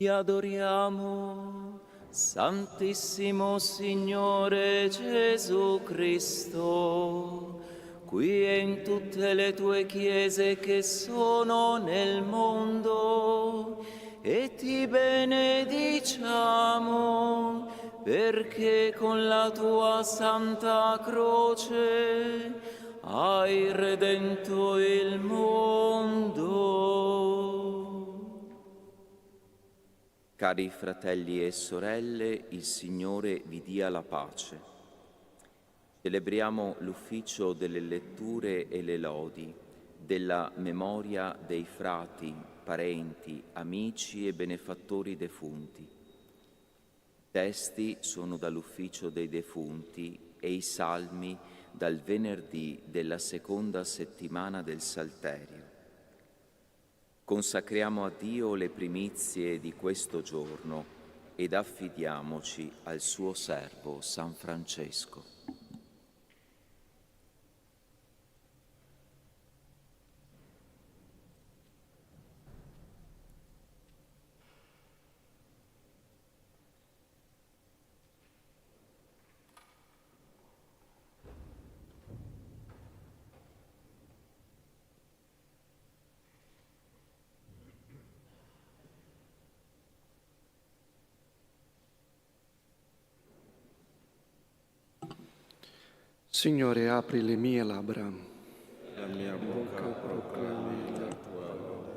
Ti adoriamo, Santissimo Signore Gesù Cristo, qui e in tutte le tue chiese che sono nel mondo, e ti benediciamo perché con la tua santa croce hai redento il mondo. Cari fratelli e sorelle, il Signore vi dia la pace. Celebriamo l'ufficio delle letture e le lodi, della memoria dei frati, parenti, amici e benefattori defunti. I testi sono dall'ufficio dei defunti e i salmi dal venerdì della seconda settimana del Salterio. Consacriamo a Dio le primizie di questo giorno ed affidiamoci al suo servo San Francesco. Signore, apri le mie labbra. La mia bocca proclami la tua lode.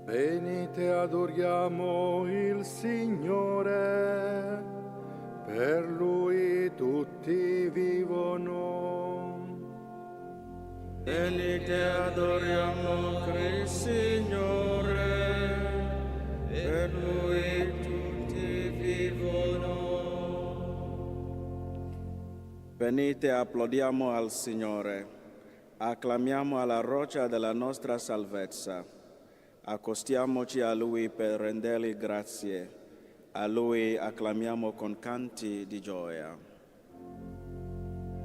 Venite, adoriamo il Signore, per Lui tutti vivono. Venite, adoriamo il Signore, per Lui tutti vivono. Venite, applaudiamo al Signore, acclamiamo alla roccia della nostra salvezza. Accostiamoci a Lui per rendergli grazie, a Lui acclamiamo con canti di gioia.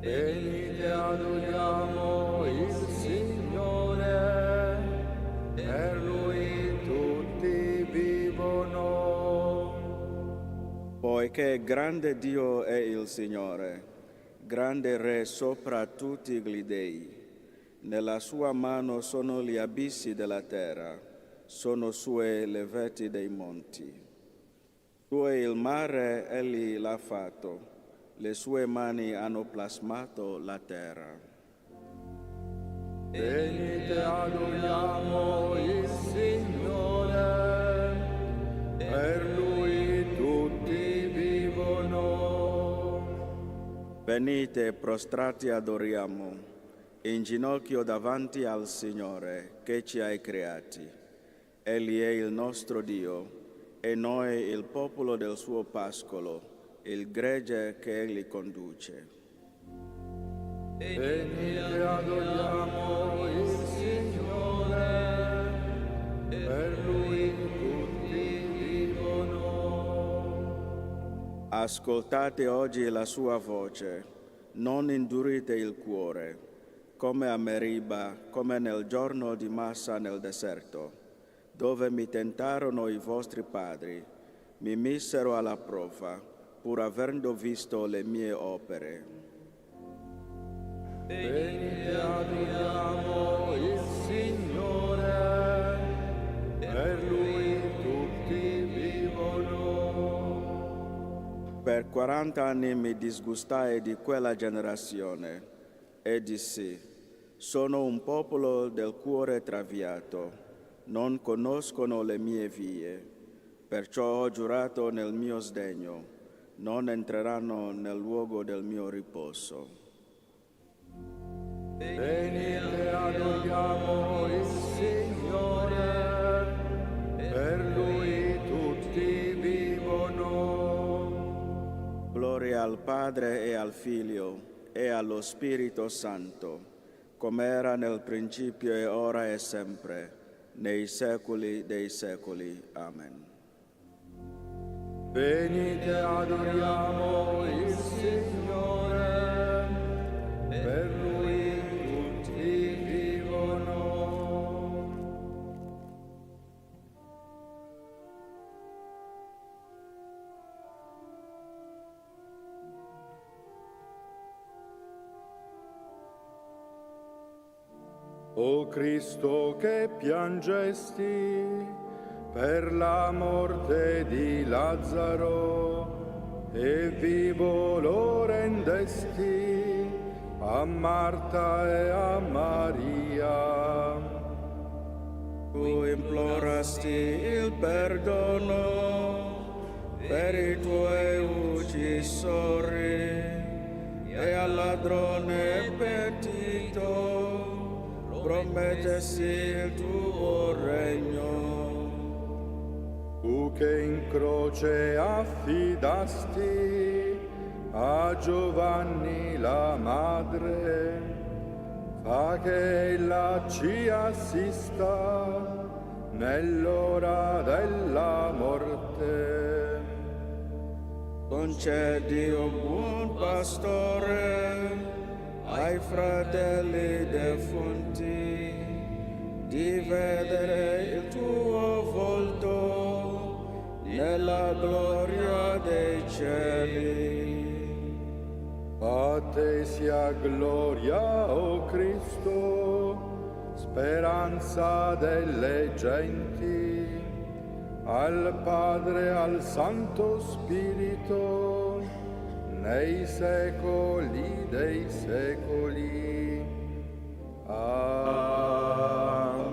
Venite, adoriamo il Signore, per Lui tutti vivono. Poiché grande Dio è il Signore, grande Re sopra tutti gli dei. Nella sua mano sono gli abissi della terra, sono sue le veti dei monti. Suo è il mare, egli l'ha fatto, le sue mani hanno plasmato la terra. Venite, adoriamo il Signore, per Lui tutti vivono. Venite, prostrati adoriamo, in ginocchio davanti al Signore che ci ha creati. Egli è il nostro Dio e noi il popolo del suo pascolo, il gregge che Egli conduce. Venite, adoriamo il Signore, per Lui tutti vivono. Ascoltate oggi la sua voce, non indurite il cuore, come a Meriba, come nel giorno di Massa nel deserto, dove mi tentarono i vostri padri, mi misero alla prova, pur avendo visto le mie opere. Venite, adoriamo il Signore, per Lui tutti vivono. Per 40 anni mi disgustai di quella generazione e dissi: sono un popolo del cuore traviato, non conoscono le mie vie. Perciò ho giurato nel mio sdegno, non entreranno nel luogo del mio riposo. Venite, adoriamo il Signore, per Lui tutti vivono. Gloria al Padre e al Figlio e allo Spirito Santo, come era nel principio e ora e sempre, nei secoli dei secoli. Amen. Venite, adoriamo il Signore, per Lui tutti O Cristo che piangesti per la morte di Lazzaro e vivo lo rendesti a Marta e a Maria. Tu implorasti il perdono per i tuoi uccisori e al ladrone pentito promettesti il tuo regno. Tu che in croce affidasti a Giovanni la madre, fa che ella ci assista nell'ora della morte. Concedi, o buon pastore, ai fratelli defunti di vedere il tuo volto nella gloria dei cieli. A te sia gloria, o Cristo, speranza delle genti, al Padre, al Santo Spirito, nei secoli dei secoli. Amen.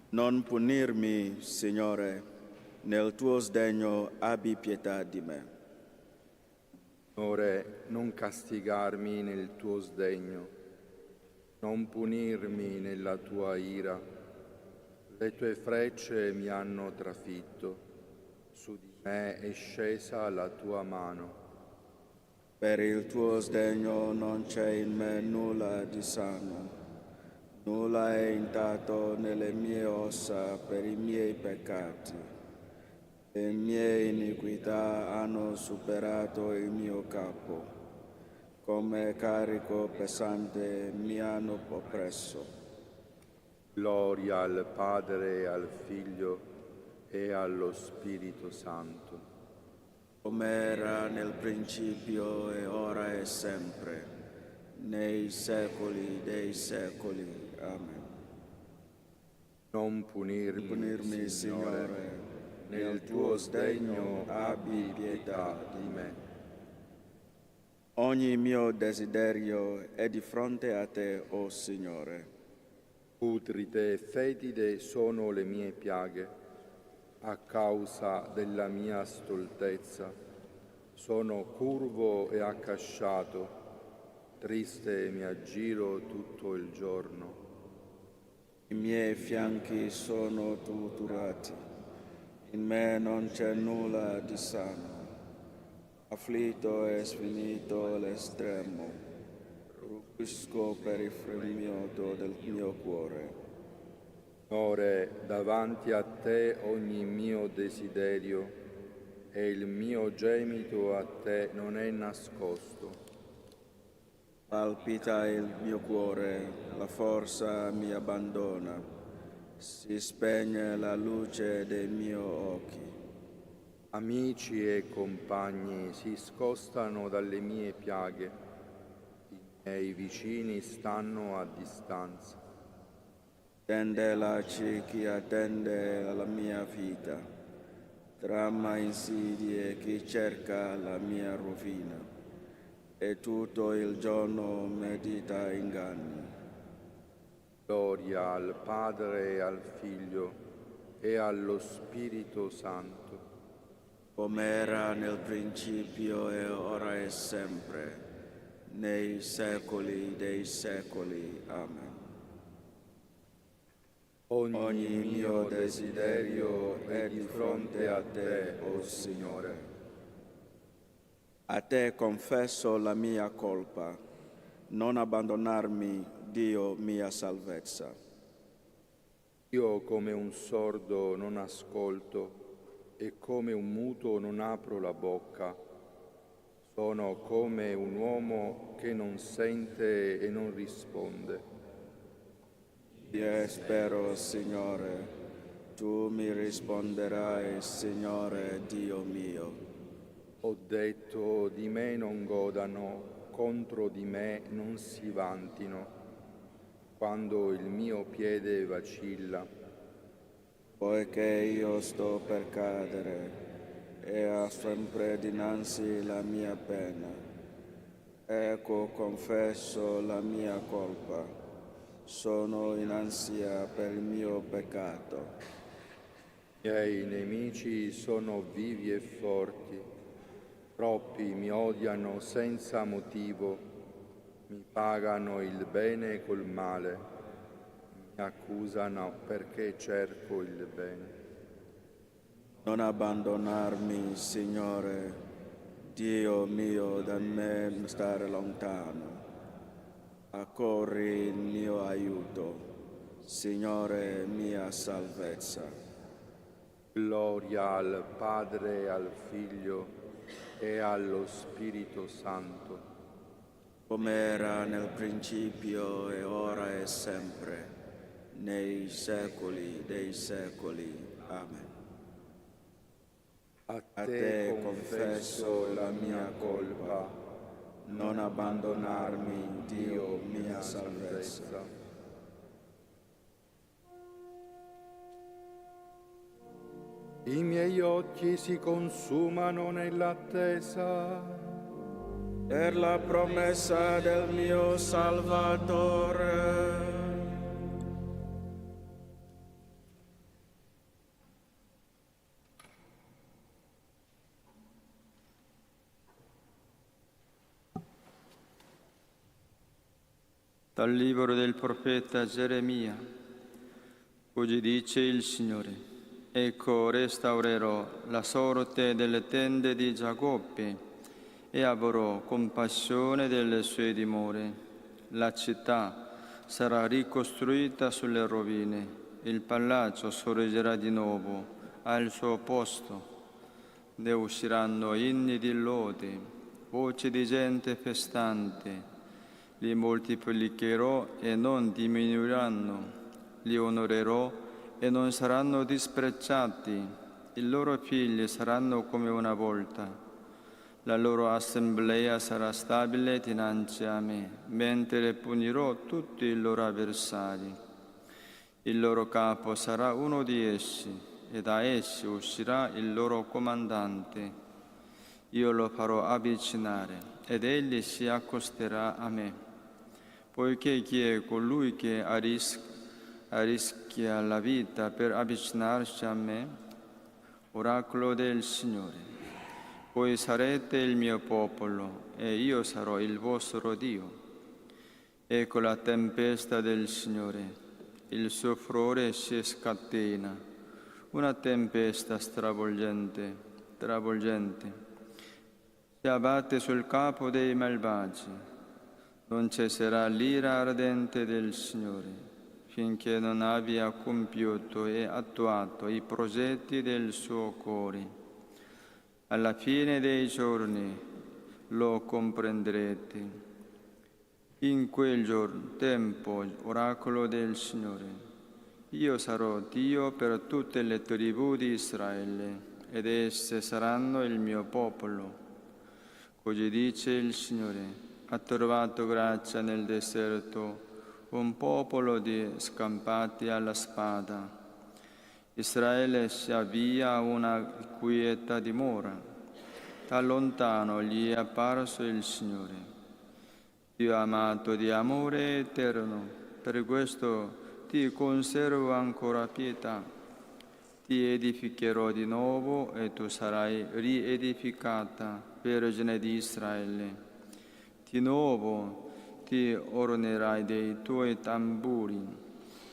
Non punirmi, Signore, nel tuo sdegno abbi pietà di me. Signore, non castigarmi nel tuo sdegno, non punirmi nella tua ira. Le tue frecce mi hanno trafitto, su di me è scesa la tua mano. Per il tuo sdegno non c'è in me nulla di sano, nulla è intatto nelle mie ossa per i miei peccati. Le mie iniquità hanno superato il mio capo, come carico pesante mi hanno oppresso. Gloria al Padre, e al Figlio e allo Spirito Santo. Come era nel principio e ora e sempre, nei secoli dei secoli. Amen. Non punirmi, Signore, nel tuo sdegno abbi pietà di me. Ogni mio desiderio è di fronte a te, o Signore. Putride e fetide sono le mie piaghe, a causa della mia stoltezza. Sono curvo e accasciato, triste mi aggiro tutto il giorno. I miei fianchi sono tuturati, in me non c'è nulla di sano. Afflitto e sfinito l'estremo, rugisco per il fremito del mio cuore. Signore, davanti a te ogni mio desiderio e il mio gemito a te non è nascosto. Palpita il mio cuore, la forza mi abbandona, si spegne la luce dei miei occhi. Amici e compagni si scostano dalle mie piaghe, i miei vicini stanno a distanza. Tendelaci chi attende la mia vita, trama insidie chi cerca la mia rovina, e tutto il giorno medita inganni. Gloria al Padre e al Figlio e allo Spirito Santo. Come era nel principio e ora e sempre, nei secoli dei secoli. Amen. Ogni mio desiderio è di fronte a te, o Signore. A te confesso la mia colpa, non abbandonarmi, Dio, mia salvezza. Io come un sordo non ascolto e come un muto non apro la bocca. Sono come un uomo che non sente e non risponde. Io spero, Signore, tu mi risponderai, Signore Dio mio. Ho detto: di me non godano, contro di me non si vantino, quando il mio piede vacilla. Poiché io sto per cadere e ha sempre dinanzi la mia pena, ecco confesso la mia colpa, sono in ansia per il mio peccato. I miei nemici sono vivi e forti, troppi mi odiano senza motivo, mi pagano il bene col male, mi accusano perché cerco il bene. Non abbandonarmi, Signore, Dio mio, da me stare lontano. Accorri il mio aiuto, Signore mia salvezza. Gloria al Padre, e al Figlio e allo Spirito Santo, Come era nel principio e ora e sempre, nei secoli dei secoli. Amen. a A te confesso la mia colpa, non abbandonarmi, Dio mia salvezza. I miei occhi si consumano nell'attesa Per la promessa del mio Salvatore. Dal libro del profeta Geremia. Così dice il Signore: ecco, restaurerò la sorte delle tende di Giacobbe e avrò compassione delle sue dimore. La città sarà ricostruita sulle rovine, il palazzo sorgerà di nuovo al suo posto. Ne usciranno inni di lode, voci di gente festante. Li moltiplicherò e non diminuiranno, li onorerò e non saranno disprezzati. I loro figli saranno come una volta. La loro assemblea sarà stabile dinanzi a me, mentre punirò tutti i loro avversari. Il loro capo sarà uno di essi, e da essi uscirà il loro comandante. Io lo farò avvicinare, ed egli si accosterà a me. Poiché chi è colui che arrischia la vita per avvicinarsi a me? Oracolo del Signore. Voi sarete il mio popolo e io sarò il vostro Dio. Ecco la tempesta del Signore, il suo furore si scatena, una tempesta travolgente. Si abbatte sul capo dei malvagi. Non cesserà l'ira ardente del Signore, finché non abbia compiuto e attuato i progetti del suo cuore. Alla fine dei giorni lo comprenderete. In quel tempo, oracolo del Signore, io sarò Dio per tutte le tribù di Israele, ed esse saranno il mio popolo. Così dice il Signore: ha trovato grazia nel deserto un popolo di scampati alla spada. Israele si avvia a una quieta dimora. Da lontano gli è apparso il Signore, Dio amato di amore eterno. Per questo ti conservo ancora pietà. Ti edificherò di nuovo e tu sarai riedificata, Vergine di Israele. Di nuovo ti ornerai dei tuoi tamburi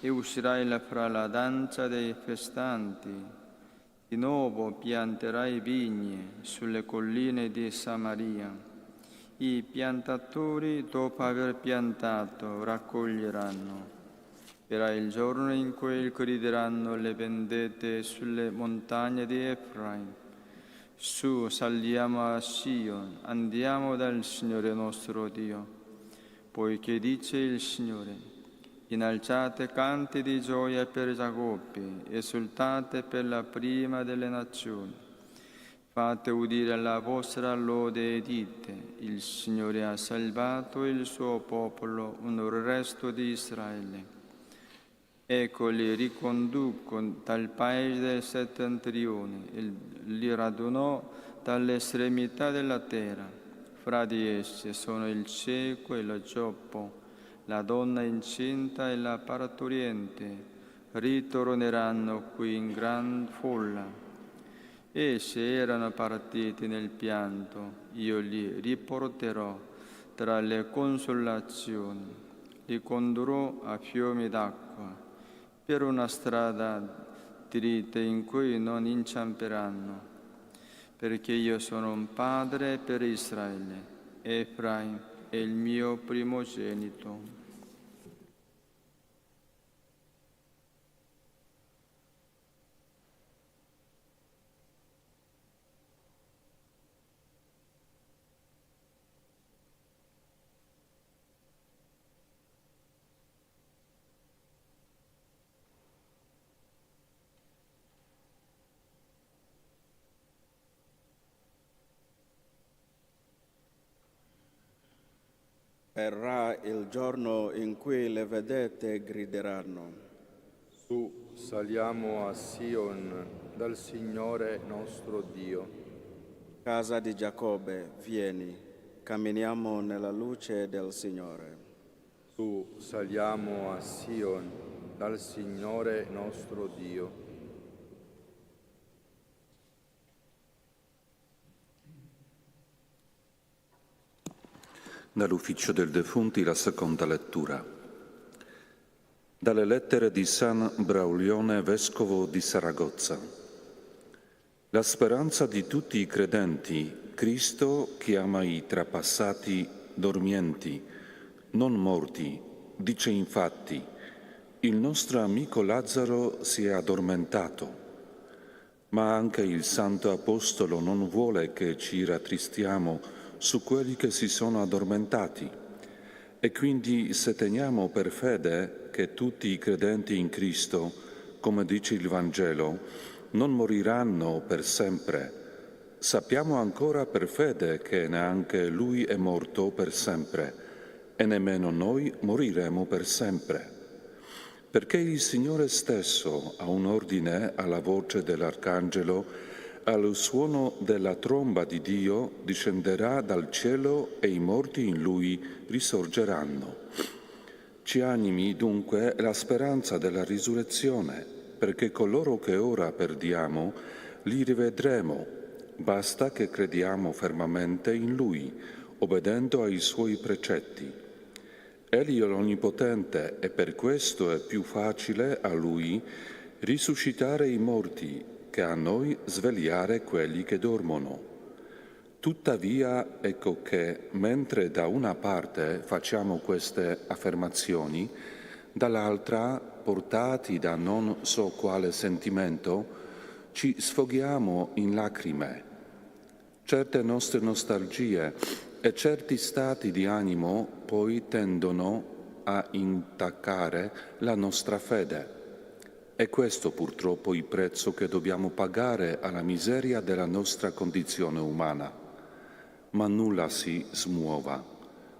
e uscirai fra la danza dei festanti. Di nuovo pianterai vigne sulle colline di Samaria. I piantatori, dopo aver piantato, raccoglieranno. Verrà il giorno in cui grideranno le vendette sulle montagne di Efraim: su, saliamo a Sion, andiamo dal Signore nostro Dio. Poiché dice il Signore: innalzate canti di gioia per Giacobbe, esultate per la prima delle nazioni. Fate udire la vostra lode e dite: il Signore ha salvato il suo popolo, un resto di Israele. Ecco li riconduco dal paese del settentrione, li radunò dalle estremità della terra. Fra di essi sono il cieco e lo giobbo, la donna incinta e la partoriente. Ritorneranno qui in gran folla. Essi erano partiti nel pianto, io li riporterò tra le consolazioni, li condurrò a fiumi d'acqua, per una strada dritta in cui non inciamperanno, perché io sono un padre per Israele, Efraim è il mio primogenito. Verrà il giorno in cui le vedette grideranno: Su, saliamo a Sion dal Signore nostro Dio. Casa di Giacobbe, vieni, camminiamo nella luce del Signore. Su, saliamo a Sion dal Signore nostro Dio. Dall'Ufficio del Defunti la seconda lettura. Dalle lettere di San Braulione, vescovo di Saragozza. La speranza di tutti i credenti, Cristo chiama i trapassati dormienti, non morti. Dice infatti: il nostro amico Lazzaro si è addormentato. Ma anche il Santo Apostolo non vuole che ci rattristiamo su quelli che si sono addormentati. E quindi se teniamo per fede che tutti i credenti in Cristo, come dice il Vangelo, non moriranno per sempre, sappiamo ancora per fede che neanche Lui è morto per sempre e nemmeno noi moriremo per sempre. Perché il Signore stesso ha un ordine alla voce dell'Arcangelo, al suono della tromba di Dio discenderà dal cielo e i morti in Lui risorgeranno. Ci animi dunque la speranza della risurrezione, perché coloro che ora perdiamo li rivedremo. Basta che crediamo fermamente in Lui, obbedendo ai Suoi precetti. Egli è l'Onnipotente e per questo è più facile a Lui risuscitare i morti che a noi svegliare quelli che dormono. Tuttavia, ecco che, mentre da una parte facciamo queste affermazioni, dall'altra, portati da non so quale sentimento, ci sfoghiamo in lacrime. Certe nostre nostalgie e certi stati di animo poi tendono a intaccare la nostra fede. È questo purtroppo il prezzo che dobbiamo pagare alla miseria della nostra condizione umana. Ma nulla si smuova.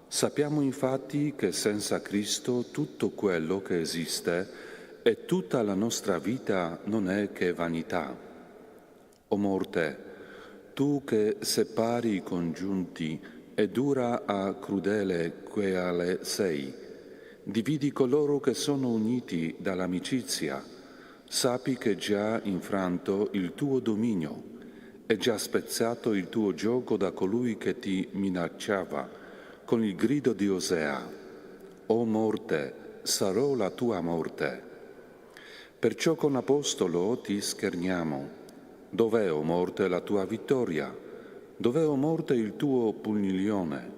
Sappiamo infatti che senza Cristo tutto quello che esiste e tutta la nostra vita non è che vanità. O morte, tu che separi i congiunti e dura a crudele quale sei, dividi coloro che sono uniti dall'amicizia. Sappi che già infranto il tuo dominio, è già spezzato il tuo giogo da colui che ti minacciava, con il grido di Osea: «O morte, sarò la tua morte». Perciò con l'Apostolo ti scherniamo: «Dov'è, o morte, la tua vittoria? Dov'è, o morte, il tuo puniglione?»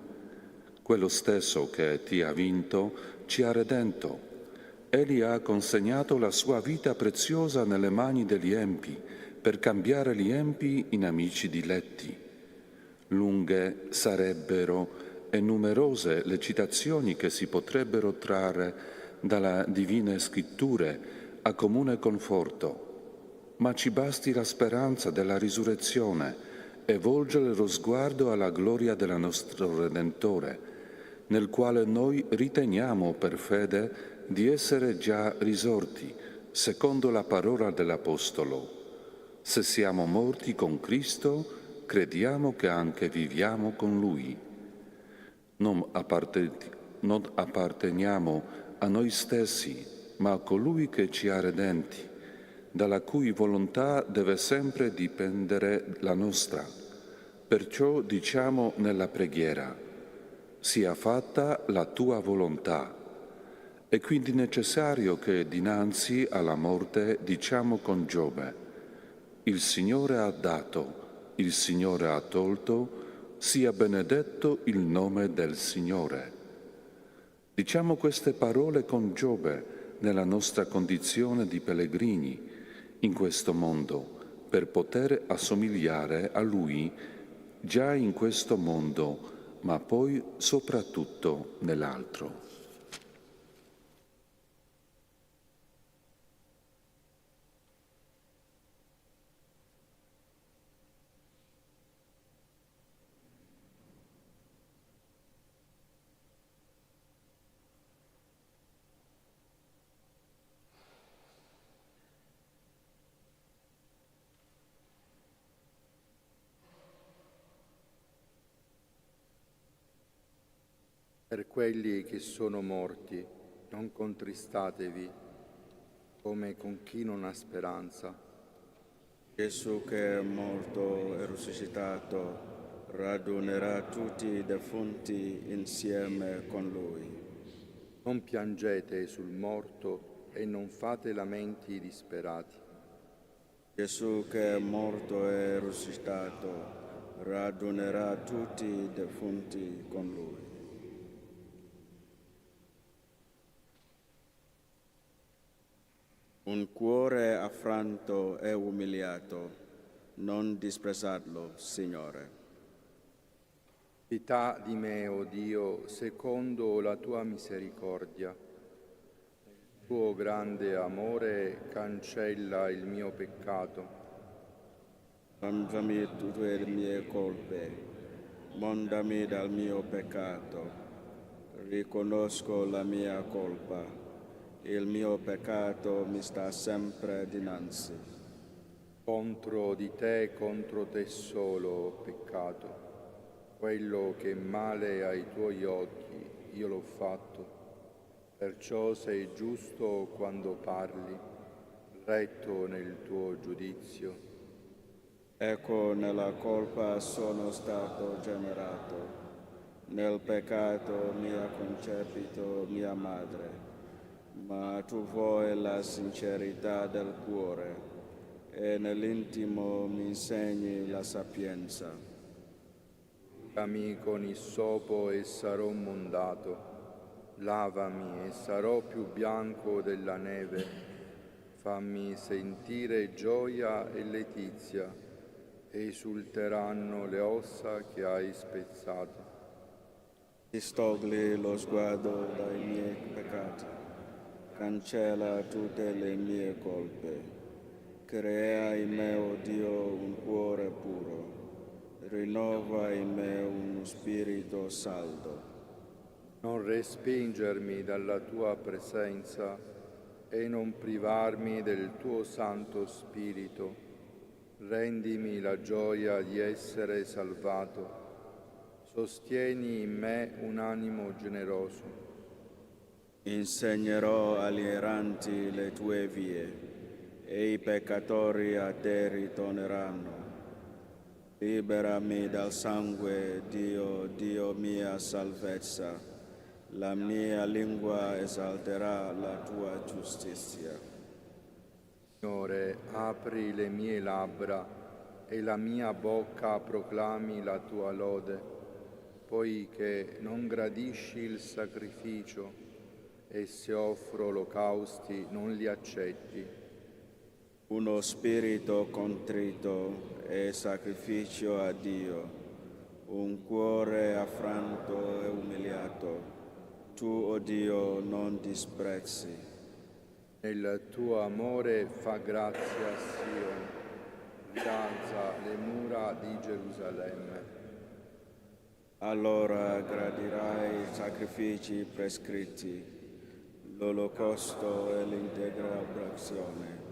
Quello stesso che ti ha vinto ci ha redento. Egli ha consegnato la sua vita preziosa nelle mani degli empi, per cambiare gli empi in amici diletti. Lunghe sarebbero e numerose le citazioni che si potrebbero trarre dalle divine scritture a comune conforto, ma ci basti la speranza della risurrezione e volgere lo sguardo alla gloria del nostro Redentore, nel quale noi riteniamo per fede di essere già risorti, secondo la parola dell'Apostolo. Se siamo morti con Cristo, crediamo che anche viviamo con Lui. Non apparteniamo a noi stessi, ma a colui che ci ha redenti, dalla cui volontà deve sempre dipendere la nostra. Perciò diciamo nella preghiera: sia fatta la tua volontà. È quindi necessario che dinanzi alla morte diciamo con Giobbe: il Signore ha dato, il Signore ha tolto, sia benedetto il nome del Signore. Diciamo queste parole con Giobbe nella nostra condizione di pellegrini in questo mondo, per poter assomigliare a Lui già in questo mondo, ma poi soprattutto nell'altro. Per quelli che sono morti, non contristatevi, come con chi non ha speranza. Gesù che è morto e risuscitato radunerà tutti i defunti insieme con Lui. Non piangete sul morto e non fate lamenti disperati. Gesù che è morto e risuscitato radunerà tutti i defunti con Lui. Un cuore affranto e umiliato, non disprezzarlo, Signore. Pietà di me, o Dio, secondo la tua misericordia. Il tuo grande amore cancella il mio peccato. Lavami tutte le mie colpe, mondami dal mio peccato. Riconosco la mia colpa. Il mio peccato mi sta sempre dinanzi. Contro te solo ho peccato. Quello che è male ai tuoi occhi io l'ho fatto. Perciò sei giusto quando parli, retto nel tuo giudizio. Ecco, nella colpa sono stato generato, nel peccato mi ha concepito mia madre. Ma tu vuoi la sincerità del cuore e nell'intimo mi insegni la sapienza. Lavami con issopo e sarò mondato, lavami e sarò più bianco della neve, fammi sentire gioia e letizia, e esulteranno le ossa che hai spezzato. Distogli lo sguardo dai miei peccati. Cancella tutte le mie colpe, crea in me, o Dio, un cuore puro, rinnova in me uno spirito saldo. Non respingermi dalla tua presenza e non privarmi del tuo Santo Spirito. Rendimi la gioia di essere salvato, sostieni in me un animo generoso. Insegnerò agli erranti le tue vie, e i peccatori a te ritorneranno. Liberami dal sangue, Dio, Dio mia salvezza. La mia lingua esalterà la tua giustizia. Signore, apri le mie labbra e la mia bocca proclami la tua lode, poiché non gradisci il sacrificio, e se offro olocausti non li accetti. Uno spirito contrito è sacrificio a Dio, un cuore affranto e umiliato, tu, o Dio, non disprezzi. Nel tuo amore fa grazia a Sion, innalza le mura di Gerusalemme. Allora gradirai i sacrifici prescritti, l'olocausto e l'integra oblazione.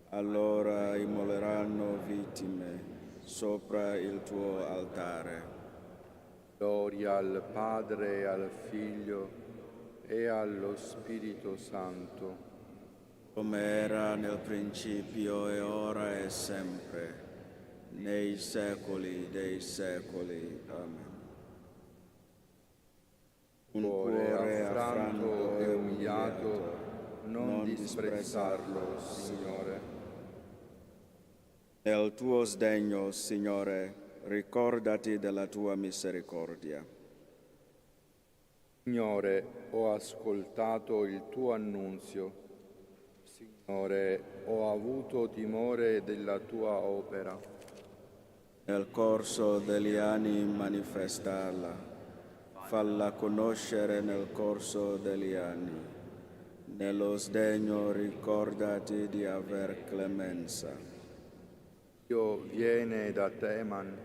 Allora immoleranno vittime sopra il tuo altare. Gloria al Padre e al Figlio e allo Spirito Santo, come era nel principio e ora e sempre, nei secoli dei secoli. Amen. Un cuore affranto e umiliato, non disprezzarlo, Signore. Nel tuo sdegno, Signore, ricordati della tua misericordia. Signore, ho ascoltato il tuo annunzio. Signore, ho avuto timore della tua opera. Nel corso degli anni manifestarla, falla conoscere nel corso degli anni. Nello sdegno ricordati di aver clemenza. Dio viene da Teman,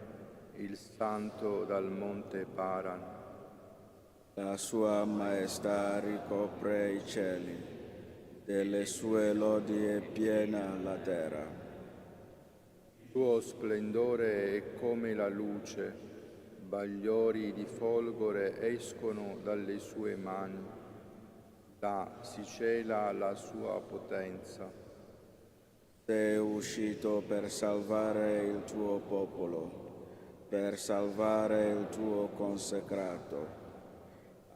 il santo dal monte Paran. La sua maestà ricopre i cieli, delle sue lodi è piena la terra. Il suo splendore è come la luce, bagliori di folgore escono dalle sue mani, là si cela la sua potenza. Sei uscito per salvare il tuo popolo, per salvare il tuo consecrato.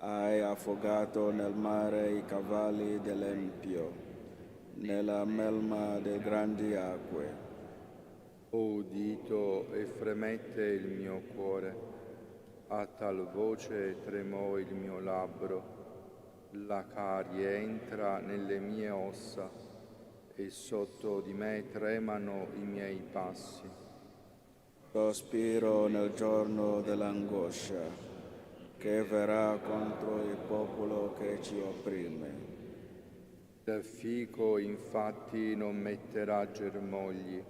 Hai affogato nel mare i cavalli dell'empio, nella melma delle grandi acque. Ho udito e fremette il mio cuore, a tal voce tremò il mio labbro, la carie entra nelle mie ossa e sotto di me tremano i miei passi. Sospiro nel giorno dell'angoscia, che verrà contro il popolo che ci opprime. Il fico infatti non metterà germogli,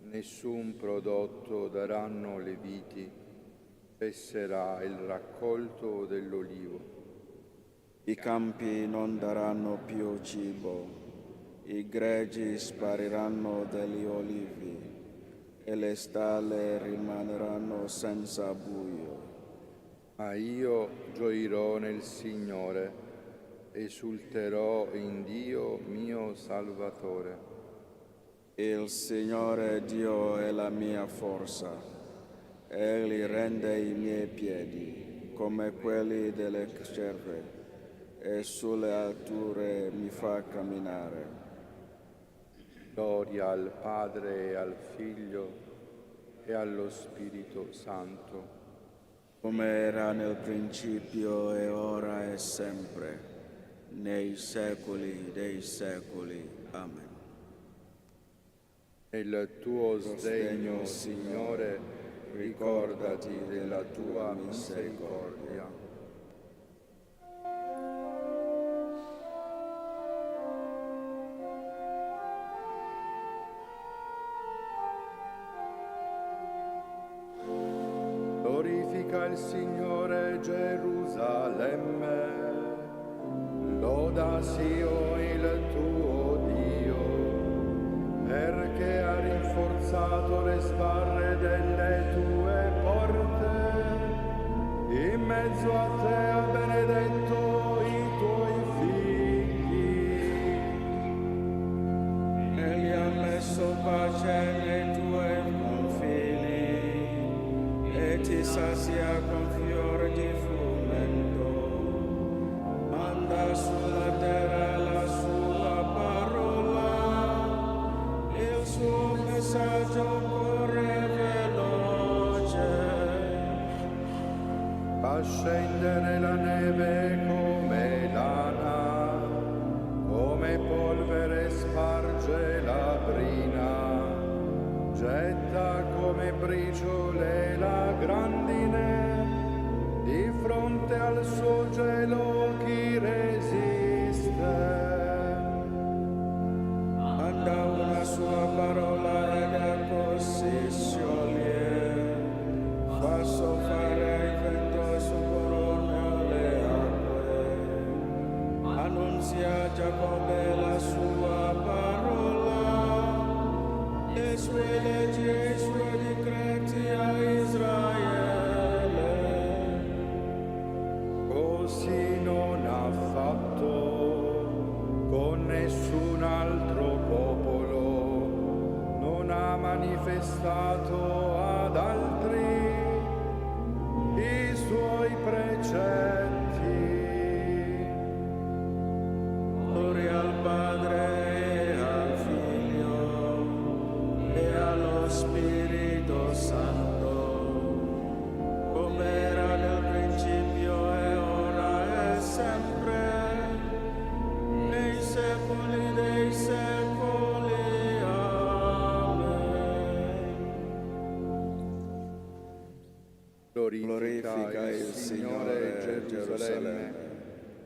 nessun prodotto daranno le viti, cesserà il raccolto dell'olivo. I campi non daranno più cibo, i greggi spariranno dagli olivi e le stalle rimaneranno senza buio. Ma io gioirò nel Signore, esulterò in Dio mio Salvatore. Il Signore Dio è la mia forza, Egli rende i miei piedi come quelli delle cerve e sulle alture mi fa camminare. Gloria al Padre e al Figlio e allo Spirito Santo, come era nel principio e ora e sempre, nei secoli dei secoli. Amen. Nel tuo sdegno, Signore, ricordati della tua misericordia. Glorifica il Signore Gerusalemme, loda Sion il tuo Dio, perché ha rinforzato le sbarre delle tue porte, in mezzo a te ha benedetto i tuoi figli. Egli ha messo pace nei tuoi confini e ti sazia con fior di frumento. Manda sulla terra la sua parola, il suo messaggio corre veloce. Fa scendere la neve come lana, come polvere sparge la brina, getta come briciole la grandine, di fronte al suo gelo chi resiste? Manda una sua parola ed ecco a Giacobbe la sua parola, le sue leggi e i suoi decreti a Israele. Così non ha fatto con nessun altro popolo, non ha manifestato ad altri i suoi precetti. Gloria al Padre e al Figlio e allo Spirito Santo, come era nel principio e ora e sempre, nei secoli dei secoli. Amen. Glorifica il Signore Gerusalemme,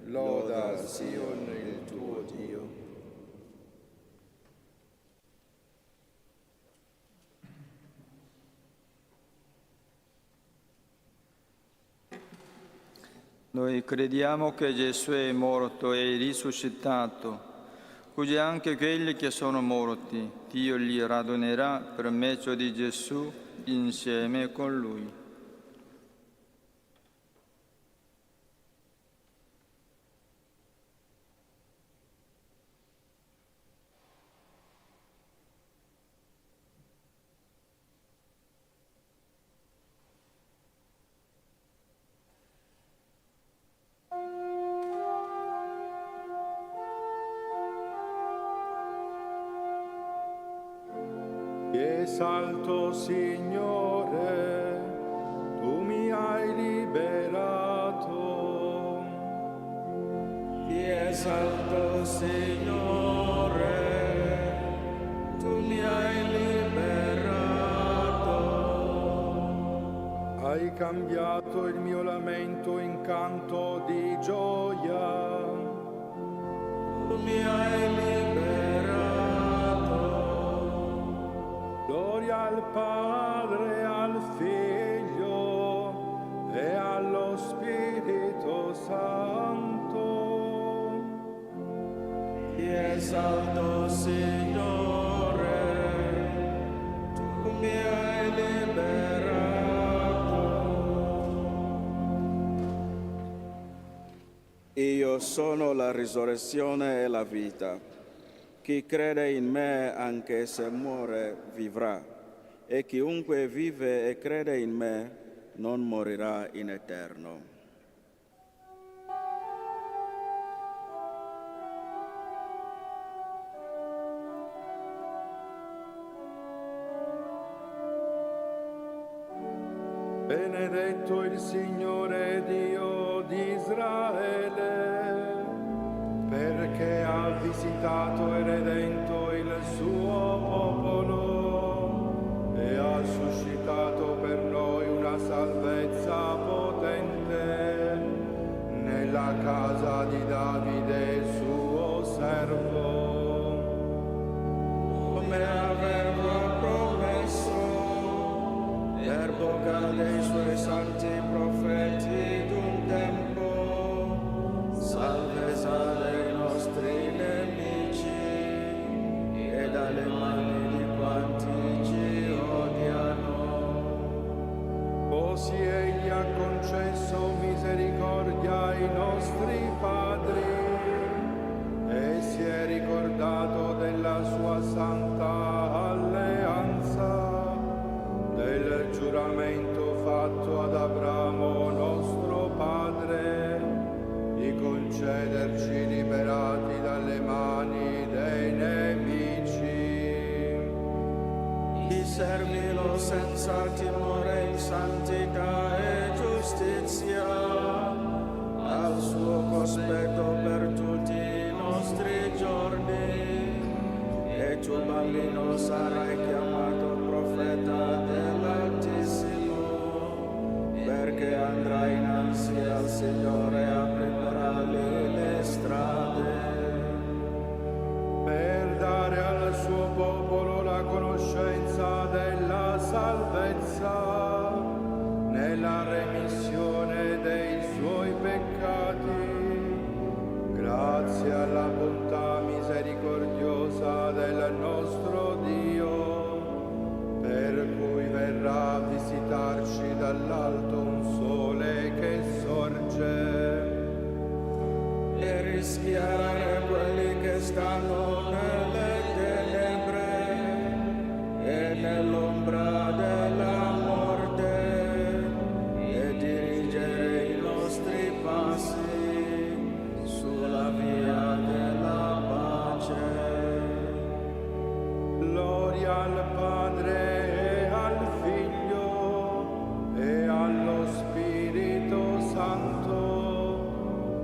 loda Sion il tuo Dio. Noi crediamo che Gesù è morto e risuscitato, così anche quelli che sono morti, Dio li radunerà per mezzo di Gesù insieme con Lui. Ti esalto, Signore, tu mi hai liberato. Ti esalto, Signore, tu mi hai liberato. Hai cambiato il mio lamento in canto di gioia. Tu mi hai liberato. Gloria al Padre, al Figlio e allo Spirito Santo. Ti esalto, Signore, tu mi hai liberato. Io sono la risurrezione e la vita. Chi crede in me, anche se muore, vivrà, e chiunque vive e crede in me non morirà in eterno. Benedetto il Signore Dio di Israele, perché ha visitato e redento il suo popolo e ha suscitato per noi una salvezza potente nella casa di Davide, suo servo. Come aveva promesso per bocca dei suoi santi profeti d'un tempo, salvezza dei nostri nemici e dalle mani di quanti ci odiano. Così egli ha concesso misericordia ai nostri padri e si è ricordato della sua santa alleanza, del giuramento fatto ad Abramo nostro padre, di concederci liberati dalle mani dei nemici, di servirlo senza timore in santità e giustizia, al suo cospetto per tutti i nostri giorni. E tu, bambino, sarai chiamato profeta dell'Altissimo, perché andrai innanzi al Signore a preparargli le strade, per dare al suo popolo la conoscenza della salvezza nella remissione dei suoi peccati, grazie alla bontà rischiare quelli che stanno nelle tenebre e nell'ombra della morte, e dirigere i nostri passi sulla via della pace. Gloria al Padre e al Figlio e allo Spirito Santo,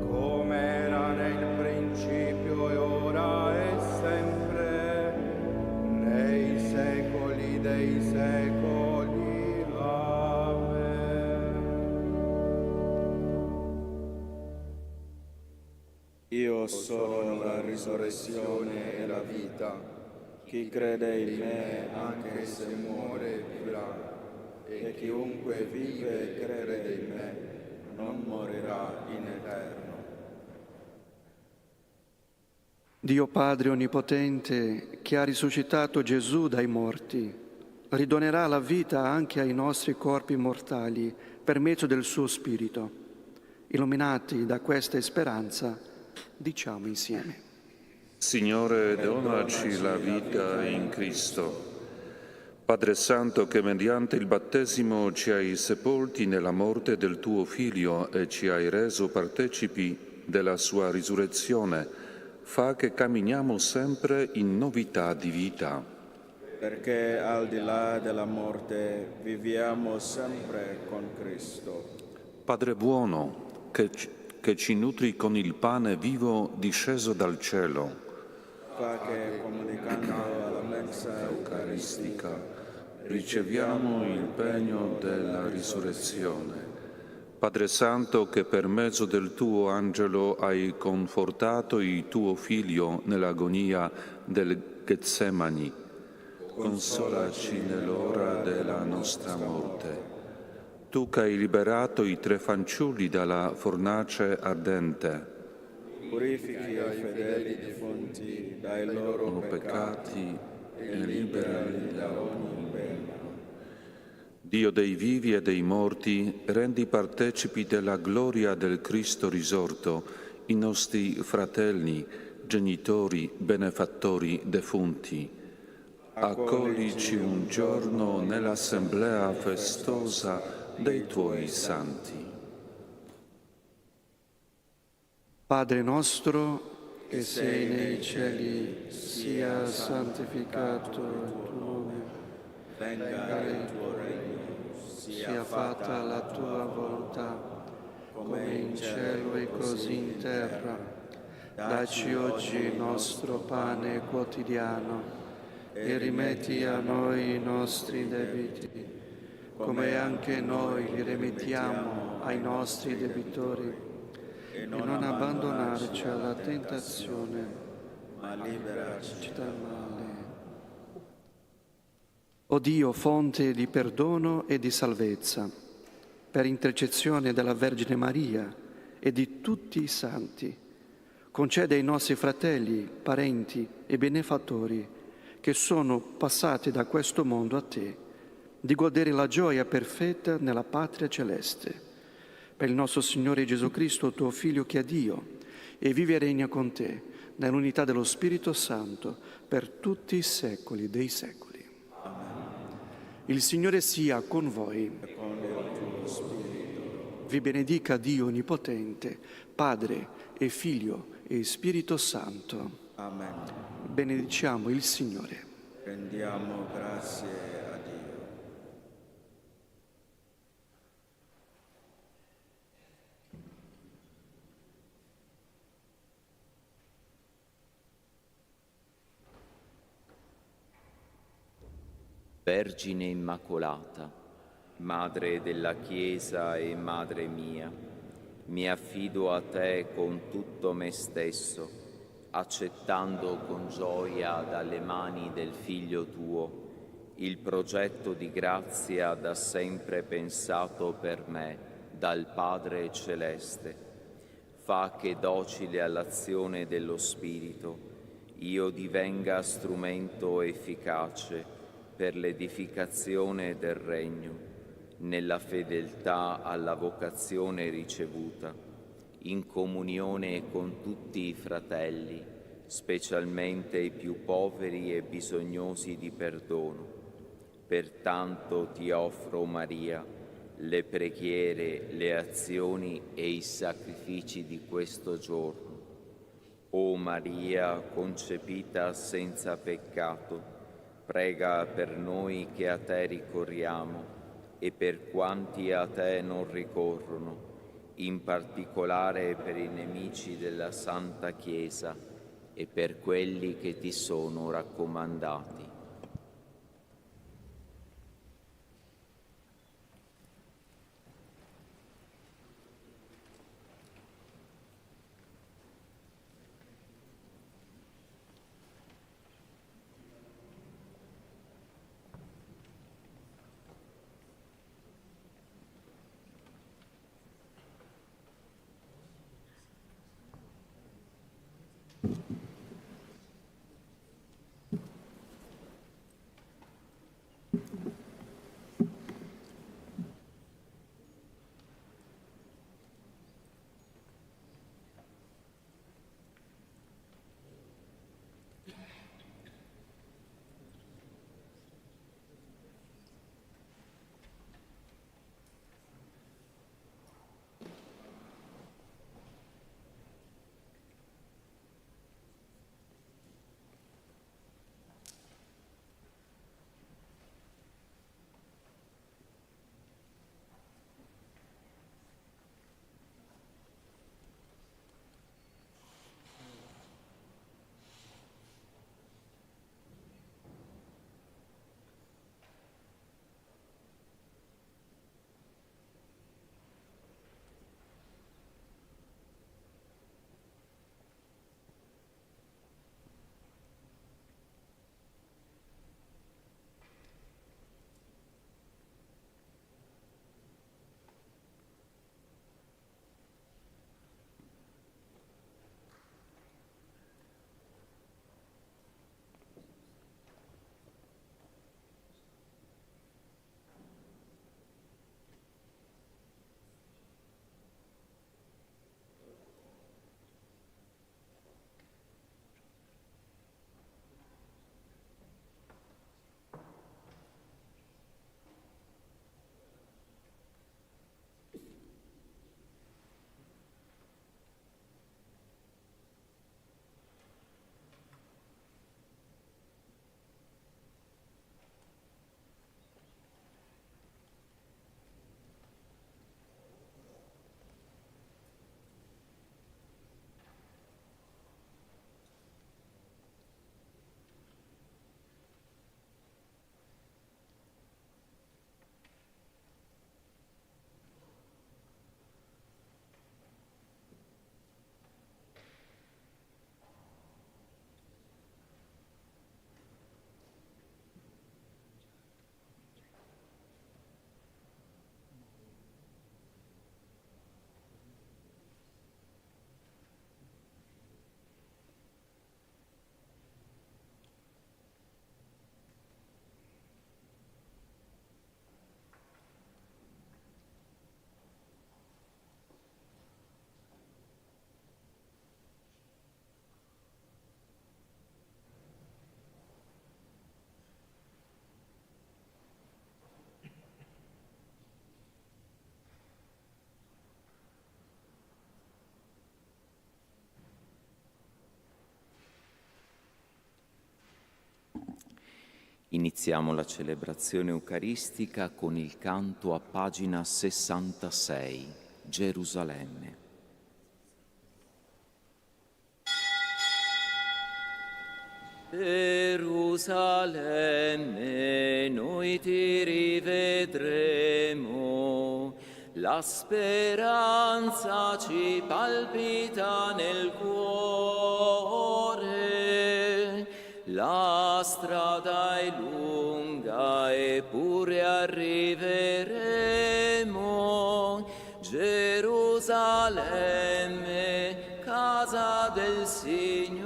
come era nel principio e ora e sempre, nei secoli dei secoli. Amen. Io sono la risurrezione e la vita. Chi crede in me, anche se muore, vivrà, e chiunque vive e crede in me, non morirà in eterno. Dio Padre Onnipotente, che ha risuscitato Gesù dai morti, ridonerà la vita anche ai nostri corpi mortali per mezzo del suo Spirito. Illuminati da questa speranza, diciamo insieme. Signore, donaci la vita in Cristo. Padre Santo, che mediante il battesimo ci hai sepolti nella morte del tuo Figlio e ci hai reso partecipi della sua risurrezione, fa che camminiamo sempre in novità di vita. Perché al di là della morte viviamo sempre con Cristo. Padre buono, che ci nutri con il pane vivo disceso dal cielo, Fa che, comunicando alla mensa eucaristica, riceviamo il pegno della risurrezione. Padre Santo, che per mezzo del tuo angelo hai confortato il tuo Figlio nell'agonia del Getsemani, consolaci nell'ora della nostra morte. Tu che hai liberato i 3 fanciulli dalla fornace ardente, purifichi i fedeli defunti dai loro peccati e liberali da ogni pena. Dio dei vivi e dei morti, rendi partecipi della gloria del Cristo risorto i nostri fratelli, genitori, benefattori defunti. Accoglici un giorno nell'assemblea festosa dei tuoi santi. Padre nostro, che sei nei cieli, sia santificato il tuo nome. Venga il tuo regno, Sia fatta la tua volontà, come in cielo e così in terra. Dacci oggi il nostro pane quotidiano e rimetti a noi i nostri debiti, come anche noi li rimettiamo ai nostri debitori. E non abbandonarci alla tentazione, ma liberaci dal male. O Dio, fonte di perdono e di salvezza, per intercessione della Vergine Maria e di tutti i santi, concede ai nostri fratelli, parenti e benefattori che sono passati da questo mondo a te, di godere la gioia perfetta nella patria celeste. Per il nostro Signore Gesù Cristo, tuo Figlio, che è Dio, e vive e regna con te, nell'unità dello Spirito Santo, per tutti i secoli dei secoli. Il Signore sia con voi. Vi benedica Dio Onnipotente, Padre e Figlio e Spirito Santo. Amen. Benediciamo il Signore. Rendiamo grazie a Dio. Vergine Immacolata, Madre della Chiesa e Madre mia, mi affido a te con tutto me stesso, accettando con gioia dalle mani del Figlio tuo il progetto di grazia da sempre pensato per me dal Padre Celeste. Fa che, docile all'azione dello Spirito, io divenga strumento efficace per l'edificazione del Regno, nella fedeltà alla vocazione ricevuta, in comunione con tutti i fratelli, specialmente i più poveri e bisognosi di perdono. Pertanto ti offro, Maria, le preghiere, le azioni e i sacrifici di questo giorno. O Maria, concepita senza peccato, prega per noi che a te ricorriamo e per quanti a te non ricorrono, in particolare per i nemici della Santa Chiesa e per quelli che ti sono raccomandati. Iniziamo la celebrazione eucaristica con il canto a pagina 66, Gerusalemme. Gerusalemme, noi ti rivedremo, la speranza ci palpita nel cuore, la strada è lunga eppure arriveremo, Gerusalemme, casa del Signore.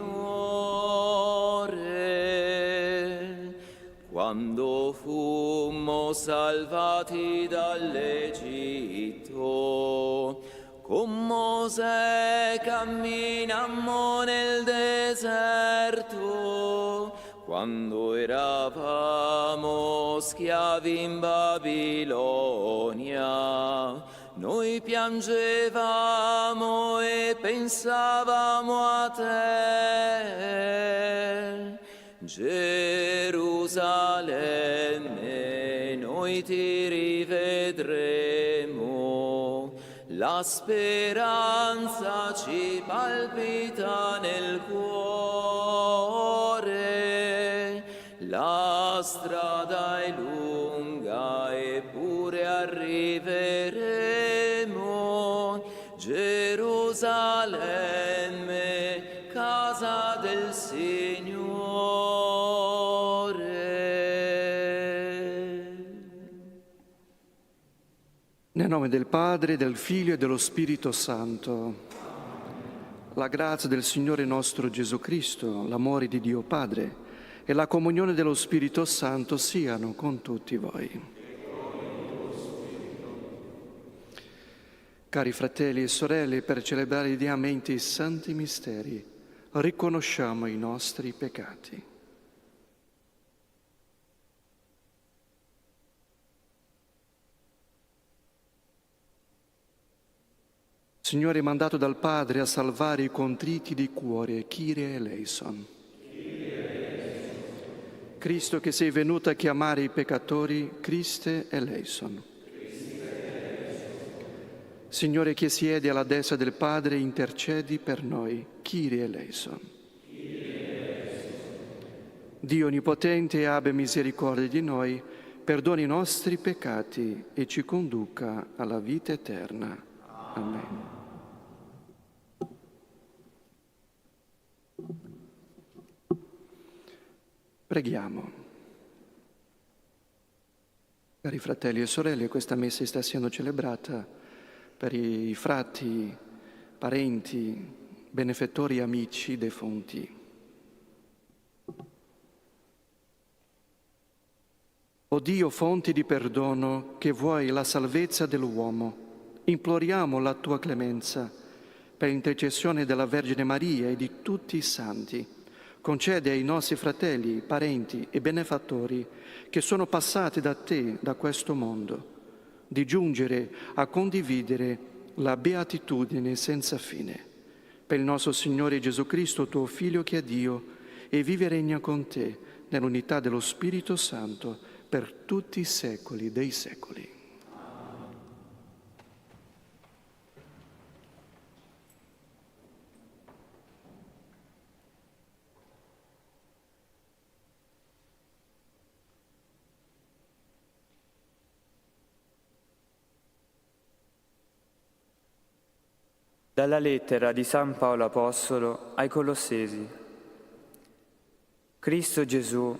Quando fummo salvati dall'Egitto, con Mosè camminammo nel deserto, quando eravamo schiavi in Babilonia. Noi piangevamo e pensavamo a te, Gerusalemme, noi ti rivedremo. La speranza ci palpita nel cuore, la strada è lunga eppure arriveremo. Gerusalemme, casa del Signore. Nel nome del Padre, del Figlio e dello Spirito Santo. La grazia del Signore nostro Gesù Cristo, l'amore di Dio Padre e la comunione dello Spirito Santo siano con tutti voi. Cari fratelli e sorelle, per celebrare degnamente i santi misteri, riconosciamo i nostri peccati. Signore, mandato dal Padre a salvare i contriti di cuore, Kyrie eleison. Cristo che sei venuto a chiamare i peccatori, Christe eleison. Signore che siedi alla destra del Padre, intercedi per noi, Kyrie eleison. Dio Onnipotente, abbia misericordia di noi, perdoni i nostri peccati e ci conduca alla vita eterna. Amen. Preghiamo. Cari fratelli e sorelle, questa messa sta essendo celebrata per i frati, parenti, benefattori e amici defunti. O Dio, fonte di perdono, che vuoi la salvezza dell'uomo, imploriamo la tua clemenza per intercessione della Vergine Maria e di tutti i santi. Concede ai nostri fratelli, parenti e benefattori che sono passati da te, da questo mondo, di giungere a condividere la beatitudine senza fine. Per il nostro Signore Gesù Cristo, tuo Figlio che è Dio, e vive e regna con te nell'unità dello Spirito Santo per tutti i secoli dei secoli. Dalla lettera di San Paolo Apostolo ai Colossesi. Cristo Gesù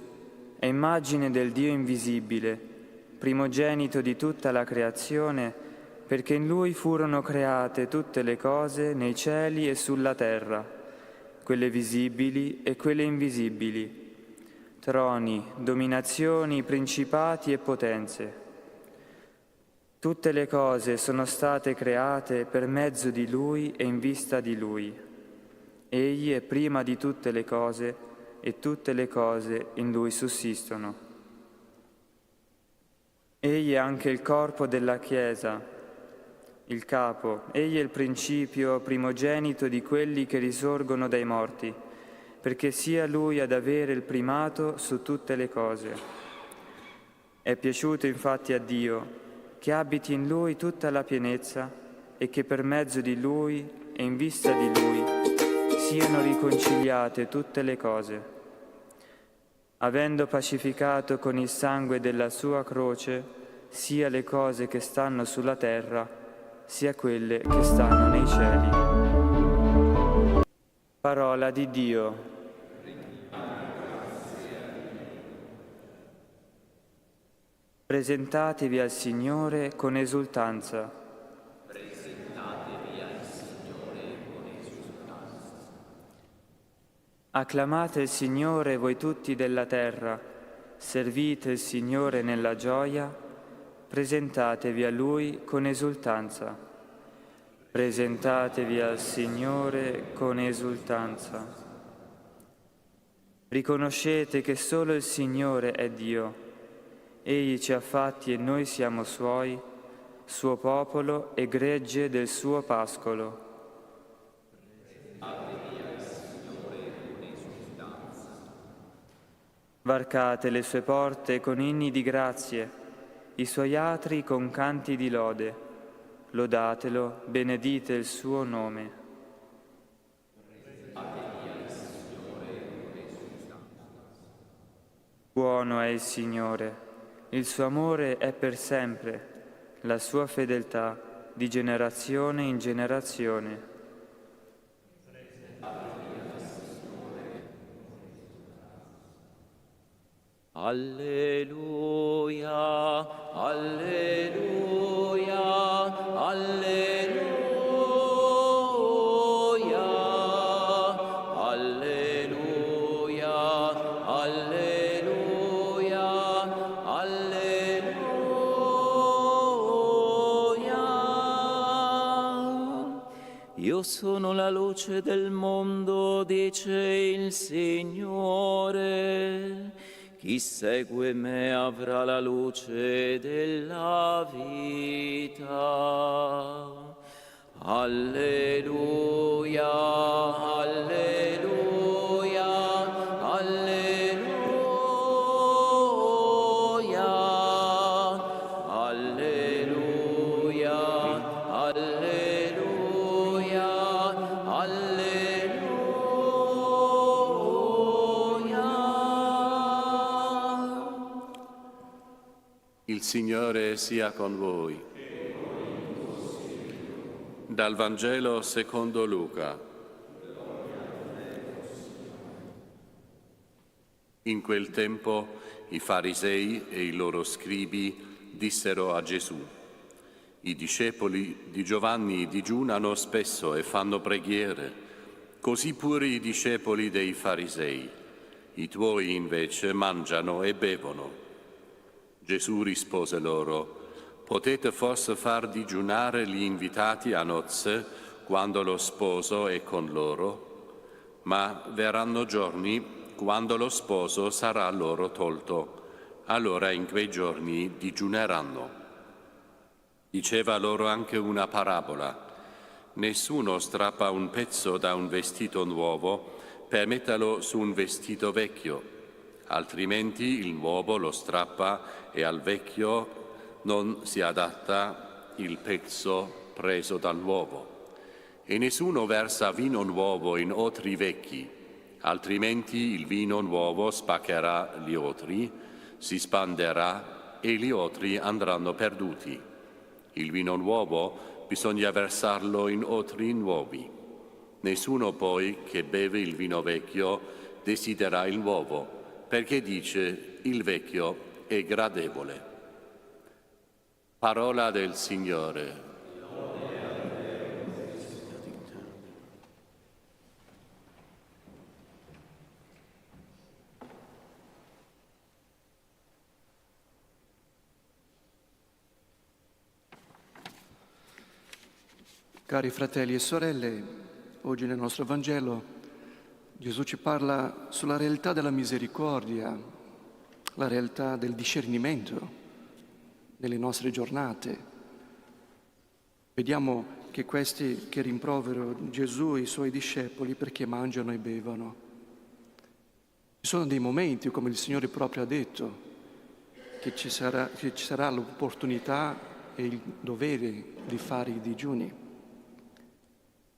è immagine del Dio invisibile, primogenito di tutta la creazione, perché in Lui furono create tutte le cose nei cieli e sulla terra, quelle visibili e quelle invisibili, troni, dominazioni, principati e potenze. Tutte le cose sono state create per mezzo di Lui e in vista di Lui. Egli è prima di tutte le cose e tutte le cose in Lui sussistono. Egli è anche il corpo della Chiesa, il capo. Egli è il principio primogenito di quelli che risorgono dai morti, perché sia Lui ad avere il primato su tutte le cose. È piaciuto infatti a Dio che abiti in Lui tutta la pienezza e che per mezzo di Lui e in vista di Lui siano riconciliate tutte le cose, avendo pacificato con il sangue della sua croce sia le cose che stanno sulla terra, sia quelle che stanno nei cieli. Parola di Dio. Presentatevi al Signore con esultanza. Presentatevi al Signore con esultanza. Acclamate il Signore voi tutti della terra, servite il Signore nella gioia, presentatevi a Lui con esultanza. Presentatevi al Signore con esultanza. Riconoscete che solo il Signore è Dio. Egli ci ha fatti e noi siamo Suoi, Suo popolo e gregge del Suo pascolo. Varcate le Sue porte con inni di grazie, i Suoi atri con canti di lode. Lodatelo, benedite il Suo nome. Buono è il Signore, il Suo amore è per sempre, la Sua fedeltà di generazione in generazione. Alleluia, alleluia, alleluia, alleluia, alleluia, alleluia. Io sono la luce del mondo, dice il Signore. Chi segue me avrà la luce della vita. Alleluia, alleluia, alleluia, alleluia, alleluia, Il Signore sia con voi. Dal Vangelo secondo Luca. In quel tempo i farisei e i loro scribi dissero a Gesù: i discepoli di Giovanni digiunano spesso e fanno preghiere, così pure i discepoli dei farisei. I tuoi invece mangiano e bevono. Gesù rispose loro: potete forse far digiunare gli invitati a nozze quando lo sposo è con loro? Ma verranno giorni quando lo sposo sarà loro tolto. Allora in quei giorni digiuneranno. Diceva loro anche una parabola. Nessuno strappa un pezzo da un vestito nuovo per metterlo su un vestito vecchio. Altrimenti il nuovo lo strappa e al vecchio non si adatta il pezzo preso dal nuovo. E nessuno versa vino nuovo in otri vecchi, altrimenti il vino nuovo spaccherà gli otri, si spanderà e gli otri andranno perduti. Il vino nuovo bisogna versarlo in otri nuovi. Nessuno poi che beve il vino vecchio desidera il nuovo, perché dice: il vecchio è gradevole. Parola del Signore. Cari fratelli e sorelle, oggi nel nostro Vangelo Gesù ci parla sulla realtà della misericordia, la realtà del discernimento nelle nostre giornate. Vediamo che questi che rimproverano Gesù e i suoi discepoli perché mangiano e bevono. Ci sono dei momenti, come il Signore proprio ha detto, che ci sarà l'opportunità e il dovere di fare i digiuni.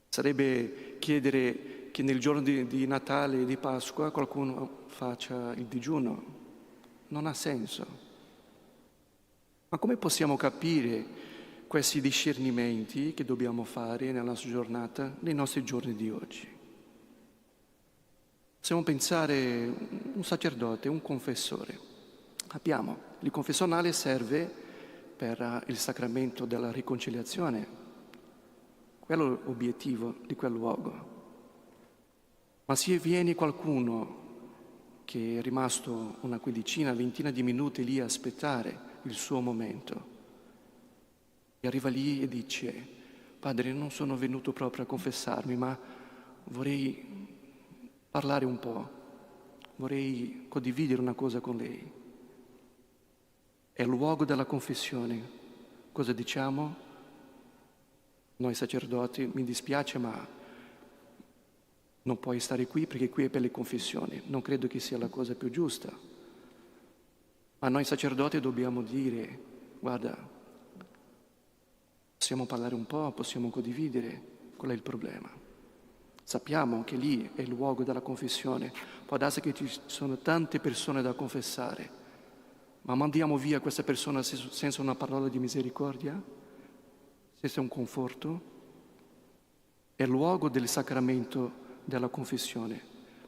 Sarebbe chiedere che nel giorno di Natale e di Pasqua qualcuno faccia il digiuno. Non ha senso. Ma come possiamo capire questi discernimenti che dobbiamo fare nella nostra giornata, nei nostri giorni di oggi? Possiamo pensare un sacerdote, un confessore. Il confessionale serve per il sacramento della riconciliazione. Quello è l'obiettivo di quel luogo. Ma se viene qualcuno che è rimasto una quindicina, ventina di minuti lì a aspettare il suo momento, e arriva lì e dice: Padre, non sono venuto proprio a confessarmi, ma vorrei parlare un po', vorrei condividere una cosa con lei. È il luogo della confessione. Cosa diciamo? Noi sacerdoti, mi dispiace, ma non puoi stare qui perché qui è per le confessioni. Non credo che sia la cosa più giusta. Ma noi sacerdoti dobbiamo dire, guarda, possiamo parlare un po', possiamo condividere, qual è il problema? Sappiamo che lì è il luogo della confessione. Può darsi che ci sono tante persone da confessare, ma mandiamo via questa persona senza una parola di misericordia? Senza un conforto? È il luogo del sacramento della confessione,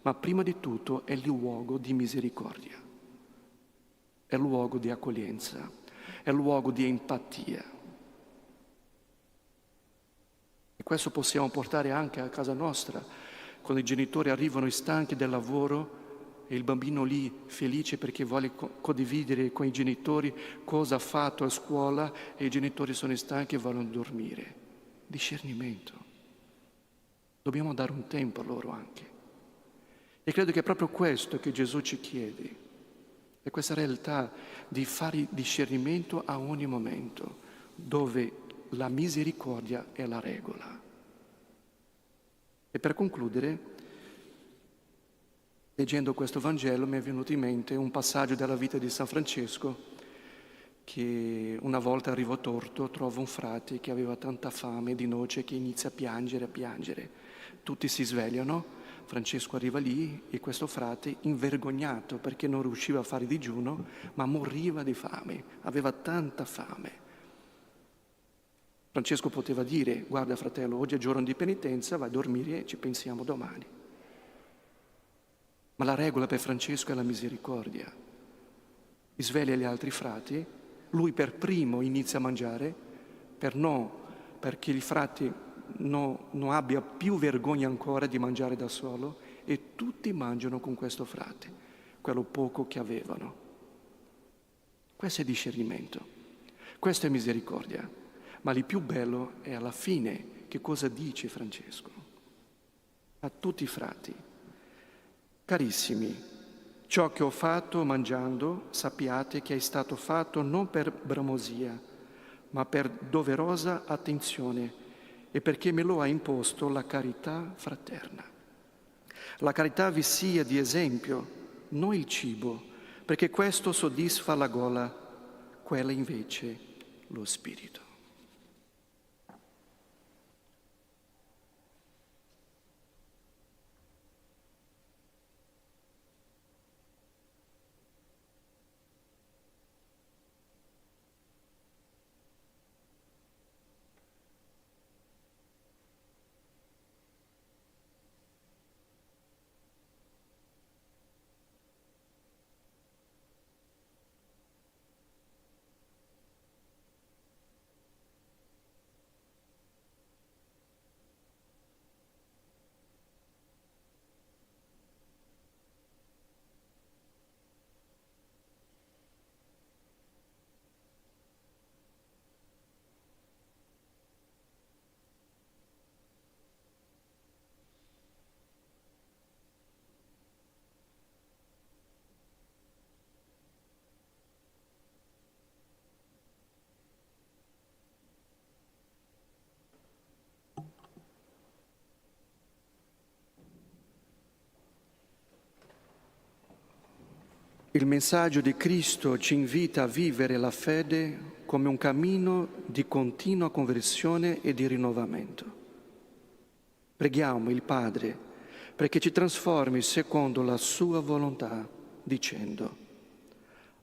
ma prima di tutto è il luogo di misericordia, è il luogo di accoglienza, è il luogo di empatia. E questo possiamo portare anche a casa nostra, quando i genitori arrivano stanchi del lavoro e il bambino lì felice perché vuole condividere con i genitori cosa ha fatto a scuola e i genitori sono stanchi e vogliono dormire. Discernimento. Dobbiamo dare un tempo a loro anche. E credo che è proprio questo che Gesù ci chiede. È questa realtà di fare discernimento a ogni momento, dove la misericordia è la regola. E per concludere, leggendo questo Vangelo mi è venuto in mente un passaggio della vita di San Francesco, che una volta arrivò torto, trova un frate che aveva tanta fame di noce che inizia a piangere. Tutti si svegliano, Francesco arriva lì e questo frate, invergognato perché non riusciva a fare digiuno, ma moriva di fame, aveva tanta fame. Francesco poteva dire, guarda fratello, oggi è giorno di penitenza, vai a dormire e ci pensiamo domani. Ma la regola per Francesco è la misericordia. Sveglia gli altri frati, lui per primo inizia a mangiare, perché il frate non abbia più vergogna ancora di mangiare da solo, e tutti mangiano con questo frate, quello poco che avevano. Questo è discernimento, questo è misericordia. Ma il più bello è alla fine che cosa dice Francesco a tutti i frati. Carissimi, ciò che ho fatto mangiando sappiate che è stato fatto non per bramosia, ma per doverosa attenzione e perché me lo ha imposto la carità fraterna. La carità vi sia di esempio, non il cibo, perché questo soddisfa la gola, quella invece lo spirito. Il messaggio di Cristo ci invita a vivere la fede come un cammino di continua conversione e di rinnovamento. Preghiamo il Padre perché ci trasformi secondo la sua volontà, dicendo: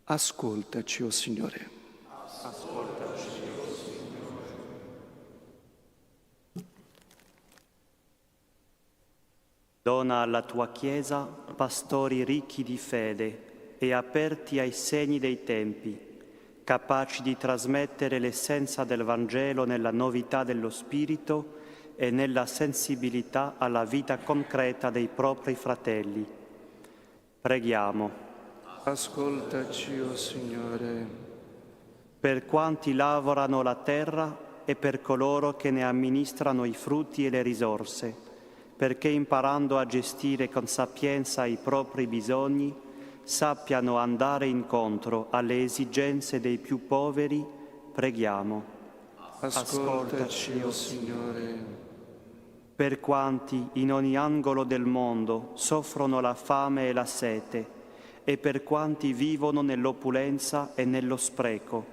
ascoltaci, o Signore. Ascoltaci, o Signore. Dona alla tua Chiesa pastori ricchi di fede e aperti ai segni dei tempi, capaci di trasmettere l'essenza del Vangelo nella novità dello spirito e nella sensibilità alla vita concreta dei propri fratelli. Preghiamo. Ascoltaci, o Signore. Per quanti lavorano la terra, e per coloro che ne amministrano i frutti e le risorse, perché imparando a gestire con sapienza i propri bisogni, sappiano andare incontro alle esigenze dei più poveri, preghiamo. Ascoltaci, o Signore. Per quanti in ogni angolo del mondo soffrono la fame e la sete, e per quanti vivono nell'opulenza e nello spreco,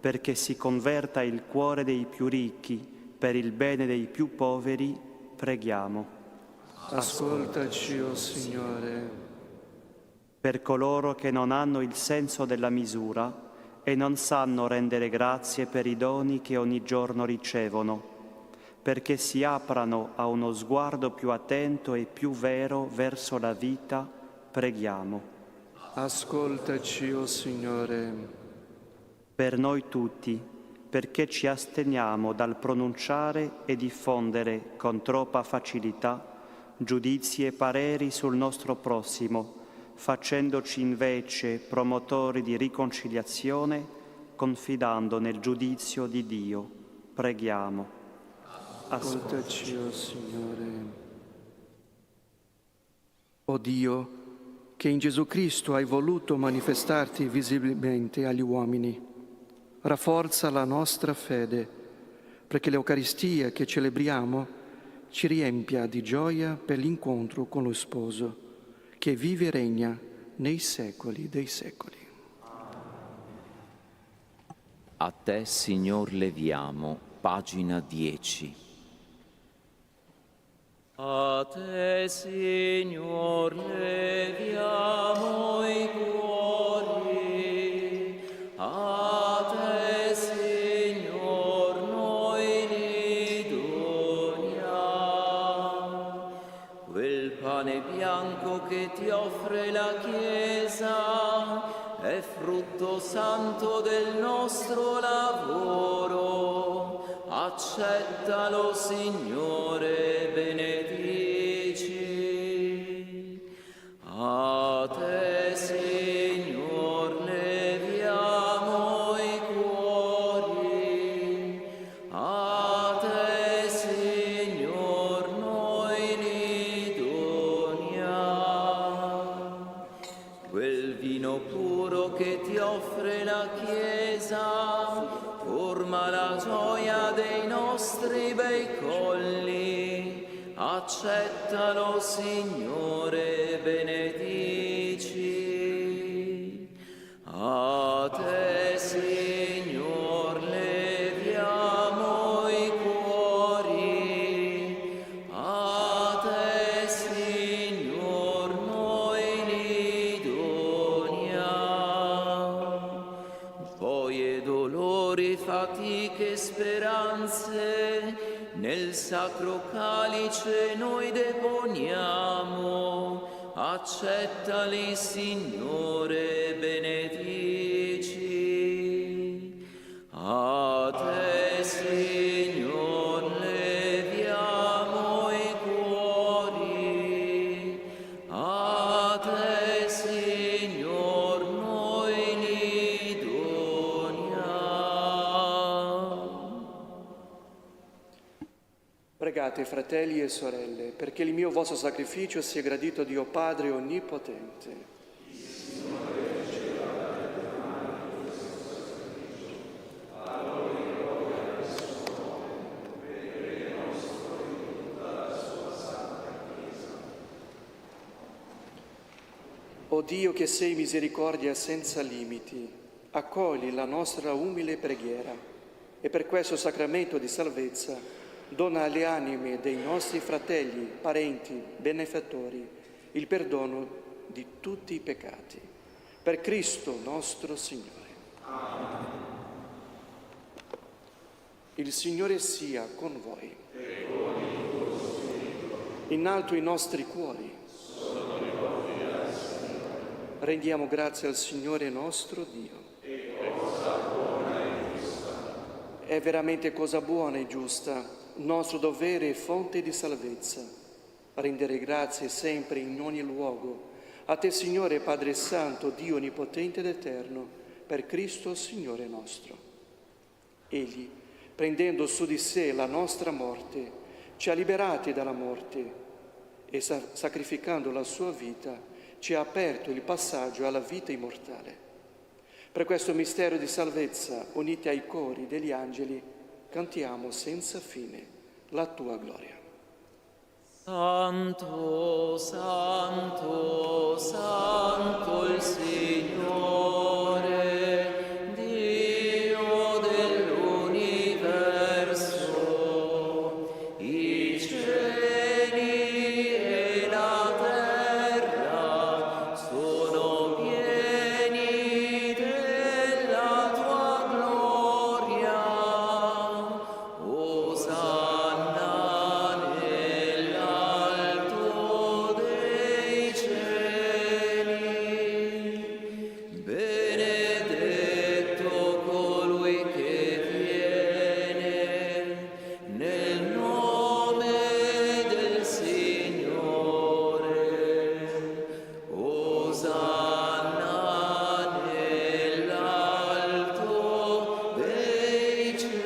perché si converta il cuore dei più ricchi per il bene dei più poveri, preghiamo. Ascoltaci, o Signore. Per coloro che non hanno il senso della misura e non sanno rendere grazie per i doni che ogni giorno ricevono, perché si aprano a uno sguardo più attento e più vero verso la vita, preghiamo. Ascoltaci, o Signore. Per noi tutti, perché ci asteniamo dal pronunciare e diffondere con troppa facilità giudizi e pareri sul nostro prossimo, facendoci invece promotori di riconciliazione, confidando nel giudizio di Dio. Preghiamo. Ascoltaci, o Signore. O Dio, che in Gesù Cristo hai voluto manifestarti visibilmente agli uomini, rafforza la nostra fede, perché l'Eucaristia che celebriamo ci riempia di gioia per l'incontro con lo Sposo, che vive e regna nei secoli dei secoli. A te, Signor, leviamo, pagina 10. A te, Signor, leviamo i cuori, a te, Signor, noi li doniamo. Quel pane bianco che ti offre la Chiesa è frutto santo del nostro lavoro. Accettalo, Signore, benedici. A te, Signor, leviamo i cuori. A te, Signor, noi li doniamo. Quel vino puro che ti offre la Chiesa forma la gioia dei nostri bei colli. Accettalo, Signore, benedici. A te, Signor, leviamo i cuori. A te, Signor, noi li doniamo. Gioie, dolori, fatiche, speranze, nel sacro calice noi deponiamo. Accettali, Signore, benedici. A te, Signor, leviamo i cuori. A te, Signor, noi li doniamo. Pregate, fratelli e sorelle, perché il mio vostro sacrificio sia gradito a Dio Padre Onnipotente. O Dio che sei misericordia senza limiti, accogli la nostra umile preghiera e per questo sacramento di salvezza dona alle anime dei nostri fratelli, parenti, benefattori il perdono di tutti i peccati. Per Cristo nostro Signore. Amen. Il Signore sia con voi. E con il tuo spirito. In alto i nostri cuori. Sono rivolti al Signore. Rendiamo grazie al Signore nostro Dio. È cosa buona e giusta. È veramente cosa buona e giusta, nostro dovere e fonte di salvezza, rendere grazie sempre in ogni luogo a te, Signore Padre Santo, Dio Onnipotente ed Eterno, per Cristo Signore nostro. Egli, prendendo su di sé la nostra morte, ci ha liberati dalla morte e sacrificando la sua vita ci ha aperto il passaggio alla vita immortale. Per questo mistero di salvezza, uniti ai cori degli angeli, cantiamo senza fine la tua gloria. Santo, santo, santo il Signore, Dio dell'universo, i cieli e la terra sono pieni della tua gloria. Osanna nell'alto dei cieli. Benedetto colui che viene nel nome del Signore. Osanna nell'alto dei cieli.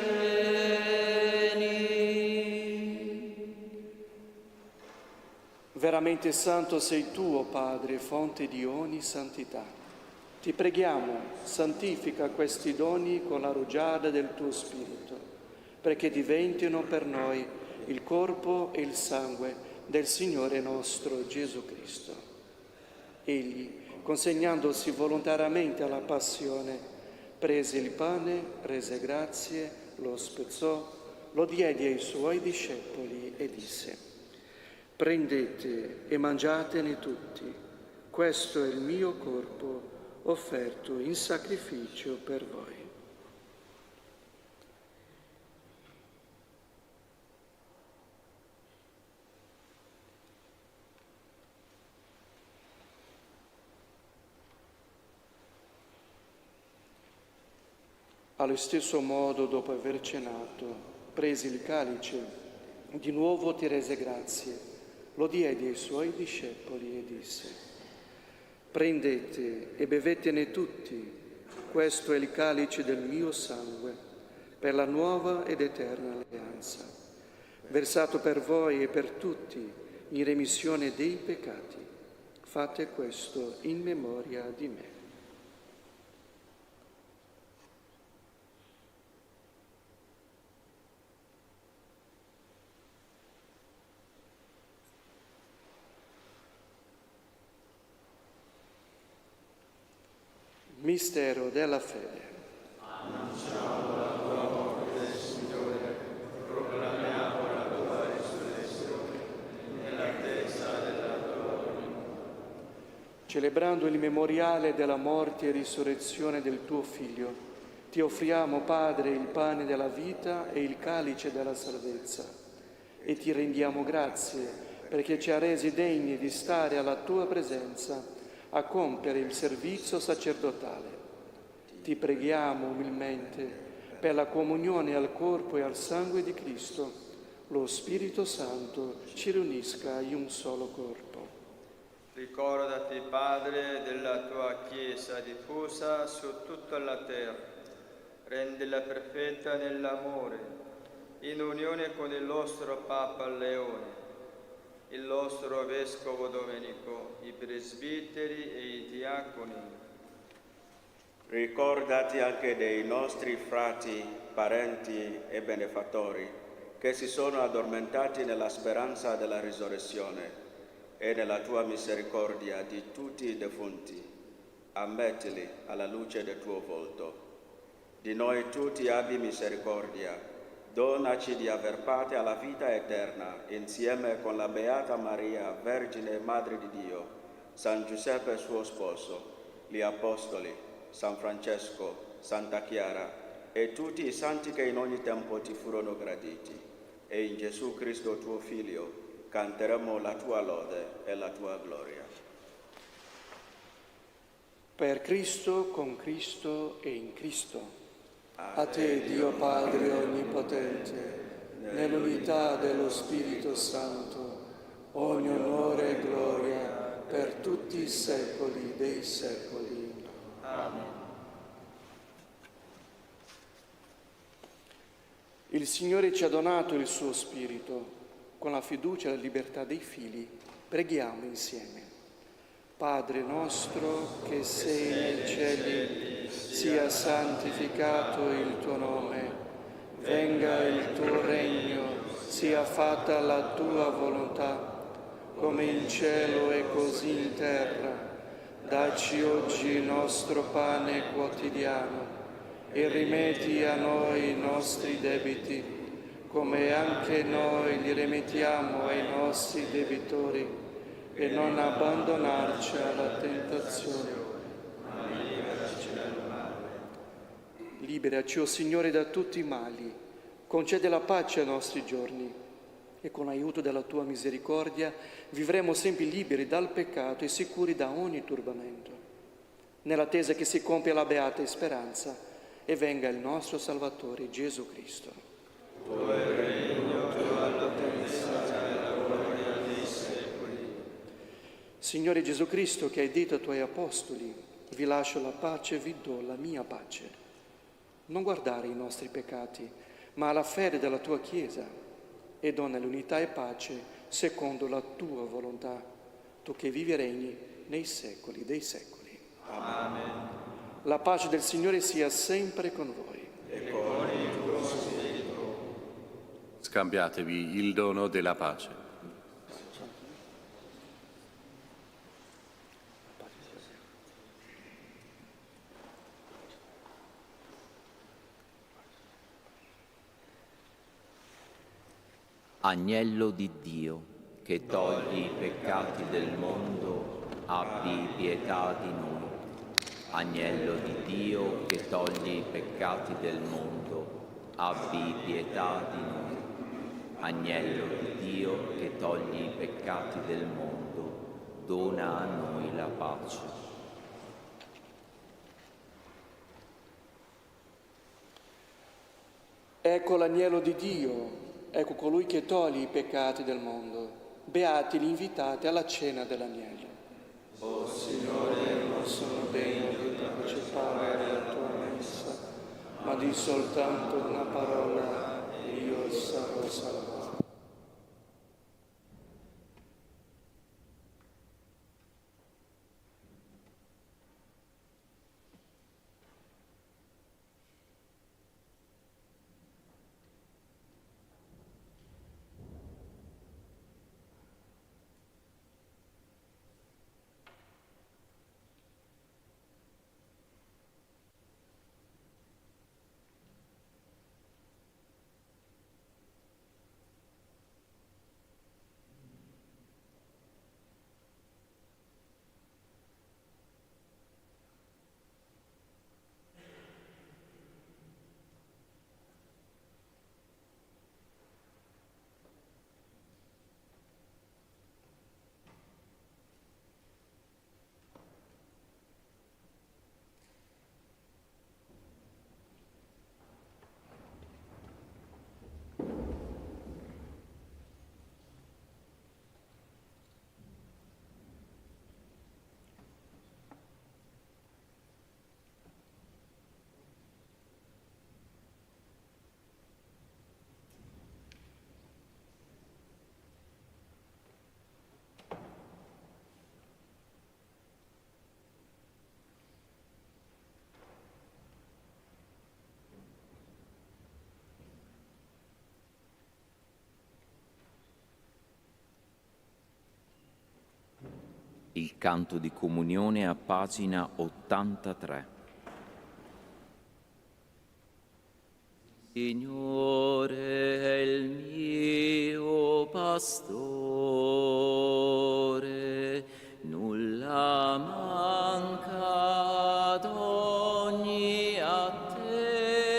Veramente santo sei tu, o Padre, fonte di ogni santità. Ti preghiamo, santifica questi doni con la rugiada del tuo Spirito, perché diventino per noi il corpo e il sangue del Signore nostro Gesù Cristo. Egli, consegnandosi volontariamente alla passione, prese il pane, rese grazie, lo spezzò, lo diede ai suoi discepoli e disse: prendete e mangiatene tutti, questo è il mio corpo offerto in sacrificio per voi. Allo stesso modo, dopo aver cenato, prese il calice, di nuovo ti rese grazie, lo diede ai suoi discepoli e disse: prendete e bevetene tutti, questo è il calice del mio sangue, per la nuova ed eterna alleanza, versato per voi e per tutti in remissione dei peccati. Fate questo in memoria di me. Mistero della fede. Annunciamo la tua morte, Signore, proclamiamo la tua risurrezione nell'attesa della tua venita. Celebrando il memoriale della morte e risurrezione del tuo Figlio, ti offriamo, Padre, il pane della vita e il calice della salvezza, e ti rendiamo grazie perché ci ha resi degni di stare alla tua presenza a compiere il servizio sacerdotale. Ti preghiamo umilmente per la comunione al corpo e al sangue di Cristo, lo Spirito Santo ci riunisca in un solo corpo. Ricordati, Padre, della tua Chiesa diffusa su tutta la terra. Rendila perfetta nell'amore, in unione con il nostro Papa Leone, il nostro Vescovo Domenico, i presbiteri e i diaconi. Ricordati anche dei nostri frati, parenti e benefattori che si sono addormentati nella speranza della risurrezione e nella tua misericordia di tutti i defunti. Ammettili alla luce del tuo volto. Di noi tutti abbi misericordia. Donaci di aver parte alla vita eterna, insieme con la Beata Maria, Vergine Madre di Dio, San Giuseppe suo sposo, gli Apostoli, San Francesco, Santa Chiara e tutti i santi che in ogni tempo ti furono graditi. E in Gesù Cristo tuo Figlio canteremo la tua lode e la tua gloria. Per Cristo, con Cristo e in Cristo. A te, Dio Padre Onnipotente, nell'unità dello Spirito Santo, ogni onore e gloria per tutti i secoli dei secoli. Amen. Il Signore ci ha donato il suo Spirito. Con la fiducia e la libertà dei figli, preghiamo insieme. Padre nostro che sei nei cieli, sia santificato il tuo nome, venga il tuo regno, sia fatta la tua volontà, come in cielo e così in terra. Dacci oggi il nostro pane quotidiano e rimetti a noi i nostri debiti, come anche noi li rimettiamo ai nostri debitori, e non abbandonarci alla tentazione, ma liberaci dal male. Liberaci, o Signore, da tutti i mali, concede la pace ai nostri giorni, e con l'aiuto della tua misericordia vivremo sempre liberi dal peccato e sicuri da ogni turbamento, nell'attesa che si compia la beata speranza e venga il nostro Salvatore Gesù Cristo. Tuo è il regno, tua la potenza e la gloria dei secoli. Signore Gesù Cristo, che hai detto ai tuoi apostoli, vi lascio la pace, vi do la mia pace. Non guardare i nostri peccati, ma la fede della tua Chiesa, e dona l'unità e pace secondo la tua volontà, tu che vivi e regni nei secoli dei secoli. Amen. La pace del Signore sia sempre con voi. E con il tuo spirito. Scambiatevi il dono della pace. Agnello di Dio, che togli i peccati del mondo, abbi pietà di noi. Agnello di Dio, che togli i peccati del mondo, abbi pietà di noi. Agnello di Dio, che togli i peccati del mondo, dona a noi la pace. Ecco l'agnello di Dio, ecco colui che toglie i peccati del mondo. Beati gli invitati alla cena dell'agnello. O Signore, Non sono degno di partecipare alla tua messa, ma di soltanto una parola e io sarò salvato. Il canto di comunione a pagina 83. Signore è il mio pastore, nulla manca ad ogni attesa,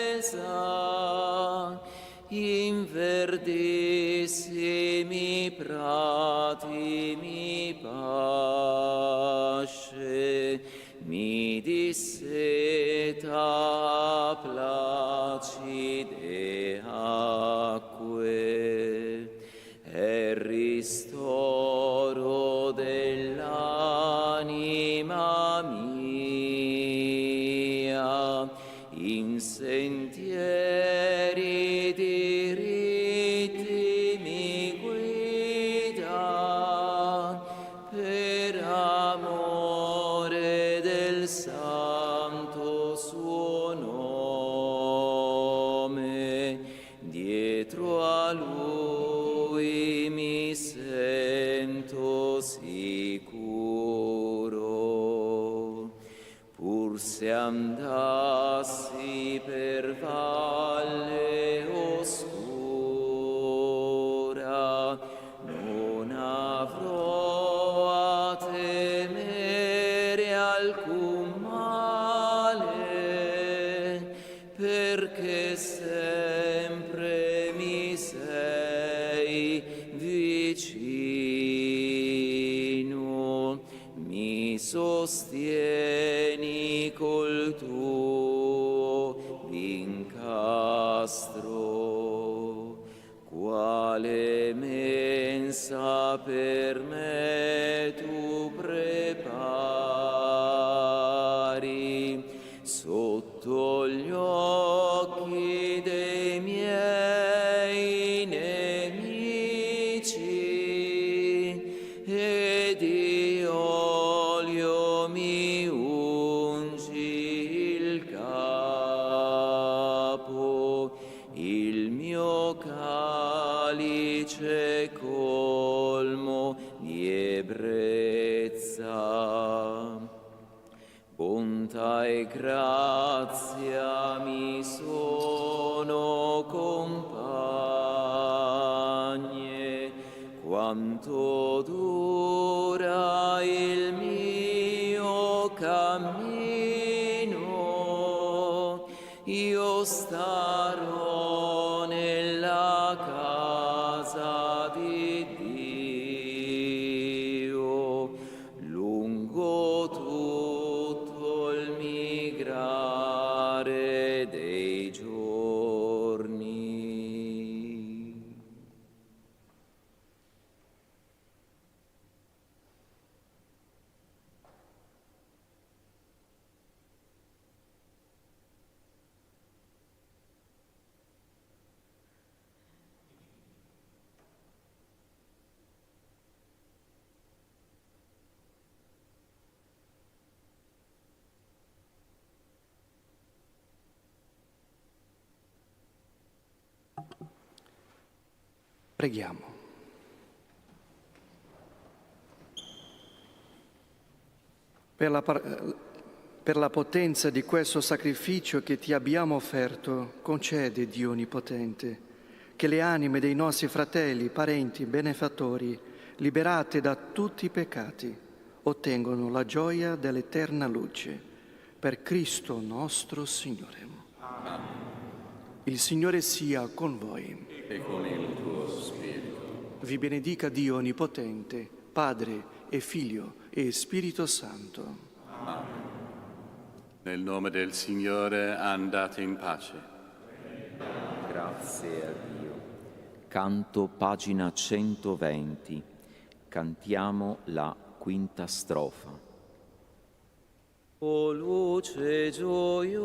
in verdissimi prati mi pasce, mi disseta placide acque, e sicuro. Pur se andassi per valle oscura, non avrò a temere alcun male, perché sempre mi sei vicino, mi sostieni col tuo incastro, quale mensa per me tu prepari sotto gli occhi dei miei nemici, e di olio mi ungi il capo, il mio calice colmo di ebbrezza. Bontà e grazia mi sono compagne, quanto dura il mio cammino, io starò nella casa di Dio lungo tutto il migrare dei giorni. Preghiamo. Per la potenza di questo sacrificio che ti abbiamo offerto, concede, Dio Onnipotente, che le anime dei nostri fratelli, parenti, benefattori, liberate da tutti i peccati, ottengano la gioia dell'eterna luce. Per Cristo nostro Signore. Amen. Il Signore sia con voi. E con il tuo spirito. Vi benedica Dio Onnipotente, Padre e Figlio e Spirito Santo. Amen. Nel nome del Signore andate in pace. Grazie a Dio. Canto pagina 120. Cantiamo la quinta strofa. O luce gioiosa,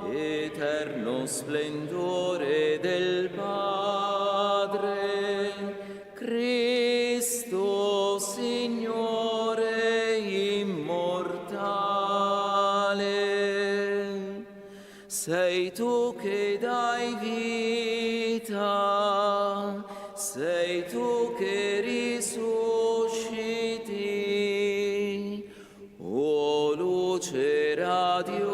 eterno splendore del Padre, Cristo Signore immortale, sei tu che dai vita, sei tu che risusciti, o luce radiosa,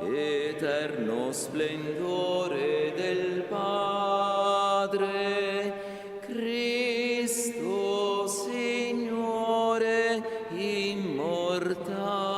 eterno splendore del Padre, Cristo Signore immortale.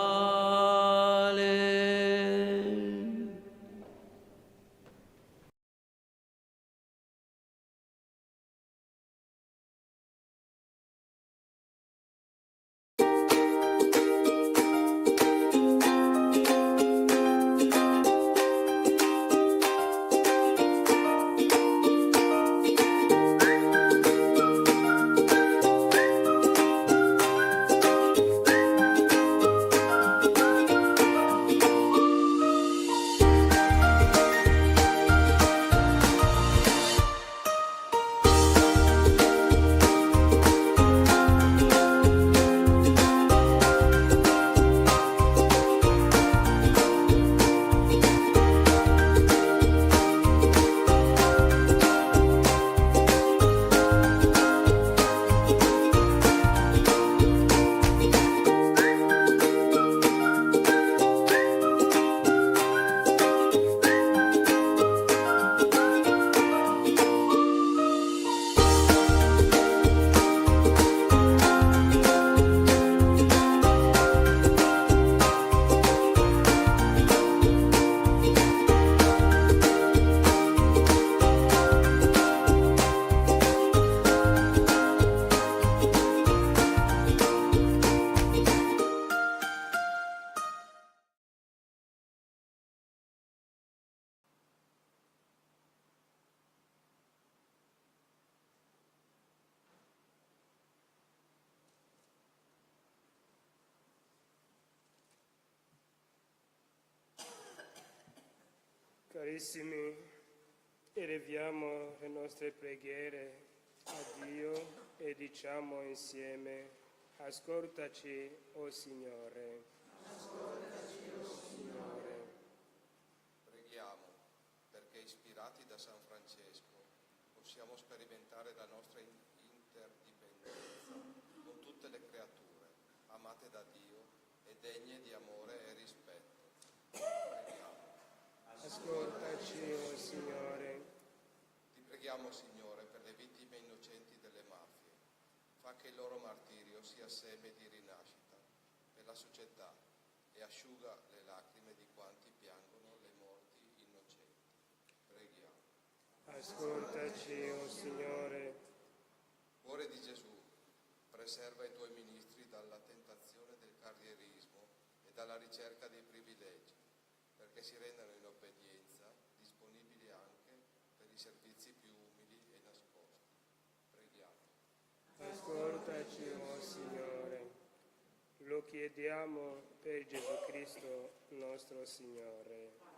Carissimi, eleviamo le nostre preghiere a Dio e diciamo insieme: ascoltaci, o Signore. Ascoltaci, o Signore. Preghiamo perché, ispirati da San Francesco, possiamo sperimentare la nostra interdipendenza con tutte le creature, amate da Dio e degne di amore e rispetto. Preghiamo. Ascoltaci, o Signore. Ti preghiamo, Signore, per le vittime innocenti delle mafie. Fa che il loro martirio sia seme di rinascita per la società e asciuga le lacrime di quanti piangono le morti innocenti. Preghiamo. Ascoltaci, o Signore. Cuore di Gesù, preserva i tuoi ministri dalla tentazione del carrierismo e dalla ricerca dei privilegi, perché si rendano in obbedienza disponibili anche per i servizi più umili e nascosti. Preghiamo. Ascoltaci, o Signore. Lo chiediamo per Gesù Cristo, nostro Signore.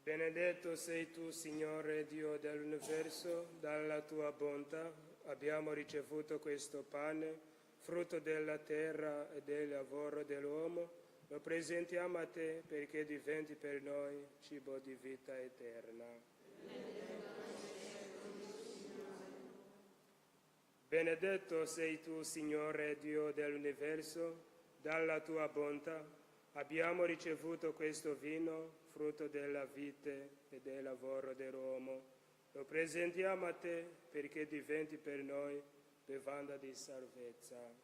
Benedetto sei tu, Signore Dio dell'universo, dalla tua bontà abbiamo ricevuto questo pane, frutto della terra e del lavoro dell'uomo. Lo presentiamo a te perché diventi per noi cibo di vita eterna. Benedetto sei tu, Signore Dio dell'universo, dalla tua bontà abbiamo ricevuto questo vino, frutto della vite e del lavoro dell'uomo. Lo presentiamo a te perché diventi per noi bevanda di salvezza.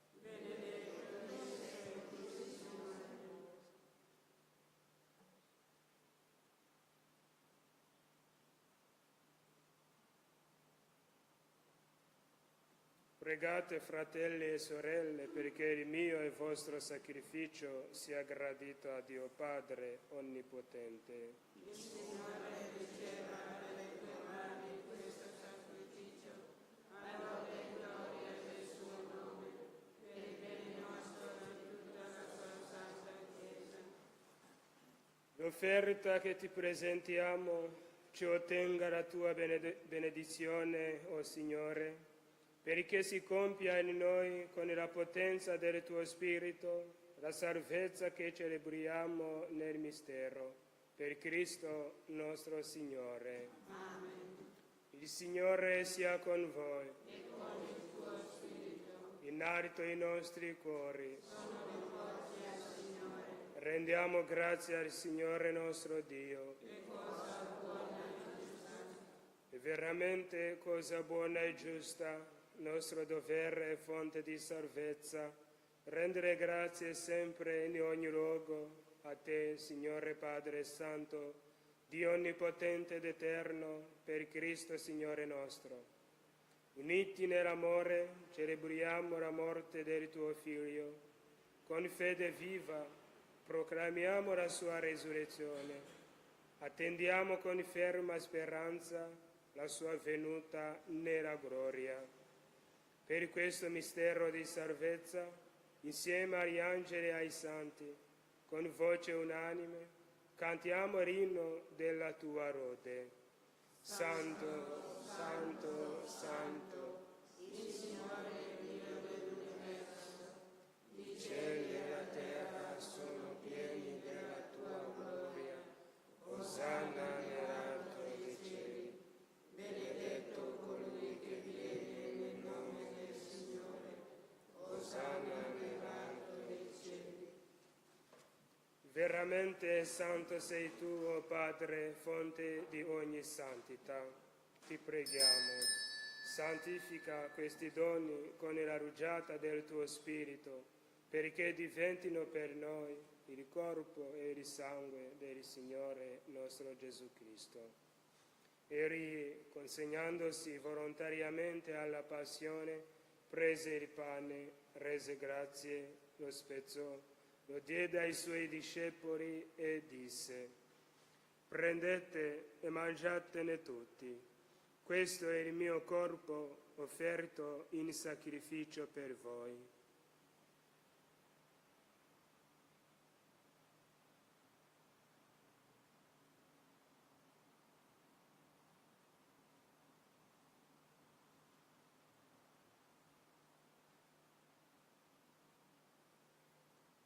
Pregate, fratelli e sorelle, perché il mio e il vostro sacrificio sia gradito a Dio Padre Onnipotente. Il Signore riceva dalle tue mani questo sacrificio, a lode e gloria del suo nome, per il bene nostro e di tutta la sua santa Chiesa. L'offerta che ti presentiamo ci ottenga la tua benedizione, o Signore, perché si compia in noi con la potenza del tuo Spirito la salvezza che celebriamo nel mistero, per Cristo nostro Signore. Amen. Il Signore sia con voi. E con il tuo Spirito. In alto i nostri cuori. Sono rivolti al Signore. Rendiamo grazie al Signore nostro Dio. Che cosa buona e giusta. È veramente cosa buona e giusta, nostro dovere e fonte di salvezza, rendere grazie sempre in ogni luogo a te, Signore Padre Santo, Dio Onnipotente ed Eterno, per Cristo Signore nostro. Uniti nell'amore, celebriamo la morte del tuo Figlio. Con fede viva, proclamiamo la sua resurrezione. Attendiamo con ferma speranza la sua venuta nella gloria. Per questo mistero di salvezza, insieme agli angeli e ai santi, con voce unanime, cantiamo l'inno della tua lode. Santo, Santo, Santo, il Signore Dio dell'universo, i cieli e la terra sono pieni della tua gloria. Osanna nell'alto dei cieli. Benedetto colui che viene nel nome del Signore. Osanna nell'alto dei cieli. Veramente santo sei tu, o Padre, fonte di ogni santità. Ti preghiamo, santifica questi doni con la rugiada del tuo Spirito, perché diventino per noi il corpo e il sangue del Signore nostro Gesù Cristo. Egli, consegnandosi volontariamente alla passione, prese il pane, rese grazie, lo spezzò, lo diede ai suoi discepoli e disse: prendete e mangiatene tutti. Questo è il mio corpo offerto in sacrificio per voi.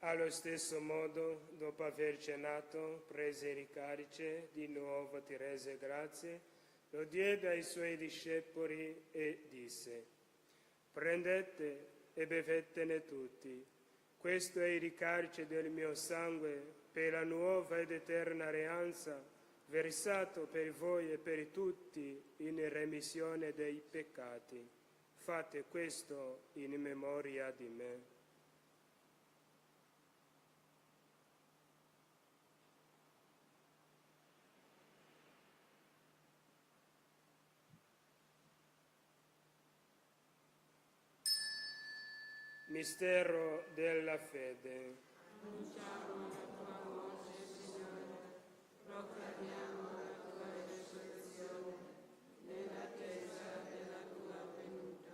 Allo stesso modo, dopo aver cenato, prese il calice, di nuovo ti rese grazie, lo diede ai suoi discepoli e disse: prendete e bevetene tutti. Questo è il calice del mio sangue per la nuova ed eterna alleanza, versato per voi e per tutti in remissione dei peccati. Fate questo in memoria di me. Mistero della fede. Annunciamo la tua morte, Signore, proclamiamo la tua resurrezione nell'attesa della tua venuta.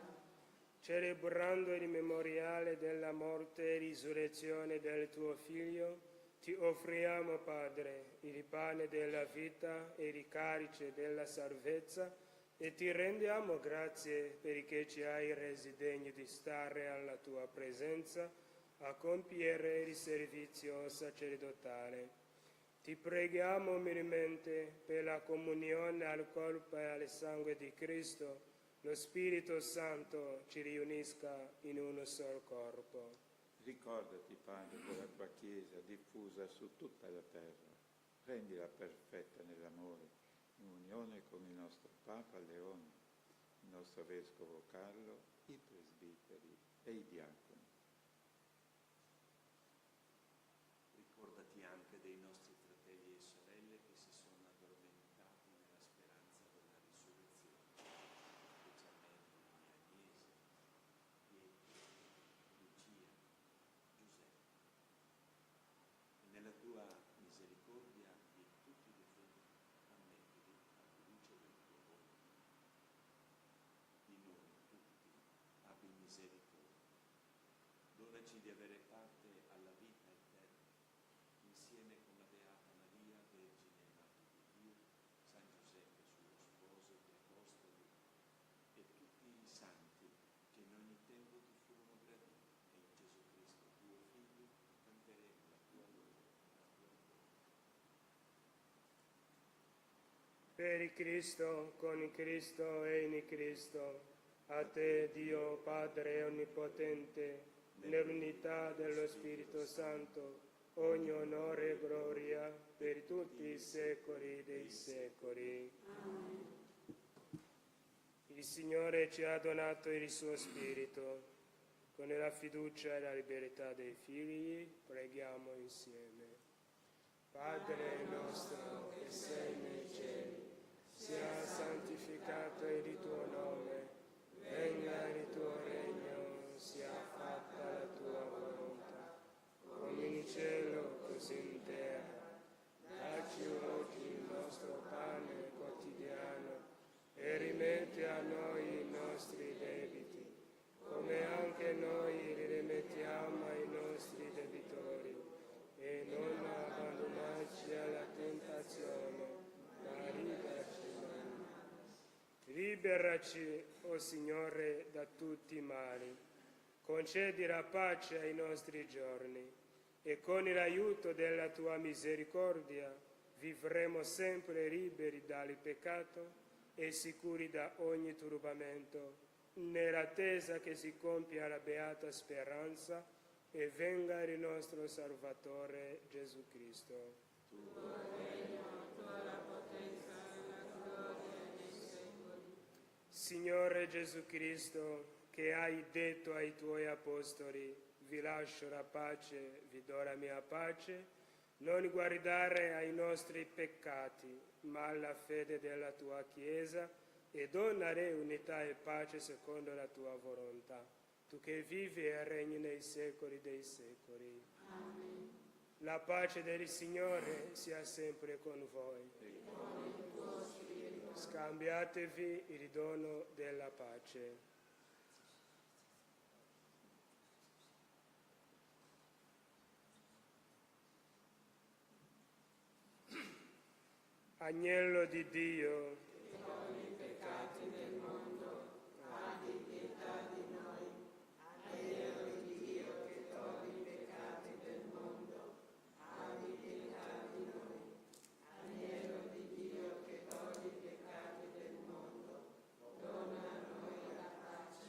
Celebrando il memoriale della morte e risurrezione del tuo Figlio, ti offriamo, Padre, il pane della vita e il calice della salvezza, e ti rendiamo grazie perché ci hai resi degni di stare alla tua presenza a compiere il servizio sacerdotale. Ti preghiamo umilmente per la comunione al corpo e al sangue di Cristo, lo Spirito Santo ci riunisca in un solo corpo. Ricordati, Padre, della tua Chiesa diffusa su tutta la terra. Rendila perfetta nell'amore, in unione con il nostro Papa Leone, il nostro Vescovo Carlo, i presbiteri e i diaconi. Ricordati anche dei nostri fratelli e sorelle che si sono addormentati nella speranza della risurrezione, specialmente Agnese, Pietro, Lucia, Giuseppe. E nella tua misericordia di tutti i defunti, ammettili alla luce del tuo volto. Di noi tutti abbi misericordia. Donaci di avere parte alla vita eterna, insieme con la Beata Maria, Vergine e Madre di Dio, San Giuseppe, suo sposo, gli Apostoli e tutti i santi che in ogni tempo ti furono graditi, e in Gesù Cristo, tuo Figlio, canteremo la tua lode e la tua gloria. Per Cristo, con Cristo e in Cristo, a te, Dio Padre Onnipotente, nell'unità dello Spirito Santo, ogni onore e gloria per tutti i secoli dei secoli. Amen. Il Signore ci ha donato il suo Spirito. Con la fiducia e la libertà dei figli, preghiamo insieme. Padre nostro che sei nei cieli, sia santificato il tuo nome, venga il tuo regno, sia fatta la tua volontà, come in cielo così in terra. Dacci oggi il nostro pane quotidiano e rimetti a noi i nostri debiti, come anche noi li rimettiamo ai nostri debitori, e non abbandonarci alla tentazione, ma liberaci dal male. Liberaci, o Signore, da tutti i mali. Concedi la pace ai nostri giorni, e con l'aiuto della tua misericordia vivremo sempre liberi dal peccato e sicuri da ogni turbamento, nell'attesa che si compia la beata speranza e venga il nostro Salvatore Gesù Cristo. Tuo regno, tua la potenza e la gloria nei secoli. Signore Gesù Cristo, che hai detto ai tuoi apostoli: vi lascio la pace, vi do la mia pace, non guardare ai nostri peccati, ma alla fede della tua Chiesa, e donare unità e pace secondo la tua volontà. tu che vivi e regni nei secoli dei secoli. Amen. La pace del Signore sia sempre con voi. E con il tuo spirito. Scambiatevi il dono della pace. Agnello di Dio, che togli i peccati del mondo, abbi pietà di noi. Agnello di Dio, che togli i peccati del mondo, abbi pietà di noi. Agnello di Dio, che togli i peccati del mondo, dona a noi la pace.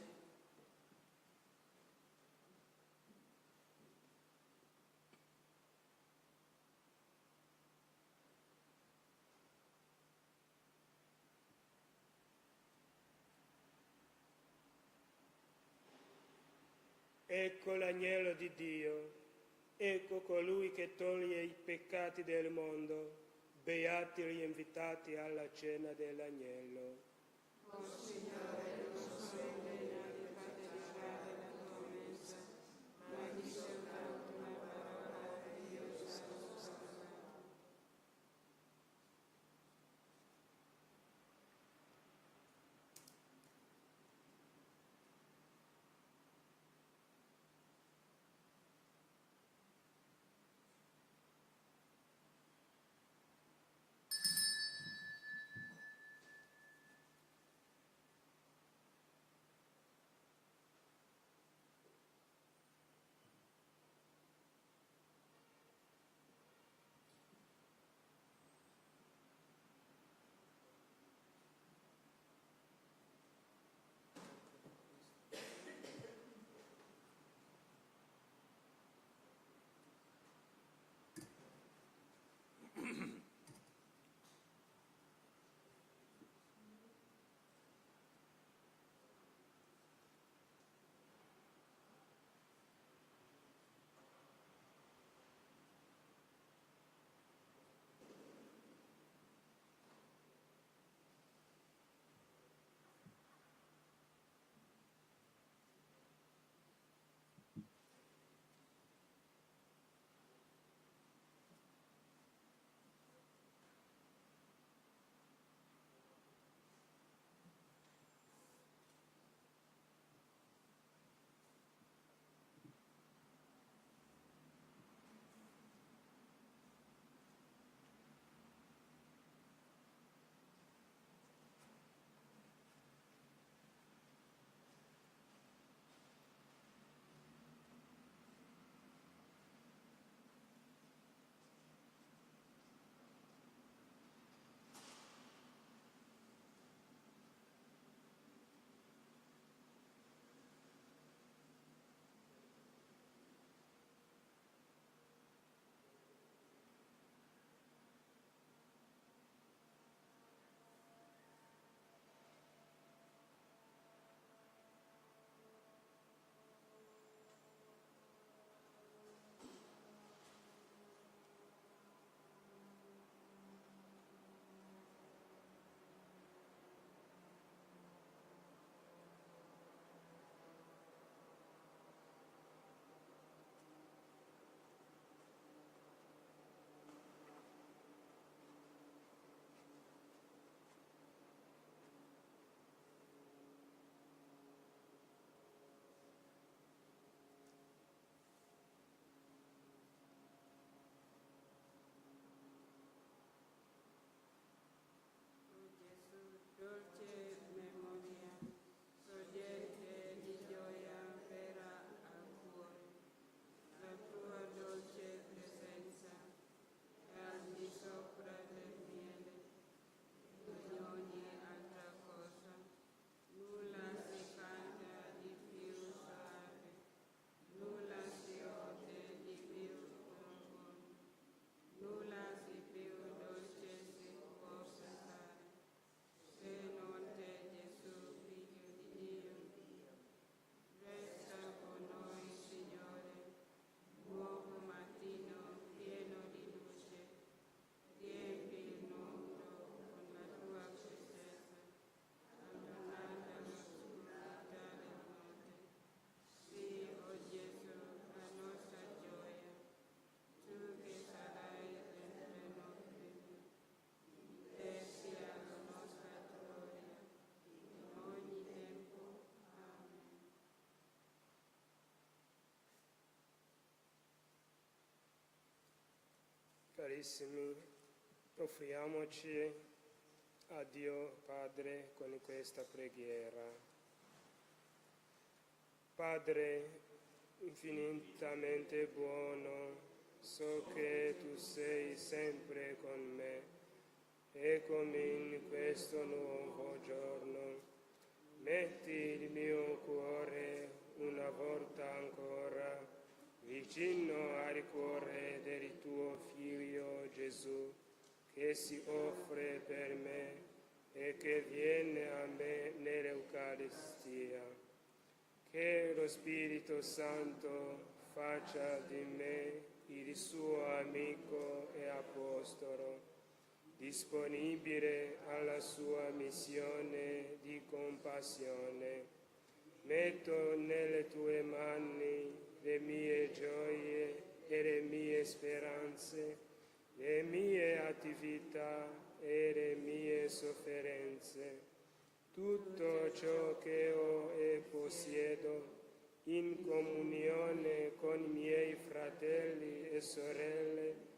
Ecco l'agnello di Dio, ecco colui che toglie i peccati del mondo, beati gli invitati alla cena dell'agnello. Oh Signore, non sono degna di partecipare alla tua mensa, ma di soltanto una parola e io sarò sanato. Carissimi, offriamoci a Dio Padre con questa preghiera. Padre infinitamente buono, so che tu sei sempre con me. Eccomi in questo nuovo giorno. Metti il mio cuore una volta ancora vicino al cuore del tuo Figlio Gesù, che si offre per me e che viene a me nell'Eucaristia. Che lo Spirito Santo faccia di me il suo amico e apostolo, disponibile alla sua missione di compassione. Metto nelle tue mani le mie gioie e le mie speranze, le mie attività e le mie sofferenze, tutto ciò che ho e possiedo, in comunione con i miei fratelli e sorelle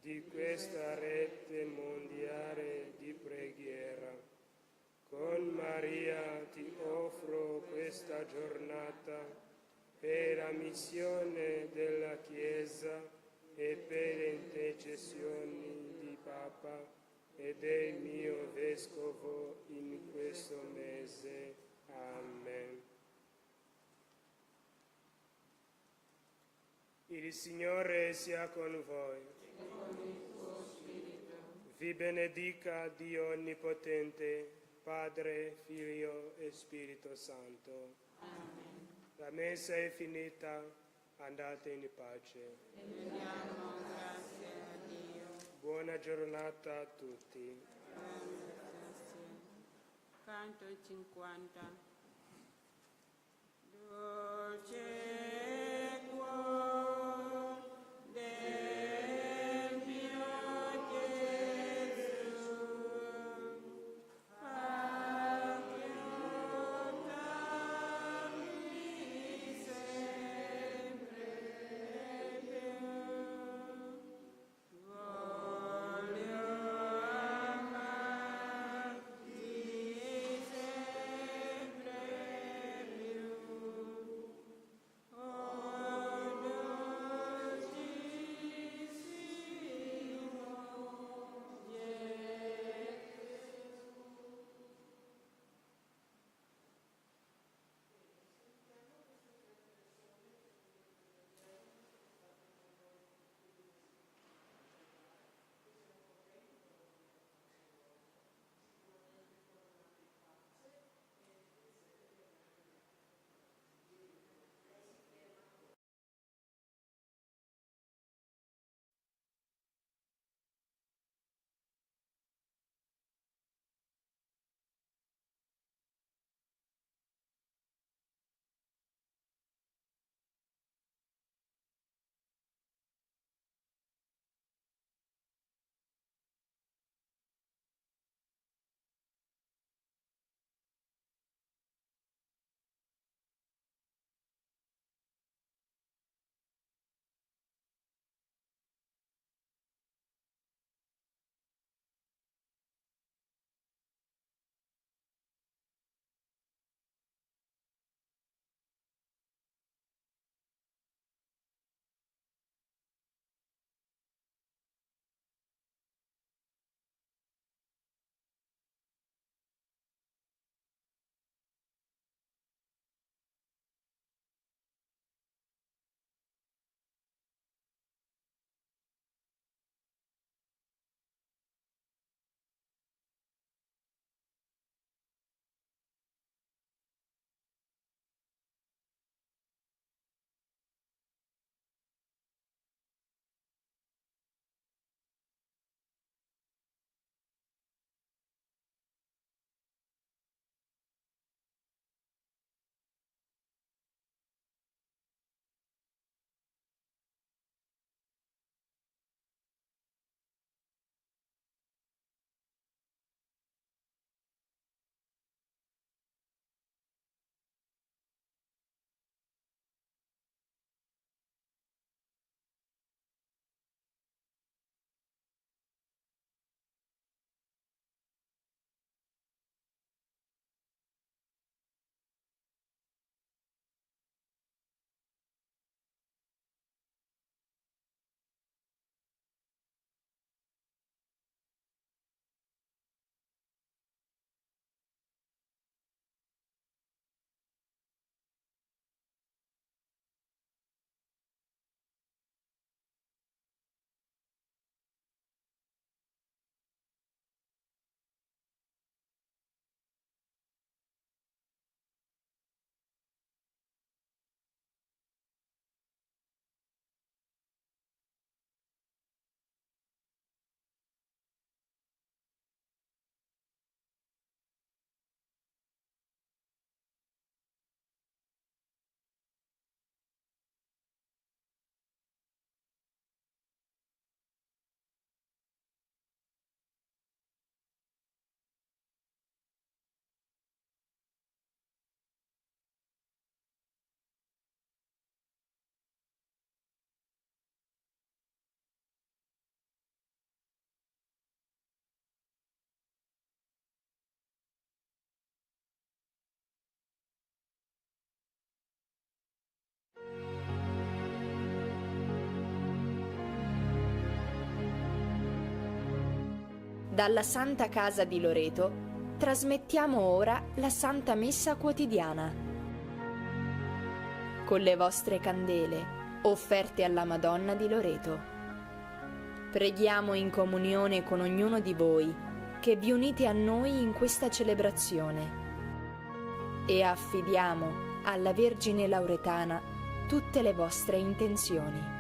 di questa rete mondiale di preghiera. Con Maria ti offro questa giornata per la missione della Chiesa e per le intercessioni di Papa e del mio Vescovo in questo mese. Amen. Il Signore sia con voi. Vi benedica Dio Onnipotente, Padre, Figlio e Spirito Santo. Amen. La messa è finita, andate in pace. Rendiamo grazie a Dio. Buona giornata a tutti. Canto 50. Dolce cuore del mio Gesù, aiutami sempre più. Voglio amarti sempre più. Dalla Santa Casa di Loreto trasmettiamo ora la Santa Messa quotidiana. Con le vostre candele offerte alla Madonna di Loreto. Preghiamo in comunione con ognuno di voi che vi unite a noi in questa celebrazione e affidiamo alla Vergine Lauretana tutte le vostre intenzioni.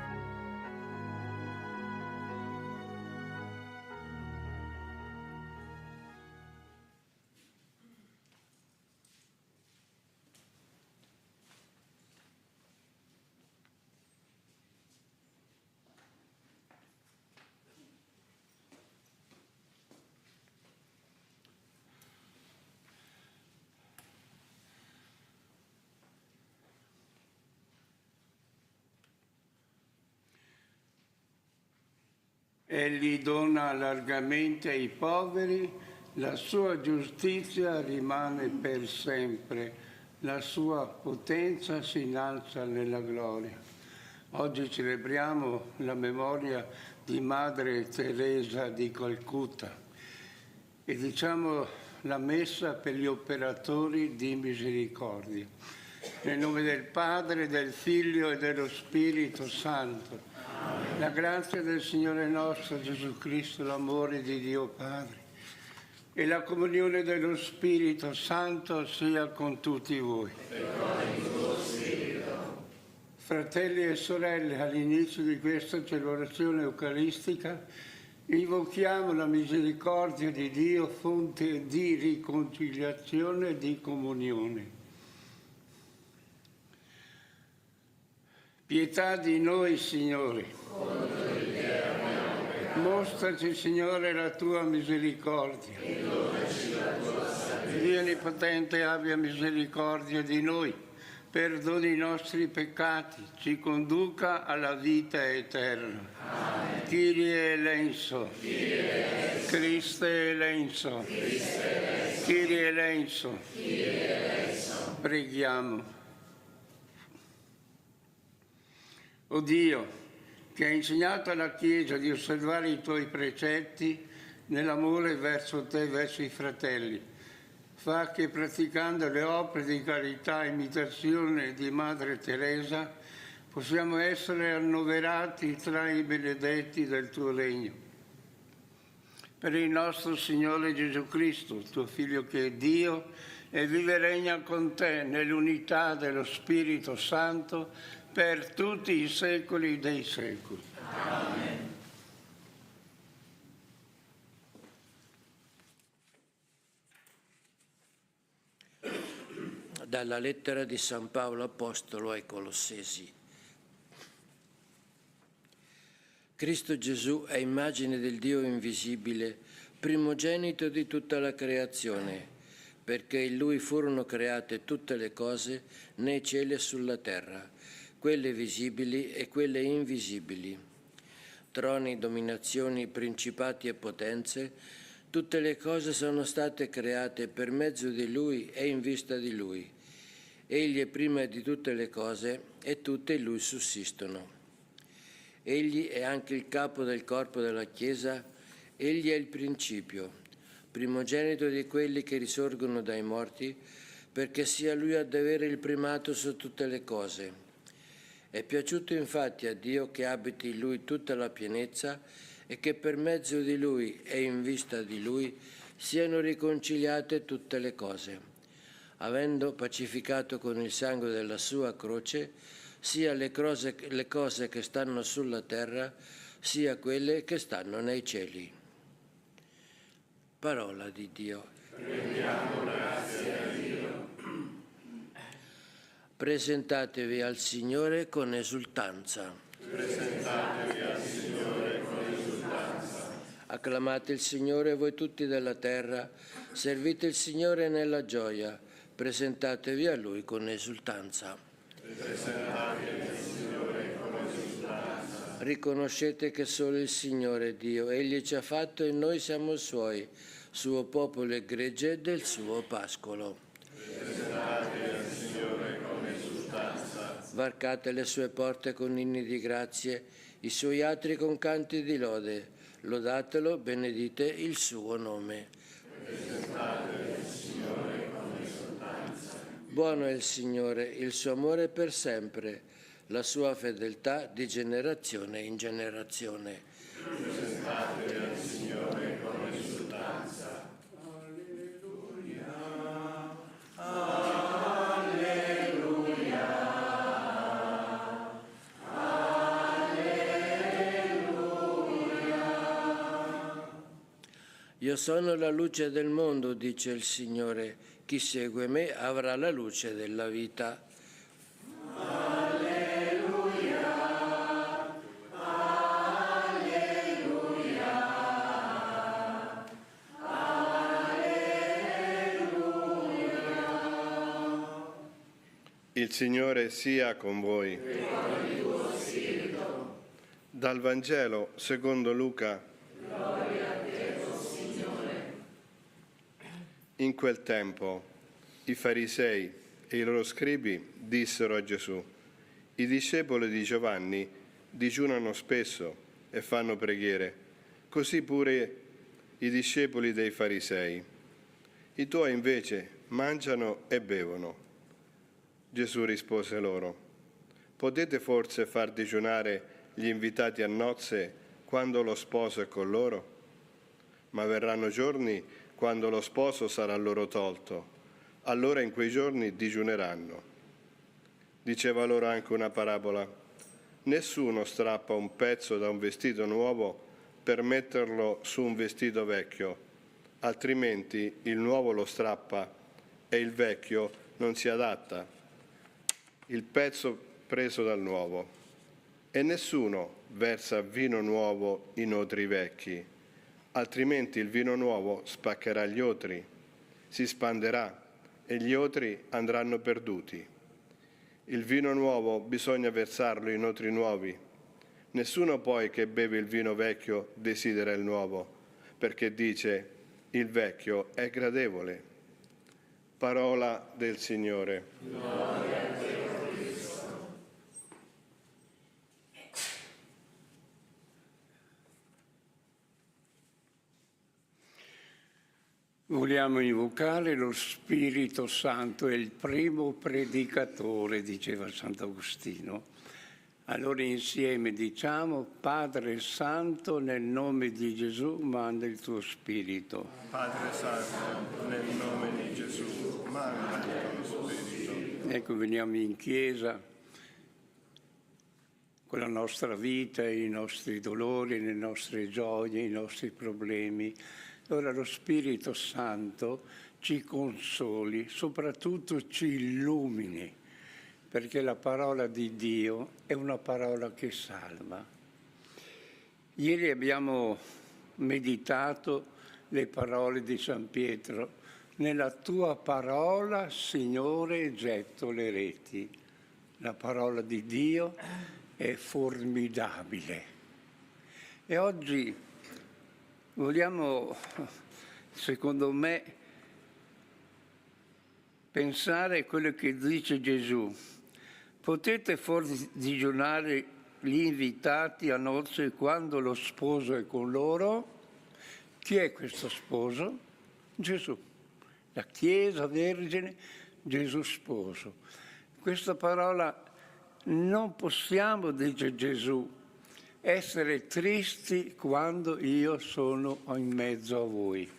Egli dona largamente ai poveri, la sua giustizia rimane per sempre, la sua potenza si innalza nella gloria. Oggi celebriamo la memoria di Madre Teresa di Calcutta e diciamo la messa per gli operatori di misericordia. Nel nome del Padre, del Figlio e dello Spirito Santo. La grazia del Signore nostro Gesù Cristo, l'amore di Dio Padre e la comunione dello Spirito Santo sia con tutti voi. E con il tuo spirito. Fratelli e sorelle, all'inizio di questa celebrazione eucaristica invochiamo la misericordia di Dio, fonte di riconciliazione e di comunione. Pietà di noi, Signore. Mostraci, Signore, la tua misericordia. Dio Onnipotente abbia misericordia di noi, perdoni i nostri peccati, ci conduca alla vita eterna. Amen. Kyrie eleison. Christe eleison. Kyrie eleison. Preghiamo. O Dio, che hai insegnato alla Chiesa di osservare i tuoi precetti nell'amore verso te e verso i fratelli, fa che praticando le opere di carità e imitazione di Madre Teresa possiamo essere annoverati tra i benedetti del tuo regno. Per il nostro Signore Gesù Cristo, tuo Figlio che è Dio e vive e regna con te nell'unità dello Spirito Santo per tutti i secoli dei secoli. Amen. Dalla lettera di San Paolo Apostolo ai Colossesi. Cristo Gesù è immagine del Dio invisibile, primogenito di tutta la creazione, perché in Lui furono create tutte le cose nei cieli e sulla terra, quelle visibili e quelle invisibili. Troni, dominazioni, principati e potenze, tutte le cose sono state create per mezzo di Lui e in vista di Lui. Egli è prima di tutte le cose e tutte in Lui sussistono. Egli è anche il capo del corpo della Chiesa, egli è il principio, primogenito di quelli che risorgono dai morti, perché sia Lui ad avere il primato su tutte le cose. È piaciuto infatti a Dio che abiti in Lui tutta la pienezza e che per mezzo di Lui e in vista di Lui siano riconciliate tutte le cose, avendo pacificato con il sangue della sua croce sia le cose che stanno sulla terra, sia quelle che stanno nei cieli. Parola di Dio. Rendiamo grazie a Dio. Presentatevi al Signore con esultanza. Presentatevi al Signore con esultanza. Acclamate il Signore voi tutti della terra, servite il Signore nella gioia, presentatevi a Lui con esultanza. Presentatevi al Signore con esultanza. Riconoscete che solo il Signore è Dio, Egli ci ha fatto e noi siamo Suoi, suo popolo e gregge del suo pascolo. Presentatevi al Signore con esultanza. Varcate le sue porte con inni di grazie, i suoi atri con canti di lode. Lodatelo, benedite il suo nome. Buono è il Signore, il suo amore è per sempre, la sua fedeltà di generazione in generazione. Presentate al Signore con esultanza. Alleluia. Alleluia. Alleluia. Io sono la luce del mondo, dice il Signore. Chi segue me avrà la luce della vita. Alleluia. Alleluia. Alleluia. Il Signore sia con voi. E con il tuo spirito. Dal Vangelo secondo Luca. Gloria a te, o Signore. In quel tempo i farisei e i loro scribi dissero a Gesù: i discepoli di Giovanni digiunano spesso e fanno preghiere, così pure i discepoli dei farisei. I tuoi invece mangiano e bevono. Gesù rispose loro: potete forse far digiunare gli invitati a nozze quando lo sposo è con loro? Ma verranno giorni quando lo sposo sarà loro tolto, allora in quei giorni digiuneranno. Diceva loro anche una parabola: nessuno strappa un pezzo da un vestito nuovo per metterlo su un vestito vecchio, altrimenti il nuovo lo strappa e il vecchio non si adatta, il pezzo preso dal nuovo. E nessuno versa vino nuovo in odri vecchi, altrimenti il vino nuovo spaccherà gli otri, si spanderà e gli otri andranno perduti. Il vino nuovo bisogna versarlo in otri nuovi. Nessuno poi che beve il vino vecchio desidera il nuovo, perché dice: il vecchio è gradevole. Parola del Signore. Gloria a te, Cristo. Vogliamo invocare lo Spirito Santo, è il primo predicatore, diceva Sant'Agostino. Allora insieme diciamo: Padre Santo, nel nome di Gesù manda il tuo Spirito. Padre Santo, nel nome di Gesù, manda il tuo Spirito. Ecco, veniamo in chiesa con la nostra vita, i nostri dolori, le nostre gioie, i nostri problemi. Allora lo Spirito Santo ci consoli, soprattutto ci illumini, perché la parola di Dio è una parola che salva. Ieri abbiamo meditato le parole di San Pietro: nella tua parola, Signore, getto le reti. La parola di Dio è formidabile. E oggi vogliamo, secondo me, pensare a quello che dice Gesù. Potete forse digiunare gli invitati a nozze quando lo sposo è con loro? Chi è questo sposo? Gesù. La Chiesa Vergine, Gesù sposo. Questa parola non possiamo, dice Gesù, essere tristi quando io sono in mezzo a voi.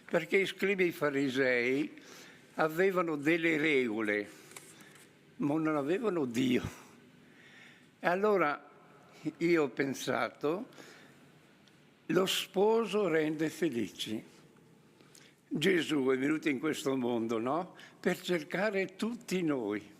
Perché i scribi e i farisei avevano delle regole, ma non avevano Dio. E allora io ho pensato: lo sposo rende felici. Gesù è venuto in questo mondo, no? Per cercare tutti noi.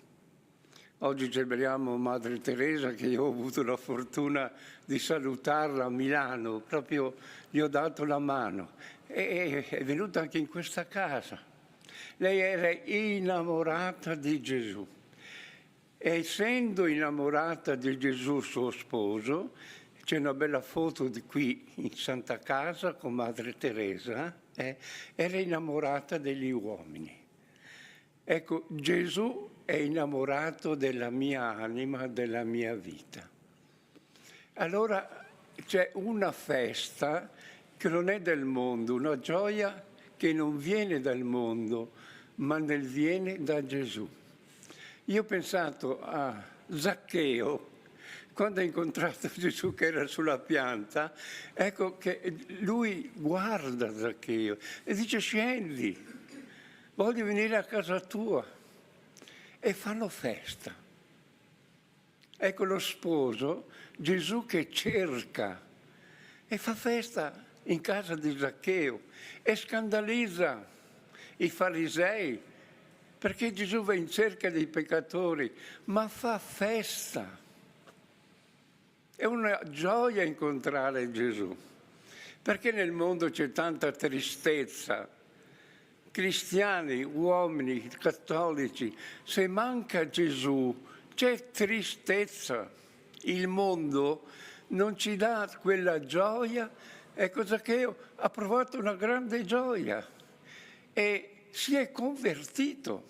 Oggi celebriamo Madre Teresa, che io ho avuto la fortuna di salutarla a Milano, proprio gli ho dato la mano. E è venuta anche in questa casa. Lei era innamorata di Gesù. E essendo innamorata di Gesù, suo sposo, c'è una bella foto di qui in Santa Casa con Madre Teresa, era innamorata degli uomini. Ecco, Gesù è innamorato della mia anima, della mia vita. Allora c'è una festa che non è del mondo, una gioia che non viene dal mondo, ma viene da Gesù. Io ho pensato a Zaccheo, quando ha incontrato Gesù che era sulla pianta, ecco che lui guarda Zaccheo e dice: scendi, voglio venire a casa tua. E fanno festa. Ecco lo sposo, Gesù che cerca e fa festa in casa di Zaccheo e scandalizza i farisei, perché Gesù va in cerca dei peccatori, ma fa festa. È una gioia incontrare Gesù, perché nel mondo c'è tanta tristezza. Cristiani, uomini, cattolici, se manca Gesù c'è tristezza. Il mondo non ci dà quella gioia. Ecco, Zaccheo ha provato una grande gioia e si è convertito,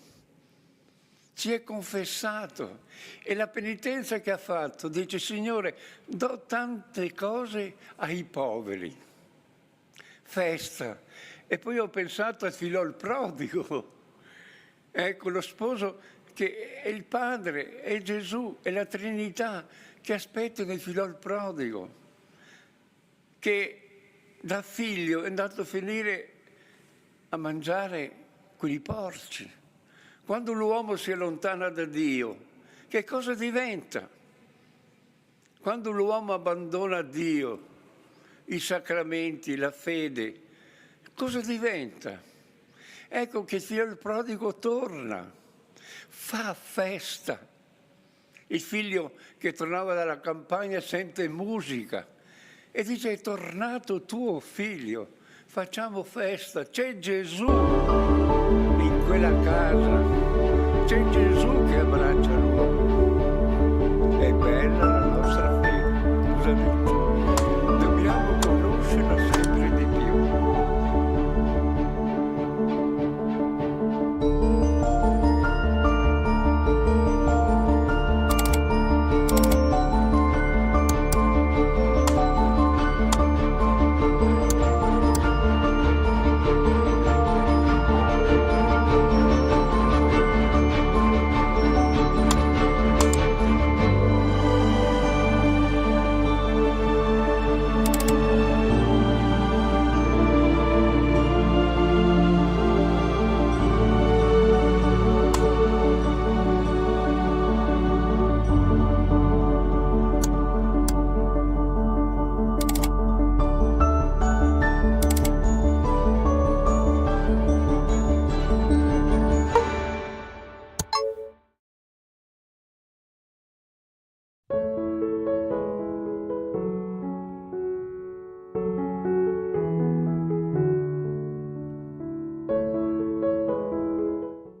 si è confessato, e la penitenza che ha fatto dice: Signore, do tante cose ai poveri. Festa. E poi ho pensato al figlio prodigo. Ecco, lo sposo che è il Padre, è Gesù, è la Trinità che aspettano il figlio prodigo, che da figlio è andato a finire a mangiare quei porci. Quando l'uomo si allontana da Dio, che cosa diventa? Quando l'uomo abbandona Dio, i sacramenti, la fede, cosa diventa? Ecco che il figlio prodigo torna, fa festa. Il figlio che tornava dalla campagna sente musica e dice: è tornato tuo figlio, facciamo festa. C'è Gesù in quella casa, c'è Gesù che abbraccia l'uomo. È bella la nostra fede, scusate, dobbiamo conoscerla sempre di più.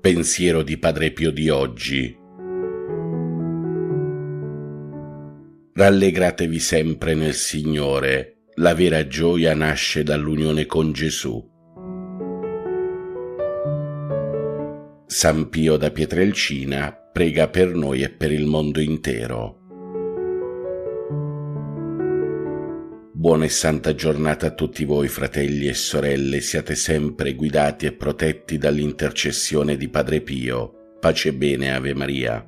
Pensiero di Padre Pio di oggi. Rallegratevi sempre nel Signore, la vera gioia nasce dall'unione con Gesù. San Pio da Pietrelcina prega per noi e per il mondo intero. Buona e santa giornata a tutti voi, fratelli e sorelle, siate sempre guidati e protetti dall'intercessione di Padre Pio. Pace e bene, Ave Maria.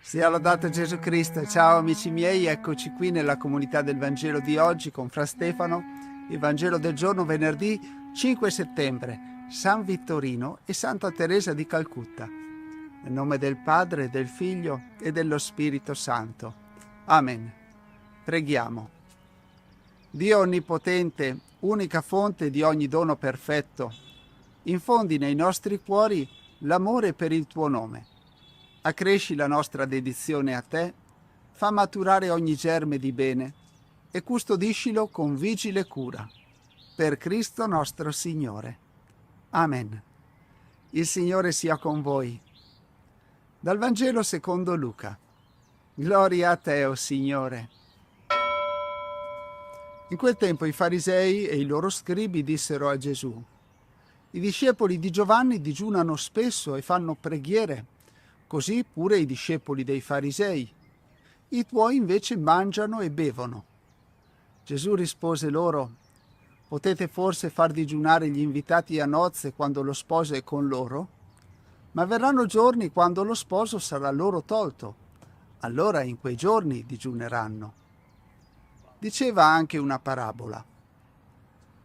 Sia lodato Gesù Cristo. Ciao amici miei, eccoci qui nella comunità del Vangelo di oggi con Fra Stefano. Il Vangelo del giorno venerdì 5 settembre, San Vittorino e Santa Teresa di Calcutta. Nel nome del Padre, del Figlio e dello Spirito Santo. Amen. Preghiamo. Dio Onnipotente, unica fonte di ogni dono perfetto, infondi nei nostri cuori l'amore per il tuo nome. Accresci la nostra dedizione a te, fa maturare ogni germe di bene e custodiscilo con vigile cura. Per Cristo nostro Signore. Amen. Il Signore sia con voi. Dal Vangelo secondo Luca. Gloria a te, o Signore. In quel tempo i farisei e i loro scribi dissero a Gesù: i discepoli di Giovanni digiunano spesso e fanno preghiere, così pure i discepoli dei farisei. I tuoi invece mangiano e bevono. Gesù rispose loro: potete forse far digiunare gli invitati a nozze quando lo sposo è con loro? Ma verranno giorni quando lo sposo sarà loro tolto. Allora in quei giorni digiuneranno. Diceva anche una parabola.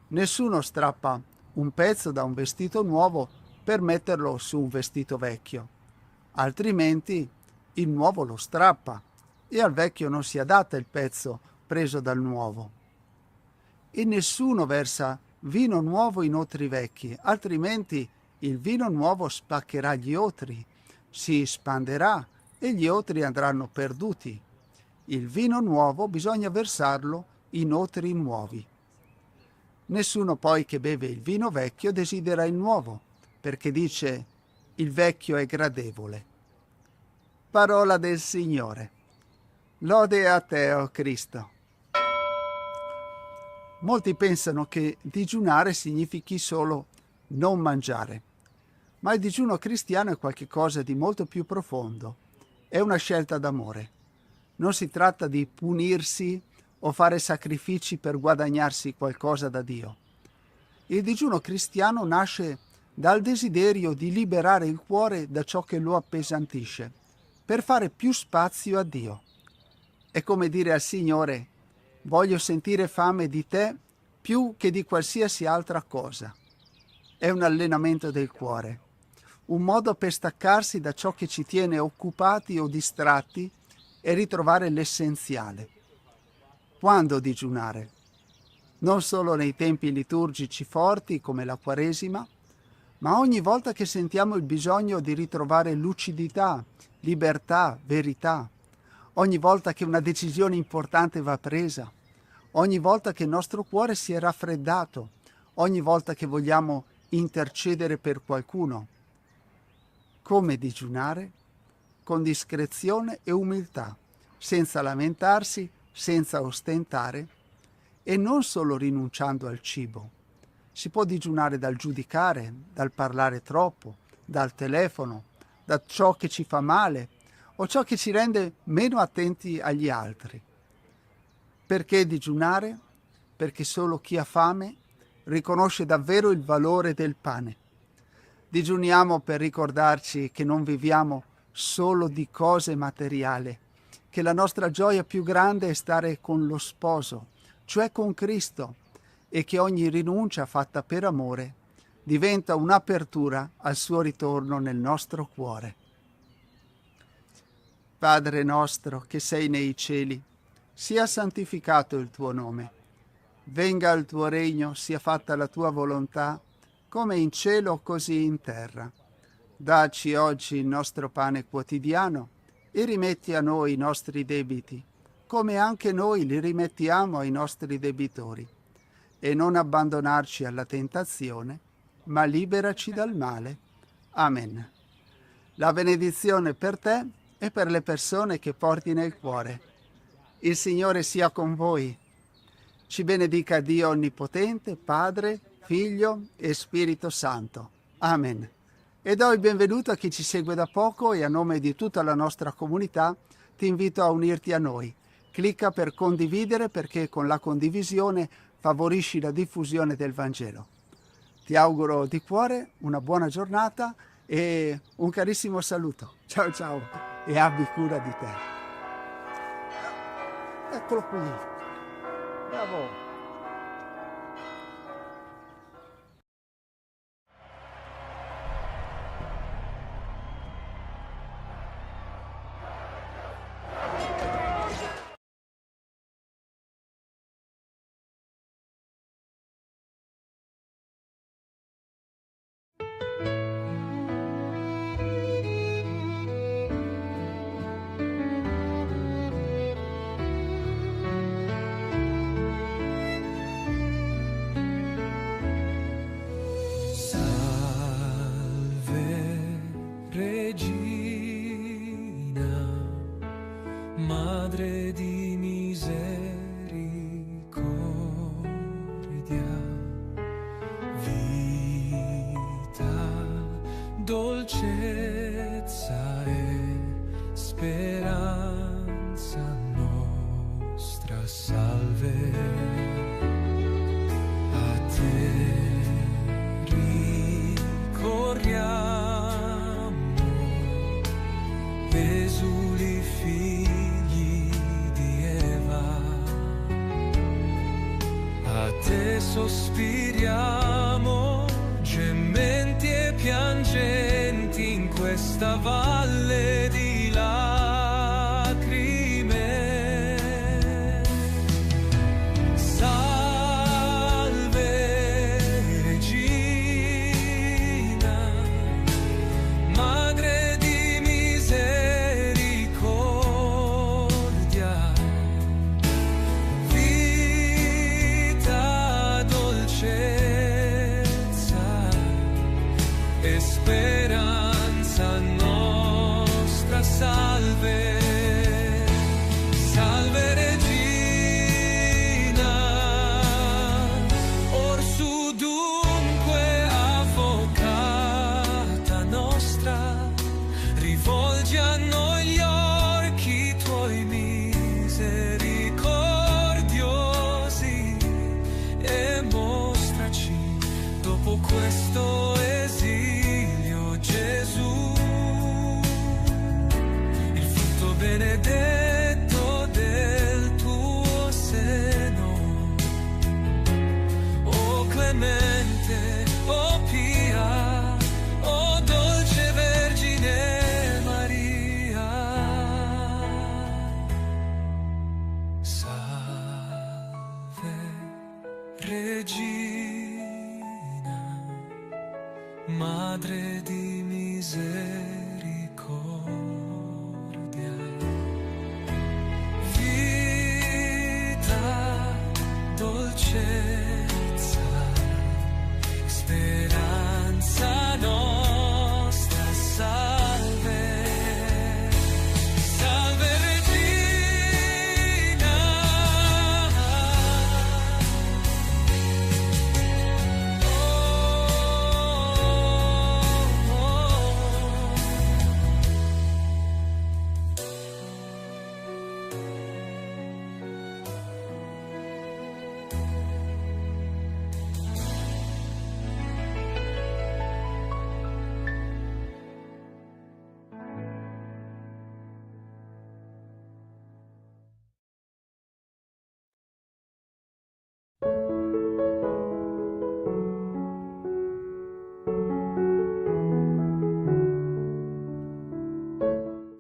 Nessuno strappa un pezzo da un vestito nuovo per metterlo su un vestito vecchio, altrimenti il nuovo lo strappa e al vecchio non si adatta il pezzo preso dal nuovo. E nessuno versa vino nuovo in otri vecchi, altrimenti il vino nuovo spaccherà gli otri, si spanderà e gli otri andranno perduti. Il vino nuovo bisogna versarlo in otri nuovi. Nessuno poi che beve il vino vecchio desidera il nuovo, perché dice: il vecchio è gradevole. Parola del Signore. Lode a te, o Cristo. Molti pensano che digiunare significhi solo non mangiare, ma il digiuno cristiano è qualcosa di molto più profondo. È una scelta d'amore. Non si tratta di punirsi o fare sacrifici per guadagnarsi qualcosa da Dio. Il digiuno cristiano nasce dal desiderio di liberare il cuore da ciò che lo appesantisce, per fare più spazio a Dio. È come dire al Signore: voglio sentire fame di te più che di qualsiasi altra cosa. È un allenamento del cuore, un modo per staccarsi da ciò che ci tiene occupati o distratti e ritrovare l'essenziale. Quando digiunare? Non solo nei tempi liturgici forti come la Quaresima, ma ogni volta che sentiamo il bisogno di ritrovare lucidità, libertà, verità, ogni volta che una decisione importante va presa, ogni volta che il nostro cuore si è raffreddato, ogni volta che vogliamo intercedere per qualcuno. Come digiunare? Con discrezione e umiltà, senza lamentarsi, senza ostentare e non solo rinunciando al cibo. Si può digiunare dal giudicare, dal parlare troppo, dal telefono, da ciò che ci fa male o ciò che ci rende meno attenti agli altri. Perché digiunare? Perché solo chi ha fame riconosce davvero il valore del pane. Digiuniamo per ricordarci che non viviamo solo di cose materiali, che la nostra gioia più grande è stare con lo sposo, cioè con Cristo, e che ogni rinuncia fatta per amore diventa un'apertura al suo ritorno nel nostro cuore. Padre nostro che sei nei cieli, sia santificato il tuo nome. Venga il tuo regno, sia fatta la tua volontà, come in cielo così in terra. Dacci oggi il nostro pane quotidiano e rimetti a noi i nostri debiti, come anche noi li rimettiamo ai nostri debitori. E non abbandonarci alla tentazione, ma liberaci dal male. Amen. La benedizione per te e per le persone che porti nel cuore. Il Signore sia con voi. Ci benedica Dio Onnipotente, Padre, Figlio e Spirito Santo. Amen. E do il benvenuto a chi ci segue da poco e a nome di tutta la nostra comunità ti invito a unirti a noi. Clicca per condividere perché con la condivisione favorisci la diffusione del Vangelo. Ti auguro di cuore una buona giornata e un carissimo saluto. Ciao ciao e abbi cura di te. Eccolo qui. Bravo. dolcezza e speranza nostra, salve. A te ricorriamo, esuli figli di Eva, a te sospiriamo, gementi e piangenti in questa valle di lacrime. Salve Regina, Madre di misericordia, vita, dolcezza e speranza nostra, salve. Salve Regina, orsù dunque avvocata nostra, rivolgi a noi gli occhi tuoi misericordiosi e mostraci dopo questo esilio, Gesù, il frutto benedetto del tuo seno. O clemente, o pia, o dolce Vergine Maria. Salve Regina, Madre di misericordia, vita, dolcezza, speranza nostra, salve. Salve Regina,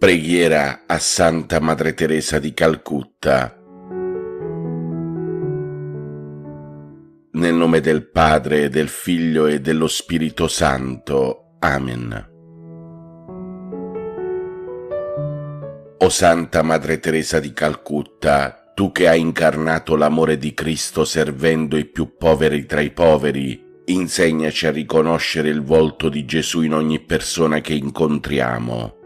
Preghiera a Santa Madre Teresa di Calcutta. Nel nome del Padre, del Figlio e dello Spirito Santo. Amen. O Santa Madre Teresa di Calcutta, tu che hai incarnato l'amore di Cristo servendo i più poveri tra i poveri, insegnaci a riconoscere il volto di Gesù in ogni persona che incontriamo.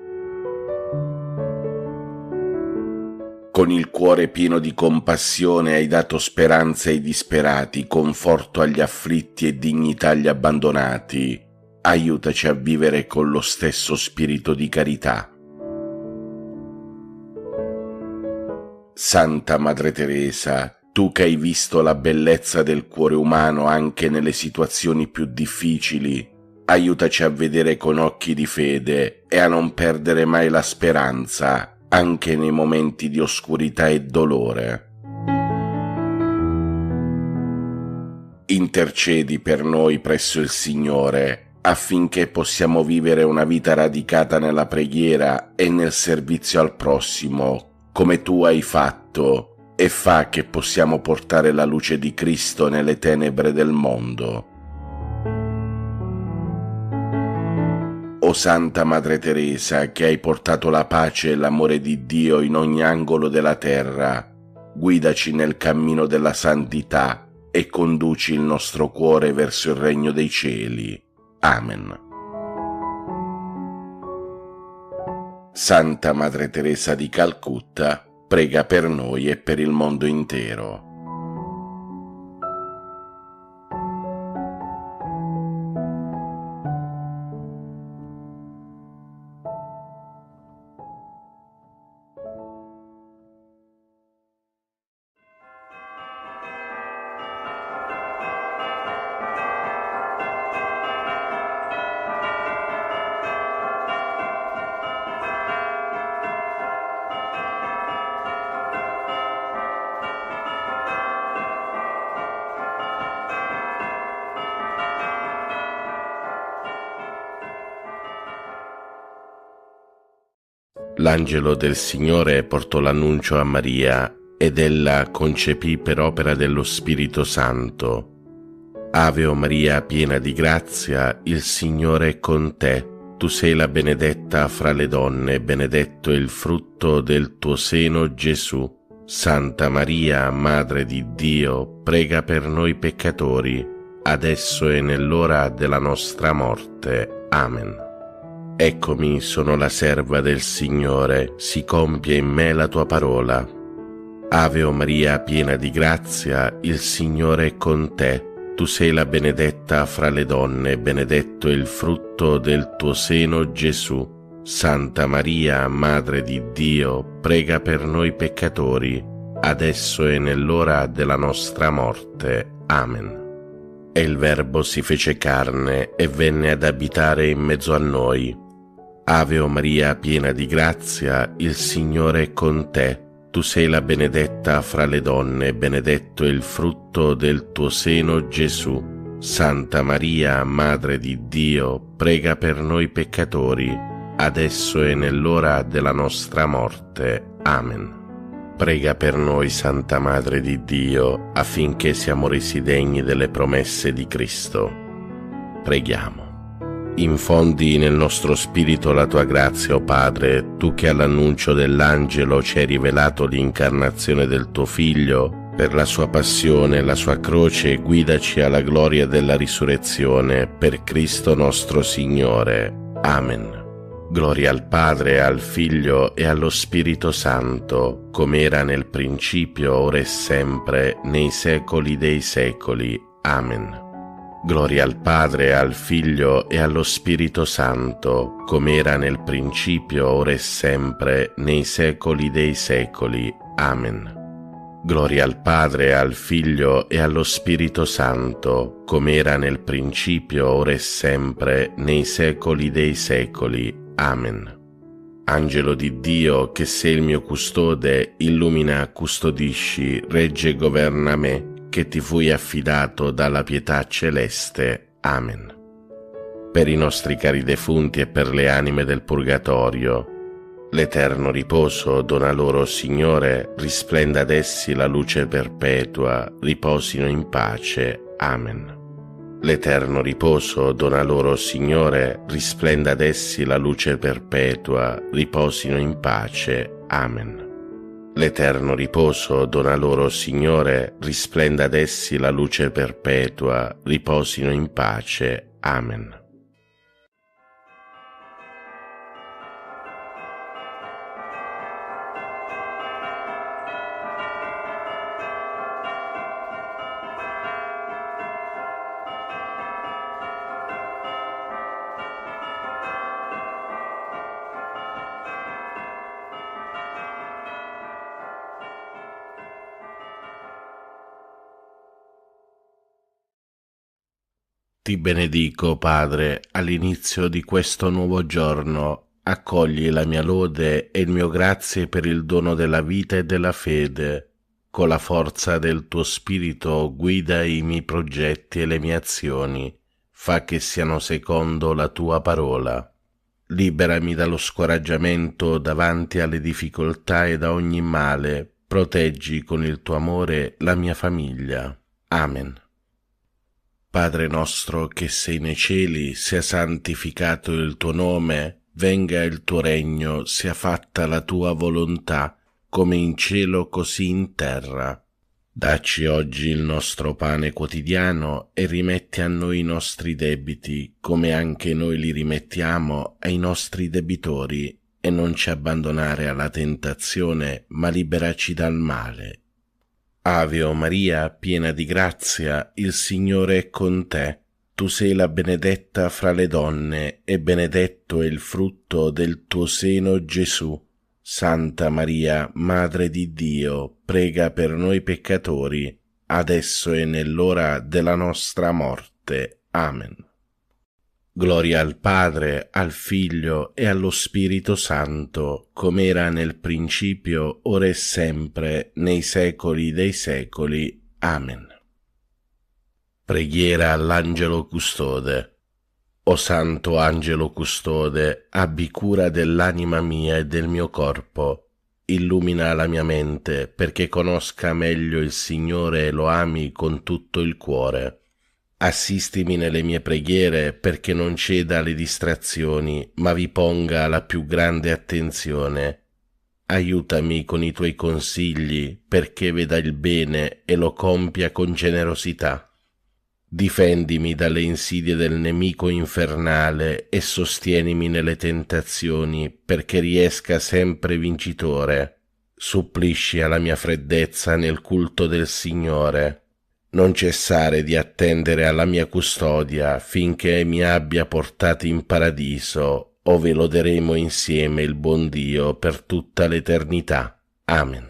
Con il cuore pieno di compassione hai dato speranza ai disperati, conforto agli afflitti e dignità agli abbandonati. Aiutaci a vivere con lo stesso spirito di carità. Santa Madre Teresa, tu che hai visto la bellezza del cuore umano anche nelle situazioni più difficili, aiutaci a vedere con occhi di fede e a non perdere mai la speranza, anche nei momenti di oscurità e dolore. Intercedi per noi presso il Signore, affinché possiamo vivere una vita radicata nella preghiera e nel servizio al prossimo, come tu hai fatto, e fa che possiamo portare la luce di Cristo nelle tenebre del mondo. O Santa Madre Teresa, che hai portato la pace e l'amore di Dio in ogni angolo della terra, guidaci nel cammino della santità e conduci il nostro cuore verso il regno dei cieli. Amen. Santa Madre Teresa di Calcutta, prega per noi e per il mondo intero. L'angelo del Signore portò l'annuncio a Maria ed ella concepì per opera dello Spirito Santo. Ave o Maria, piena di grazia, il Signore è con te. Tu sei la benedetta fra le donne, benedetto è il frutto del tuo seno, Gesù. Santa Maria, Madre di Dio, prega per noi peccatori, adesso e nell'ora della nostra morte. Amen. Eccomi, sono la serva del Signore, si compie in me la tua parola. Ave o Maria, piena di grazia, il Signore è con te. Tu sei la benedetta fra le donne, benedetto è il frutto del tuo seno, Gesù. Santa Maria, Madre di Dio, prega per noi peccatori, adesso e nell'ora della nostra morte. Amen. E il Verbo si fece carne e venne ad abitare in mezzo a noi. Ave o Maria, piena di grazia, il Signore è con te. Tu sei la benedetta fra le donne, benedetto è il frutto del tuo seno, Gesù. Santa Maria, Madre di Dio, prega per noi peccatori, adesso e nell'ora della nostra morte. Amen. Prega per noi, Santa Madre di Dio, affinché siamo resi degni delle promesse di Cristo. Preghiamo. Infondi nel nostro spirito la tua grazia, o Padre, tu che all'annuncio dell'angelo ci hai rivelato l'incarnazione del tuo Figlio, per la sua passione e la sua croce guidaci alla gloria della risurrezione, per Cristo nostro Signore. Amen. Gloria al Padre, al Figlio e allo Spirito Santo, come era nel principio, ora e sempre, nei secoli dei secoli. Amen. Gloria al Padre, al Figlio e allo Spirito Santo, come era nel principio, ora e sempre, nei secoli dei secoli. Amen. Gloria al Padre, al Figlio e allo Spirito Santo, come era nel principio, ora e sempre, nei secoli dei secoli. Amen. Angelo di Dio, che sei il mio custode, illumina, custodisci, regge e governa me, che ti fui affidato dalla pietà celeste. Amen. Per i nostri cari defunti e per le anime del purgatorio, l'eterno riposo dona loro, Signore, risplenda ad essi la luce perpetua, riposino in pace. Amen. L'eterno riposo dona loro, Signore, risplenda ad essi la luce perpetua, riposino in pace. Amen. L'eterno riposo dona loro, Signore, risplenda ad essi la luce perpetua, riposino in pace. Amen. Ti benedico, Padre, all'inizio di questo nuovo giorno. Accogli la mia lode e il mio grazie per il dono della vita e della fede. Con la forza del tuo Spirito guida i miei progetti e le mie azioni. Fa che siano secondo la tua parola. Liberami dallo scoraggiamento davanti alle difficoltà e da ogni male. Proteggi con il tuo amore la mia famiglia. Amen. Padre nostro che sei nei cieli, sia santificato il tuo nome, venga il tuo regno, sia fatta la tua volontà, come in cielo così in terra. Dacci oggi il nostro pane quotidiano e rimetti a noi i nostri debiti, come anche noi li rimettiamo ai nostri debitori, e non ci abbandonare alla tentazione, ma liberaci dal male. Ave o Maria, piena di grazia, il Signore è con te. Tu sei la benedetta fra le donne, e benedetto è il frutto del tuo seno, Gesù. Santa Maria, Madre di Dio, prega per noi peccatori, adesso e nell'ora della nostra morte. Amen. Gloria al Padre, al Figlio e allo Spirito Santo, come era nel principio, ora e sempre, nei secoli dei secoli. Amen. Preghiera all'Angelo Custode. O santo angelo custode, abbi cura dell'anima mia e del mio corpo. Illumina la mia mente perché conosca meglio il Signore e lo ami con tutto il cuore. Assistimi nelle mie preghiere perché non ceda alle distrazioni, ma vi ponga la più grande attenzione. Aiutami con i tuoi consigli perché veda il bene e lo compia con generosità. Difendimi dalle insidie del nemico infernale e sostienimi nelle tentazioni perché riesca sempre vincitore. Supplisci alla mia freddezza nel culto del Signore. Non cessare di attendere alla mia custodia finché mi abbia portati in paradiso, ove loderemo insieme il buon Dio per tutta l'eternità. Amen.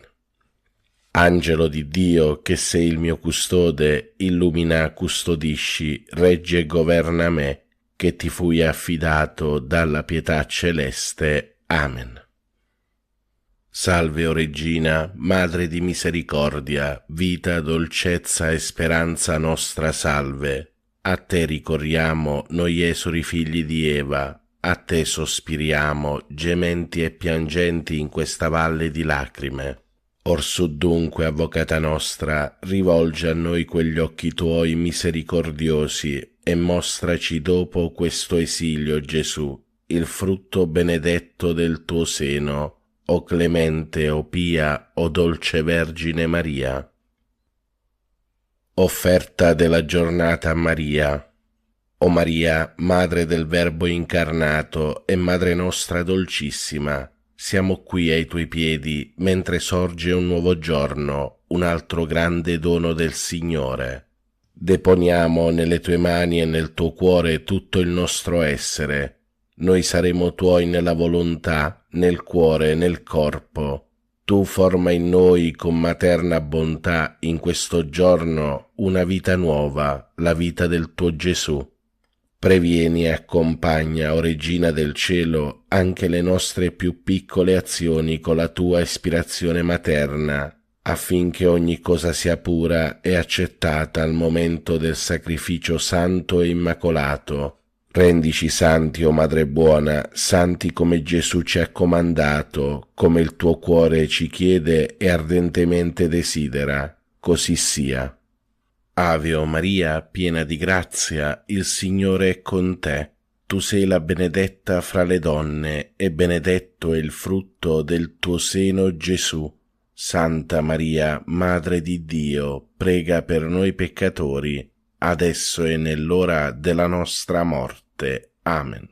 Angelo di Dio, che sei il mio custode, illumina, custodisci, regge e governa me, che ti fui affidato dalla pietà celeste. Amen. Salve, o Regina, Madre di misericordia, vita, dolcezza e speranza nostra, salve. A te ricorriamo, noi esuli figli di Eva, a te sospiriamo, gementi e piangenti in questa valle di lacrime. Orsù dunque, Avvocata nostra, rivolgi a noi quegli occhi tuoi misericordiosi e mostraci dopo questo esilio, Gesù, il frutto benedetto del tuo seno, o clemente, o pia, o dolce Vergine Maria. Offerta della giornata a Maria. O Maria, Madre del Verbo incarnato e Madre nostra dolcissima, siamo qui ai tuoi piedi mentre sorge un nuovo giorno, un altro grande dono del Signore. Deponiamo nelle tue mani e nel tuo cuore tutto il nostro essere. Noi saremo tuoi nella volontà, nel cuore, nel corpo. Tu forma in noi con materna bontà in questo giorno una vita nuova, la vita del tuo Gesù. Previeni e accompagna, o Regina del Cielo, anche le nostre più piccole azioni con la tua ispirazione materna, affinché ogni cosa sia pura e accettata al momento del sacrificio santo e immacolato. Rendici santi, o Madre buona, santi come Gesù ci ha comandato, come il tuo cuore ci chiede e ardentemente desidera. Così sia. Ave o Maria, piena di grazia, il Signore è con te. Tu sei la benedetta fra le donne, e benedetto è il frutto del tuo seno, Gesù. Santa Maria, Madre di Dio, prega per noi peccatori, adesso e nell'ora della nostra morte. Amen.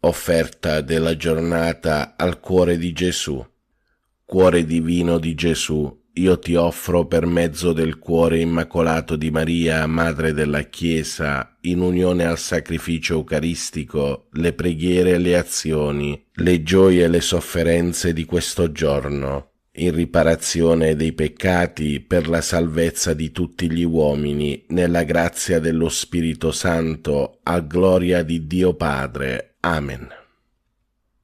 Offerta della giornata al cuore di Gesù. Cuore divino di Gesù, io ti offro per mezzo del cuore immacolato di Maria, Madre della Chiesa, in unione al sacrificio eucaristico, le preghiere e le azioni, le gioie e le sofferenze di questo giorno, in riparazione dei peccati per la salvezza di tutti gli uomini, nella grazia dello Spirito Santo, a gloria di Dio Padre. Amen.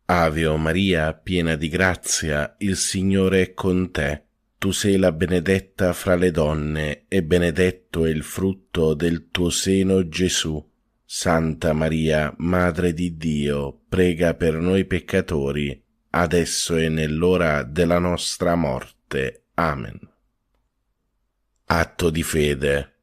Ave o Maria, piena di grazia, il Signore è con te. Tu sei la benedetta fra le donne, e benedetto è il frutto del tuo seno, Gesù. Santa Maria, Madre di Dio, prega per noi peccatori, adesso e nell'ora della nostra morte. Amen. Atto di fede.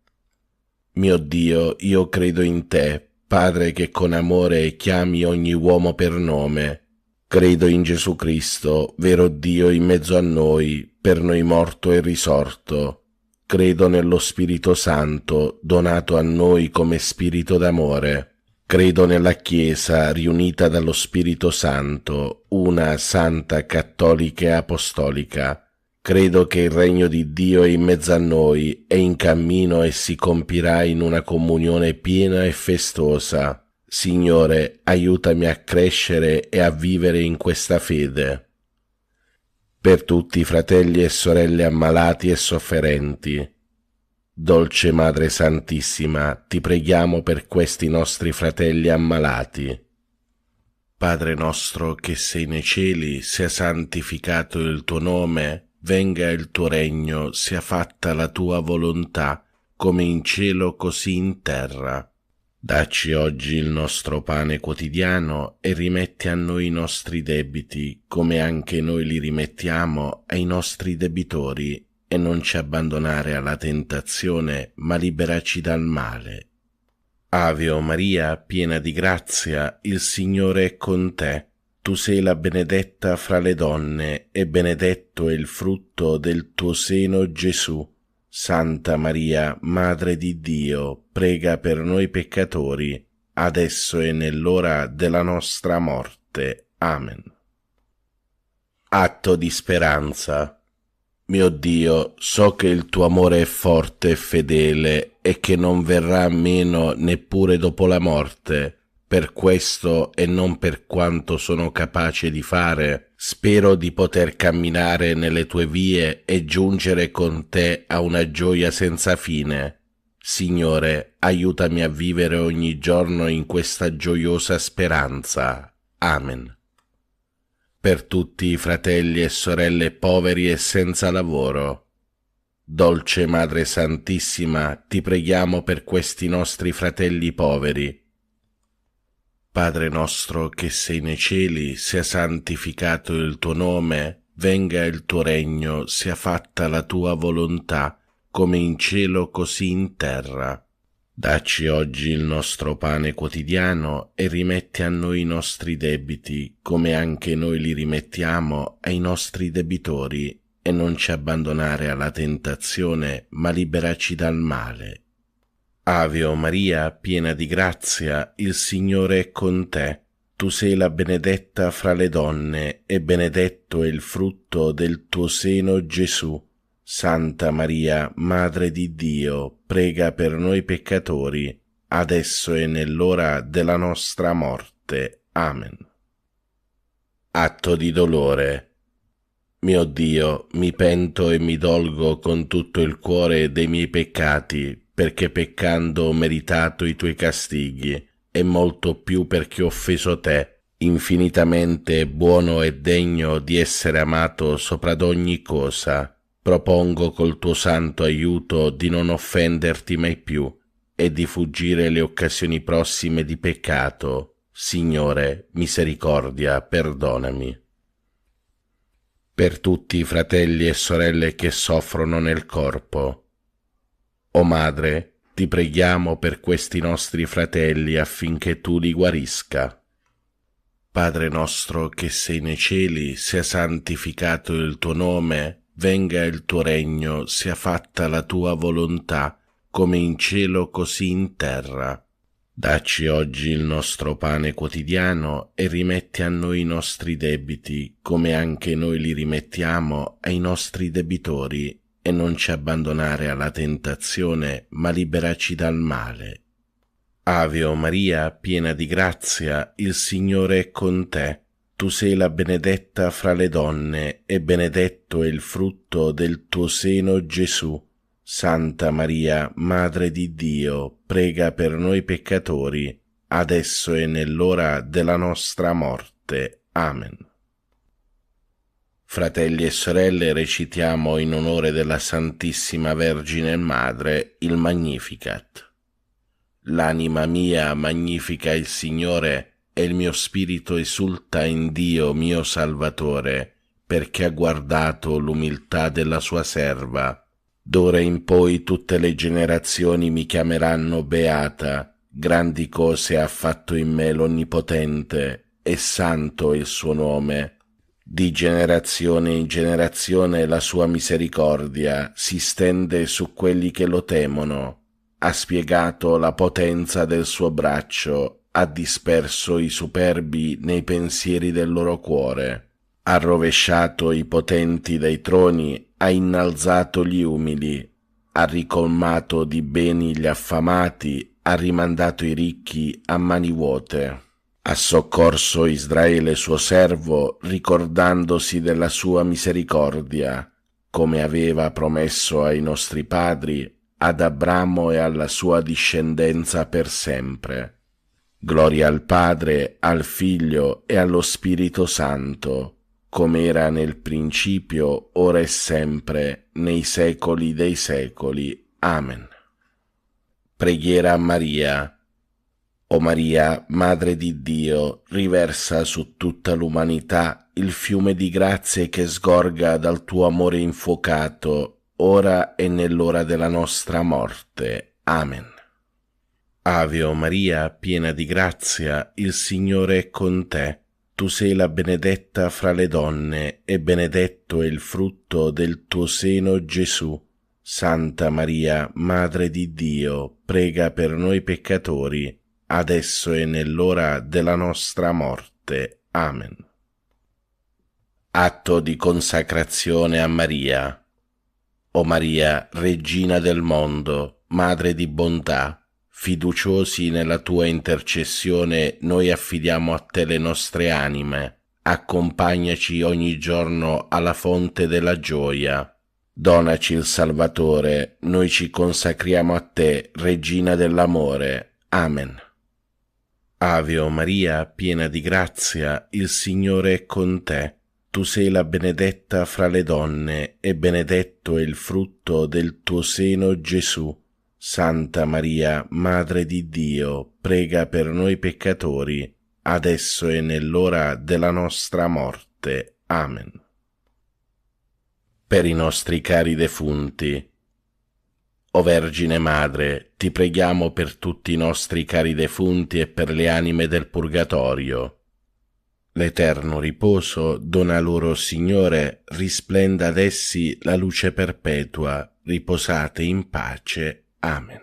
Mio Dio, io credo in te, Padre che con amore chiami ogni uomo per nome. Credo in Gesù Cristo, vero Dio in mezzo a noi, per noi morto e risorto. Credo nello Spirito Santo, donato a noi come Spirito d'amore. Credo nella Chiesa, riunita dallo Spirito Santo, una, santa, cattolica e apostolica. Credo che il regno di Dio è in mezzo a noi, è in cammino e si compirà in una comunione piena e festosa. Signore, aiutami a crescere e a vivere in questa fede. Per tutti i fratelli e sorelle ammalati e sofferenti, Dolce Madre Santissima, ti preghiamo per questi nostri fratelli ammalati. Padre nostro che sei nei cieli, sia santificato il tuo nome, venga il tuo regno, sia fatta la tua volontà, come in cielo così in terra. Dacci oggi il nostro pane quotidiano e rimetti a noi i nostri debiti, come anche noi li rimettiamo ai nostri debitori, e non ci abbandonare alla tentazione, ma liberaci dal male. Ave o Maria, piena di grazia, il Signore è con te. Tu sei la benedetta fra le donne, e benedetto è il frutto del tuo seno, Gesù. Santa Maria, Madre di Dio, prega per noi peccatori, adesso e nell'ora della nostra morte. Amen. Atto di speranza. Mio Dio, so che il tuo amore è forte e fedele e che non verrà meno neppure dopo la morte. Per questo e non per quanto sono capace di fare, spero di poter camminare nelle tue vie e giungere con te a una gioia senza fine. Signore, aiutami a vivere ogni giorno in questa gioiosa speranza. Amen. Per tutti i fratelli e sorelle poveri e senza lavoro. Dolce Madre Santissima, ti preghiamo per questi nostri fratelli poveri. Padre nostro che sei nei cieli, sia santificato il tuo nome, venga il tuo regno, sia fatta la tua volontà, come in cielo così in terra. Dacci oggi il nostro pane quotidiano e rimetti a noi i nostri debiti, come anche noi li rimettiamo ai nostri debitori, e non ci abbandonare alla tentazione, ma liberaci dal male. Ave o Maria, piena di grazia, il Signore è con te. Tu sei la benedetta fra le donne, e benedetto è il frutto del tuo seno, Gesù. Santa Maria, Madre di Dio, prega per noi peccatori, adesso e nell'ora della nostra morte. Amen. Atto di dolore. Mio Dio, mi pento e mi dolgo con tutto il cuore dei miei peccati, perché peccando ho meritato i tuoi castighi, e molto più perché ho offeso te, infinitamente buono e degno di essere amato sopra d'ogni cosa. Propongo col tuo santo aiuto di non offenderti mai più e di fuggire le occasioni prossime di peccato. Signore, misericordia, perdonami. Per tutti i fratelli e sorelle che soffrono nel corpo. O Madre, ti preghiamo per questi nostri fratelli affinché tu li guarisca. Padre nostro che sei nei cieli, sia santificato il tuo nome, venga il tuo regno, sia fatta la tua volontà, come in cielo così in terra. Dacci oggi il nostro pane quotidiano e rimetti a noi i nostri debiti, come anche noi li rimettiamo ai nostri debitori, e non ci abbandonare alla tentazione, ma liberaci dal male. Ave o Maria, piena di grazia, il Signore è con te. Tu sei la benedetta fra le donne, e benedetto è il frutto del tuo seno, Gesù. Santa Maria, Madre di Dio, prega per noi peccatori, adesso e nell'ora della nostra morte. Amen. Fratelli e sorelle, recitiamo in onore della Santissima Vergine Madre il Magnificat. L'anima mia magnifica il Signore, e il mio spirito esulta in Dio mio Salvatore, perché ha guardato l'umiltà della sua serva. D'ora in poi tutte le generazioni mi chiameranno beata. Grandi cose ha fatto in me l'Onnipotente, e santo è il suo nome. Di generazione in generazione la sua misericordia si stende su quelli che lo temono. Ha spiegato la potenza del suo braccio, ha disperso i superbi nei pensieri del loro cuore. Ha rovesciato i potenti dai troni, ha innalzato gli umili, ha ricolmato di beni gli affamati, ha rimandato i ricchi a mani vuote. Ha soccorso Israele suo servo, ricordandosi della sua misericordia, come aveva promesso ai nostri padri, ad Abramo e alla sua discendenza per sempre. Gloria al Padre, al Figlio e allo Spirito Santo, come era nel principio, ora e sempre, nei secoli dei secoli. Amen. Preghiera a Maria. O Maria, Madre di Dio, riversa su tutta l'umanità il fiume di grazie che sgorga dal tuo amore infuocato, ora e nell'ora della nostra morte. Amen. Ave o Maria, piena di grazia, il Signore è con te. Tu sei la benedetta fra le donne, e benedetto è il frutto del tuo seno, Gesù. Santa Maria, Madre di Dio, prega per noi peccatori, adesso e nell'ora della nostra morte. Amen. Atto di consacrazione a Maria. O Maria, Regina del mondo, Madre di bontà, fiduciosi nella tua intercessione, noi affidiamo a te le nostre anime. Accompagnaci ogni giorno alla fonte della gioia. Donaci il Salvatore, noi ci consacriamo a te, Regina dell'amore. Amen. Ave o Maria, piena di grazia, il Signore è con te. Tu sei la benedetta fra le donne, e benedetto è il frutto del tuo seno, Gesù. Santa Maria, Madre di Dio, prega per noi peccatori, adesso e nell'ora della nostra morte. Amen. Per i nostri cari defunti. O Vergine Madre, ti preghiamo per tutti i nostri cari defunti e per le anime del purgatorio. L'eterno riposo dona loro, Signore, risplenda ad essi la luce perpetua, riposate in pace. Amen.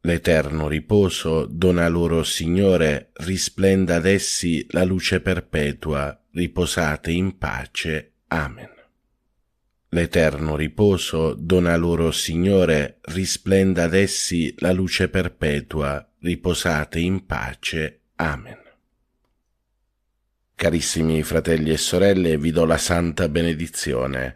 L'eterno riposo dona loro, Signore, risplenda ad essi la luce perpetua, riposate in pace. Amen. L'eterno riposo dona loro, Signore, risplenda ad essi la luce perpetua, riposate in pace. Amen. Carissimi fratelli e sorelle, vi do la santa benedizione.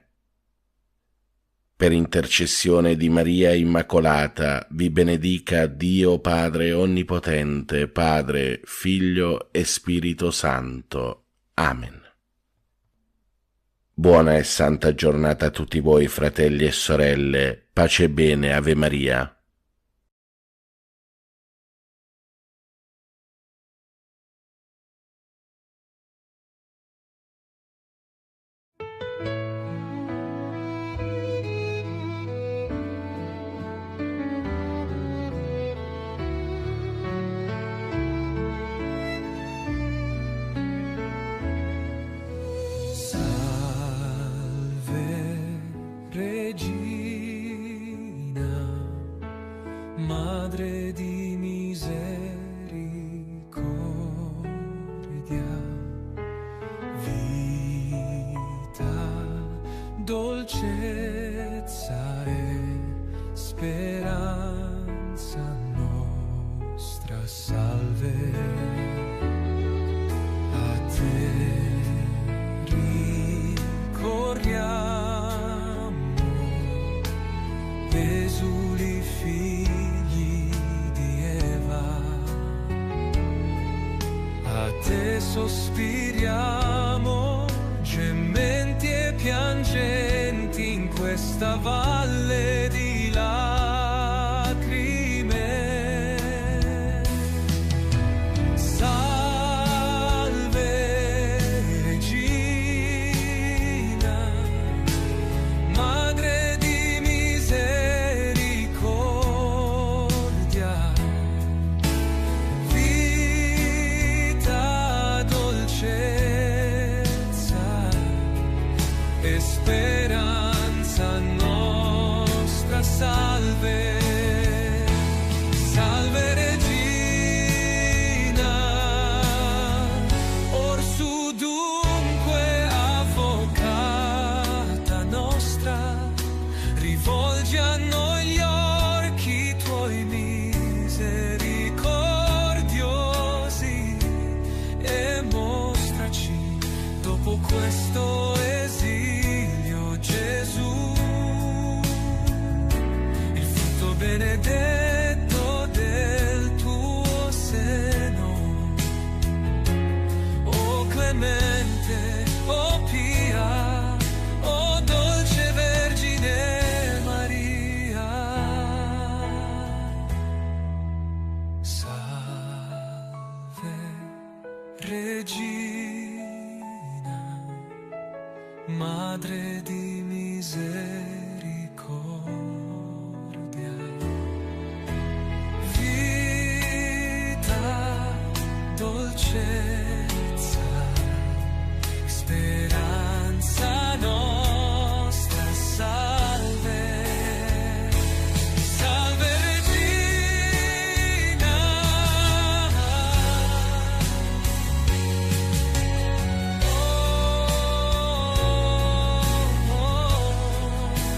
Per intercessione di Maria Immacolata, vi benedica Dio Padre Onnipotente, Padre, Figlio e Spirito Santo. Amen. Buona e santa giornata a tutti voi, fratelli e sorelle. Pace e bene, Ave Maria. Madre di misericordia, vita, dolcezza e speranza nostra, salve. A te ricorriamo, esuli figli di Eva, a te sospiriamo, gementi e piangenti in questa valle di lacrime. Salve Regina, Madre di misericordia, vita, dolcezza e speranza nostra, salve. Salve Regina, orsù dunque avvocata nostra, rivolgi a noi gli occhi tuoi misericordiosi e mostraci dopo questo esilio, Gesù, il frutto benedetto del tuo seno. O clemente, o pia, o dolce Vergine Maria. Salve Regina, Madre di misericordia, vita, dolcezza, speranza nostra, salve, salve Regina, oh, oh, oh.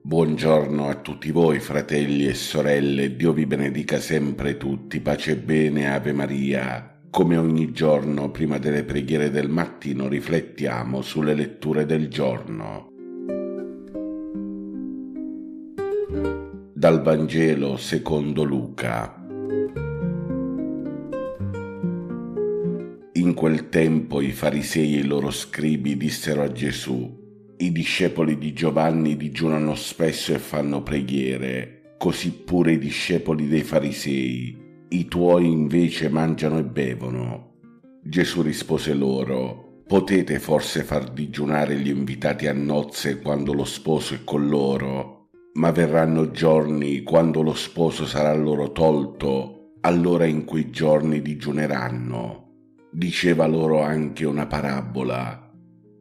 Buongiorno a tutti voi, fratelli e sorelle, Dio vi benedica sempre tutti, pace e bene, Ave Maria. Come ogni giorno, prima delle preghiere del mattino, riflettiamo sulle letture del giorno. Dal Vangelo secondo Luca. In quel tempo i farisei e i loro scribi dissero a Gesù: i discepoli di Giovanni digiunano spesso e fanno preghiere, così pure i discepoli dei farisei. I tuoi invece mangiano e bevono. Gesù rispose loro: potete forse far digiunare gli invitati a nozze quando lo sposo è con loro? Ma verranno giorni quando lo sposo sarà loro tolto, allora in quei giorni digiuneranno. Diceva loro anche una parabola.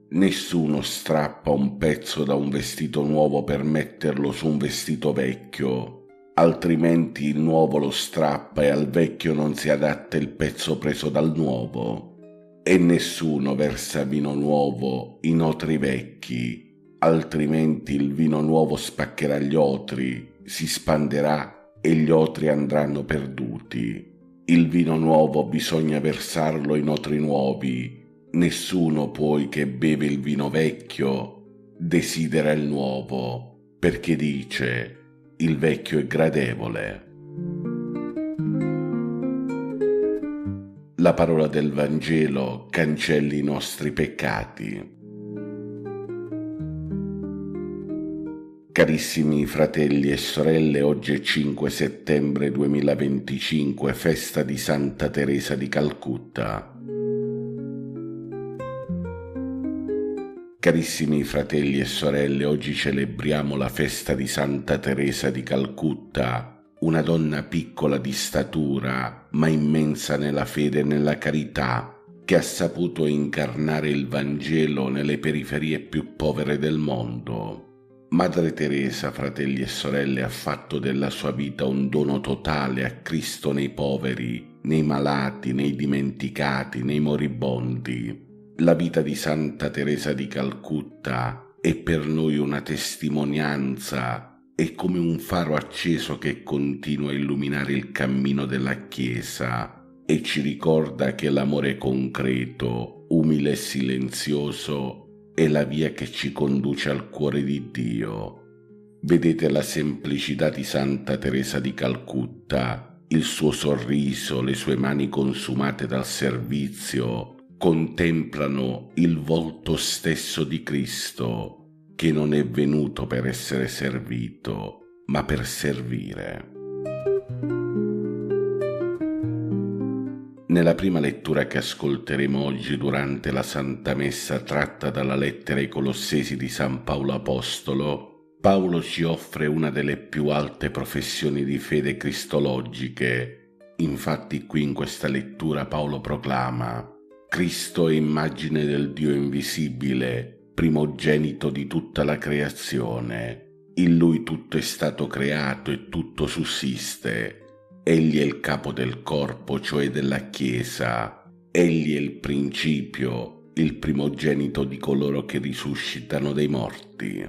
Nessuno strappa un pezzo da un vestito nuovo per metterlo su un vestito vecchio, altrimenti il nuovo lo strappa e al vecchio non si adatta il pezzo preso dal nuovo. E nessuno versa vino nuovo in otri vecchi, altrimenti il vino nuovo spaccherà gli otri, si spanderà e gli otri andranno perduti. Il vino nuovo bisogna versarlo in otri nuovi. Nessuno poi che beve il vino vecchio desidera il nuovo, perché dice: il vecchio è gradevole. La parola del Vangelo cancelli i nostri peccati. Carissimi fratelli e sorelle, oggi è 5 settembre 2025, festa di Santa Teresa di Calcutta. Carissimi fratelli e sorelle, oggi celebriamo la festa di Santa Teresa di Calcutta, una donna piccola di statura, ma immensa nella fede e nella carità, che ha saputo incarnare il Vangelo nelle periferie più povere del mondo. Madre Teresa, fratelli e sorelle, ha fatto della sua vita un dono totale a Cristo nei poveri, nei malati, nei dimenticati, nei moribondi. La vita di Santa Teresa di Calcutta è per noi una testimonianza, è come un faro acceso che continua a illuminare il cammino della Chiesa e ci ricorda che l'amore concreto, umile e silenzioso è la via che ci conduce al cuore di Dio. Vedete la semplicità di Santa Teresa di Calcutta, il suo sorriso, le sue mani consumate dal servizio, contemplano il volto stesso di Cristo, che non è venuto per essere servito, ma per servire. Nella prima lettura che ascolteremo oggi durante la Santa Messa tratta dalla lettera ai Colossesi di San Paolo Apostolo, Paolo ci offre una delle più alte professioni di fede cristologiche. Infatti qui in questa lettura Paolo proclama: Cristo è immagine del Dio invisibile, primogenito di tutta la creazione. In Lui tutto è stato creato e tutto sussiste. Egli è il capo del corpo, cioè della Chiesa. Egli è il principio, il primogenito di coloro che risuscitano dai morti.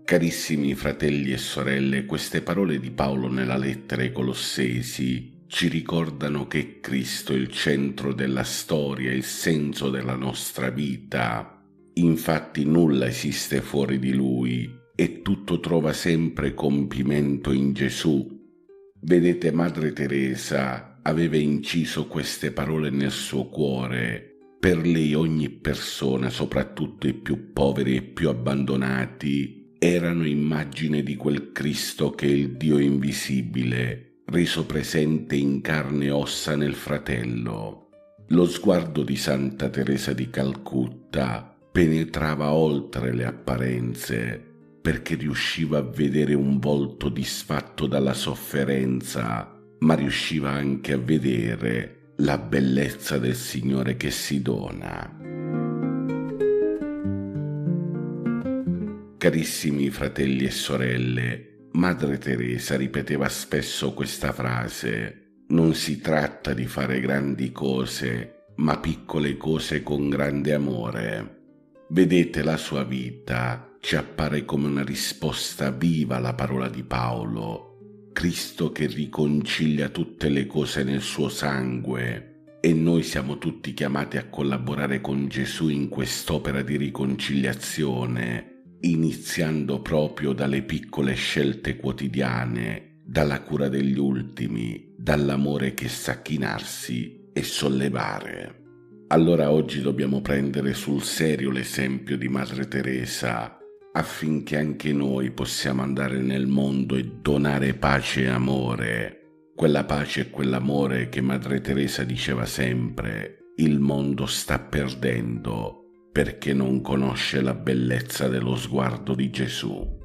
Carissimi fratelli e sorelle, queste parole di Paolo nella lettera ai Colossesi ci ricordano che Cristo è il centro della storia, il senso della nostra vita. Infatti nulla esiste fuori di Lui e tutto trova sempre compimento in Gesù. Vedete, Madre Teresa aveva inciso queste parole nel suo cuore. Per lei ogni persona, soprattutto i più poveri e più abbandonati, erano immagine di quel Cristo che è il Dio invisibile, reso presente in carne e ossa nel fratello. Lo sguardo di Santa Teresa di Calcutta penetrava oltre le apparenze, perché riusciva a vedere un volto disfatto dalla sofferenza, ma riusciva anche a vedere la bellezza del Signore che si dona. Carissimi fratelli e sorelle, Madre Teresa ripeteva spesso questa frase: non si tratta di fare grandi cose, ma piccole cose con grande amore. Vedete, la sua vita ci appare come una risposta viva alla parola di Paolo, Cristo che riconcilia tutte le cose nel suo sangue, e noi siamo tutti chiamati a collaborare con Gesù in quest'opera di riconciliazione, iniziando proprio dalle piccole scelte quotidiane, dalla cura degli ultimi, dall'amore che sa chinarsi e sollevare. Allora oggi dobbiamo prendere sul serio l'esempio di Madre Teresa, affinché anche noi possiamo andare nel mondo e donare pace e amore, quella pace e quell'amore che Madre Teresa diceva sempre: il mondo sta perdendo perché non conosce la bellezza dello sguardo di Gesù.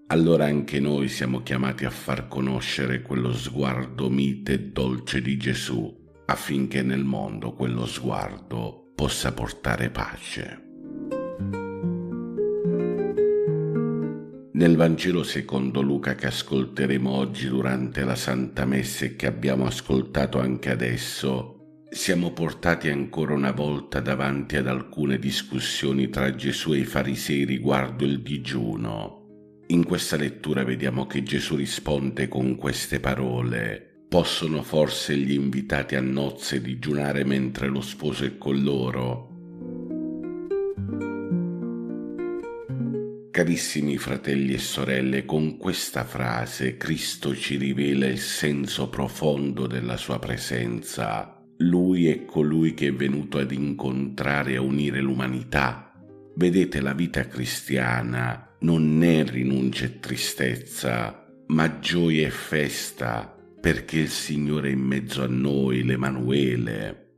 Allora anche noi siamo chiamati a far conoscere quello sguardo mite e dolce di Gesù, affinché nel mondo quello sguardo possa portare pace. Nel Vangelo secondo Luca che ascolteremo oggi durante la Santa Messa e che abbiamo ascoltato anche adesso, siamo portati ancora una volta davanti ad alcune discussioni tra Gesù e i farisei riguardo il digiuno. In questa lettura vediamo che Gesù risponde con queste parole: possono forse gli invitati a nozze digiunare mentre lo sposo è con loro? Carissimi fratelli e sorelle, con questa frase Cristo ci rivela il senso profondo della sua presenza. Lui è colui che è venuto ad incontrare e a unire l'umanità. Vedete, la vita cristiana non è rinuncia e tristezza, ma gioia e festa, perché il Signore è in mezzo a noi, l'Emanuele.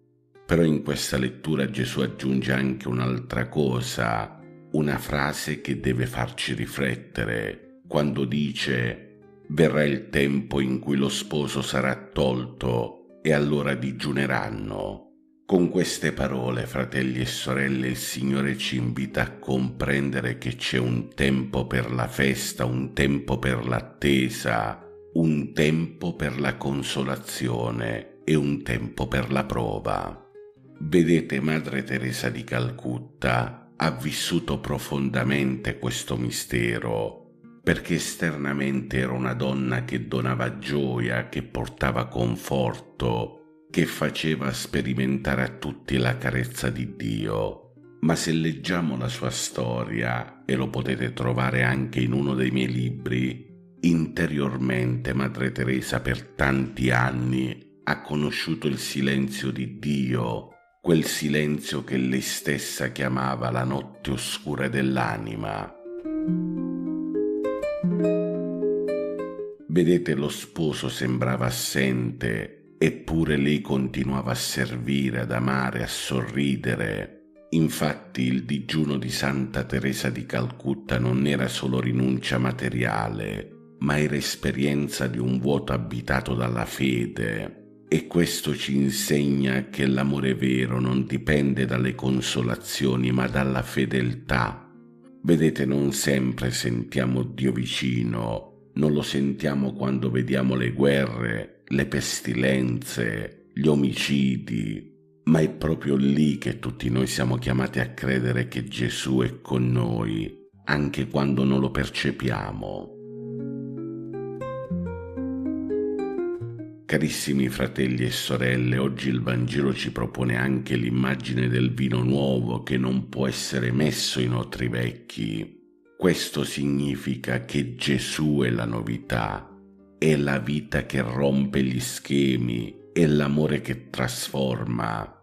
Però in questa lettura Gesù aggiunge anche un'altra cosa, una frase che deve farci riflettere, quando dice: verrà il tempo in cui lo sposo sarà tolto e allora digiuneranno. Con queste parole, fratelli e sorelle, il Signore ci invita a comprendere che c'è un tempo per la festa, un tempo per l'attesa, un tempo per la consolazione e un tempo per la prova. Vedete, Madre Teresa di Calcutta ha vissuto profondamente questo mistero, perché esternamente era una donna che donava gioia, che portava conforto, che faceva sperimentare a tutti la carezza di Dio. Ma se leggiamo la sua storia, e lo potete trovare anche in uno dei miei libri, interiormente Madre Teresa per tanti anni ha conosciuto il silenzio di Dio, quel silenzio che lei stessa chiamava la notte oscura dell'anima. Vedete, lo sposo sembrava assente, eppure lei continuava a servire, ad amare, a sorridere. Infatti il digiuno di Santa Teresa di Calcutta non era solo rinuncia materiale, ma era esperienza di un vuoto abitato dalla fede. E questo ci insegna che l'amore vero non dipende dalle consolazioni, ma dalla fedeltà. Vedete, non sempre sentiamo Dio vicino, non lo sentiamo quando vediamo le guerre, le pestilenze, gli omicidi, ma è proprio lì che tutti noi siamo chiamati a credere che Gesù è con noi, anche quando non lo percepiamo. Carissimi fratelli e sorelle, oggi il Vangelo ci propone anche l'immagine del vino nuovo che non può essere messo in otri vecchi. Questo significa che Gesù è la novità, è la vita che rompe gli schemi, è l'amore che trasforma.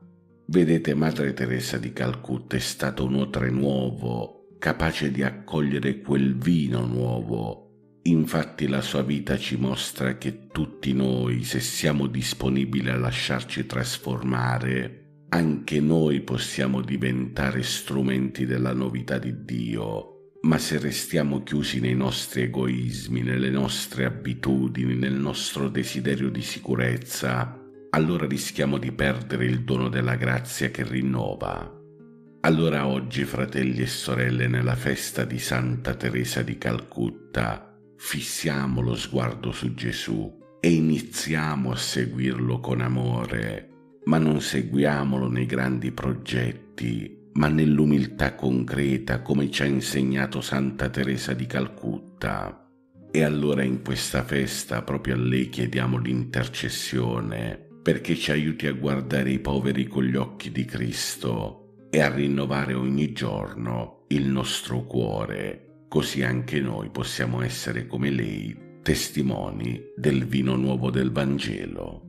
Vedete, Madre Teresa di Calcutta è stato un otre nuovo, capace di accogliere quel vino nuovo. Infatti la sua vita ci mostra che tutti noi, se siamo disponibili a lasciarci trasformare, anche noi possiamo diventare strumenti della novità di Dio. Ma se restiamo chiusi nei nostri egoismi, nelle nostre abitudini, nel nostro desiderio di sicurezza, allora rischiamo di perdere il dono della grazia che rinnova. Allora oggi, fratelli e sorelle, nella festa di Santa Teresa di Calcutta, fissiamo lo sguardo su Gesù e iniziamo a seguirlo con amore, ma non seguiamolo nei grandi progetti, ma nell'umiltà concreta, come ci ha insegnato Santa Teresa di Calcutta. E allora in questa festa proprio a lei chiediamo l'intercessione, perché ci aiuti a guardare i poveri con gli occhi di Cristo e a rinnovare ogni giorno il nostro cuore, così anche noi possiamo essere come lei, testimoni del vino nuovo del Vangelo.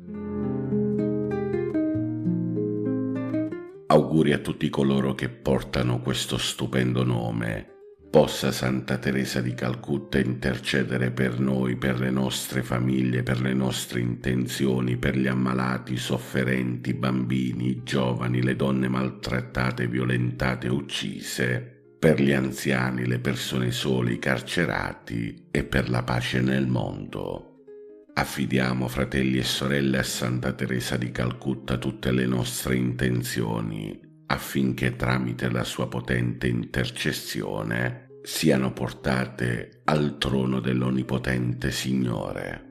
Auguri a tutti coloro che portano questo stupendo nome. Possa Santa Teresa di Calcutta intercedere per noi, per le nostre famiglie, per le nostre intenzioni, per gli ammalati, i sofferenti, i bambini, i giovani, le donne maltrattate, violentate, uccise, per gli anziani, le persone sole, i carcerati e per la pace nel mondo. Affidiamo, fratelli e sorelle, a Santa Teresa di Calcutta tutte le nostre intenzioni, affinché tramite la sua potente intercessione siano portate al trono dell'Onnipotente Signore.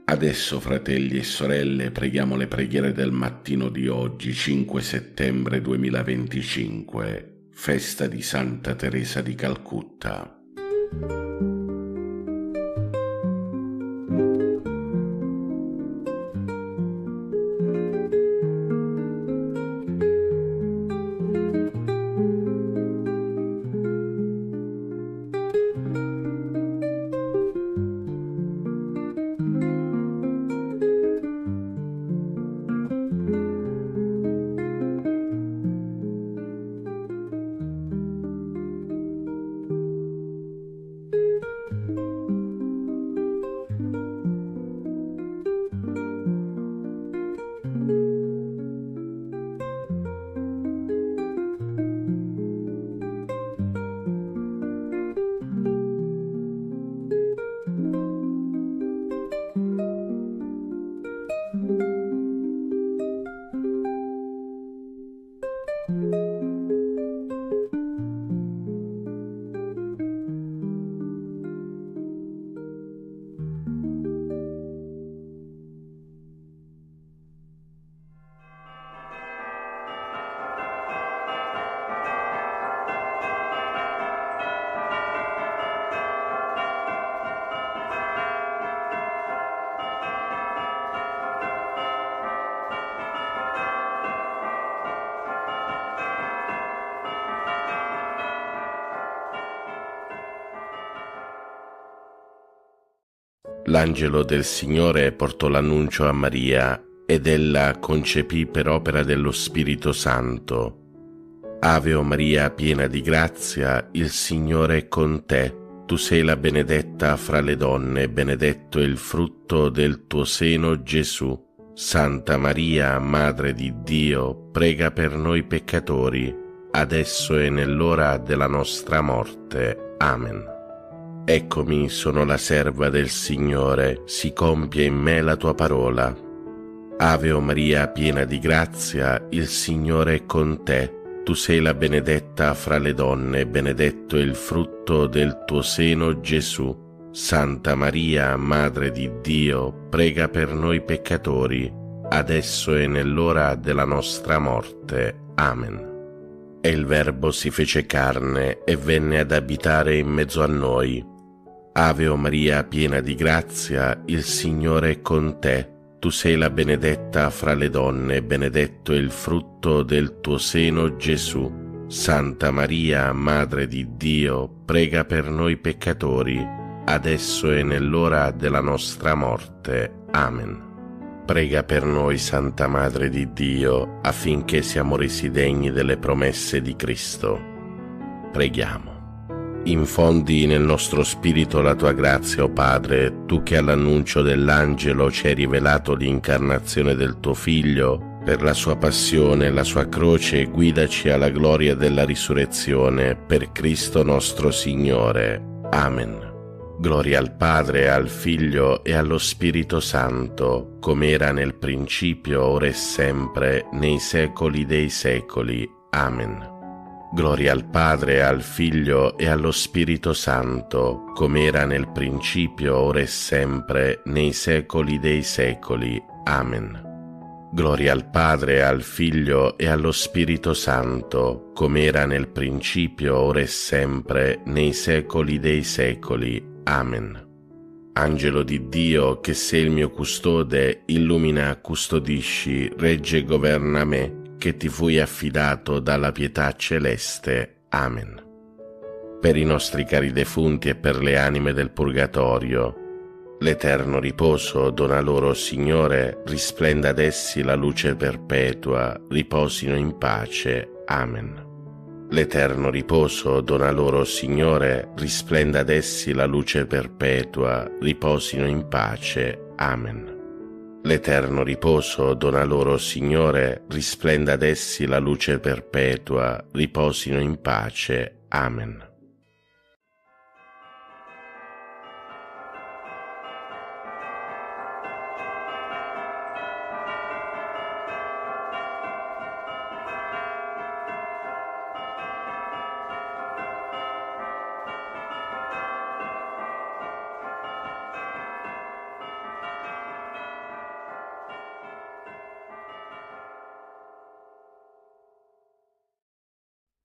Adesso, fratelli e sorelle, preghiamo le preghiere del mattino di oggi, 5 settembre 2025, festa di Santa Teresa di Calcutta. L'angelo del Signore portò l'annuncio a Maria ed ella concepì per opera dello Spirito Santo. Ave o Maria, piena di grazia, il Signore è con te. Tu sei la benedetta fra le donne, benedetto è il frutto del tuo seno, Gesù. Santa Maria, Madre di Dio, prega per noi peccatori, adesso e nell'ora della nostra morte. Amen. Eccomi, sono la serva del Signore, si compia in me la tua parola. Ave o Maria, piena di grazia, il Signore è con te. Tu sei la benedetta fra le donne, benedetto è il frutto del tuo seno, Gesù. Santa Maria, Madre di Dio, prega per noi peccatori, adesso e nell'ora della nostra morte. Amen. E il Verbo si fece carne e venne ad abitare in mezzo a noi. Ave o Maria, piena di grazia, il Signore è con te. Tu sei la benedetta fra le donne, benedetto è il frutto del tuo seno, Gesù. Santa Maria, Madre di Dio, prega per noi peccatori, adesso e nell'ora della nostra morte. Amen. Prega per noi, Santa Madre di Dio, affinché siamo resi degni delle promesse di Cristo. Preghiamo. Infondi nel nostro spirito la tua grazia, o Padre, tu che all'annuncio dell'angelo ci hai rivelato l'incarnazione del tuo Figlio, per la sua passione e la sua croce, guidaci alla gloria della risurrezione, per Cristo nostro Signore. Amen. Gloria al Padre, al Figlio e allo Spirito Santo, come era nel principio, ora e sempre, nei secoli dei secoli. Amen. Gloria al Padre, al Figlio e allo Spirito Santo, come era nel principio, ora e sempre, nei secoli dei secoli. Amen. Gloria al Padre, al Figlio e allo Spirito Santo, come era nel principio, ora e sempre, nei secoli dei secoli. Amen. Angelo di Dio, che sei il mio custode, illumina, custodisci, regge e governa me, che ti fui affidato dalla pietà celeste. Amen. Per i nostri cari defunti e per le anime del purgatorio, l'eterno riposo dona loro, Signore, risplenda ad essi la luce perpetua, riposino in pace. Amen. L'eterno riposo dona loro, Signore, risplenda ad essi la luce perpetua, riposino in pace. Amen. L'eterno riposo dona loro, Signore, risplenda ad essi la luce perpetua, riposino in pace. Amen.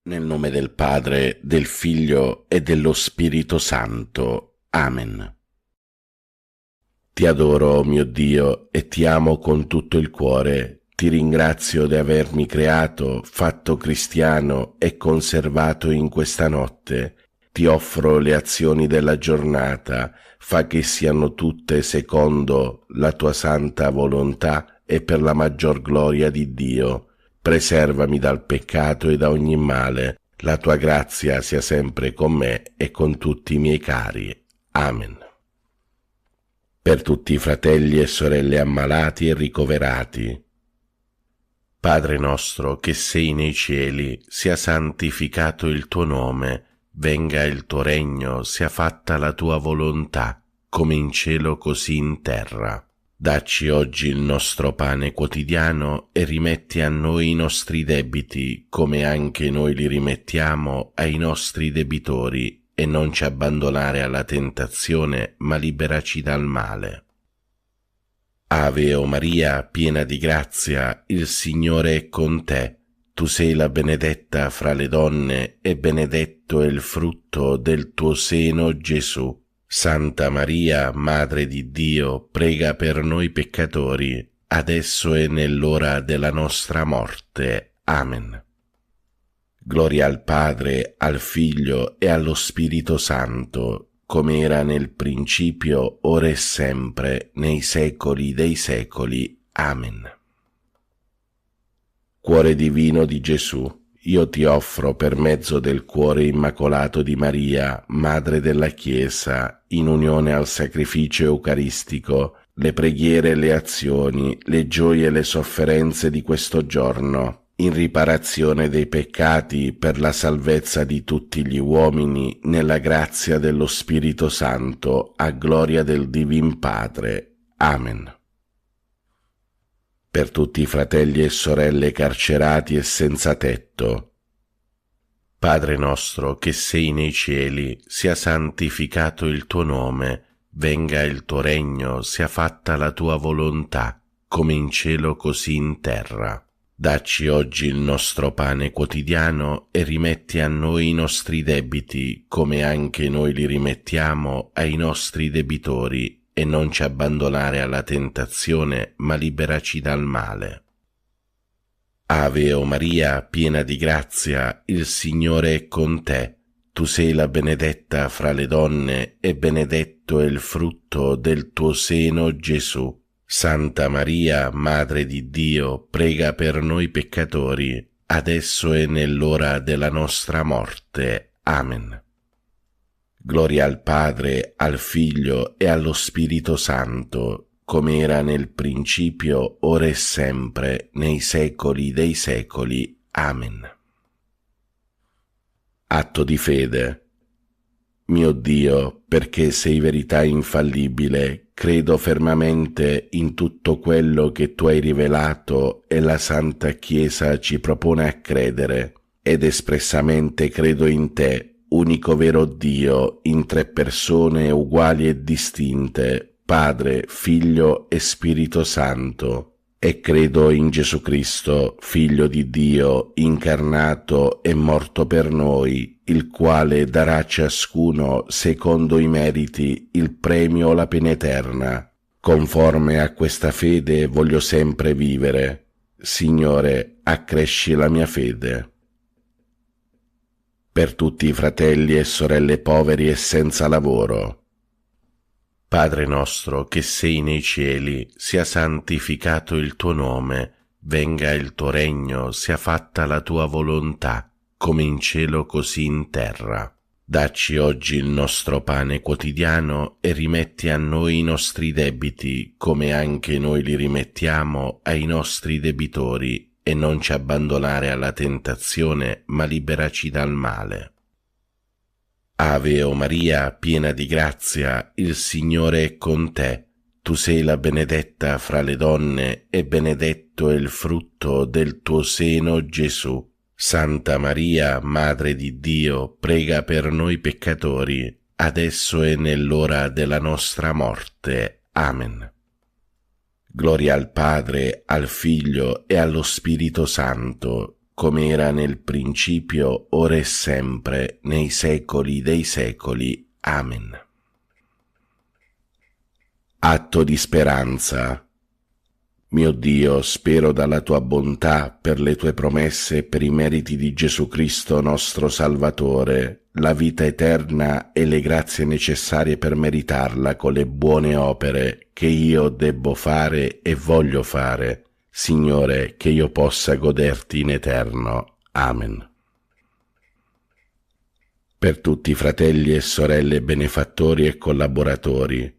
Nel nome del Padre, del Figlio e dello Spirito Santo. Amen. Ti adoro, mio Dio, e ti amo con tutto il cuore. Ti ringrazio di avermi creato, fatto cristiano e conservato in questa notte. Ti offro le azioni della giornata, fa che siano tutte secondo la tua santa volontà e per la maggior gloria di Dio. Preservami dal peccato e da ogni male, la tua grazia sia sempre con me e con tutti i miei cari. Amen. Per tutti i fratelli e sorelle ammalati e ricoverati. Padre nostro che sei nei cieli, sia santificato il tuo nome, venga il tuo regno, sia fatta la tua volontà, come in cielo così in terra. Dacci oggi il nostro pane quotidiano e rimetti a noi i nostri debiti, come anche noi li rimettiamo ai nostri debitori, e non ci abbandonare alla tentazione, ma liberaci dal male. Ave o Maria, piena di grazia, il Signore è con te. Tu sei la benedetta fra le donne, e benedetto è il frutto del tuo seno, Gesù. Santa Maria, Madre di Dio, prega per noi peccatori, adesso e nell'ora della nostra morte. Amen. Gloria al Padre, al Figlio e allo Spirito Santo, come era nel principio, ora e sempre, nei secoli dei secoli. Amen. Cuore divino di Gesù, io ti offro per mezzo del cuore immacolato di Maria, Madre della Chiesa, in unione al sacrificio eucaristico, le preghiere e le azioni, le gioie e le sofferenze di questo giorno, in riparazione dei peccati per la salvezza di tutti gli uomini, nella grazia dello Spirito Santo, a gloria del Divin Padre. Amen. Per tutti i fratelli e sorelle carcerati e senza tetto. Padre nostro che sei nei cieli, sia santificato il tuo nome, venga il tuo regno, sia fatta la tua volontà, come in cielo così in terra. Dacci oggi il nostro pane quotidiano e rimetti a noi i nostri debiti, come anche noi li rimettiamo ai nostri debitori, e non ci abbandonare alla tentazione, ma liberaci dal male. Ave o Maria, piena di grazia, il Signore è con te. Tu sei la benedetta fra le donne, e benedetto è il frutto del tuo seno, Gesù. Santa Maria, Madre di Dio, prega per noi peccatori, adesso e nell'ora della nostra morte. Amen. Gloria al Padre, al Figlio e allo Spirito Santo, come era nel principio, ora e sempre, nei secoli dei secoli. Amen. Atto di fede. Mio Dio, perché sei verità infallibile, credo fermamente in tutto quello che tu hai rivelato e la Santa Chiesa ci propone a credere, ed espressamente credo in te, unico vero Dio, in tre persone uguali e distinte, Padre, Figlio e Spirito Santo, e credo in Gesù Cristo, Figlio di Dio, incarnato e morto per noi, il quale darà a ciascuno, secondo i meriti, il premio o la pena eterna. Conforme a questa fede voglio sempre vivere. Signore, accresci la mia fede. Per tutti i fratelli e sorelle poveri e senza lavoro. Padre nostro che sei nei cieli, sia santificato il tuo nome, venga il tuo regno, sia fatta la tua volontà, come in cielo così in terra. Dacci oggi il nostro pane quotidiano e rimetti a noi i nostri debiti, come anche noi li rimettiamo ai nostri debitori, e non ci abbandonare alla tentazione, ma liberaci dal male. Ave o Maria, piena di grazia, il Signore è con te. Tu sei la benedetta fra le donne e benedetto è il frutto del tuo seno, Gesù. Santa Maria, Madre di Dio, prega per noi peccatori, adesso e nell'ora della nostra morte. Amen. Gloria al Padre, al Figlio e allo Spirito Santo, come era nel principio, ora e sempre, nei secoli dei secoli. Amen. Atto di speranza. Mio Dio, spero dalla tua bontà, per le tue promesse e per i meriti di Gesù Cristo nostro Salvatore, la vita eterna e le grazie necessarie per meritarla con le buone opere che io debbo fare e voglio fare. Signore, che io possa goderti in eterno. Amen. Per tutti i fratelli e sorelle benefattori e collaboratori.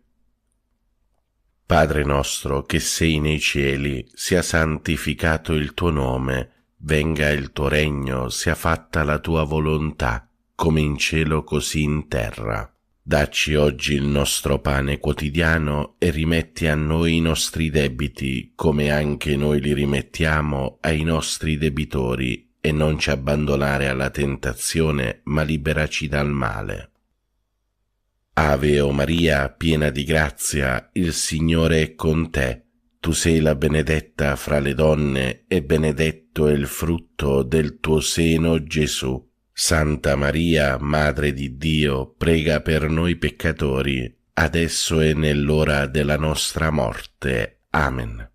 Padre nostro che sei nei cieli, sia santificato il tuo nome, venga il tuo regno, sia fatta la tua volontà, come in cielo così in terra. Dacci oggi il nostro pane quotidiano e rimetti a noi i nostri debiti, come anche noi li rimettiamo ai nostri debitori, e non ci abbandonare alla tentazione, ma liberaci dal male. Ave o Maria, piena di grazia, il Signore è con te. Tu sei la benedetta fra le donne e benedetto è il frutto del tuo seno, Gesù. Santa Maria, Madre di Dio, prega per noi peccatori, adesso e nell'ora della nostra morte. Amen.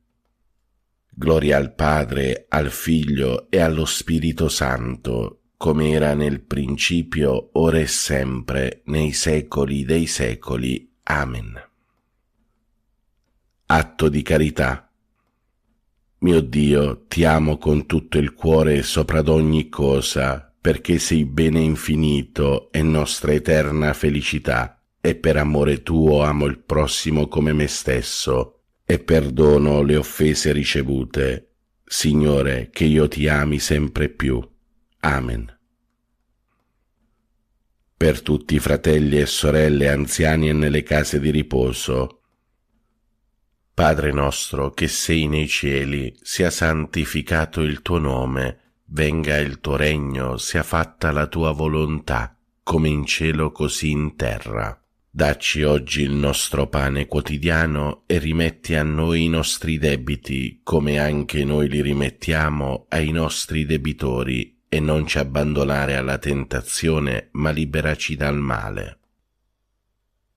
Gloria al Padre, al Figlio e allo Spirito Santo, come era nel principio, ora e sempre, nei secoli dei secoli. Amen. Atto di carità. Mio Dio, ti amo con tutto il cuore sopra d'ogni cosa, perché sei bene infinito e nostra eterna felicità, e per amore tuo amo il prossimo come me stesso, e perdono le offese ricevute. Signore, che io ti ami sempre più. Amen. Per tutti i fratelli e sorelle anziani e nelle case di riposo. Padre nostro che sei nei cieli, sia santificato il tuo nome, venga il tuo regno, sia fatta la tua volontà, come in cielo così in terra. Dacci oggi il nostro pane quotidiano e rimetti a noi i nostri debiti, come anche noi li rimettiamo ai nostri debitori, e non ci abbandonare alla tentazione, ma liberaci dal male.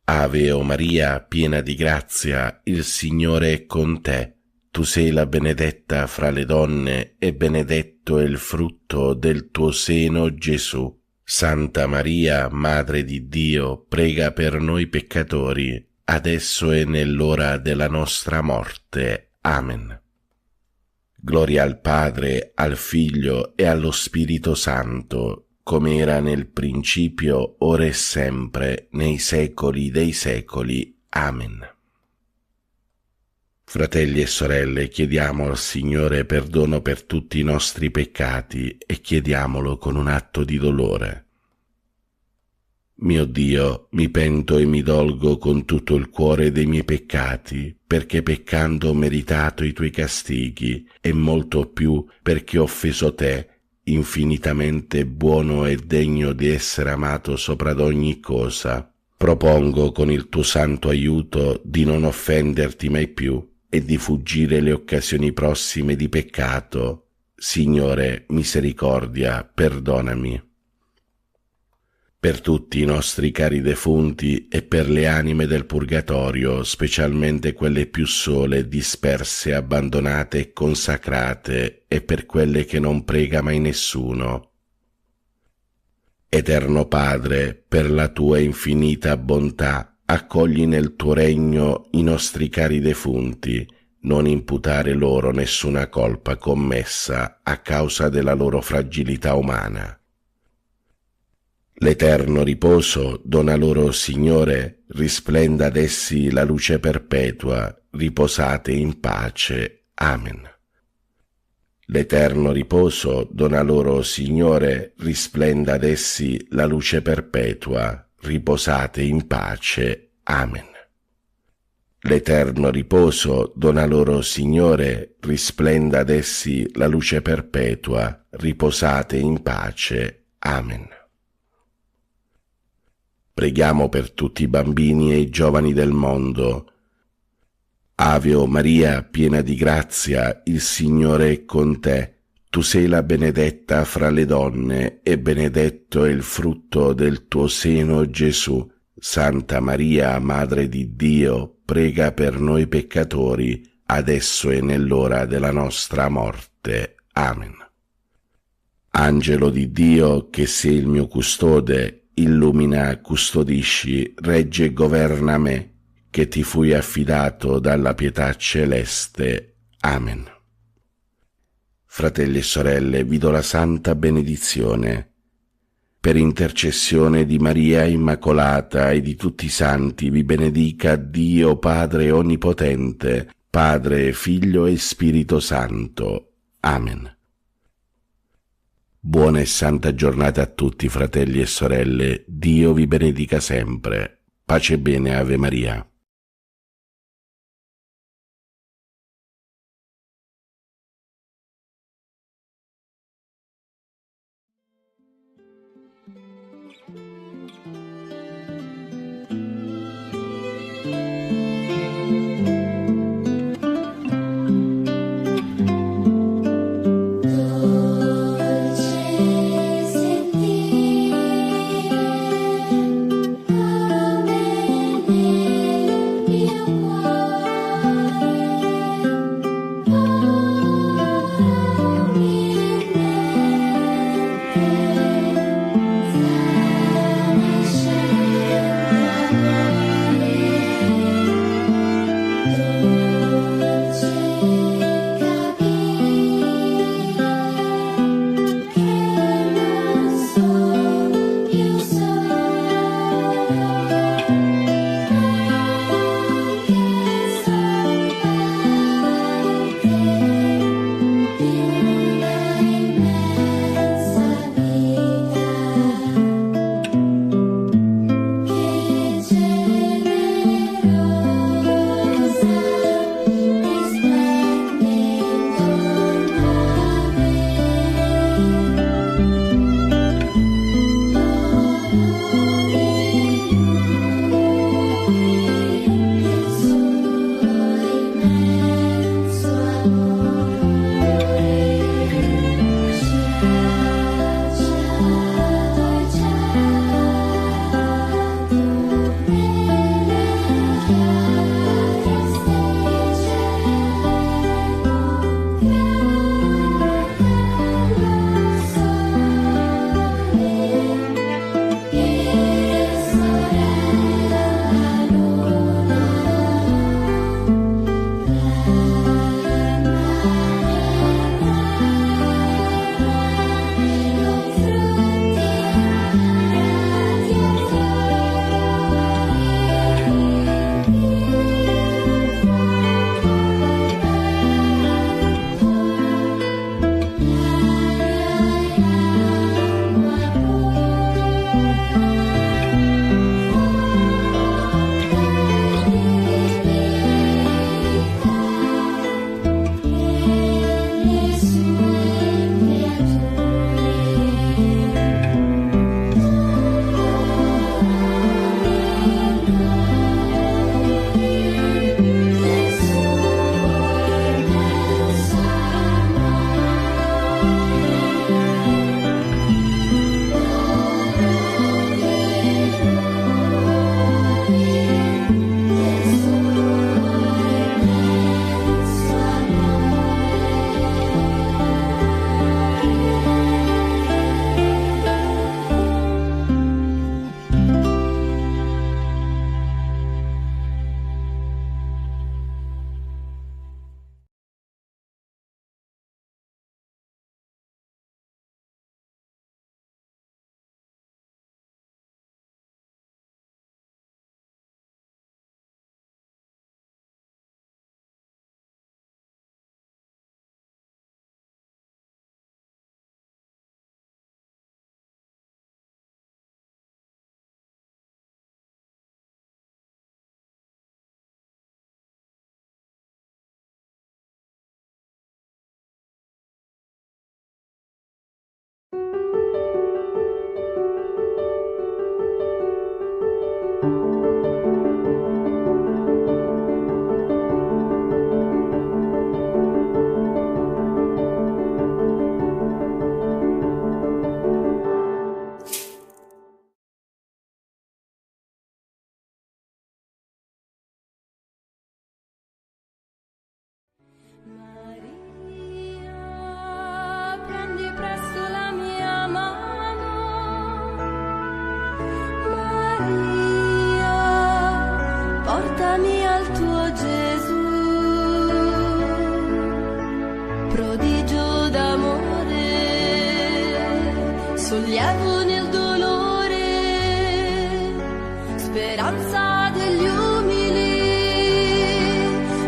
Ave o Maria, piena di grazia, il Signore è con te. Tu sei la benedetta fra le donne e benedetto è il frutto del tuo seno, Gesù. Santa Maria, Madre di Dio, prega per noi peccatori, adesso e nell'ora della nostra morte. Amen. Gloria al Padre, al Figlio e allo Spirito Santo, come era nel principio, ora e sempre, nei secoli dei secoli. Amen. Fratelli e sorelle, chiediamo al Signore perdono per tutti i nostri peccati e chiediamolo con un atto di dolore. Mio Dio, mi pento e mi dolgo con tutto il cuore dei miei peccati, perché peccando ho meritato i tuoi castighi, e molto più perché ho offeso te, infinitamente buono e degno di essere amato sopra d'ogni cosa. Propongo con il tuo santo aiuto di non offenderti mai più. e di fuggire le occasioni prossime di peccato, Signore, misericordia, perdonami. Per tutti i nostri cari defunti e per le anime del purgatorio, specialmente quelle più sole, disperse, abbandonate e consacrate, e per quelle che non prega mai nessuno. Eterno Padre, per la tua infinita bontà, accogli nel tuo regno i nostri cari defunti, non imputare loro nessuna colpa commessa a causa della loro fragilità umana. L'eterno riposo dona loro, Signore, risplenda ad essi la luce perpetua, riposate in pace. Amen. L'eterno riposo dona loro, Signore, risplenda ad essi la luce perpetua, riposate in pace. Amen. L'eterno riposo dona loro, Signore, risplenda ad essi la luce perpetua, riposate in pace. Amen. Preghiamo per tutti i bambini e i giovani del mondo. Ave o Maria, piena di grazia, il Signore è con te. Tu sei la benedetta fra le donne, e benedetto è il frutto del tuo seno, Gesù. Santa Maria, Madre di Dio, prega per noi peccatori, adesso e nell'ora della nostra morte. Amen. Angelo di Dio, che sei il mio custode, illumina, custodisci, regge e governa me, che ti fui affidato dalla pietà celeste. Amen. Fratelli e sorelle, vi do la santa benedizione. Per intercessione di Maria Immacolata e di tutti i santi vi benedica Dio Padre Onnipotente, Padre, Figlio e Spirito Santo. Amen. Buona e santa giornata a tutti, fratelli e sorelle. Dio vi benedica sempre. Pace e bene, Ave Maria. sollievo nel dolore, speranza degli umili,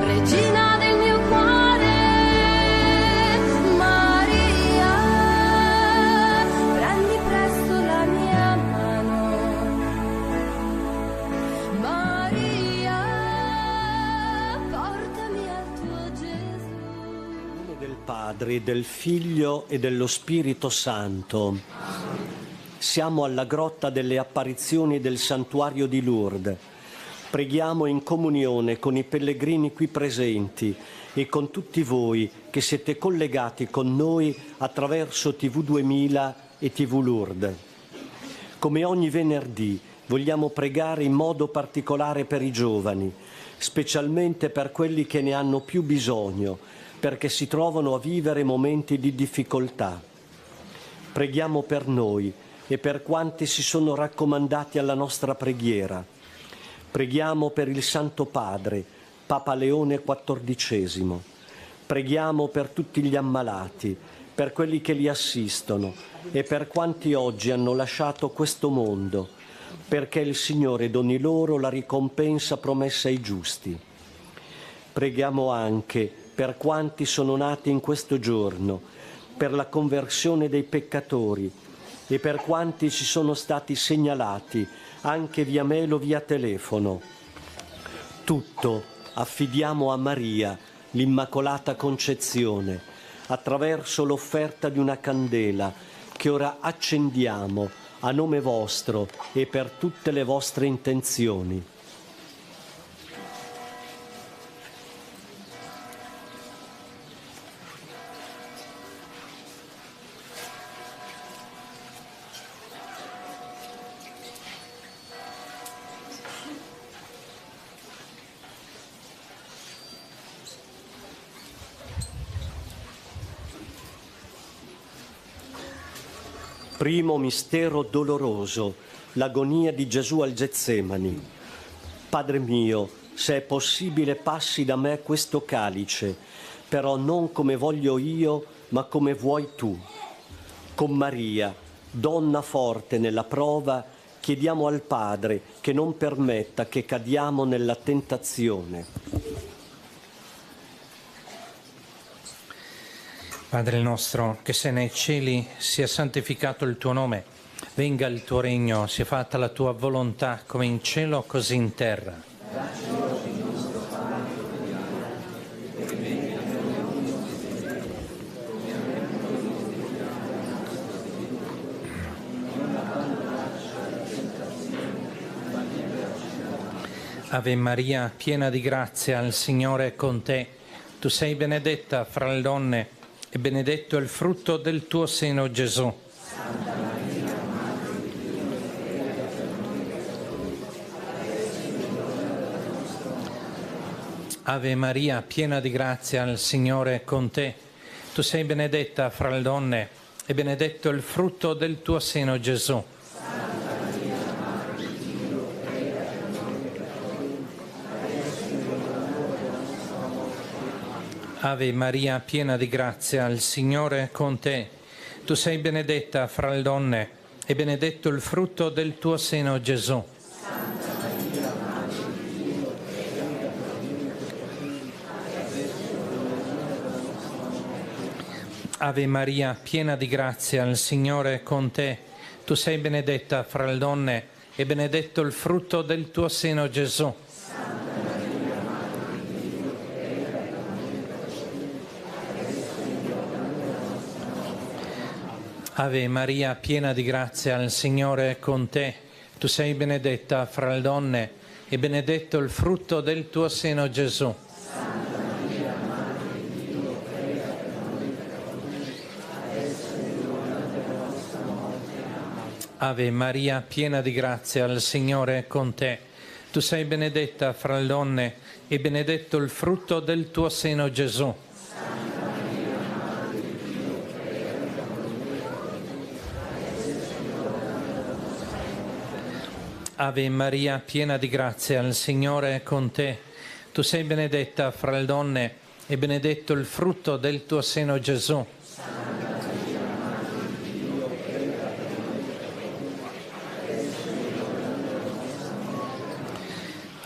regina del mio cuore, Maria, prendi presto la mia mano, Maria, portami al tuo Gesù. Nel nome del Padre, del Figlio e dello Spirito Santo. Siamo alla grotta delle apparizioni del santuario di Lourdes. Preghiamo in comunione con i pellegrini qui presenti e con tutti voi che siete collegati con noi attraverso TV 2000 e TV Lourdes. Come ogni venerdì vogliamo pregare in modo particolare per i giovani, specialmente per quelli che ne hanno più bisogno, perché si trovano a vivere momenti di difficoltà. Preghiamo per noi e per quanti si sono raccomandati alla nostra preghiera. Preghiamo per il Santo Padre, Papa Leone XIV. Preghiamo per tutti gli ammalati, per quelli che li assistono e per quanti oggi hanno lasciato questo mondo, perché il Signore doni loro la ricompensa promessa ai giusti. Preghiamo anche per quanti sono nati in questo giorno, per la conversione dei peccatori, e per quanti ci sono stati segnalati anche via mail o via telefono. Tutto affidiamo a Maria, l'Immacolata Concezione, attraverso l'offerta di una candela che ora accendiamo a nome vostro e per tutte le vostre intenzioni. Primo mistero doloroso, l'agonia di Gesù al Getsemani. Padre mio, se è possibile passi da me questo calice, però non come voglio io, ma come vuoi tu. Con Maria, donna forte nella prova, chiediamo al Padre che non permetta che cadiamo nella tentazione. Padre nostro, che sei nei cieli, sia santificato il tuo nome, venga il tuo regno, sia fatta la tua volontà, come in cielo, così in terra. Ave Maria, piena di grazia, il Signore è con te. Tu sei benedetta fra le donne, e benedetto è il frutto del tuo seno, Gesù. Ave Maria, piena di grazia, il Signore è con te. Tu sei benedetta fra le donne, e benedetto è il frutto del tuo seno, Gesù. Ave Maria, piena di grazia, il Signore è con te. Tu sei benedetta fra le donne, e benedetto il frutto del tuo seno, Gesù. Ave Maria, piena di grazia, il Signore è con te. Tu sei benedetta fra le donne, e benedetto il frutto del tuo seno, Gesù. Ave Maria, piena di grazia, il Signore è con te. Tu sei benedetta fra le donne, e benedetto il frutto del tuo seno, Gesù. Ave Maria, piena di grazia, il Signore è con te. Tu sei benedetta fra le donne, e benedetto il frutto del tuo seno, Gesù. Ave Maria, piena di grazia, il Signore è con te. Tu sei benedetta fra le donne, e benedetto il frutto del tuo seno, Gesù.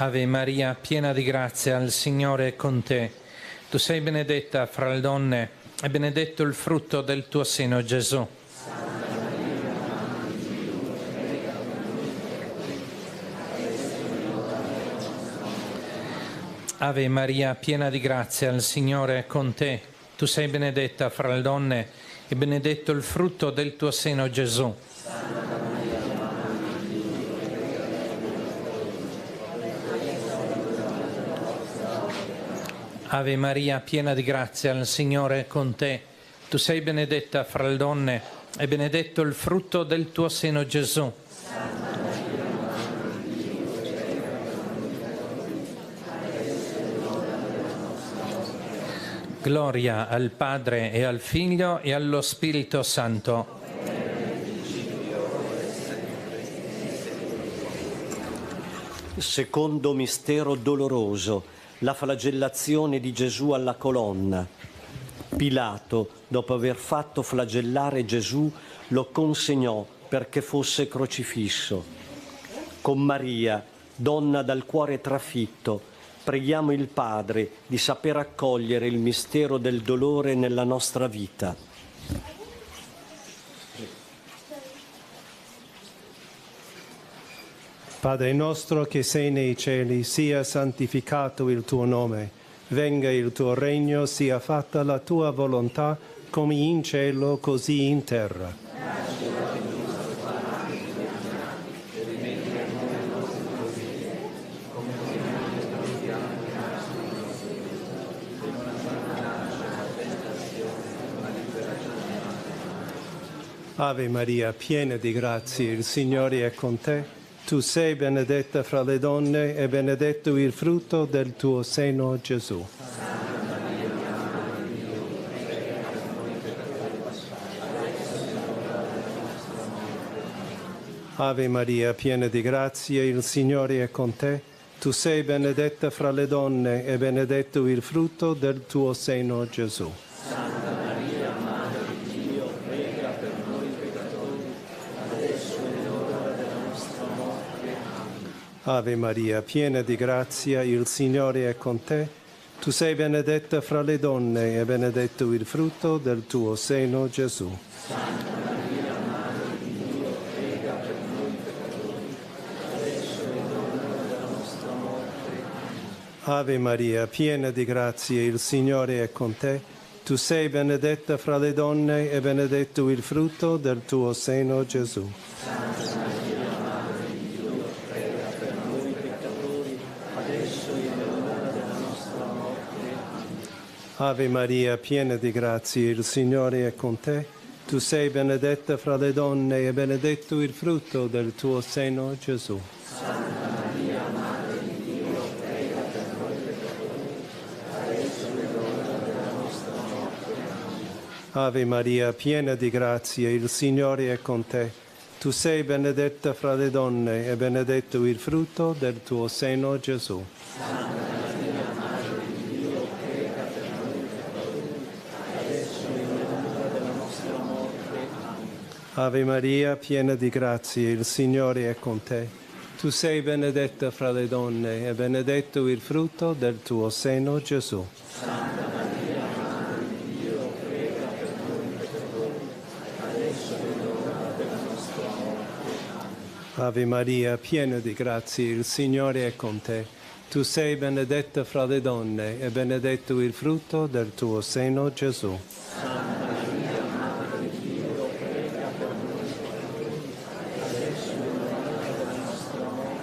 Ave Maria, piena di grazia, il Signore è con te. Tu sei benedetta fra le donne e benedetto il frutto del tuo seno, Gesù. Ave Maria, piena di grazia, il Signore è con te. Tu sei benedetta fra le donne e benedetto il frutto del tuo seno, Gesù. Ave Maria, piena di grazia, il Signore è con te. Tu sei benedetta fra le donne e benedetto il frutto del tuo seno, Gesù. Gloria al Padre e al Figlio e allo Spirito Santo. Secondo mistero doloroso, la flagellazione di Gesù alla colonna. Pilato, dopo aver fatto flagellare Gesù, lo consegnò perché fosse crocifisso. Con Maria, donna dal cuore trafitto, preghiamo il Padre di saper accogliere il mistero del dolore nella nostra vita. Padre nostro che sei nei cieli, sia santificato il tuo nome. Venga il tuo regno, sia fatta la tua volontà, come in cielo, così in terra. Ave Maria, piena di grazie, il Signore è con te. Tu sei benedetta fra le donne e benedetto il frutto del tuo seno, Gesù. Ave Maria, piena di grazia, il Signore è con te. Tu sei benedetta fra le donne e benedetto il frutto del tuo seno, Gesù. Ave Maria, piena di grazia, il Signore è con te. Tu sei benedetta fra le donne e benedetto il frutto del tuo seno, Gesù. Santa Maria, Madre di Dio, prega per noi peccatori, adesso è l'ora della nostra morte. Ave Maria, piena di grazia, il Signore è con te. Tu sei benedetta fra le donne e benedetto il frutto del tuo seno, Gesù. Santa Maria, Madre di Dio, prega per noi peccatori, adesso è l'ora della nostra morte. Ave Maria, piena di grazia, il Signore è con te. Tu sei benedetta fra le donne e benedetto il frutto del tuo seno, Gesù. Santa Maria, Madre di Dio, prega per noi peccatori, adesso è l'ora della nostra morte. Ave Maria, piena di grazia, il Signore è con te. Tu sei benedetta fra le donne e benedetto il frutto del tuo seno, Gesù. Santa Maria, Madre di Dio, prega per noi peccatori, adesso è l'ora della nostra morte. Ave Maria, piena di grazia, il Signore è con te. Tu sei benedetta fra le donne e benedetto il frutto del tuo seno, Gesù. Santa Maria, Madre di Dio, prega per noi peccatori, adesso è l'ora della nostra morte. Ave Maria, piena di grazia, il Signore è con te. Tu sei benedetta fra le donne e benedetto il frutto del tuo seno, Gesù. Santa Maria, Madre di Dio, prega per noi peccatori, adesso è l'ora della nostra morte.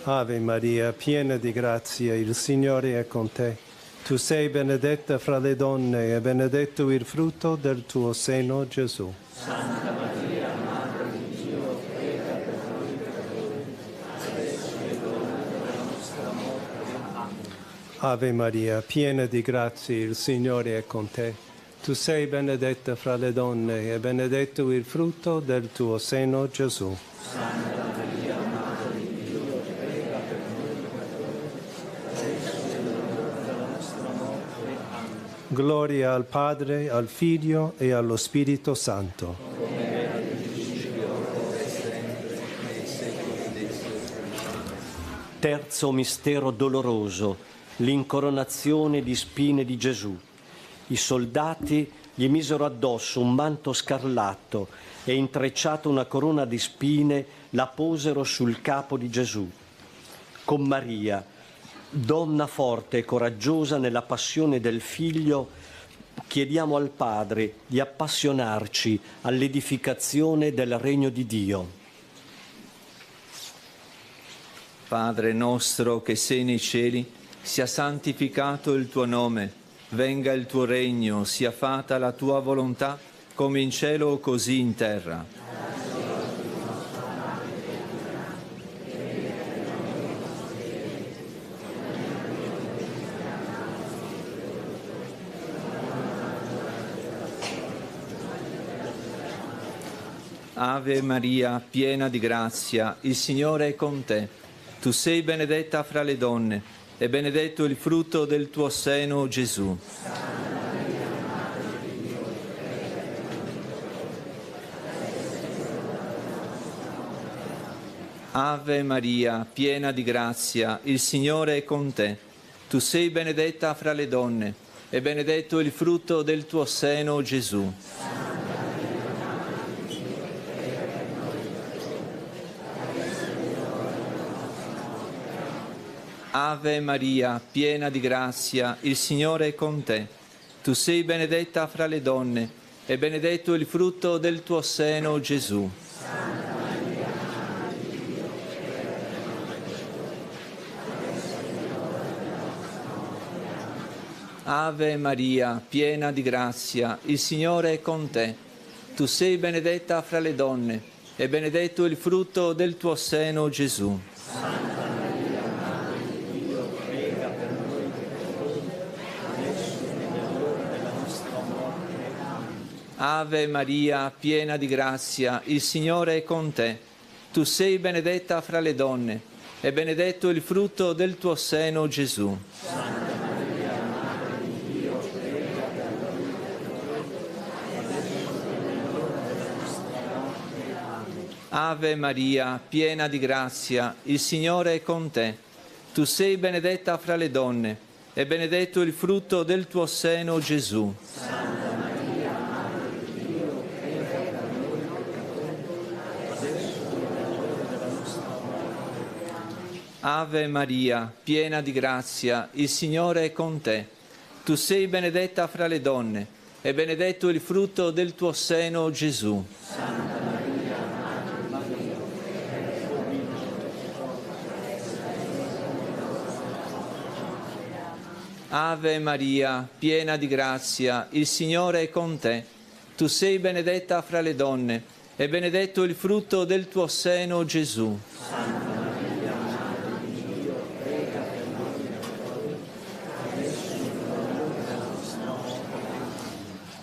Ave Maria, piena di grazia, il Signore è con te. Tu sei benedetta fra le donne e benedetto il frutto del tuo seno, Gesù. Santa Maria, Madre di Dio, prega per noi peccatori, adesso è l'ora della nostra morte. Ave Maria, piena di grazia, il Signore è con te. Tu sei benedetta fra le donne e benedetto il frutto del tuo seno, Gesù. Santa Maria, Madre di Dio, prega per noi peccatori, adesso è l'ora della nostra morte. Gloria al Padre, al Figlio e allo Spirito Santo. Come era nel principio, ora e sempre, nei secoli dei secoli. Terzo mistero doloroso, l'incoronazione di spine di Gesù. I soldati gli misero addosso un manto scarlatto e, intrecciata una corona di spine, la posero sul capo di Gesù. Con Maria, donna forte e coraggiosa nella passione del Figlio, chiediamo al Padre di appassionarci all'edificazione del regno di Dio. Padre nostro che sei nei cieli, sia santificato il tuo nome, venga il tuo regno, sia fatta la tua volontà, come in cielo così in terra. Ave Maria, piena di grazia, il Signore è con te. Tu sei benedetta fra le donne, e benedetto il frutto del tuo seno, Gesù. Ave Maria, piena di grazia, il Signore è con te. Tu sei benedetta fra le donne, e benedetto il frutto del tuo seno, Gesù. Ave Maria, piena di grazia, il Signore è con te. Tu sei benedetta fra le donne, e benedetto il frutto del tuo seno, Gesù. Ave Maria, piena di grazia, il Signore è con te. Tu sei benedetta fra le donne, e benedetto il frutto del tuo seno, Gesù. Ave Maria, piena di grazia, il Signore è con te. Tu sei benedetta fra le donne, e benedetto il frutto del tuo seno, Gesù. Ave Maria, piena di grazia, il Signore è con te. Tu sei benedetta fra le donne, e benedetto il frutto del tuo seno, Gesù. Ave Maria, piena di grazia, il Signore è con te. Tu sei benedetta fra le donne, e benedetto il frutto del tuo seno, Gesù. Ave Maria, piena di grazia, il Signore è con te. Tu sei benedetta fra le donne, e benedetto il frutto del tuo seno, Gesù.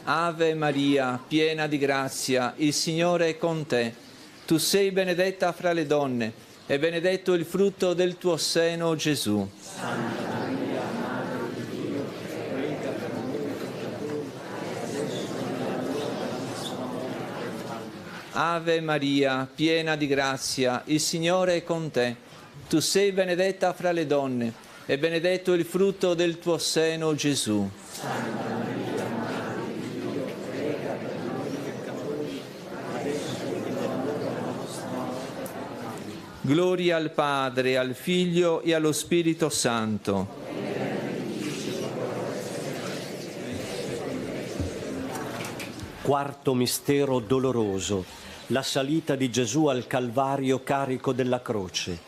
Ave Maria, piena di grazia, il Signore è con te. Tu sei benedetta fra le donne, e benedetto il frutto del tuo seno, Gesù. Ave Maria, piena di grazia, il Signore è con te. Tu sei benedetta fra le donne, e benedetto il frutto del tuo seno, Gesù. Gloria al Padre, al Figlio e allo Spirito Santo. Quarto mistero doloroso, la salita di Gesù al Calvario carico della croce.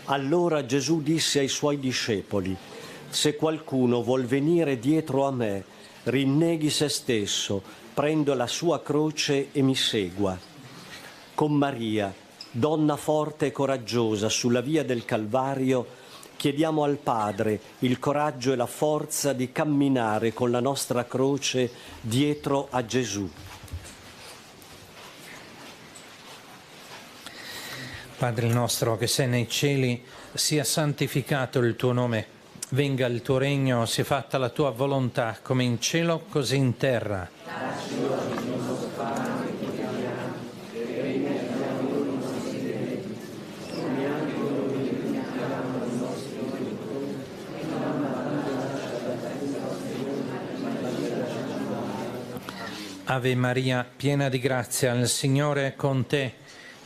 Allora Gesù disse ai suoi discepoli: se qualcuno vuol venire dietro a me, rinneghi se stesso, prenda la sua croce e mi segua. Con Maria, donna forte e coraggiosa sulla via del Calvario, chiediamo al Padre il coraggio e la forza di camminare con la nostra croce dietro a Gesù. Padre nostro che sei nei cieli, sia santificato il tuo nome, venga il tuo regno, sia fatta la tua volontà, come in cielo così in terra. Ave Maria, piena di grazia, il Signore è con te.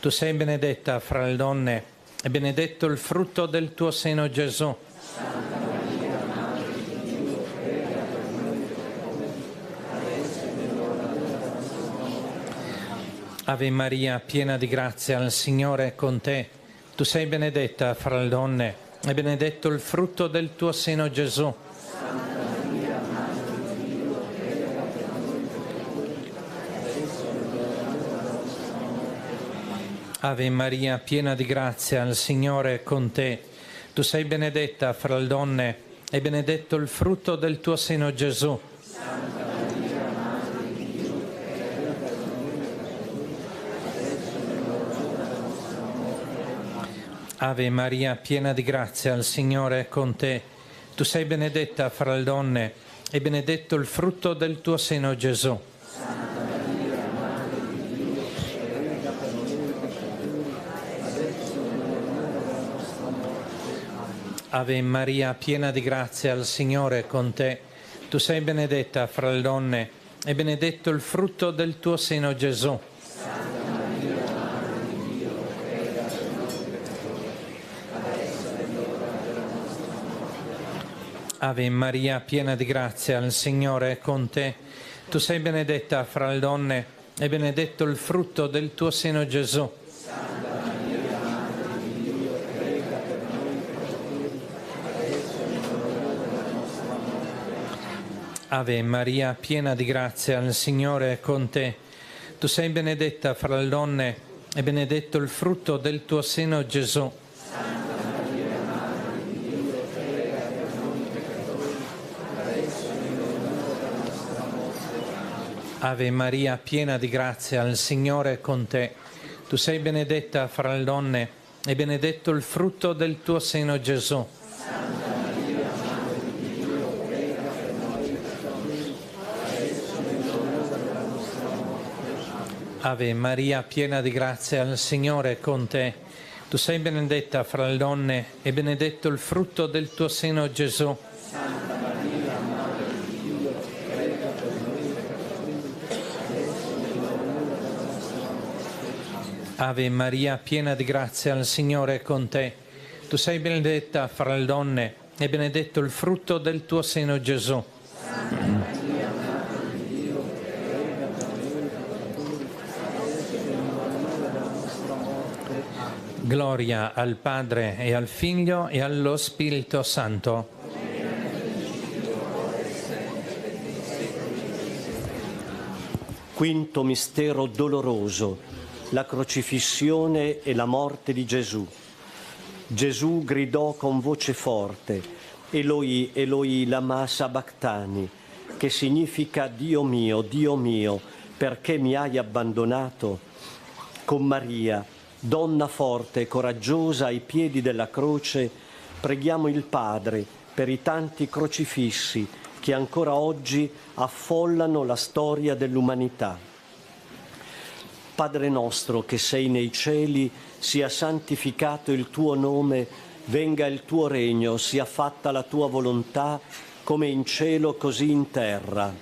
Tu sei benedetta fra le donne e benedetto il frutto del tuo seno, Gesù. Santa Maria, Madre di Dio, prega per noi peccatori, adesso è l'ora della nostra morte. Ave Maria, piena di grazia, il Signore è con te. Tu sei benedetta fra le donne e benedetto il frutto del tuo seno, Gesù. Santa Maria, Madre di Dio, prega per noi peccatori, adesso è l'ora della nostra morte. Ave Maria, piena di grazia, il Signore è con te. Tu sei benedetta fra le donne e benedetto il frutto del tuo seno, Gesù. Santa Maria, Madre di Dio, prega per noi peccatori, adesso è l'ora della nostra morte. Ave Maria, piena di grazia, il Signore è con te. Tu sei benedetta fra le donne e benedetto il frutto del tuo seno, Gesù. Santa Maria, Madre di Dio, prega per noi peccatori, adesso è l'ora della nostra morte. Ave Maria, piena di grazia, il Signore è con te. Tu sei benedetta fra le donne e benedetto il frutto del tuo seno, Gesù. Santa Maria, Madre di Dio, prega per noi peccatori, adesso è l'ora della nostra morte. Ave Maria, piena di grazia, il Signore è con te. Tu sei benedetta fra le donne e benedetto il frutto del tuo seno, Gesù. Santa Maria, Madre di Dio, prega per noi peccatori, adesso è l'ora della nostra morte. Ave Maria, piena di grazia, il Signore è con te. Tu sei benedetta fra le donne e benedetto il frutto del tuo seno, Gesù. Santa Maria, Madre di Dio, prega per noi peccatori, adesso è l'ora della nostra morte. Ave Maria, piena di grazia, il Signore è con te. Tu sei benedetta fra le donne e benedetto il frutto del tuo seno, Gesù. Santa Maria, Madre di Dio, prega per noi peccatori, adesso è l'ora della nostra morte. Ave Maria, piena di grazia, il Signore è con te. Tu sei benedetta fra le donne e benedetto il frutto del tuo seno, Gesù. Santa Maria, Madre di Dio, prega per noi peccatori, adesso è l'ora della nostra morte. Ave Maria, piena di grazia, il Signore è con te. Tu sei benedetta fra le donne e benedetto il frutto del tuo seno, Gesù. Santa Maria, Madre di Dio, prega per noi peccatori, adesso è l'ora della nostra morte. Gloria al Padre e al Figlio e allo Spirito Santo. Quinto mistero doloroso, la crocifissione e la morte di Gesù. Gesù gridò con voce forte, Eloi, Eloi, lama sabachthani, che significa Dio mio, perché mi hai abbandonato? Con Maria, donna forte e coraggiosa ai piedi della croce, preghiamo il Padre per i tanti crocifissi che ancora oggi affollano la storia dell'umanità. Padre nostro che sei nei cieli, sia santificato il tuo nome, venga il tuo regno, sia fatta la tua volontà, come in cielo così in terra.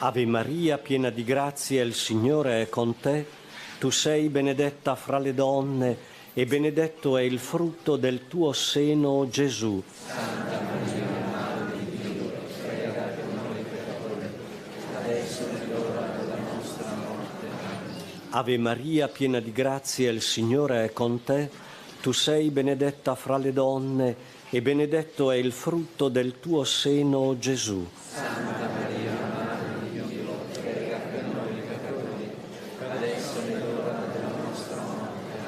Ave Maria, piena di grazia, il Signore è con te. Tu sei benedetta fra le donne e benedetto è il frutto del tuo seno, Gesù. Santa Maria, Madre di Dio, prega per noi peccatori, adesso è l'ora della nostra morte. Ave Maria, piena di grazia, il Signore è con te. Tu sei benedetta fra le donne e benedetto è il frutto del tuo seno, Gesù. Santa Maria, Madre di Dio, prega per noi peccatori, adesso è l'ora della nostra morte.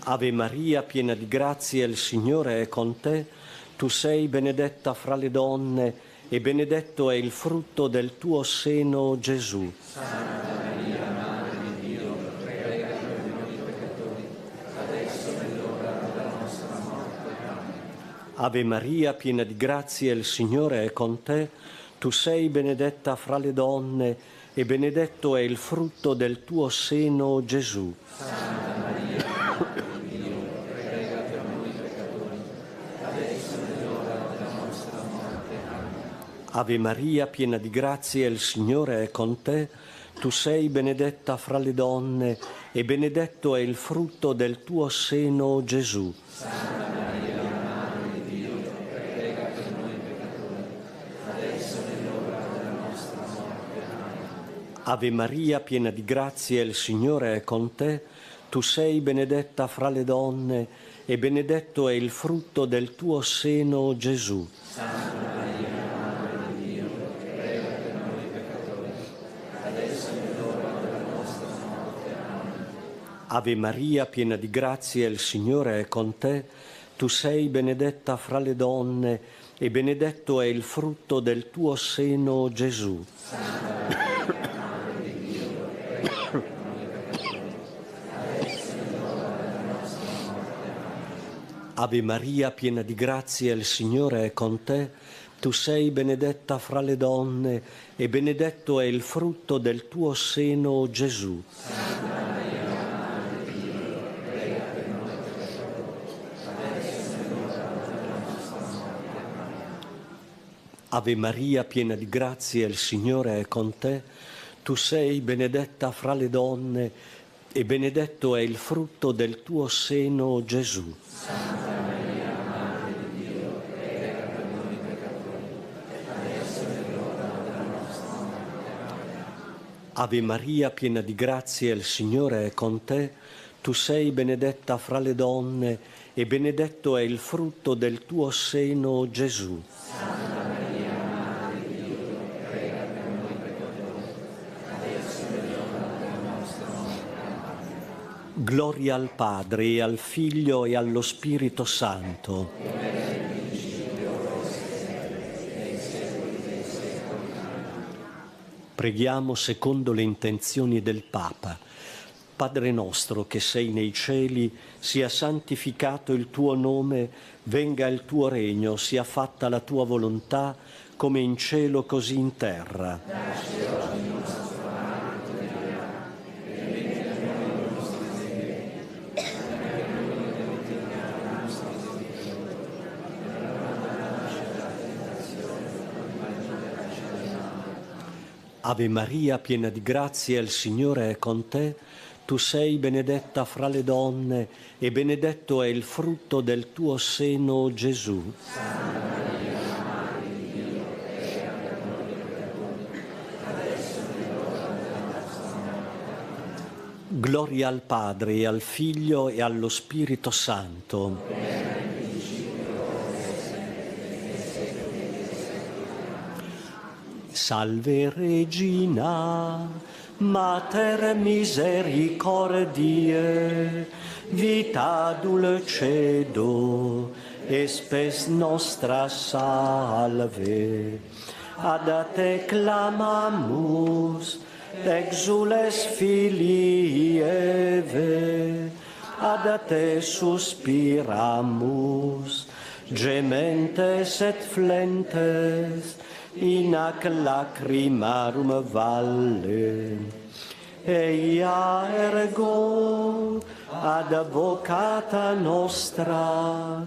Ave Maria, piena di grazia, il Signore è con te. Tu sei benedetta fra le donne e benedetto è il frutto del tuo seno, Gesù. Santa Maria, Madre di Dio, prega per noi peccatori, adesso è l'ora della nostra morte. Ave Maria, piena di grazia, il Signore è con te. Tu sei benedetta fra le donne e benedetto è il frutto del tuo seno, Gesù. Santa Maria, Madre di Dio, prega per noi peccatori, adesso è l'ora della nostra morte. Amen. Ave Maria, piena di grazia, il Signore è con te. Tu sei benedetta fra le donne e benedetto è il frutto del tuo seno, Gesù. Santa Maria, Madre di Dio, prega per noi peccatori, adesso è l'ora della nostra morte. Amen. Ave Maria, piena di grazia, il Signore è con te. Tu sei benedetta fra le donne e benedetto è il frutto del tuo seno, Gesù. Santa Maria, Madre di Dio, prega per noi peccatori, adesso è l'ora della nostra morte. Amen. Ave Maria, piena di grazia, il Signore è con te. Tu sei benedetta fra le donne e benedetto è il frutto del tuo seno, Gesù. Santa Maria, Madre di Dio, prega per noi peccatori, adesso è l'ora della nostra morte. Amen. Ave Maria, piena di grazia, il Signore è con te. Tu sei benedetta fra le donne e benedetto è il frutto del tuo seno, Gesù. Santa Maria, Madre di Dio, prega per noi peccatori, adesso è l'ora della nostra morte. Amen. Ave Maria, piena di grazia, il Signore è con te. Tu sei benedetta fra le donne e benedetto è il frutto del tuo seno, Gesù. Santa Maria, Madre di Dio, prega per noi peccatori, adesso è l'ora della nostra morte. Amen. Ave Maria, piena di grazia, il Signore è con te. Tu sei benedetta fra le donne e benedetto è il frutto del tuo seno, Gesù. Santa Maria, Madre di Dio, prega per noi peccatori, adesso è l'ora della nostra morte. Amen. Gloria al Padre e al Figlio e allo Spirito Santo. Preghiamo secondo le intenzioni del Papa. Padre nostro che sei nei cieli, sia santificato il tuo nome, venga il tuo regno, sia fatta la tua volontà, come in cielo così in terra. Dacci oggi il nostro pane quotidiano, e rimetti a noi i nostri debiti, perché noi rimettiamo i nostri debitori, e non lasciare la tentazione, ma liberaci dal male. Ave Maria, piena di grazia, il Signore è con te. Tu sei benedetta fra le donne e benedetto è il frutto del tuo seno, Gesù. Santa Maria, Madre di Dio, prega per noi peccatori, adesso è l'ora della nostra morte. Gloria al Padre e al Figlio e allo Spirito Santo. Salve Regina, Mater misericordiae, vita dulcedo, et spes nostra salve. Ad te clamamus, exules filii Eve, ad te suspiramus, gementes et flentes, in ac lacrimarum valle. Eia ergo advocata nostra,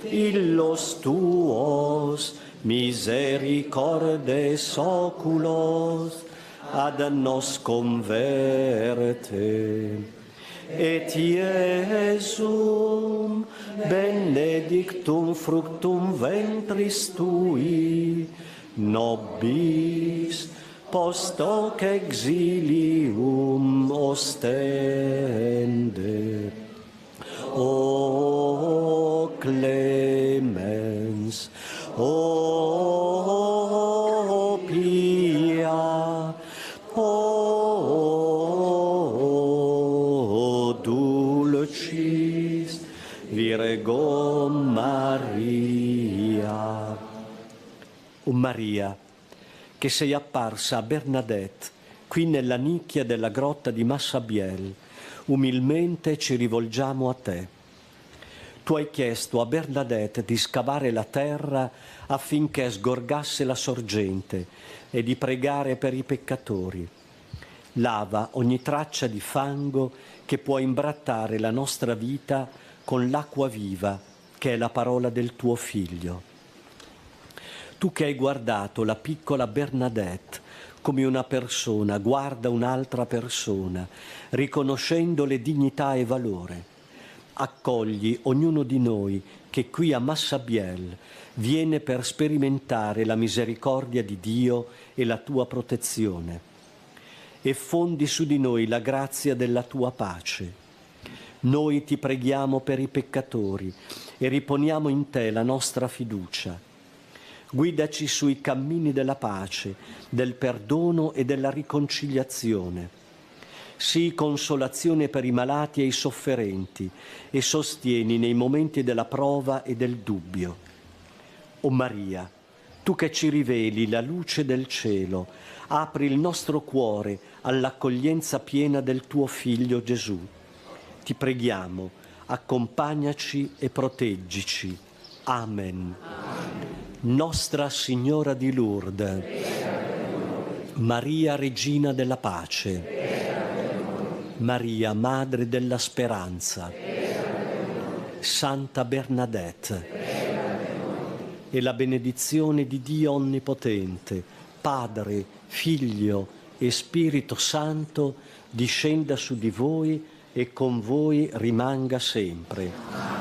illos tuos misericordes oculos ad nos converte. Et Iesum benedictum fructum ventris tui, nobis post hoc exilium ostende. O clemens, o pia, o dulcis Virgo Maria. O Maria, che sei apparsa a Bernadette, qui nella nicchia della grotta di Massabielle, umilmente ci rivolgiamo a te. Tu hai chiesto a Bernadette di scavare la terra affinché sgorgasse la sorgente e di pregare per i peccatori. Lava ogni traccia di fango che può imbrattare la nostra vita con l'acqua viva che è la parola del tuo Figlio. Tu che hai guardato la piccola Bernadette come una persona guarda un'altra persona, riconoscendole dignità e valore, accogli ognuno di noi che qui a Massabielle viene per sperimentare la misericordia di Dio e la tua protezione, e fondi su di noi la grazia della tua pace. Noi ti preghiamo per i peccatori e riponiamo in te la nostra fiducia. Guidaci sui cammini della pace, del perdono e della riconciliazione. Sii consolazione per i malati e i sofferenti e sostieni nei momenti della prova e del dubbio. O Maria, tu che ci riveli la luce del cielo, apri il nostro cuore all'accoglienza piena del tuo Figlio Gesù. Ti preghiamo, accompagnaci e proteggici. Amen. Nostra Signora di Lourdes, Maria Regina della Pace, Maria Madre della Speranza, Santa Bernadette, e la benedizione di Dio Onnipotente, Padre, Figlio e Spirito Santo, discenda su di voi e con voi rimanga sempre.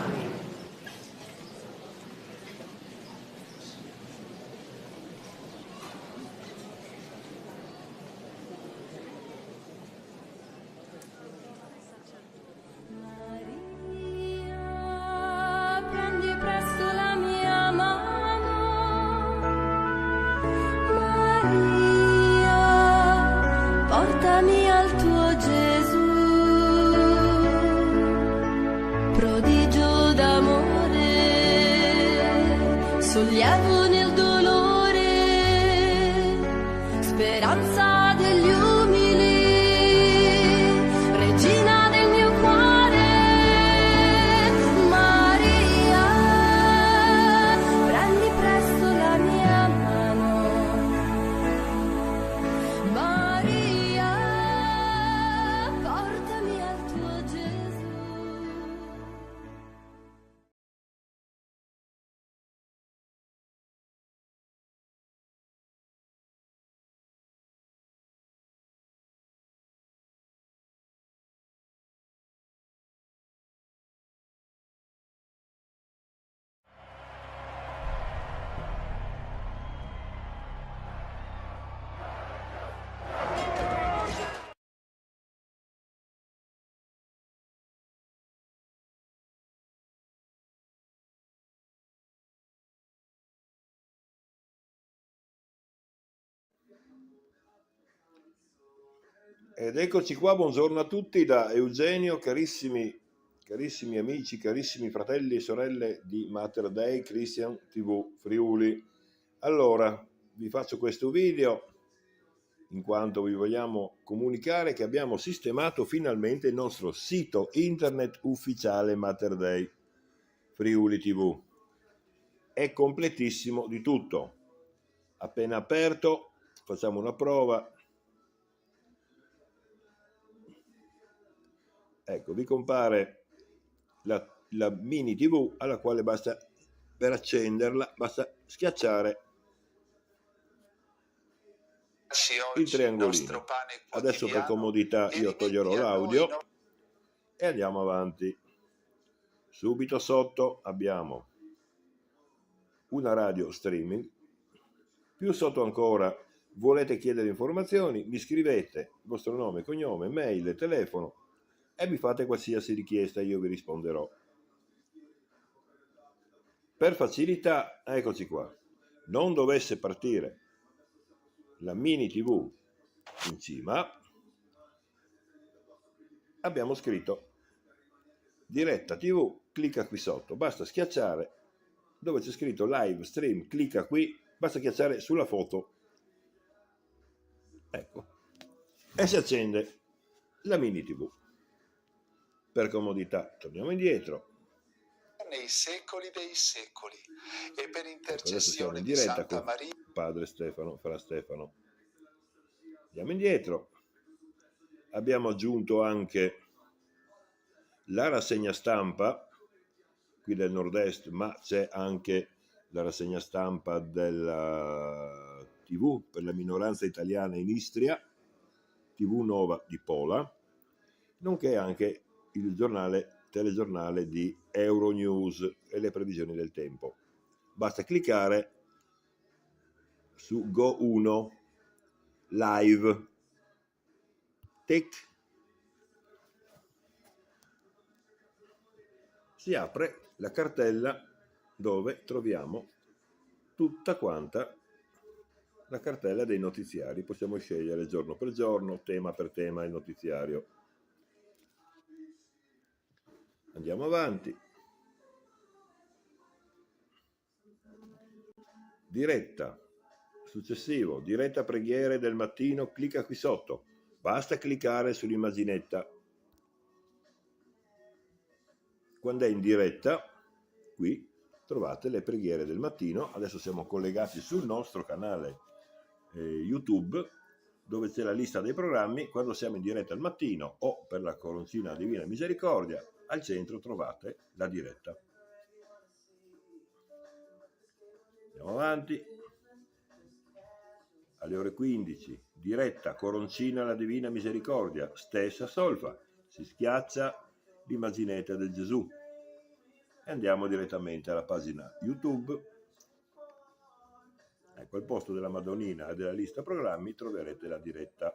Prendi presto la mia mano, Maria, portami al tuo Gesù, prodigio d'amore, sollievo nel dolore, speranza degli umili, regina del mio cuore. Maria, prendi presto la mia mano, Maria, portami al tuo Gesù. Ed eccoci qua, buongiorno a tutti da Eugenio, carissimi amici, carissimi fratelli e sorelle di Mater Dei Christian TV Friuli. Allora, vi faccio questo video in quanto vi vogliamo comunicare che abbiamo sistemato finalmente il nostro sito internet ufficiale Mater Dei Friuli TV. È completissimo di tutto. Appena aperto, facciamo una prova. Ecco, vi compare la mini TV alla quale basta, per accenderla, basta schiacciare il triangolino. Adesso per comodità io toglierò l'audio e andiamo avanti. Subito sotto abbiamo una radio streaming. Più sotto ancora, volete chiedere informazioni, mi scrivete il vostro nome, cognome, mail e telefono e mi fate qualsiasi richiesta, io vi risponderò. Per facilità, eccoci qua, non dovesse partire la mini TV in cima, abbiamo scritto diretta TV, clicca qui sotto, basta schiacciare dove c'è scritto live stream, clicca qui, basta schiacciare sulla foto, ecco, e si accende la mini TV. Per comodità torniamo indietro. Nei secoli dei secoli e per intercessione in di diretta Santa con Maria. Padre Stefano, Fra Stefano. Andiamo indietro. abbiamo aggiunto anche la rassegna stampa qui del nord-est, ma c'è anche la rassegna stampa della TV per la minoranza italiana in Istria, TV Nova di Pola, nonché anche il telegiornale di Euronews e le previsioni del tempo. Basta cliccare su Go1 Live. Tic. Si apre la cartella dove troviamo tutta quanta la cartella dei notiziari. Possiamo scegliere giorno per giorno, tema per tema il notiziario. Andiamo avanti. Diretta. Successivo, diretta preghiere del mattino, clicca qui sotto. Basta cliccare sull'immaginetta. Quando è in diretta, qui trovate le preghiere del mattino. Adesso siamo collegati sul nostro canale YouTube, dove c'è la lista dei programmi. Quando siamo in diretta al mattino o per la Coroncina Divina Misericordia, al centro trovate la diretta. Andiamo avanti. Alle ore 15, diretta Coroncina la Divina Misericordia, stessa solfa. Si schiaccia l'immaginetta del Gesù e andiamo direttamente alla pagina YouTube. Ecco, al posto della Madonnina e della lista programmi troverete la diretta.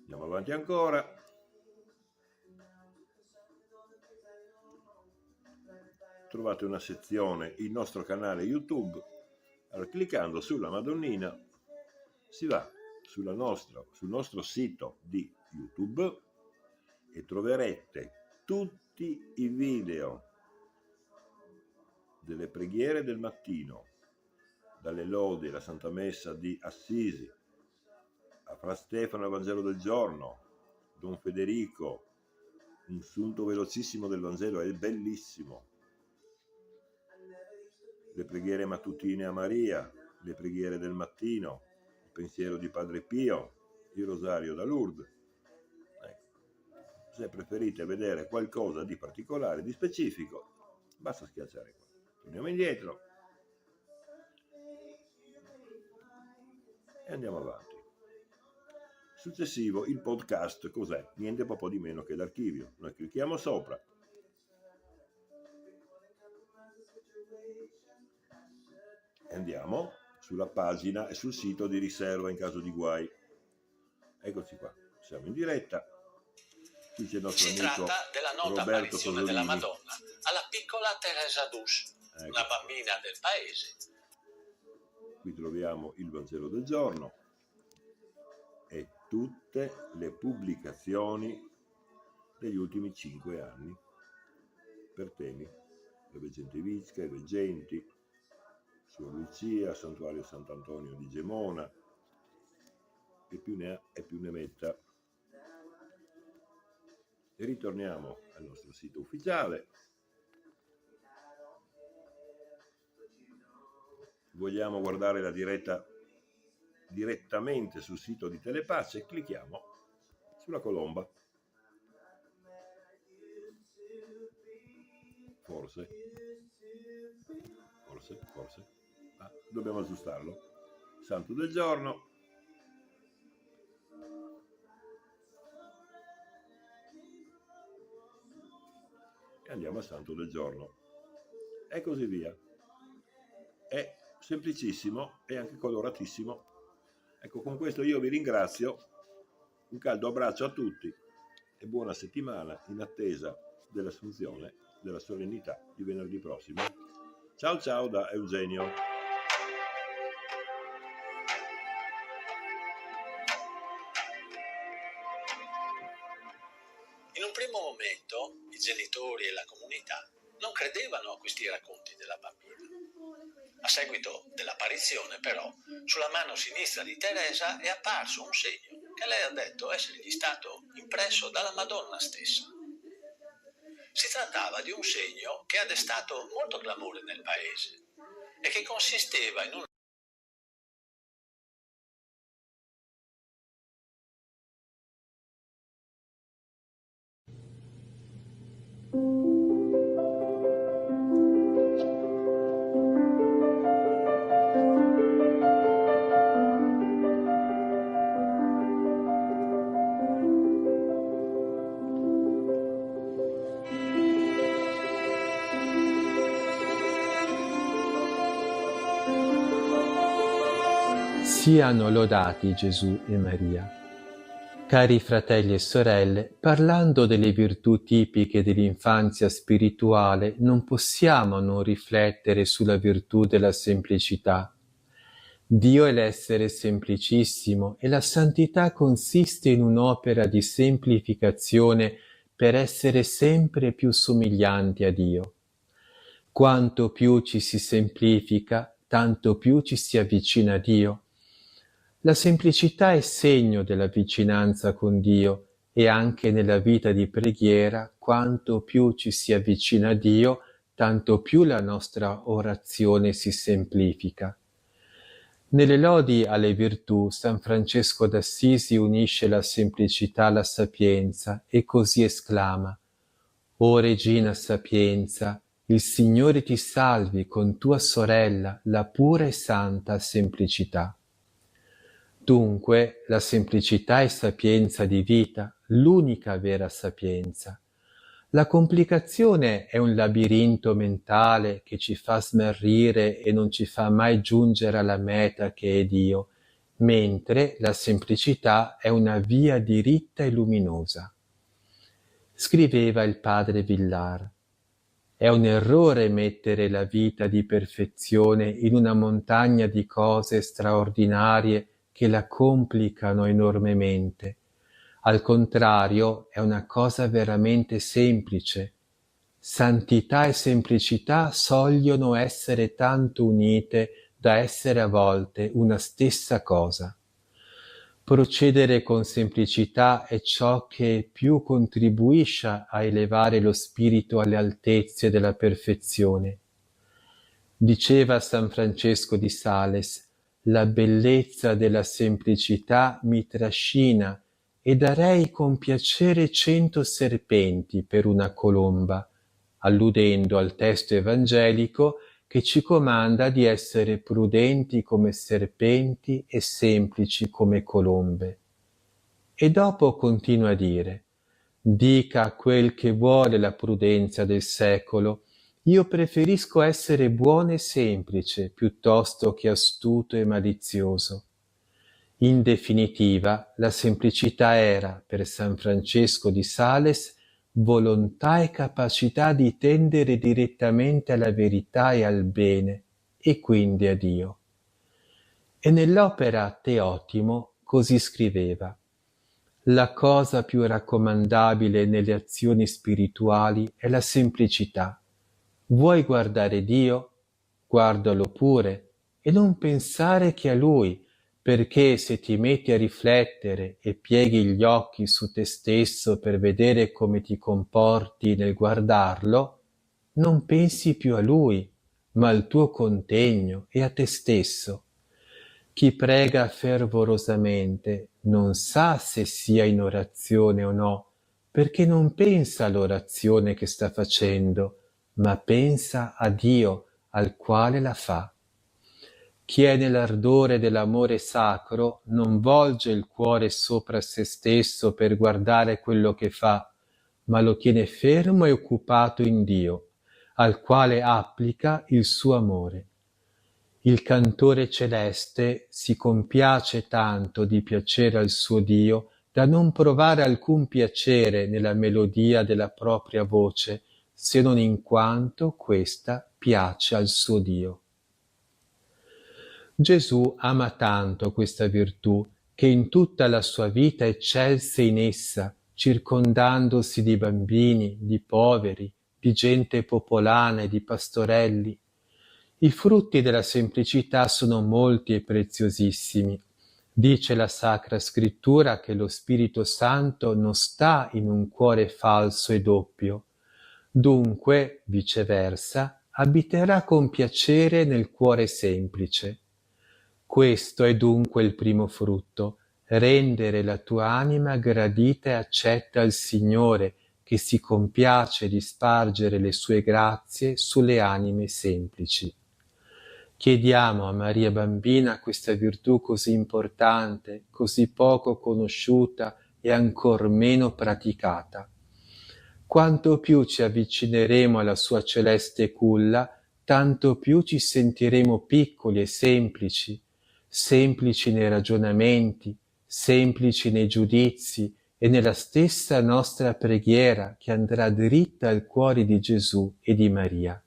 Andiamo avanti ancora. Trovate una sezione, il nostro canale YouTube. Allora, cliccando sulla Madonnina si va sul nostro sito di YouTube e troverete tutti i video delle preghiere del mattino, dalle lodi alla Santa Messa di Assisi, a Fra Stefano al Vangelo del giorno, Don Federico, un sunto velocissimo del Vangelo, è bellissimo, le preghiere mattutine a Maria, le preghiere del mattino, il pensiero di Padre Pio, il rosario da Lourdes. Se preferite vedere qualcosa di particolare, di specifico, basta schiacciare qua. Torniamo indietro e andiamo avanti. Successivo, il podcast cos'è? Niente po' di meno che l'archivio. Noi clicchiamo sopra. E andiamo sulla pagina e sul sito di riserva in caso di guai. Eccoci qua, siamo in diretta. Qui c'è il nostro Si amico tratta della nota Roberto apparizione Pasolini. della Madonna alla piccola Teresa Dus, una bambina del paese. Qui troviamo il Vangelo del giorno e tutte le pubblicazioni degli ultimi 5 anni per temi: la Veggente Vicca, i Veggenti, Suor Lucia, Santuario Sant'Antonio di Gemona, e più ne ha e più ne metta. E ritorniamo al nostro sito ufficiale. Vogliamo guardare la diretta direttamente sul sito di Telepace, clicchiamo sulla colomba. Forse. Dobbiamo aggiustarlo. Santo del giorno. E andiamo al Santo del giorno. E così via. È semplicissimo e anche coloratissimo. Ecco, con questo io vi ringrazio. Un caldo abbraccio a tutti e buona settimana in attesa dell'assunzione della solennità di venerdì prossimo. Ciao ciao da Eugenio. In un primo momento i genitori e la comunità non credevano a questi racconti della bambina. A seguito dell'apparizione, però, sulla mano sinistra di Teresa è apparso un segno che lei ha detto essergli stato impresso dalla Madonna stessa. Si trattava di un segno che ha destato molto clamore nel paese e che consisteva in un Siano lodati Gesù e Maria. Cari fratelli e sorelle, parlando delle virtù tipiche dell'infanzia spirituale, non possiamo non riflettere sulla virtù della semplicità. Dio è l'essere semplicissimo e la santità consiste in un'opera di semplificazione per essere sempre più somiglianti a Dio. Quanto più ci si semplifica, tanto più ci si avvicina a Dio. La semplicità è segno della vicinanza con Dio e anche nella vita di preghiera, quanto più ci si avvicina a Dio, tanto più la nostra orazione si semplifica. Nelle lodi alle virtù, San Francesco d'Assisi unisce la semplicità alla sapienza e così esclama: «O Regina Sapienza, il Signore ti salvi con tua sorella, la pura e santa semplicità». Dunque, la semplicità è sapienza di vita, l'unica vera sapienza. La complicazione è un labirinto mentale che ci fa smarrire e non ci fa mai giungere alla meta che è Dio, mentre la semplicità è una via diritta e luminosa. Scriveva il padre Villar: «È un errore mettere la vita di perfezione in una montagna di cose straordinarie che la complicano enormemente. Al contrario, è una cosa veramente semplice. Santità e semplicità sogliono essere tanto unite da essere a volte una stessa cosa. Procedere con semplicità è ciò che più contribuisce a elevare lo spirito alle altezze della perfezione. Diceva San Francesco di Sales: «La bellezza della semplicità mi trascina e darei con piacere 100 serpenti per una colomba», alludendo al testo evangelico che ci comanda di essere prudenti come serpenti e semplici come colombe. E dopo continua a dire: «Dica quel che vuole la prudenza del secolo, io preferisco essere buono e semplice piuttosto che astuto e malizioso». In definitiva, la semplicità era, per San Francesco di Sales, volontà e capacità di tendere direttamente alla verità e al bene, e quindi a Dio. E nell'opera Teotimo così scriveva: «La cosa più raccomandabile nelle azioni spirituali è la semplicità. Vuoi guardare Dio? Guardalo pure, e non pensare che a Lui, perché se ti metti a riflettere e pieghi gli occhi su te stesso per vedere come ti comporti nel guardarlo, non pensi più a Lui, ma al tuo contegno e a te stesso. Chi prega fervorosamente non sa se sia in orazione o no, perché non pensa all'orazione che sta facendo, ma pensa a Dio al quale la fa. Chi è nell'ardore dell'amore sacro non volge il cuore sopra se stesso per guardare quello che fa, ma lo tiene fermo e occupato in Dio, al quale applica il suo amore. Il cantore celeste si compiace tanto di piacere al suo Dio da non provare alcun piacere nella melodia della propria voce, se non in quanto questa piace al suo Dio. Gesù ama tanto questa virtù che in tutta la sua vita eccelse in essa, circondandosi di bambini, di poveri, di gente popolana e di pastorelli. I frutti della semplicità sono molti e preziosissimi. Dice la Sacra Scrittura che lo Spirito Santo non sta in un cuore falso e doppio. Dunque, viceversa, abiterà con piacere nel cuore semplice. Questo è dunque il primo frutto, rendere la tua anima gradita e accetta al Signore, che si compiace di spargere le sue grazie sulle anime semplici. Chiediamo a Maria Bambina questa virtù così importante, così poco conosciuta e ancor meno praticata. Quanto più ci avvicineremo alla sua celeste culla, tanto più ci sentiremo piccoli e semplici, semplici nei ragionamenti, semplici nei giudizi e nella stessa nostra preghiera che andrà dritta al cuore di Gesù e di Maria.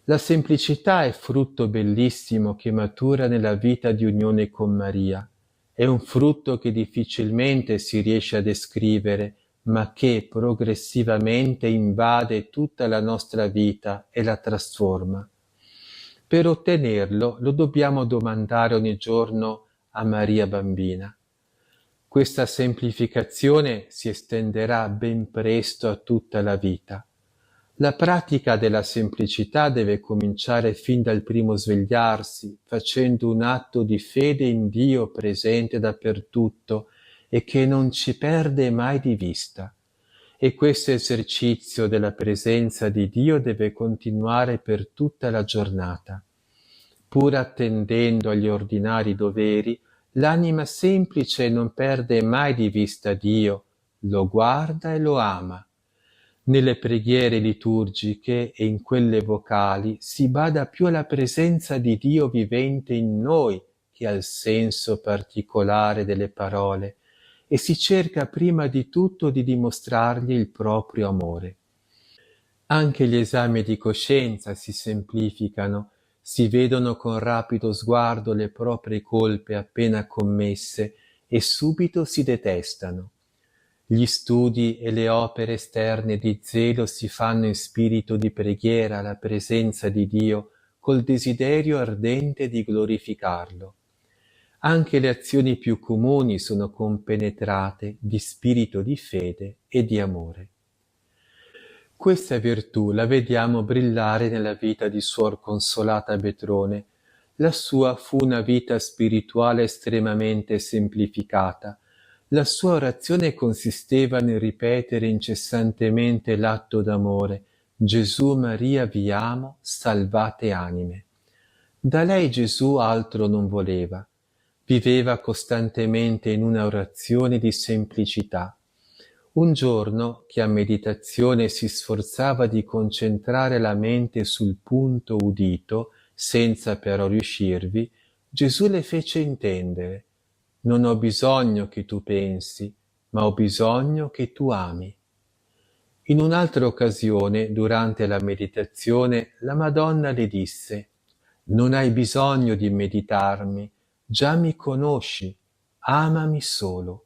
La semplicità è frutto bellissimo che matura nella vita di unione con Maria. È un frutto che difficilmente si riesce a descrivere, ma che progressivamente invade tutta la nostra vita e la trasforma. Per ottenerlo lo dobbiamo domandare ogni giorno a Maria Bambina. Questa semplificazione si estenderà ben presto a tutta la vita. La pratica della semplicità deve cominciare fin dal primo svegliarsi, facendo un atto di fede in Dio presente dappertutto e che non ci perde mai di vista. E questo esercizio della presenza di Dio deve continuare per tutta la giornata. Pur attendendo agli ordinari doveri, l'anima semplice non perde mai di vista Dio, lo guarda e lo ama. Nelle preghiere liturgiche e in quelle vocali si bada più alla presenza di Dio vivente in noi che al senso particolare delle parole e si cerca prima di tutto di dimostrargli il proprio amore. Anche gli esami di coscienza si semplificano, si vedono con rapido sguardo le proprie colpe appena commesse e subito si detestano. Gli studi e le opere esterne di zelo si fanno in spirito di preghiera alla presenza di Dio col desiderio ardente di glorificarlo. Anche le azioni più comuni sono compenetrate di spirito di fede e di amore. Questa virtù la vediamo brillare nella vita di Suor Consolata Betrone. La sua fu una vita spirituale estremamente semplificata. La sua orazione consisteva nel ripetere incessantemente l'atto d'amore: Gesù, Maria, vi amo, salvate anime. Da lei Gesù altro non voleva. Viveva costantemente in una orazione di semplicità. Un giorno, che a meditazione si sforzava di concentrare la mente sul punto udito, senza però riuscirvi, Gesù le fece intendere: non ho bisogno che tu pensi, ma ho bisogno che tu ami. In un'altra occasione, durante la meditazione, la Madonna le disse: non hai bisogno di meditarmi, già mi conosci, amami solo.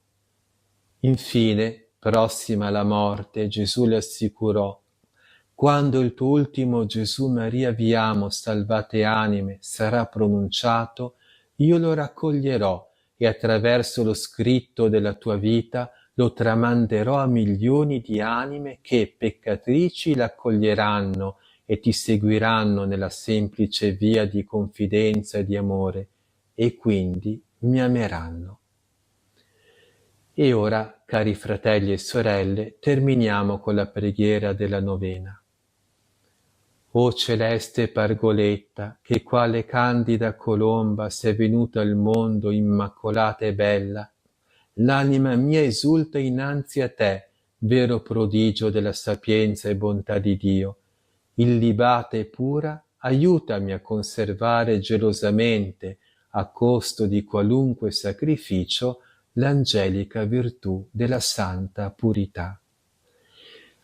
Infine, prossima alla morte, Gesù le assicurò: quando il tuo ultimo Gesù, Maria, vi amo, salvate anime sarà pronunciato, io lo raccoglierò e attraverso lo scritto della tua vita lo tramanderò a milioni di anime che, peccatrici, l'accoglieranno e ti seguiranno nella semplice via di confidenza e di amore, e quindi mi ameranno. E ora, cari fratelli e sorelle, terminiamo con la preghiera della novena. O celeste pargoletta, che quale candida colomba sei venuta al mondo immacolata e bella, l'anima mia esulta innanzi a te, vero prodigio della sapienza e bontà di Dio. Illibata e pura, aiutami a conservare gelosamente, a costo di qualunque sacrificio, l'angelica virtù della santa purità.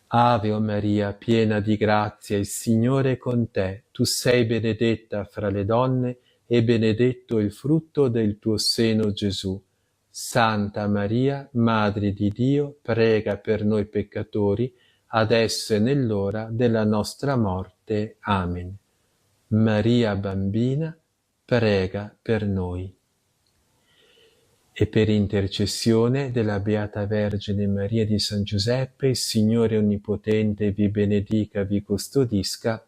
Ave o Maria, piena di grazia, il Signore è con te. Tu sei benedetta fra le donne e benedetto il frutto del tuo seno, Gesù. Santa Maria, Madre di Dio, prega per noi peccatori, adesso e nell'ora della nostra morte. Amen. Maria Bambina, prega per noi. E per intercessione della Beata Vergine Maria di San Giuseppe, il Signore Onnipotente vi benedica, vi custodisca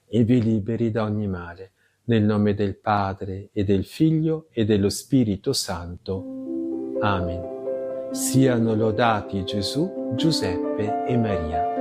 e vi liberi da ogni male. Nel nome del Padre, e del Figlio, e dello Spirito Santo. Amen. Siano lodati Gesù, Giuseppe e Maria.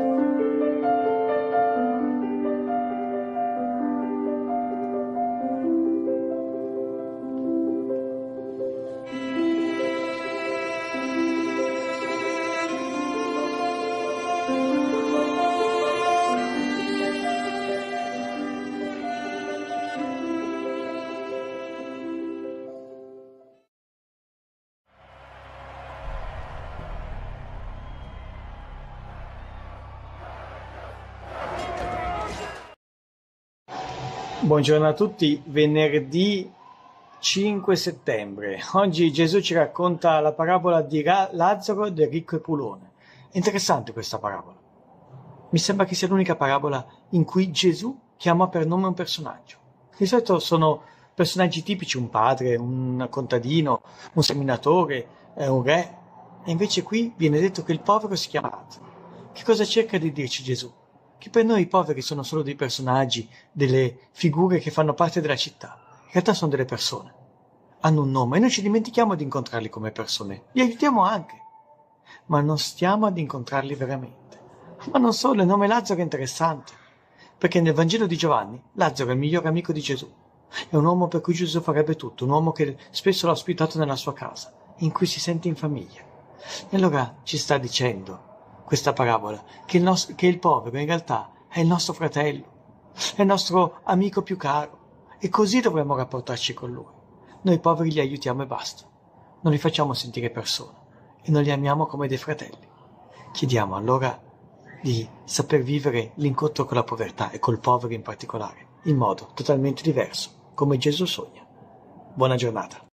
Buongiorno a tutti, venerdì 5 settembre. Oggi Gesù ci racconta la parabola di Lazzaro, del ricco e Pulone. È interessante questa parabola. Mi sembra che sia l'unica parabola in cui Gesù chiama per nome un personaggio. Di solito sono personaggi tipici, un padre, un contadino, un seminatore, un re. E invece qui viene detto che il povero si chiama Lazzaro. Che cosa cerca di dirci Gesù? Che per noi i poveri sono solo dei personaggi, delle figure che fanno parte della città. In realtà sono delle persone. Hanno un nome e noi ci dimentichiamo di incontrarli come persone. Li aiutiamo anche, ma non stiamo ad incontrarli veramente. Ma non solo, il nome Lazzaro è interessante, perché nel Vangelo di Giovanni Lazzaro è il migliore amico di Gesù. È un uomo per cui Gesù farebbe tutto, un uomo che spesso l'ha ospitato nella sua casa, in cui si sente in famiglia. E allora ci sta dicendo questa parabola che il povero in realtà è il nostro fratello, è il nostro amico più caro, e così dovremmo rapportarci con lui. Noi poveri li aiutiamo e basta, non li facciamo sentire persone e non li amiamo come dei fratelli. Chiediamo allora di saper vivere l'incontro con la povertà e col povero in particolare, in modo totalmente diverso, come Gesù sogna. Buona giornata.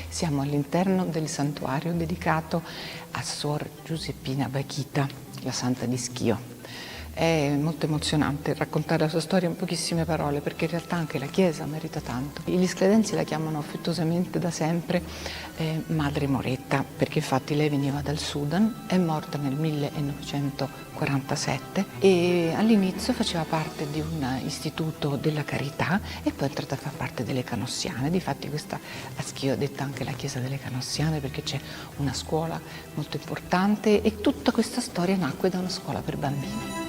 Siamo all'interno del santuario dedicato a Suor Giuseppina Bakhita, la santa di Schio. È molto emozionante raccontare la sua storia in pochissime parole, perché in realtà anche la Chiesa merita tanto. Gli scledenzi la chiamano affettuosamente da sempre Madre Moretta, perché infatti lei veniva dal Sudan, è morta nel 1947 e all'inizio faceva parte di un istituto della carità e poi è entrata a far parte delle Canossiane. Difatti questa a Schio è detta anche la Chiesa delle Canossiane, perché c'è una scuola molto importante e tutta questa storia nacque da una scuola per bambini.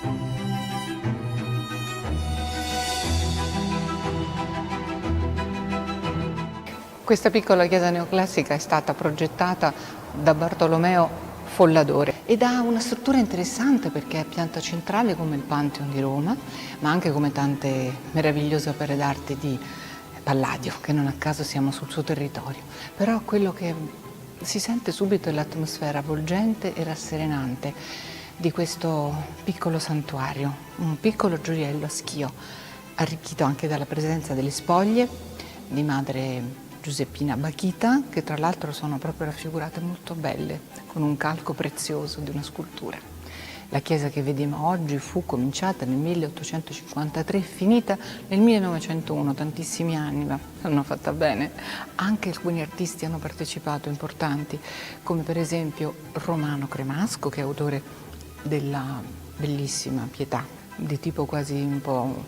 Questa piccola chiesa neoclassica è stata progettata da Bartolomeo Folladore ed ha una struttura interessante perché è pianta centrale come il Pantheon di Roma, ma anche come tante meravigliose opere d'arte di Palladio, che non a caso siamo sul suo territorio. Però quello che si sente subito è l'atmosfera avvolgente e rasserenante di questo piccolo santuario, un piccolo gioiello a Schio, arricchito anche dalla presenza delle spoglie di Madre Giuseppina Bakhita, che tra l'altro sono proprio raffigurate molto belle, con un calco prezioso di una scultura. La chiesa che vediamo oggi fu cominciata nel 1853 e finita nel 1901, tantissimi anni, ma l'hanno fatta bene. Anche alcuni artisti hanno partecipato, importanti, come per esempio Romano Cremasco, che è autore della bellissima Pietà, di tipo quasi un po'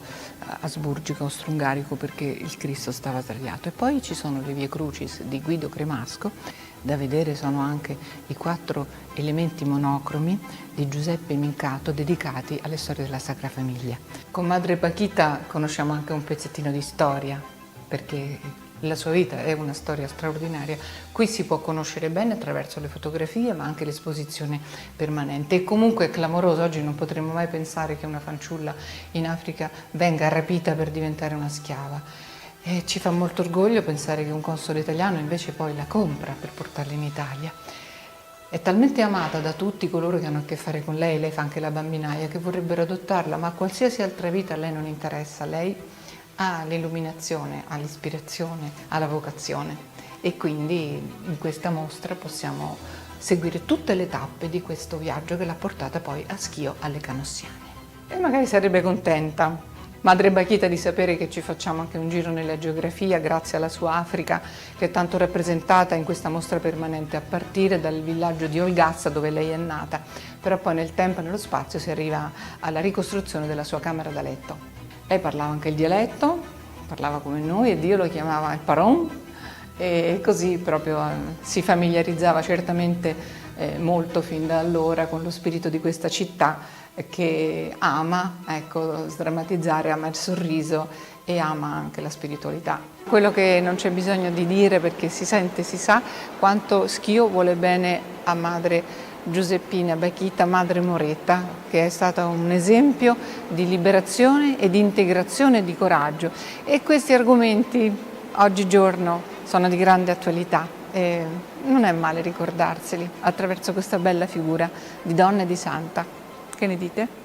asburgico, austro-ungarico, perché il Cristo stava tagliato. E poi ci sono le Vie Crucis di Guido Cremasco. Da vedere sono anche i 4 elementi monocromi di Giuseppe Mincato dedicati alle storie della Sacra Famiglia. Con Madre Paquita conosciamo anche un pezzettino di storia, perché la sua vita è una storia straordinaria. Qui si può conoscere bene attraverso le fotografie, ma anche l'esposizione permanente. E comunque è clamoroso, oggi non potremmo mai pensare che una fanciulla in Africa venga rapita per diventare una schiava. E ci fa molto orgoglio pensare che un console italiano invece poi la compra per portarla in Italia. È talmente amata da tutti coloro che hanno a che fare con lei fa anche la bambinaia, che vorrebbero adottarla, ma qualsiasi altra vita a lei non interessa. Lei ha l'illuminazione, ha l'ispirazione, ha la vocazione, e quindi in questa mostra possiamo seguire tutte le tappe di questo viaggio che l'ha portata poi a Schio alle Canossiane. E magari sarebbe contenta Madre Paquita di sapere che ci facciamo anche un giro nella geografia grazie alla sua Africa, che è tanto rappresentata in questa mostra permanente, a partire dal villaggio di Olgassa dove lei è nata, però poi nel tempo e nello spazio si arriva alla ricostruzione della sua camera da letto. Lei parlava anche il dialetto, parlava come noi, e Dio lo chiamava il Paron, e così proprio si familiarizzava certamente molto fin da allora con lo spirito di questa città, che ama, sdrammatizzare, ama il sorriso e ama anche la spiritualità. Quello che non c'è bisogno di dire, perché si sente, si sa quanto Schio vuole bene a Madre Giuseppina Paquita, Madre Moretta, che è stata un esempio di liberazione e di integrazione e di coraggio. E questi argomenti oggigiorno sono di grande attualità e non è male ricordarseli attraverso questa bella figura di donna e di santa. Che ne dite?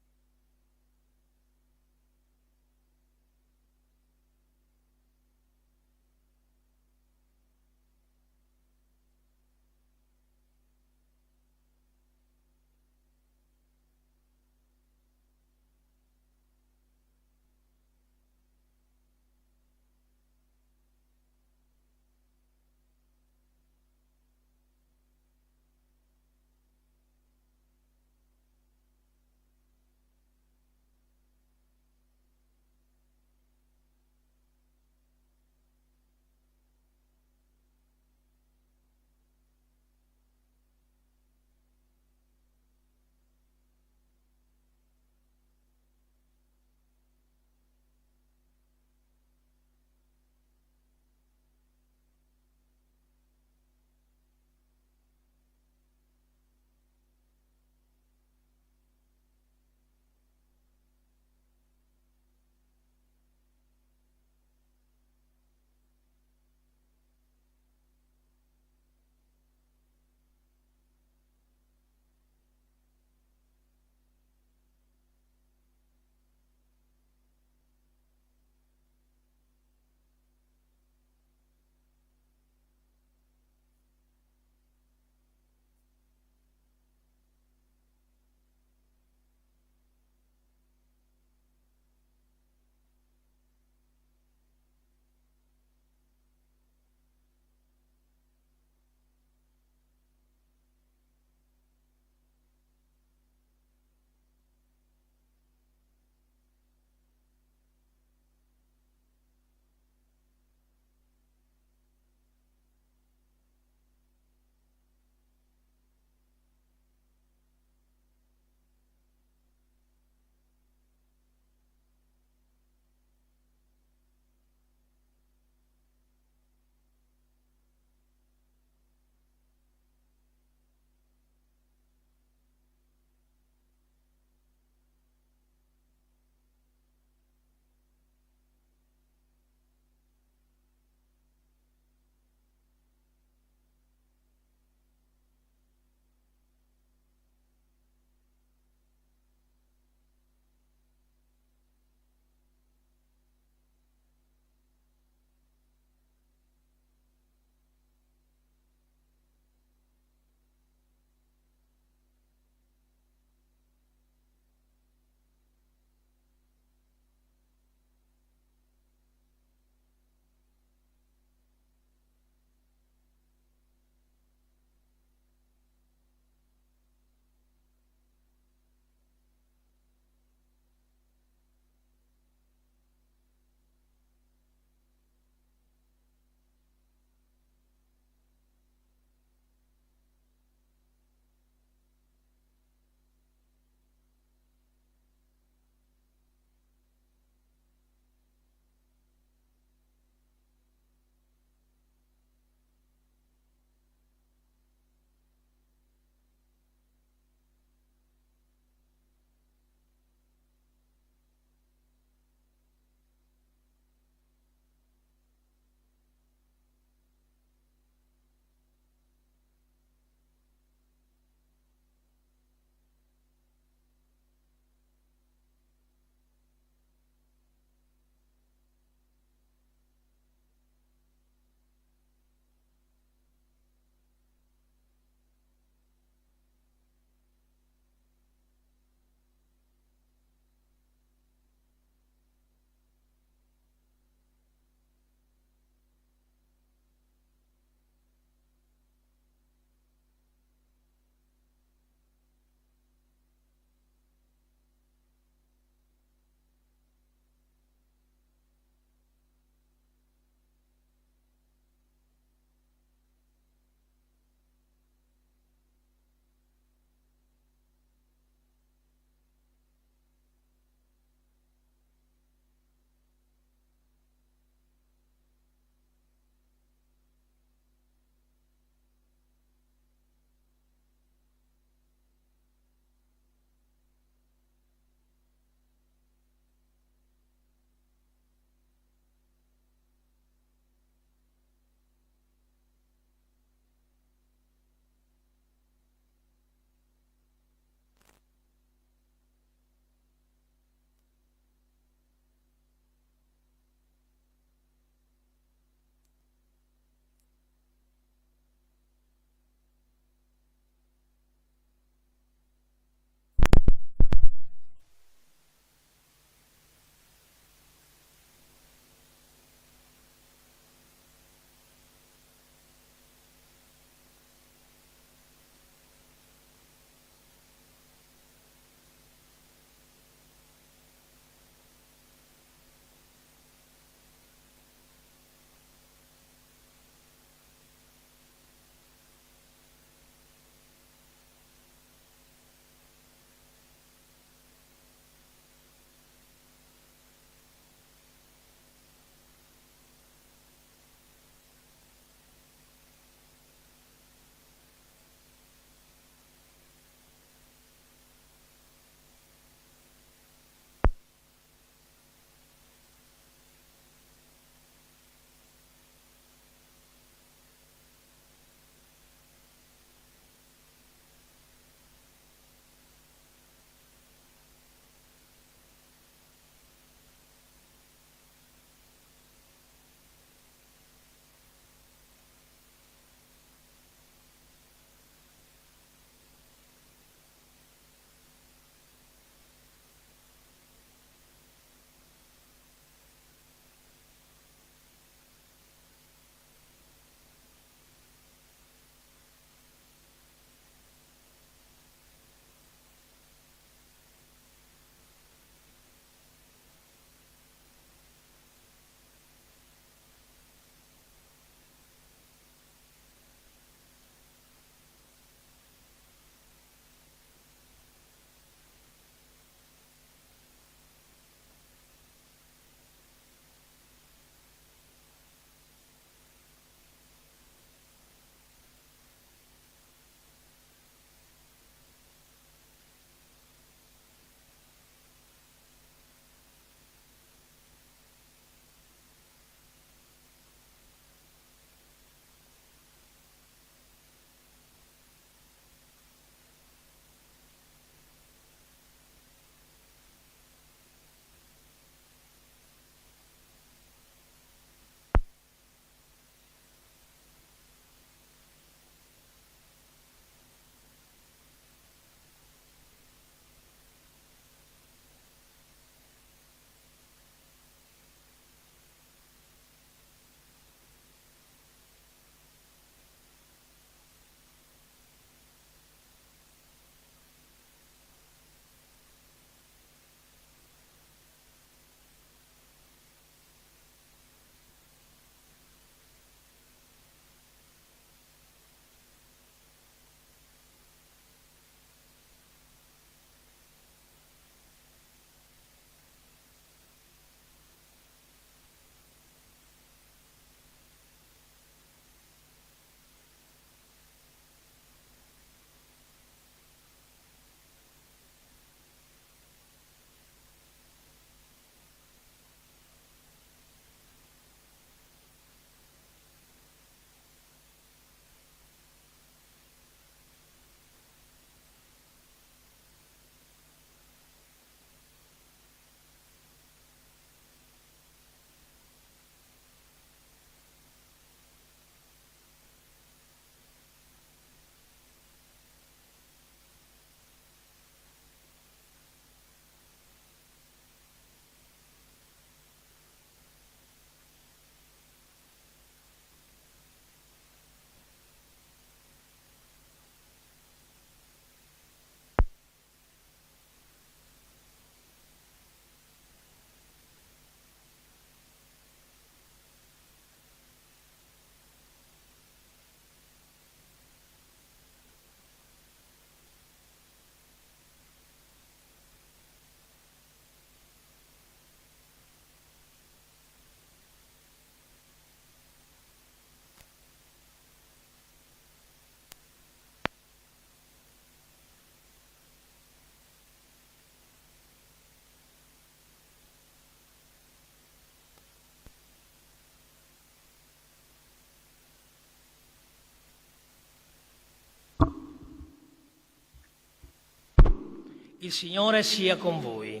Il Signore sia con voi.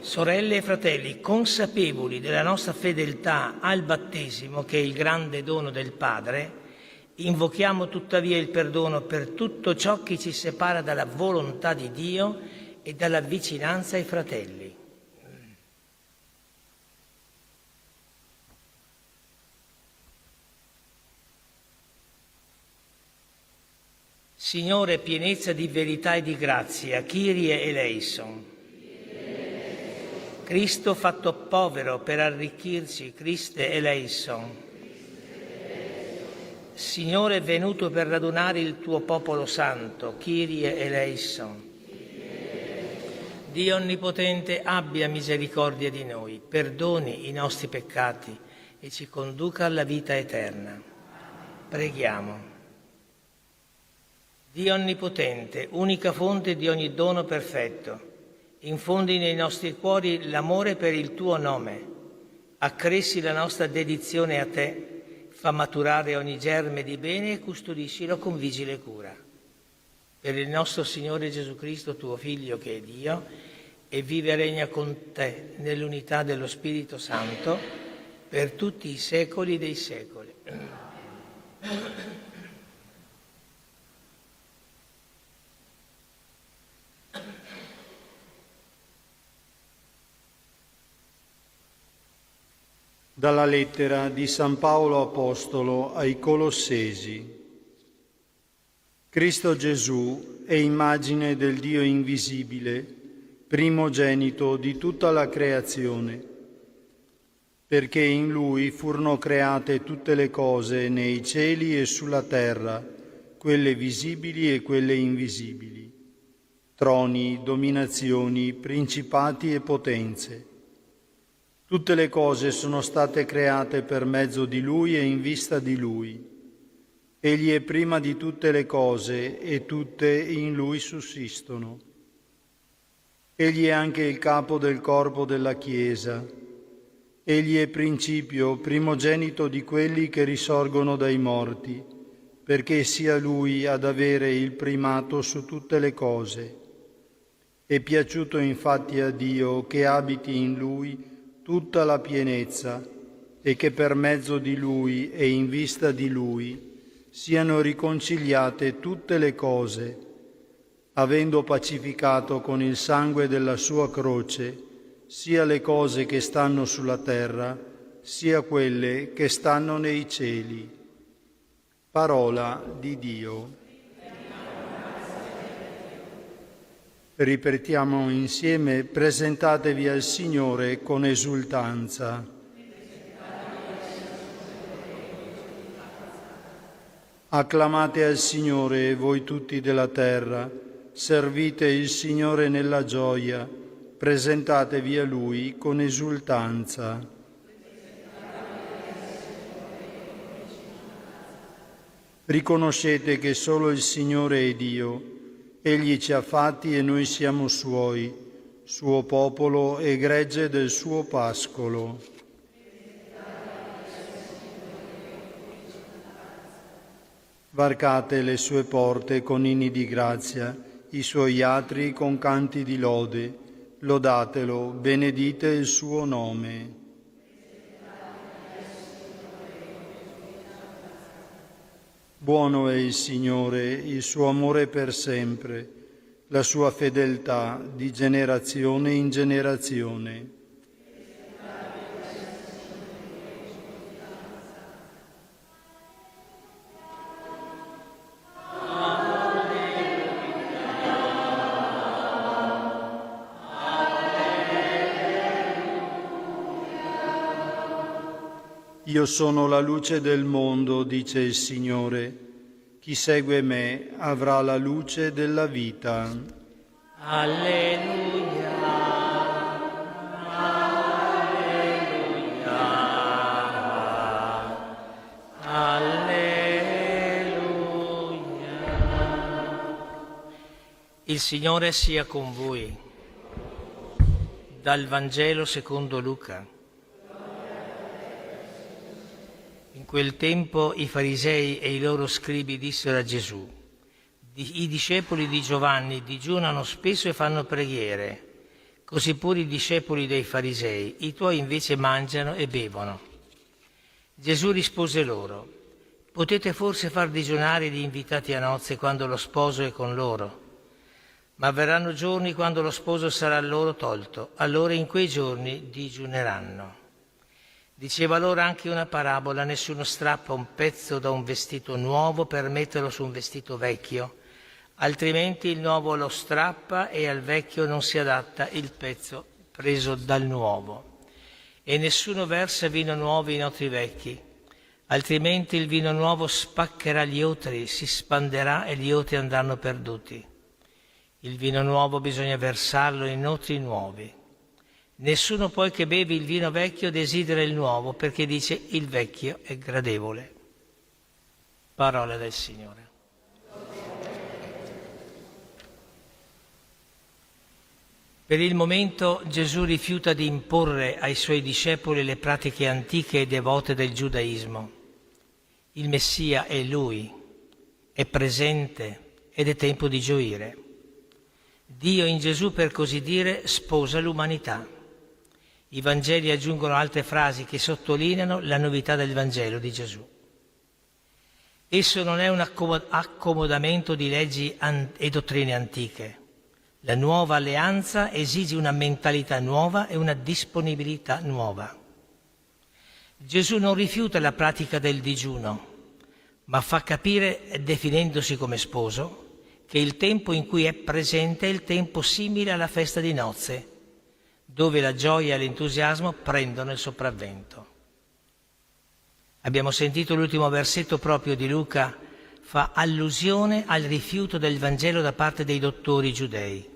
Sorelle e fratelli, consapevoli della nostra fedeltà al battesimo, che è il grande dono del Padre, invochiamo tuttavia il perdono per tutto ciò che ci separa dalla volontà di Dio e dalla vicinanza ai fratelli. Signore, pienezza di verità e di grazia, Kyrie eleison. Cristo fatto povero per arricchirci, Christe eleison. Signore venuto per radunare il tuo popolo santo, Kyrie eleison. Dio Onnipotente abbia misericordia di noi, perdoni i nostri peccati e ci conduca alla vita eterna. Preghiamo. Dio Onnipotente, unica fonte di ogni dono perfetto, infondi nei nostri cuori l'amore per il tuo nome, accresci la nostra dedizione a te, fa maturare ogni germe di bene e custodiscilo con vigile cura. Per il nostro Signore Gesù Cristo, tuo Figlio che è Dio, e vive e regna con te nell'unità dello Spirito Santo, per tutti i secoli dei secoli. Dalla lettera di San Paolo Apostolo ai Colossesi. Cristo Gesù è immagine del Dio invisibile, primogenito di tutta la creazione, perché in Lui furono create tutte le cose nei cieli e sulla terra, quelle visibili e quelle invisibili, troni, dominazioni, principati e potenze. Tutte le cose sono state create per mezzo di Lui e in vista di Lui. Egli è prima di tutte le cose e tutte in Lui sussistono. Egli è anche il capo del corpo della Chiesa. Egli è principio, primogenito di quelli che risorgono dai morti, perché sia Lui ad avere il primato su tutte le cose. È piaciuto infatti a Dio che abiti in Lui tutta la pienezza e che per mezzo di Lui e in vista di Lui siano riconciliate tutte le cose, avendo pacificato con il sangue della sua croce sia le cose che stanno sulla terra, sia quelle che stanno nei cieli. Parola di Dio. Ripetiamo insieme: presentatevi al Signore con esultanza. Acclamate al Signore voi tutti della terra, servite il Signore nella gioia, presentatevi a Lui con esultanza. Riconoscete che solo il Signore è Dio. Egli ci ha fatti e noi siamo Suoi, suo popolo e gregge del suo pascolo. Varcate le sue porte con inni di grazia, i suoi atri con canti di lode. Lodatelo, benedite il suo nome. Buono è il Signore, il suo amore per sempre, la sua fedeltà di generazione in generazione. Io sono la luce del mondo, dice il Signore. Chi segue me avrà la luce della vita. Alleluia, alleluia, alleluia. Il Signore sia con voi. Dal Vangelo secondo Luca. In quel tempo i farisei e i loro scribi dissero a Gesù: I discepoli di Giovanni digiunano spesso e fanno preghiere, così pure i discepoli dei farisei, i tuoi invece mangiano e bevono. Gesù rispose loro: potete forse far digiunare gli invitati a nozze quando lo sposo è con loro? Ma verranno giorni quando lo sposo sarà loro tolto, allora in quei giorni digiuneranno. Diceva loro anche una parabola: nessuno strappa un pezzo da un vestito nuovo per metterlo su un vestito vecchio, altrimenti il nuovo lo strappa e al vecchio non si adatta il pezzo preso dal nuovo. E nessuno versa vino nuovo in otri vecchi, altrimenti il vino nuovo spaccherà gli otri, si spanderà e gli otri andranno perduti. Il vino nuovo bisogna versarlo in otri nuovi. Nessuno poi che beve il vino vecchio desidera il nuovo, perché dice il vecchio è gradevole. Parola del Signore. Per il momento Gesù rifiuta di imporre ai suoi discepoli le pratiche antiche e devote del giudaismo. Il Messia è Lui, è presente ed è tempo di gioire. Dio in Gesù, per così dire, sposa l'umanità. I Vangeli aggiungono altre frasi che sottolineano la novità del Vangelo di Gesù. Esso non è un accomodamento di leggi e dottrine antiche. La nuova alleanza esige una mentalità nuova e una disponibilità nuova. Gesù non rifiuta la pratica del digiuno, ma fa capire, definendosi come sposo, che il tempo in cui è presente è il tempo simile alla festa di nozze, dove la gioia e l'entusiasmo prendono il sopravvento. Abbiamo sentito l'ultimo versetto proprio di Luca, fa allusione al rifiuto del Vangelo da parte dei dottori giudei.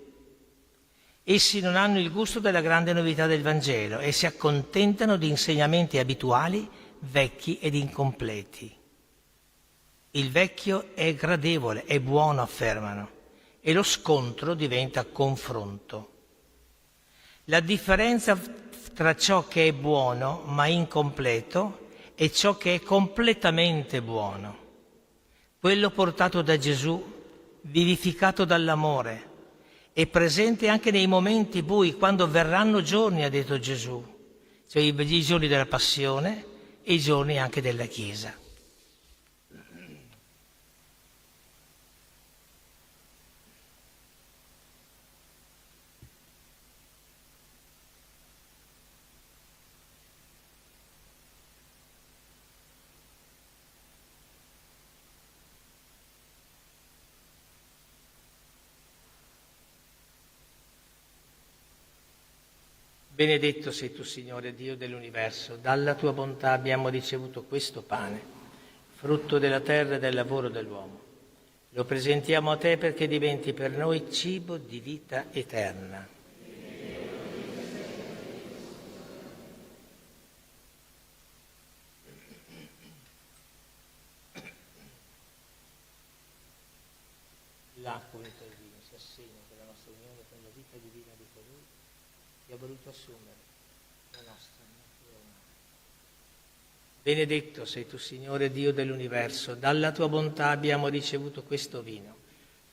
Essi non hanno il gusto della grande novità del Vangelo e si accontentano di insegnamenti abituali, vecchi ed incompleti. Il vecchio è gradevole, è buono, affermano, e lo scontro diventa confronto. La differenza tra ciò che è buono ma incompleto e ciò che è completamente buono, quello portato da Gesù, vivificato dall'amore, è presente anche nei momenti bui, quando verranno giorni, ha detto Gesù, cioè i giorni della passione e i giorni anche della Chiesa. Benedetto sei tu, Signore, Dio dell'universo, dalla tua bontà abbiamo ricevuto questo pane, frutto della terra e del lavoro dell'uomo. Lo presentiamo a te perché diventi per noi cibo di vita eterna. L'acqua unita al vino si assegna della nostra unione con la vita divina di colui che ha voluto assumere la nostra natura umana. Benedetto sei tu, Signore, Dio dell'universo, dalla tua bontà abbiamo ricevuto questo vino,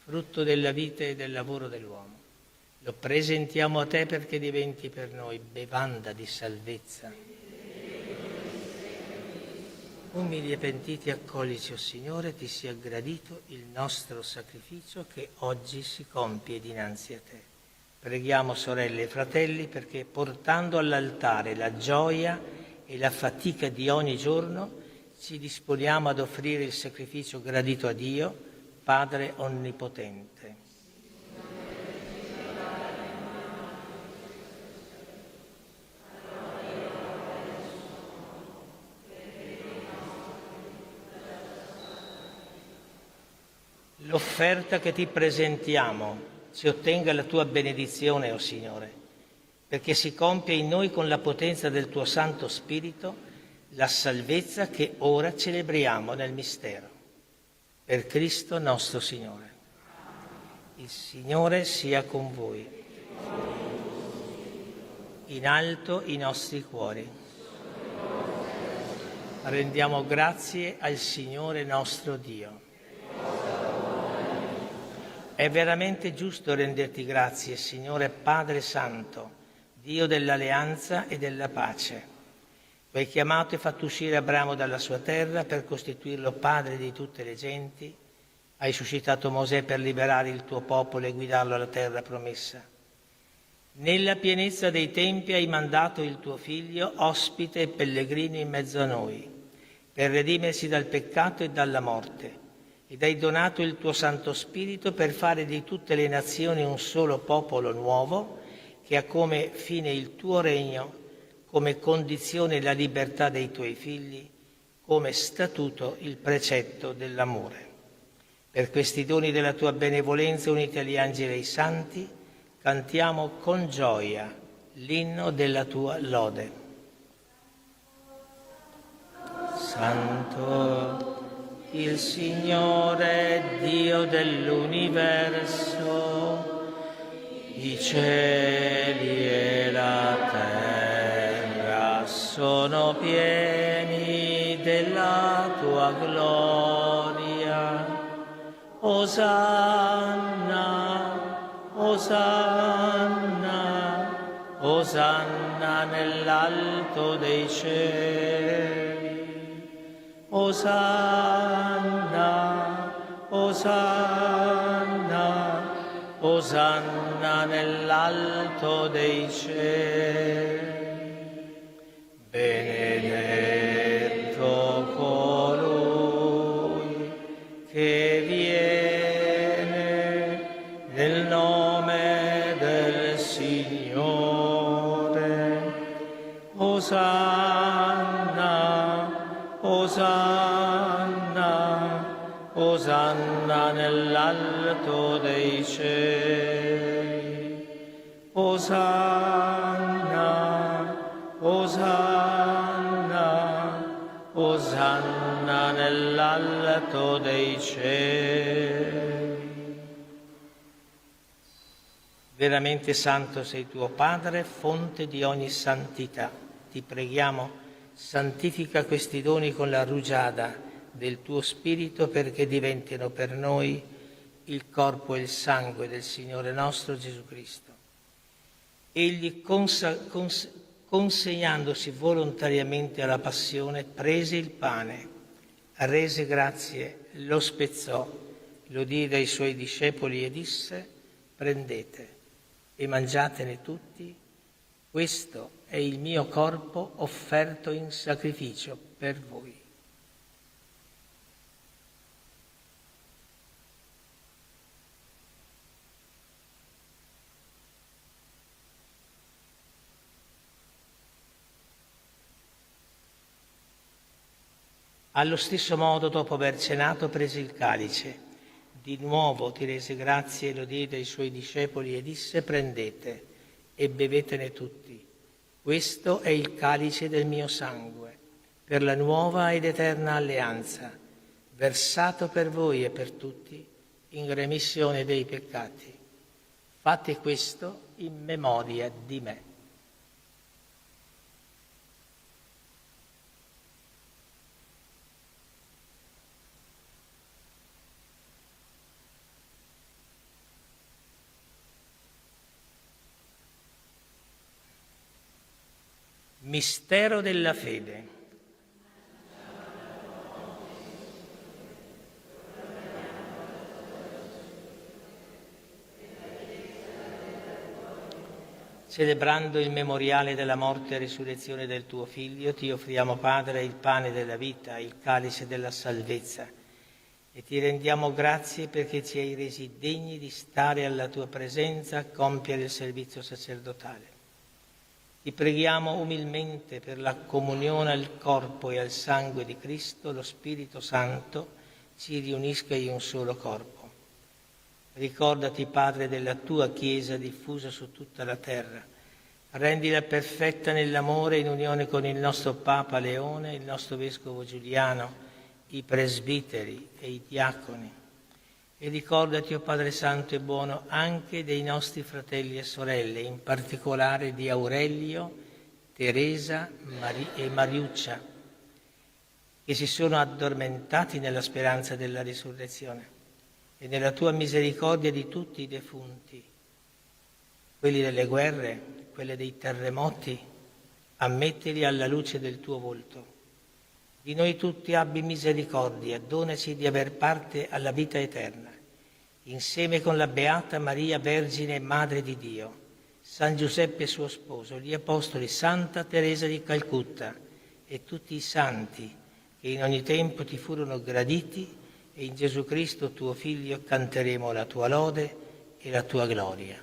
frutto della vita e del lavoro dell'uomo. Lo presentiamo a te perché diventi per noi bevanda di salvezza. Umili e pentiti, accoglici, o Signore, ti sia gradito il nostro sacrificio che oggi si compie dinanzi a te. Preghiamo, sorelle e fratelli, perché portando all'altare la gioia e la fatica di ogni giorno, ci disponiamo ad offrire il sacrificio gradito a Dio, Padre Onnipotente. L'offerta che ti presentiamo ci ottenga la tua benedizione, o Signore, perché si compie in noi con la potenza del tuo Santo Spirito la salvezza che ora celebriamo nel mistero. Per Cristo nostro Signore. Il Signore sia con voi. In alto i nostri cuori. Rendiamo grazie al Signore nostro Dio. È veramente giusto renderti grazie, Signore Padre Santo, Dio dell'alleanza e della pace. Tu hai chiamato e fatto uscire Abramo dalla sua terra per costituirlo padre di tutte le genti. Hai suscitato Mosè per liberare il tuo popolo e guidarlo alla terra promessa. Nella pienezza dei tempi hai mandato il tuo Figlio, ospite e pellegrino in mezzo a noi, per redimersi dal peccato e dalla morte, ed hai donato il tuo Santo Spirito per fare di tutte le nazioni un solo popolo nuovo, che ha come fine il tuo regno, come condizione la libertà dei tuoi figli, come statuto il precetto dell'amore. Per questi doni della tua benevolenza, uniti agli angeli e ai santi, cantiamo con gioia l'inno della tua lode. Santo il Signore, Dio dell'universo, i cieli e la terra sono pieni della tua gloria. Osanna, Osanna, Osanna nell'alto dei cieli. Osanna, Osanna, Osanna nell'alto dei cieli. Benedetto colui che viene nel nome del Signore. Osanna, Osanna, Osanna nell'alto dei cieli. Osanna, Osanna, Osanna nell'alto dei cieli. Veramente santo sei tuo Padre, fonte di ogni santità. Ti preghiamo, santifica questi doni con la rugiada del tuo Spirito, perché diventino per noi il corpo e il sangue del Signore nostro Gesù Cristo. Egli, consegnandosi volontariamente alla passione, prese il pane, rese grazie, lo spezzò, lo diede ai suoi discepoli e disse: prendete e mangiatene tutti, questo è il mio corpo offerto in sacrificio per voi. Allo stesso modo, dopo aver cenato, prese il calice. Di nuovo ti rese grazie e lo diede ai suoi discepoli e disse: prendete e bevetene tutti. Questo è il calice del mio sangue, per la nuova ed eterna alleanza, versato per voi e per tutti in remissione dei peccati. Fate questo in memoria di me. Mistero della fede. Celebrando il memoriale della morte e risurrezione del tuo Figlio, ti offriamo, Padre, il pane della vita, il calice della salvezza, e ti rendiamo grazie perché ci hai resi degni di stare alla tua presenza a compiere il servizio sacerdotale. Ti preghiamo umilmente per la comunione al corpo e al sangue di Cristo, lo Spirito Santo ci riunisca in un solo corpo. Ricordati, Padre, della tua Chiesa diffusa su tutta la terra. Rendila perfetta nell'amore in unione con il nostro Papa Leone, il nostro Vescovo Giuliano, i presbiteri e i diaconi. E ricordati, o Padre Santo e buono, anche dei nostri fratelli e sorelle, in particolare di Aurelio, Teresa e Mariuccia, che si sono addormentati nella speranza della risurrezione. e nella tua misericordia di tutti i defunti, quelli delle guerre, quelle dei terremoti, ammettili alla luce del tuo volto. Di noi tutti abbi misericordia, donaci di aver parte alla vita eterna, insieme con la Beata Maria Vergine e Madre di Dio, San Giuseppe suo sposo, gli Apostoli, Santa Teresa di Calcutta e tutti i santi che in ogni tempo ti furono graditi, e in Gesù Cristo tuo Figlio canteremo la tua lode e la tua gloria.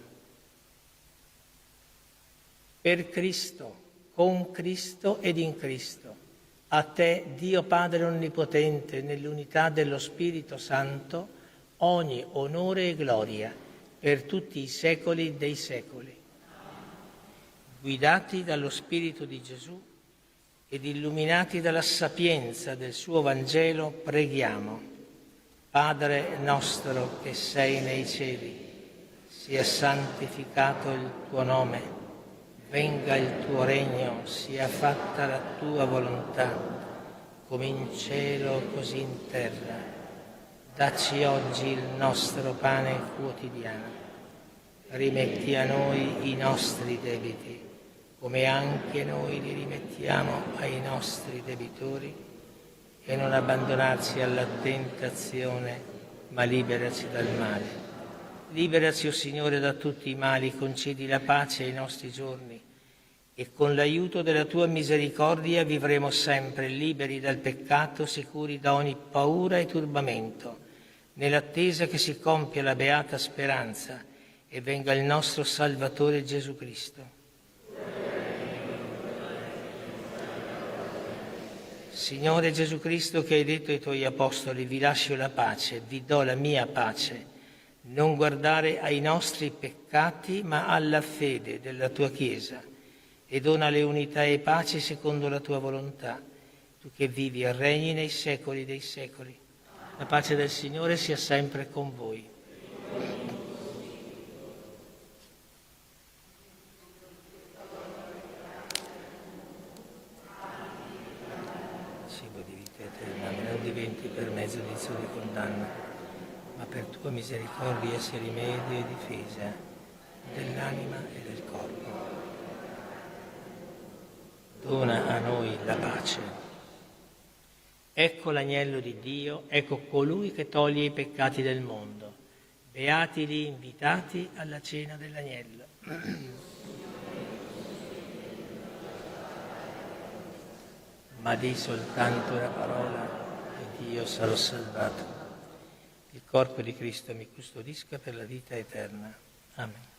Per Cristo, con Cristo ed in Cristo, a te, Dio Padre Onnipotente, nell'unità dello Spirito Santo, ogni onore e gloria per tutti i secoli dei secoli. Guidati dallo Spirito di Gesù ed illuminati dalla sapienza del suo Vangelo, preghiamo. Padre nostro che sei nei cieli, sia santificato il tuo nome, venga il tuo regno, sia fatta la tua volontà, come in cielo così in terra. Dacci oggi il nostro pane quotidiano, rimetti a noi i nostri debiti, come anche noi li rimettiamo ai nostri debitori, e non abbandonarci alla tentazione, ma liberaci dal male. Liberaci, o Signore, da tutti i mali, concedi la pace ai nostri giorni, e con l'aiuto della tua misericordia vivremo sempre liberi dal peccato, sicuri da ogni paura e turbamento, nell'attesa che si compia la beata speranza e venga il nostro Salvatore Gesù Cristo. Signore Gesù Cristo, che hai detto ai tuoi apostoli: vi lascio la pace, vi do la mia pace, non guardare ai nostri peccati ma alla fede della tua Chiesa, e donale unità e pace secondo la tua volontà, tu che vivi e regni nei secoli dei secoli. La pace del Signore sia sempre con voi. Cibo di vita eterna, non diventi per mezzo di giudizio di condanna, ma per tua misericordia sia rimedio e difesa dell'anima e del corpo. Dona a noi la pace. Ecco l'agnello di Dio, ecco colui che toglie i peccati del mondo. Beati gli invitati alla cena dell'agnello. Ma di soltanto la parola ed io sarò salvato. Il corpo di Cristo mi custodisca per la vita eterna. Amen.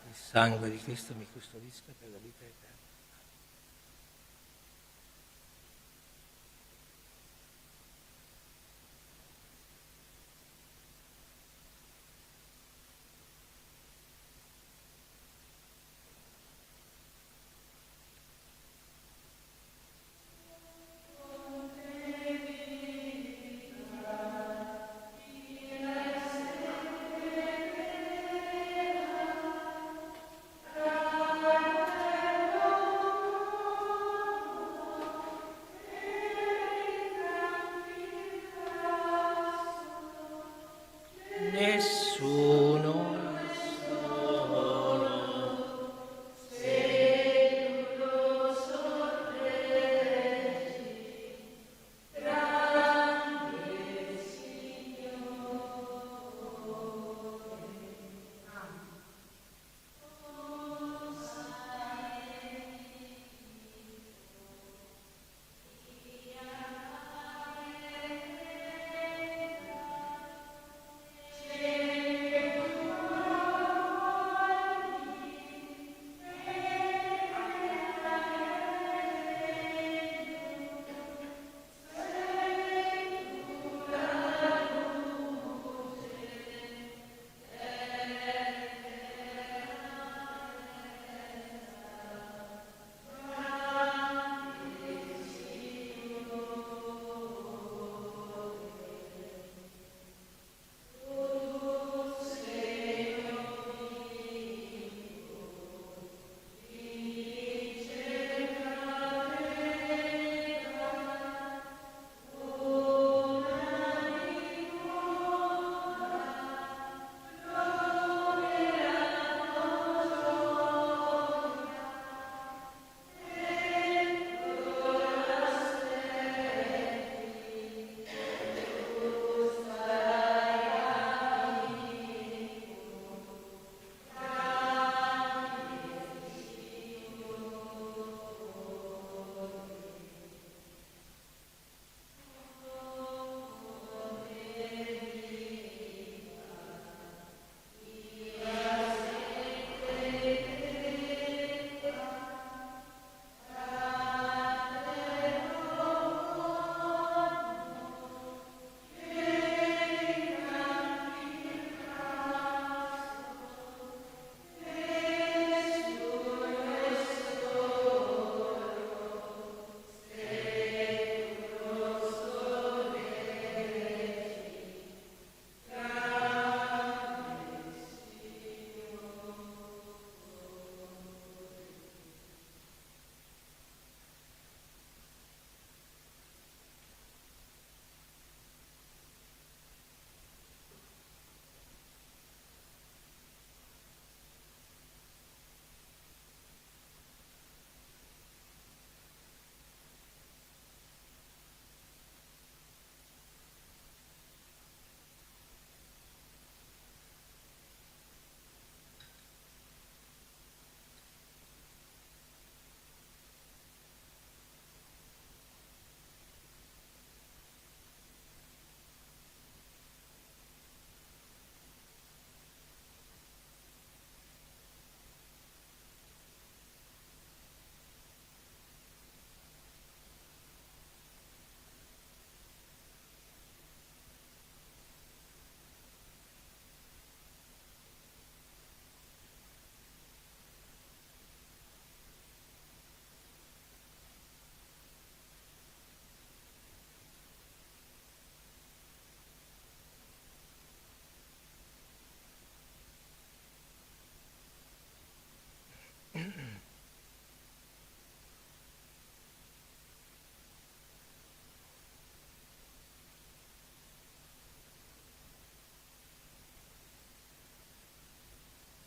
Il sangue di Cristo mi custodisca per la vita eterna. Amen.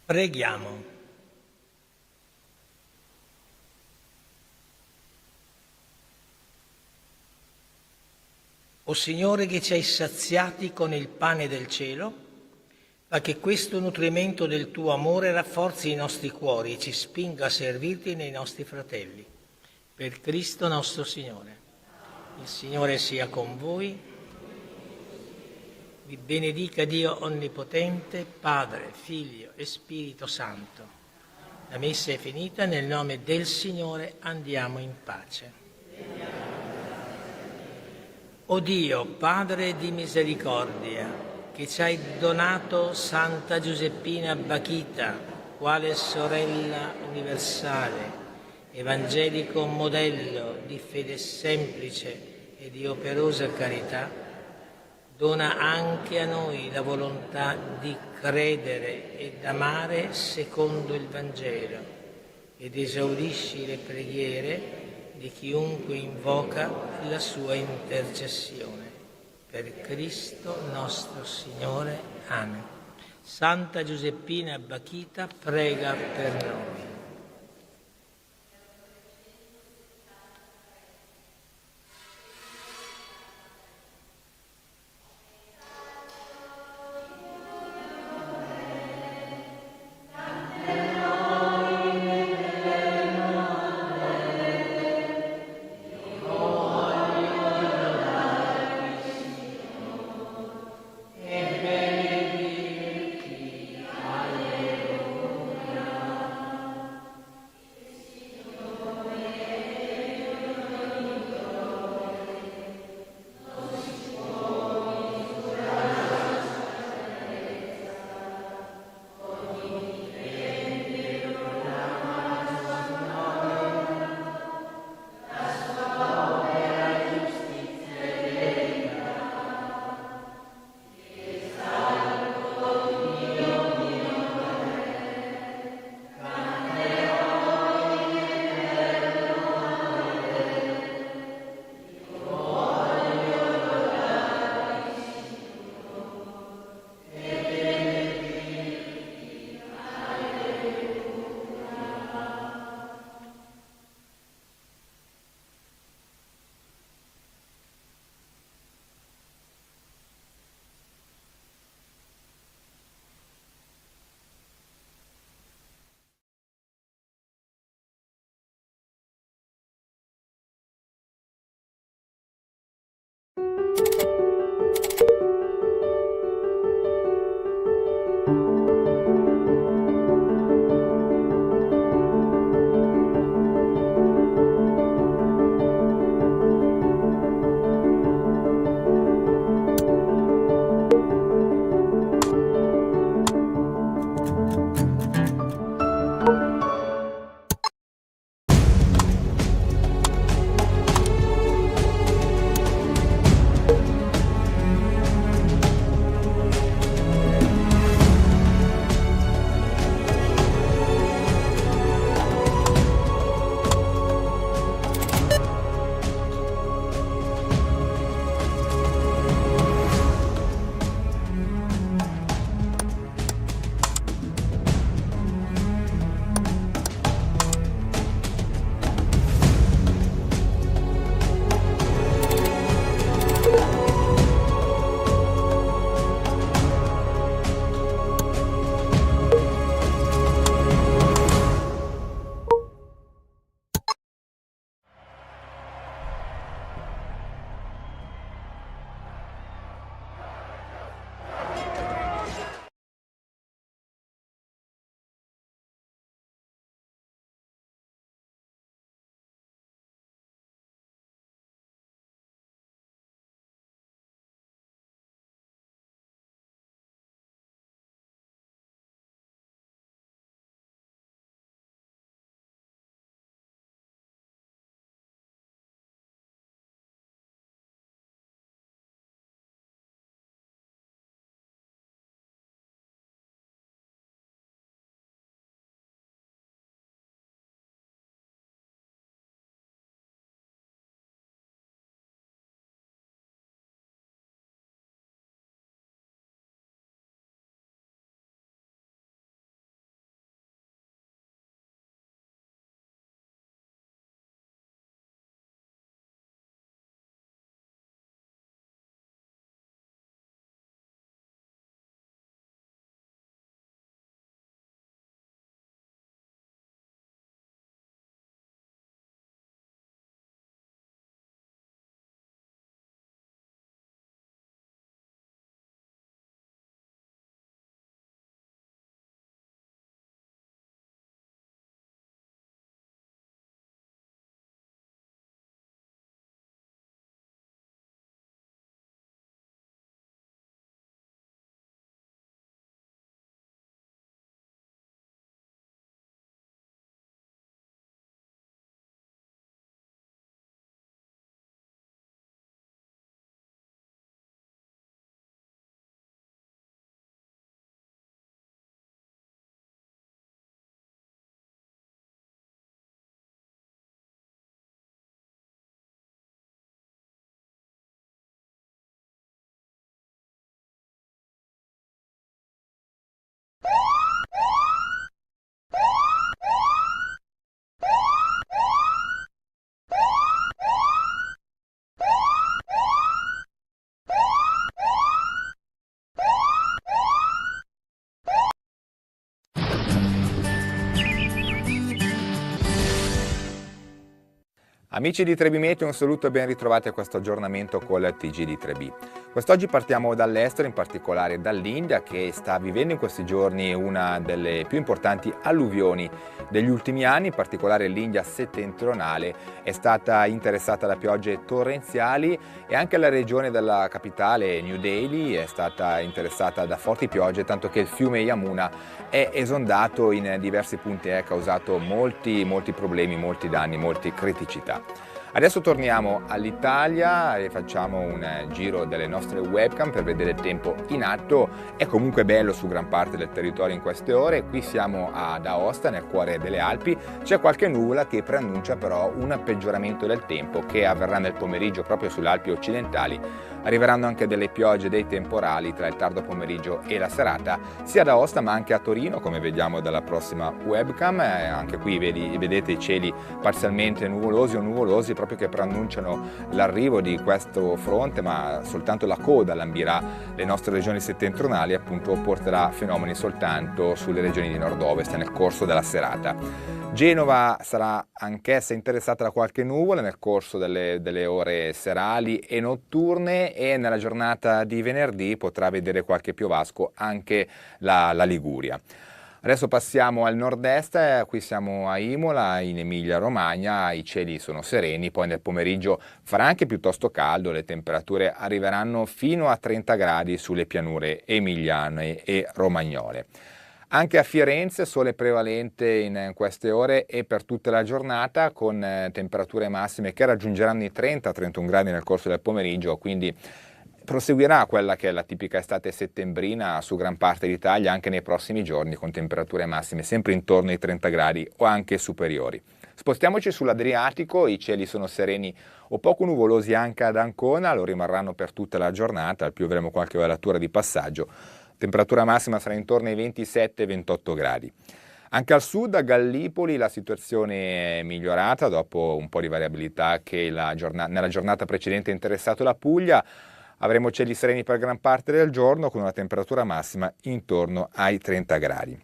Preghiamo. O Signore, che ci hai saziati con il pane del cielo, fa che questo nutrimento del tuo amore rafforzi i nostri cuori e ci spinga a servirti nei nostri fratelli. Per Cristo nostro Signore. Il Signore sia con voi. Vi benedica Dio Onnipotente, Padre, Figlio e Spirito Santo. La messa è finita, nel nome del Signore andiamo in pace. O Dio, Padre di misericordia, che ci hai donato Santa Giuseppina Bakhita, quale sorella universale, evangelico modello di fede semplice e di operosa carità, dona anche a noi la volontà di credere ed amare secondo il Vangelo ed esaudisci le preghiere di chiunque invoca la sua intercessione. Per Cristo nostro Signore. Amen. Santa Giuseppina Bakhita, prega per noi. Amici di Trebi Meteo, un saluto e ben ritrovati a questo aggiornamento con il TG di Trebi. Quest'oggi partiamo dall'estero, in particolare dall'India, che sta vivendo in questi giorni una delle più importanti alluvioni degli ultimi anni. In particolare l'India settentrionale è stata interessata da piogge torrenziali e anche la regione della capitale New Delhi è stata interessata da forti piogge, tanto che il fiume Yamuna è esondato in diversi punti e ha causato molti problemi, molti danni, molte criticità. Adesso torniamo all'Italia e facciamo un giro delle nostre webcam per vedere il tempo in atto. È comunque bello su gran parte del territorio in queste ore. Qui siamo ad Aosta, nel cuore delle Alpi. C'è qualche nuvola che preannuncia però un peggioramento del tempo che avverrà nel pomeriggio proprio sulle Alpi occidentali. Arriveranno anche delle piogge, dei temporali tra il tardo pomeriggio e la serata, sia ad Aosta ma anche a Torino, come vediamo dalla prossima webcam. Anche qui vedete i cieli parzialmente nuvolosi o nuvolosi, proprio che preannunciano l'arrivo di questo fronte, ma soltanto la coda lambirà le nostre regioni settentrionali, appunto porterà fenomeni soltanto sulle regioni di nord-ovest nel corso della serata. Genova sarà anch'essa interessata da qualche nuvola nel corso delle ore serali e notturne, e nella giornata di venerdì potrà vedere qualche piovasco anche la Liguria. Adesso passiamo al nord-est, qui siamo a Imola, in Emilia-Romagna, i cieli sono sereni, poi nel pomeriggio farà anche piuttosto caldo, le temperature arriveranno fino a 30 gradi sulle pianure emiliane e romagnole. Anche a Firenze sole prevalente in queste ore e per tutta la giornata, con temperature massime che raggiungeranno i 30-31 gradi nel corso del pomeriggio, quindi proseguirà quella che è la tipica estate settembrina su gran parte d'Italia anche nei prossimi giorni, con temperature massime sempre intorno ai 30 gradi o anche superiori. Spostiamoci sull'Adriatico, i cieli sono sereni o poco nuvolosi anche ad Ancona, lo rimarranno per tutta la giornata, al più avremo qualche velatura di passaggio. Temperatura massima sarà intorno ai 27-28 gradi. Anche al sud, a Gallipoli, la situazione è migliorata dopo un po' di variabilità che nella giornata precedente ha interessato la Puglia. Avremo cieli sereni per gran parte del giorno con una temperatura massima intorno ai 30 gradi.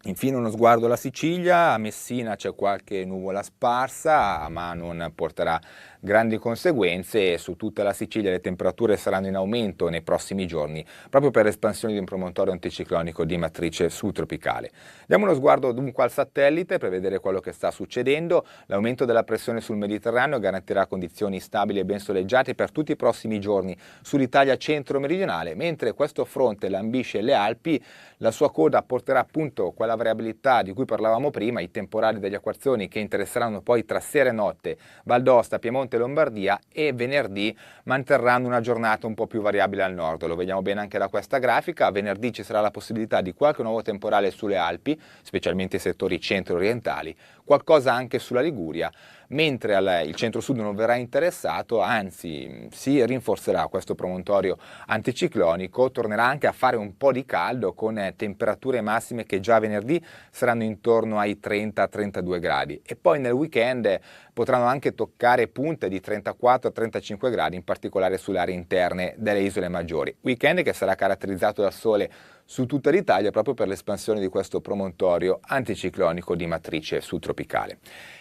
Infine uno sguardo alla Sicilia, a Messina c'è qualche nuvola sparsa ma non porterà grandi conseguenze, e su tutta la Sicilia le temperature saranno in aumento nei prossimi giorni proprio per l'espansione di un promontorio anticiclonico di matrice subtropicale. Diamo uno sguardo dunque al satellite per vedere quello che sta succedendo. L'aumento della pressione sul Mediterraneo garantirà condizioni stabili e ben soleggiate per tutti i prossimi giorni sull'Italia centro-meridionale, mentre questo fronte lambisce le Alpi. La sua coda porterà appunto quella variabilità di cui parlavamo prima, i temporali degli acquazzoni che interesseranno poi tra sera e notte Val d'Aosta, Piemonte e Lombardia, e venerdì manterranno una giornata un po' più variabile al nord. Lo vediamo bene anche da questa grafica. Venerdì ci sarà la possibilità di qualche nuovo temporale sulle Alpi, specialmente i settori centro-orientali, qualcosa anche sulla Liguria, mentre il centro-sud non verrà interessato, anzi si rinforzerà questo promontorio anticiclonico, tornerà anche a fare un po' di caldo con temperature massime che già venerdì saranno intorno ai 30-32 gradi e poi nel weekend potranno anche toccare punte di 34-35 gradi, in particolare sulle aree interne delle isole maggiori. Weekend che sarà caratterizzato dal sole su tutta l'Italia proprio per l'espansione di questo promontorio anticiclonico di matrice subtropicale.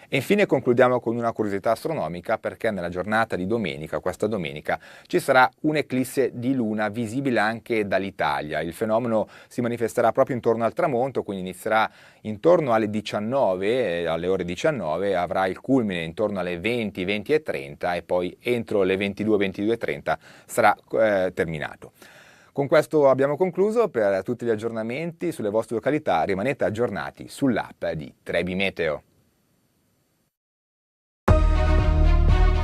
E infine concludiamo con una curiosità astronomica, perché nella giornata di domenica, questa domenica, ci sarà un'eclisse di luna visibile anche dall'Italia. Il fenomeno si manifesterà proprio intorno al tramonto, quindi inizierà intorno alle 19, alle ore 19, avrà il culmine intorno alle 20-20:30 e poi entro le 22-22:30 sarà terminato. Con questo abbiamo concluso. Per tutti gli aggiornamenti sulle vostre località rimanete aggiornati sull'app di Trebi Meteo.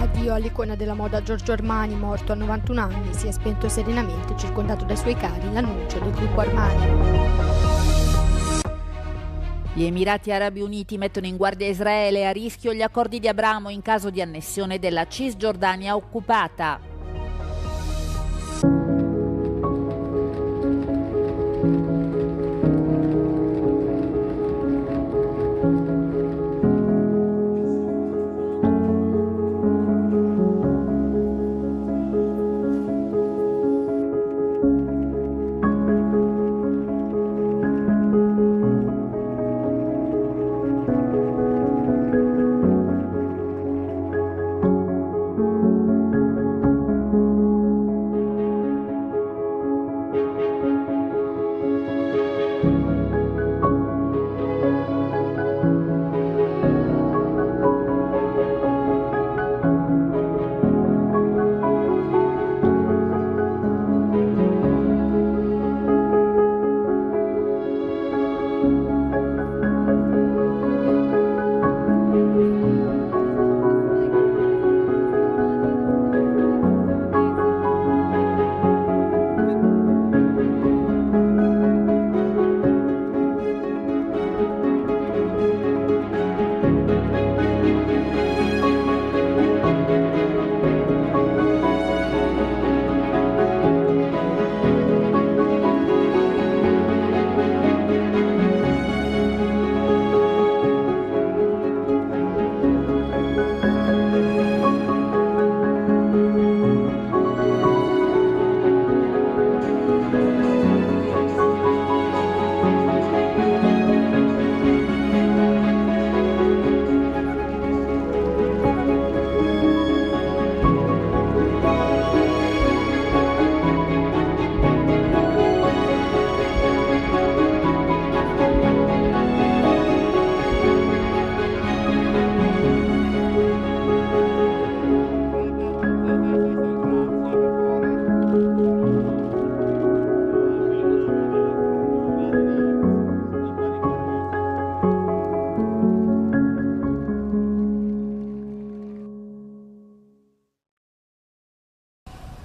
Addio all'icona della moda Giorgio Armani, morto a 91 anni, si è spento serenamente circondato dai suoi cari, l'annuncio del gruppo Armani. Gli Emirati Arabi Uniti mettono in guardia Israele, a rischio gli accordi di Abramo in caso di annessione della Cisgiordania occupata.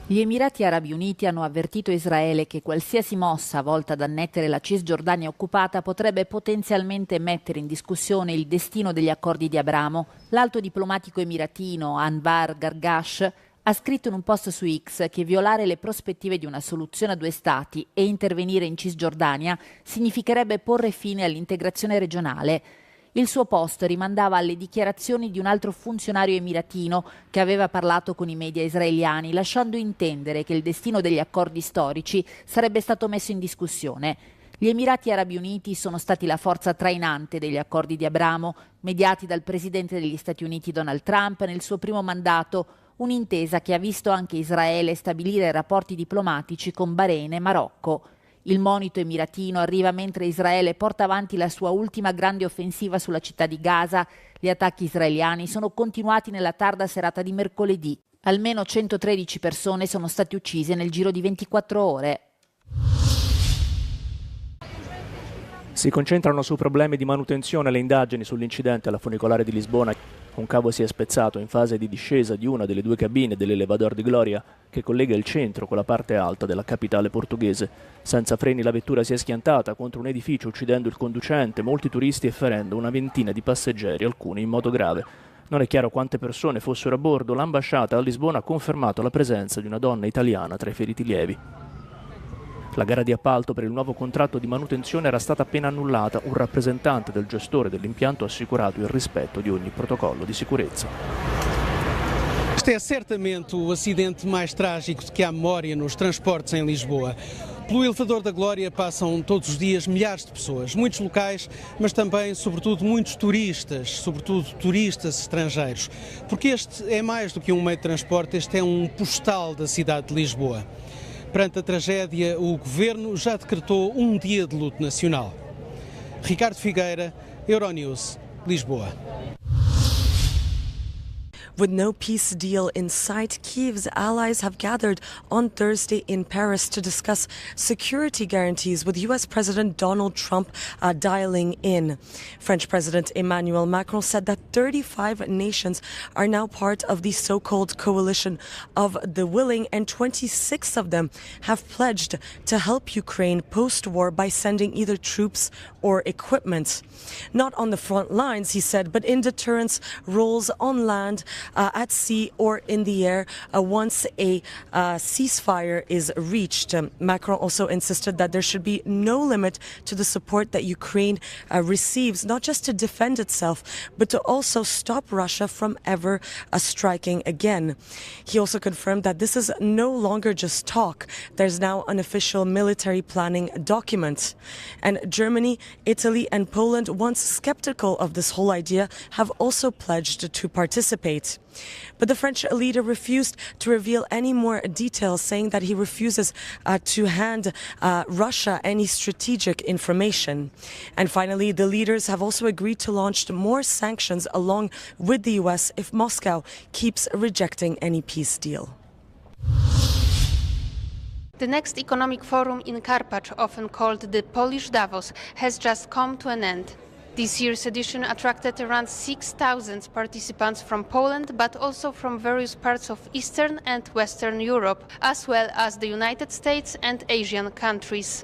Gli Emirati Arabi Uniti hanno avvertito Israele che qualsiasi mossa volta ad annettere la Cisgiordania occupata potrebbe potenzialmente mettere in discussione il destino degli accordi di Abramo. L'alto diplomatico emiratino Anwar Gargash ha scritto in un post su X che violare le prospettive di una soluzione a due stati e intervenire in Cisgiordania significherebbe porre fine all'integrazione regionale. Il suo post rimandava alle dichiarazioni di un altro funzionario emiratino che aveva parlato con i media israeliani, lasciando intendere che il destino degli accordi storici sarebbe stato messo in discussione. Gli Emirati Arabi Uniti sono stati la forza trainante degli accordi di Abramo, mediati dal presidente degli Stati Uniti Donald Trump nel suo primo mandato, un'intesa che ha visto anche Israele stabilire rapporti diplomatici con Bahrain e Marocco. Il monito emiratino arriva mentre Israele porta avanti la sua ultima grande offensiva sulla città di Gaza. Gli attacchi israeliani sono continuati nella tarda serata di mercoledì. Almeno 113 persone sono state uccise nel giro di 24 ore. Si concentrano su problemi di manutenzione le indagini sull'incidente alla funicolare di Lisbona. Un cavo si è spezzato in fase di discesa di una delle due cabine dell'elevador di Gloria che collega il centro con la parte alta della capitale portoghese. Senza freni la vettura si è schiantata contro un edificio uccidendo il conducente, molti turisti e ferendo una ventina di passeggeri, alcuni in modo grave. Non è chiaro quante persone fossero a bordo. L'ambasciata a Lisbona ha confermato la presenza di una donna italiana tra i feriti lievi. La gara di appalto per il nuovo contratto di manutenzione era stata appena annullata. Un rappresentante del gestore dell'impianto ha assicurato il rispetto di ogni protocollo di sicurezza. Este é certamente o acidente mais trágico que há memória nos transportes em Lisboa. Pelo elevador da Glória passam todos os dias milhares de pessoas, muitos locais, mas também, sobretudo, muitos turistas, sobretudo turistas estrangeiros. Porque este é mais do que um meio de transporte, este é um postal da cidade de Lisboa. Perante a tragédia, o Governo já decretou um dia de luto nacional. Ricardo Figueira, Euronews, Lisboa. With no peace deal in sight, Kyiv's allies have gathered on Thursday in Paris to discuss security guarantees with US President Donald Trump dialing in. French President Emmanuel Macron said that 35 nations are now part of the so-called coalition of the willing, and 26 of them have pledged to help Ukraine post-war by sending either troops or equipment. Not on the front lines, he said, but in deterrence roles on land, at sea or in the air once a ceasefire is reached. Macron also insisted that there should be no limit to the support that Ukraine receives, not just to defend itself, but to also stop Russia from ever striking again. He also confirmed that this is no longer just talk. There's now an official military planning document. And Germany, Italy and Poland, once skeptical of this whole idea, have also pledged to participate. But the French leader refused to reveal any more details, saying that he refuses to hand Russia any strategic information. And finally, the leaders have also agreed to launch more sanctions along with the US if Moscow keeps rejecting any peace deal. The next economic forum in Karpacz, often called the Polish Davos, has just come to an end. This year's edition attracted around 6,000 participants from Poland, but also from various parts of Eastern and Western Europe, as well as the United States and Asian countries.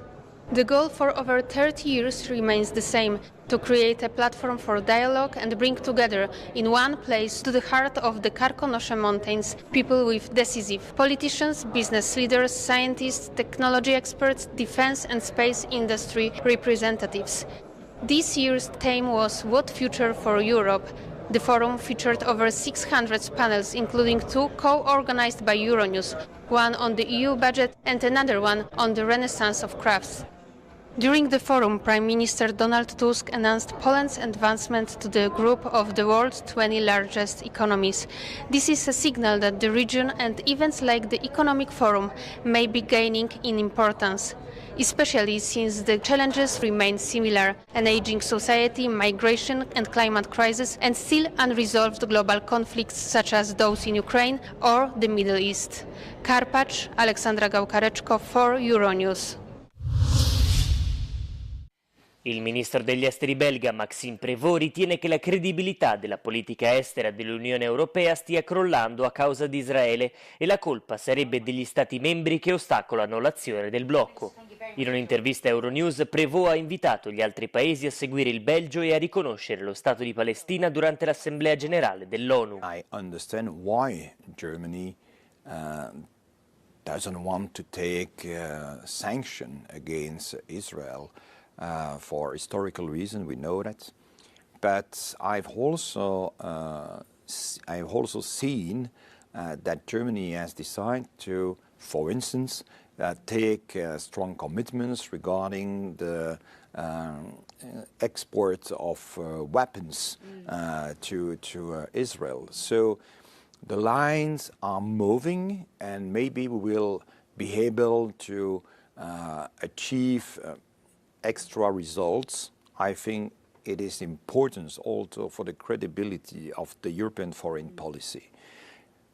The goal for over 30 years remains the same: to create a platform for dialogue and bring together in one place, to the heart of the Karkonosze Mountains, people with decisive politicians, business leaders, scientists, technology experts, defense and space industry representatives. This year's theme was What Future for Europe? The forum featured over 600 panels, including 2 co-organized by Euronews, one on the EU budget and another one on the renaissance of crafts. During the forum, Prime Minister Donald Tusk announced Poland's advancement to the group of the world's 20 largest economies. This is a signal that the region and events like the Economic Forum may be gaining in importance, especially since the challenges remain similar: an aging society, migration and climate crisis, and still unresolved global conflicts such as those in Ukraine or the Middle East. Karpacz, Aleksandra Gałkareczko for Euronews. Il ministro degli esteri belga Maxime Prévost ritiene che la credibilità della politica estera dell'Unione Europea stia crollando a causa di Israele e la colpa sarebbe degli Stati membri che ostacolano l'azione del blocco. In un'intervista a Euronews, Prévost ha invitato gli altri paesi a seguire il Belgio e a riconoscere lo Stato di Palestina durante l'Assemblea Generale dell'ONU. I understand why Germany doesn't want to take sanction against Israel. For historical reasons, we know that, but I've also seen that Germany has decided to, for instance, take strong commitments regarding the export of weapons to Israel. So the lines are moving, and maybe we will be able to achieve extra results. I think it is important also for the credibility of the European foreign policy.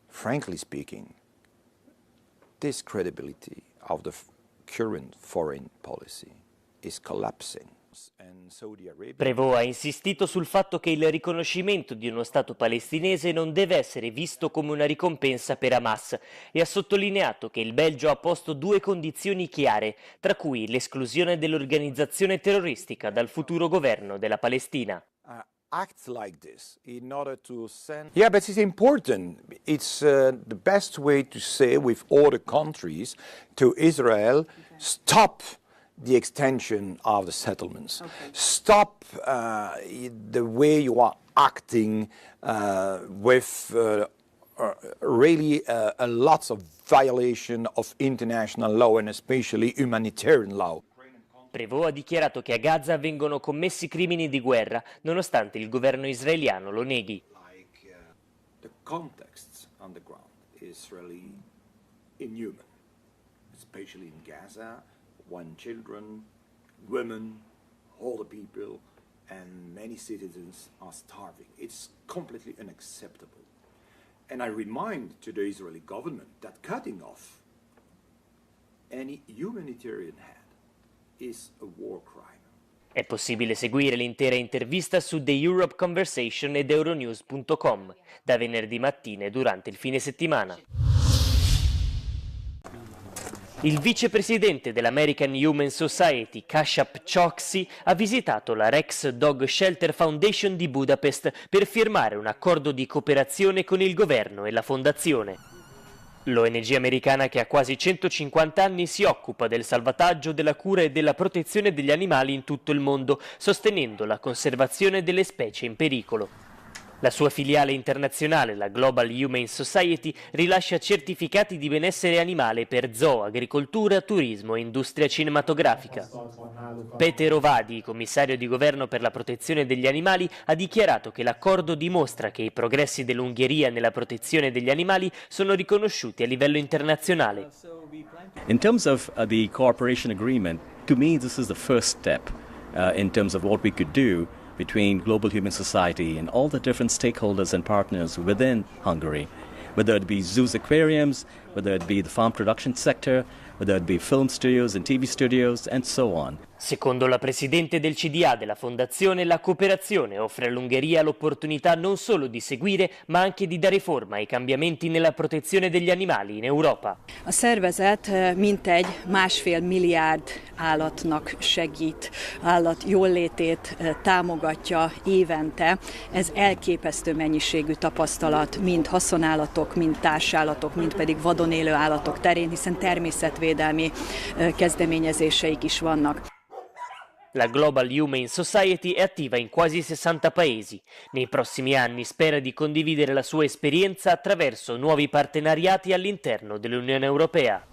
Frankly speaking, this credibility of the current foreign policy is collapsing. Prévost ha insistito sul fatto che il riconoscimento di uno Stato palestinese non deve essere visto come una ricompensa per Hamas e ha sottolineato che il Belgio ha posto 2 condizioni chiare, tra cui l'esclusione dell'organizzazione terroristica dal futuro governo della Palestina. Act like this in order to send... Yeah, but it's important. It's the best way to say with all the countries to Israel, stop the extension of the settlements. Okay. Stop the way you are acting with really a lot of violation of international law and especially humanitarian law. Prévost ha dichiarato che a Gaza vengono commessi crimini di guerra, nonostante il governo israeliano lo neghi. The context on the ground is really inhuman, especially in Gaza, when children, women, older people and many citizens are starving. It's completely unacceptable. And I remind to the Israeli government that cutting off any humanitarian hand is a war crime. È possibile seguire l'intera intervista su The Europe Conversation ed Euronews.com da venerdì mattina e durante il fine settimana. Il vicepresidente dell'American Humane Society, Kashap Chokshi, ha visitato la Rex Dog Shelter Foundation di Budapest per firmare un accordo di cooperazione con il governo e la fondazione. L'ONG americana, che ha quasi 150 anni, si occupa del salvataggio, della cura e della protezione degli animali in tutto il mondo, sostenendo la conservazione delle specie in pericolo. La sua filiale internazionale, la Global Humane Society, rilascia certificati di benessere animale per zoo, agricoltura, turismo e industria cinematografica. Peter Ovadi, commissario di governo per la protezione degli animali, ha dichiarato che l'accordo dimostra che i progressi dell'Ungheria nella protezione degli animali sono riconosciuti a livello internazionale. In terms of the cooperation agreement, to me this is the first step in terms of what we could do between Global Humane Society and all the different stakeholders and partners within Hungary, whether it be zoos, aquariums, whether it be the farm production sector, whether it be film studios and TV studios, and so on. Secondo la presidente del CDA della fondazione, la cooperazione offre all'Ungheria l'opportunitá non solo di seguire, ma anche di dare forma ai cambiamenti nella protezione degli animali in Europa. A szervezet mintegy 1,5 milliárd állatnak segít, állat jólétét támogatja évente. Ez elképesztő mennyiségű tapasztalat, mind haszonállatok, mind társállatok, mind pedig vadon élő állatok terén, hiszen természetvédelmi kezdeményezéseik is vannak. La Global Humane Society è attiva in quasi 60 paesi. Nei prossimi anni spera di condividere la sua esperienza attraverso nuovi partenariati all'interno dell'Unione Europea.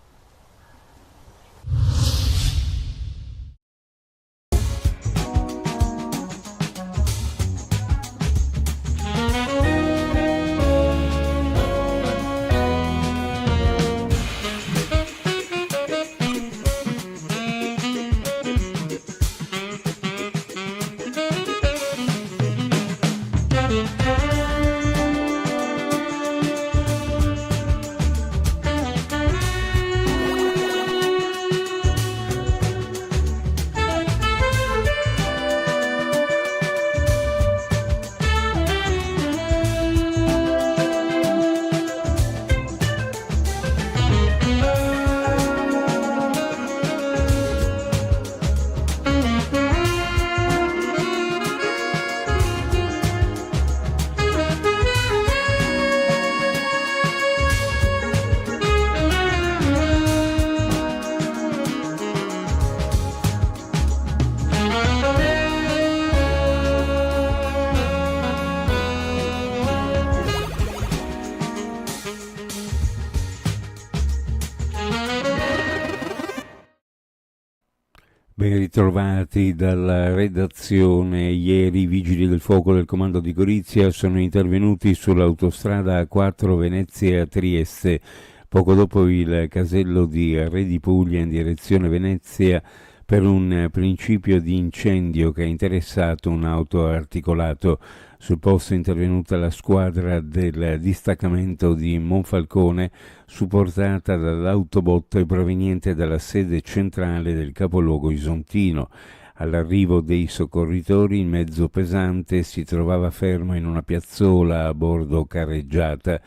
Ben ritrovati dalla redazione. Ieri i vigili del fuoco del comando di Gorizia sono intervenuti sull'autostrada A4 Venezia-Trieste, poco dopo il casello di Re di Puglia in direzione Venezia, per un principio di incendio che ha interessato un autoarticolato. Sul posto è intervenuta la squadra del distaccamento di Monfalcone, supportata dall'autobot proveniente dalla sede centrale del capoluogo isontino. All'arrivo dei soccorritori il mezzo pesante si trovava fermo in una piazzola a bordo carreggiata.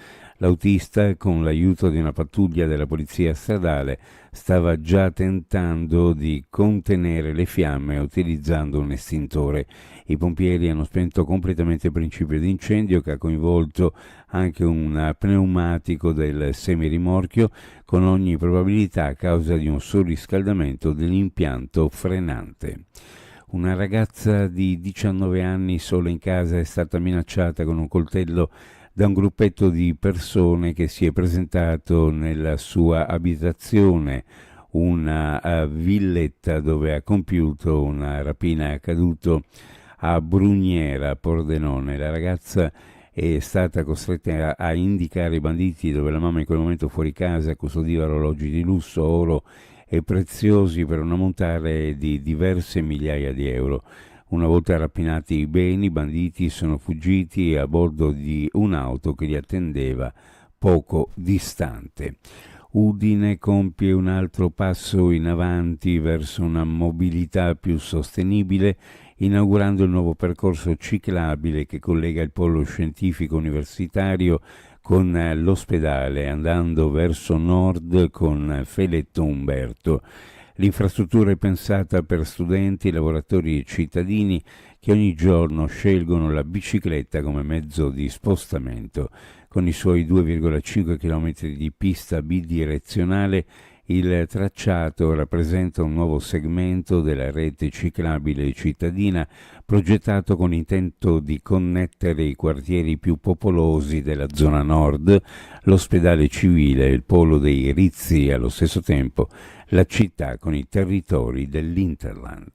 L'autista, con l'aiuto di una pattuglia della polizia stradale, stava già tentando di contenere le fiamme utilizzando un estintore. I pompieri hanno spento completamente il principio di incendio, che ha coinvolto anche un pneumatico del semirimorchio, con ogni probabilità a causa di un surriscaldamento dell'impianto frenante. Una ragazza di 19 anni sola in casa è stata minacciata con un coltello da un gruppetto di persone che si è presentato nella sua abitazione, una villetta dove ha compiuto una rapina. È accaduto a Brugnera, Pordenone. La ragazza è stata costretta a indicare i banditi, dove la mamma in quel momento fuori casa custodiva orologi di lusso, oro e preziosi per un ammontare di diverse migliaia di euro. Una volta rapinati i beni, i banditi sono fuggiti a bordo di un'auto che li attendeva poco distante. Udine compie un altro passo in avanti verso una mobilità più sostenibile, inaugurando il nuovo percorso ciclabile che collega il polo scientifico universitario con l'ospedale, andando verso nord con Feletto Umberto. L'infrastruttura è pensata per studenti, lavoratori e cittadini che ogni giorno scelgono la bicicletta come mezzo di spostamento. Con i suoi 2,5 km di pista bidirezionale, il tracciato rappresenta un nuovo segmento della rete ciclabile cittadina, progettato con l'intento di connettere i quartieri più popolosi della zona nord, l'ospedale civile e il polo dei Rizzi, e allo stesso tempo la città con i territori dell'Interland.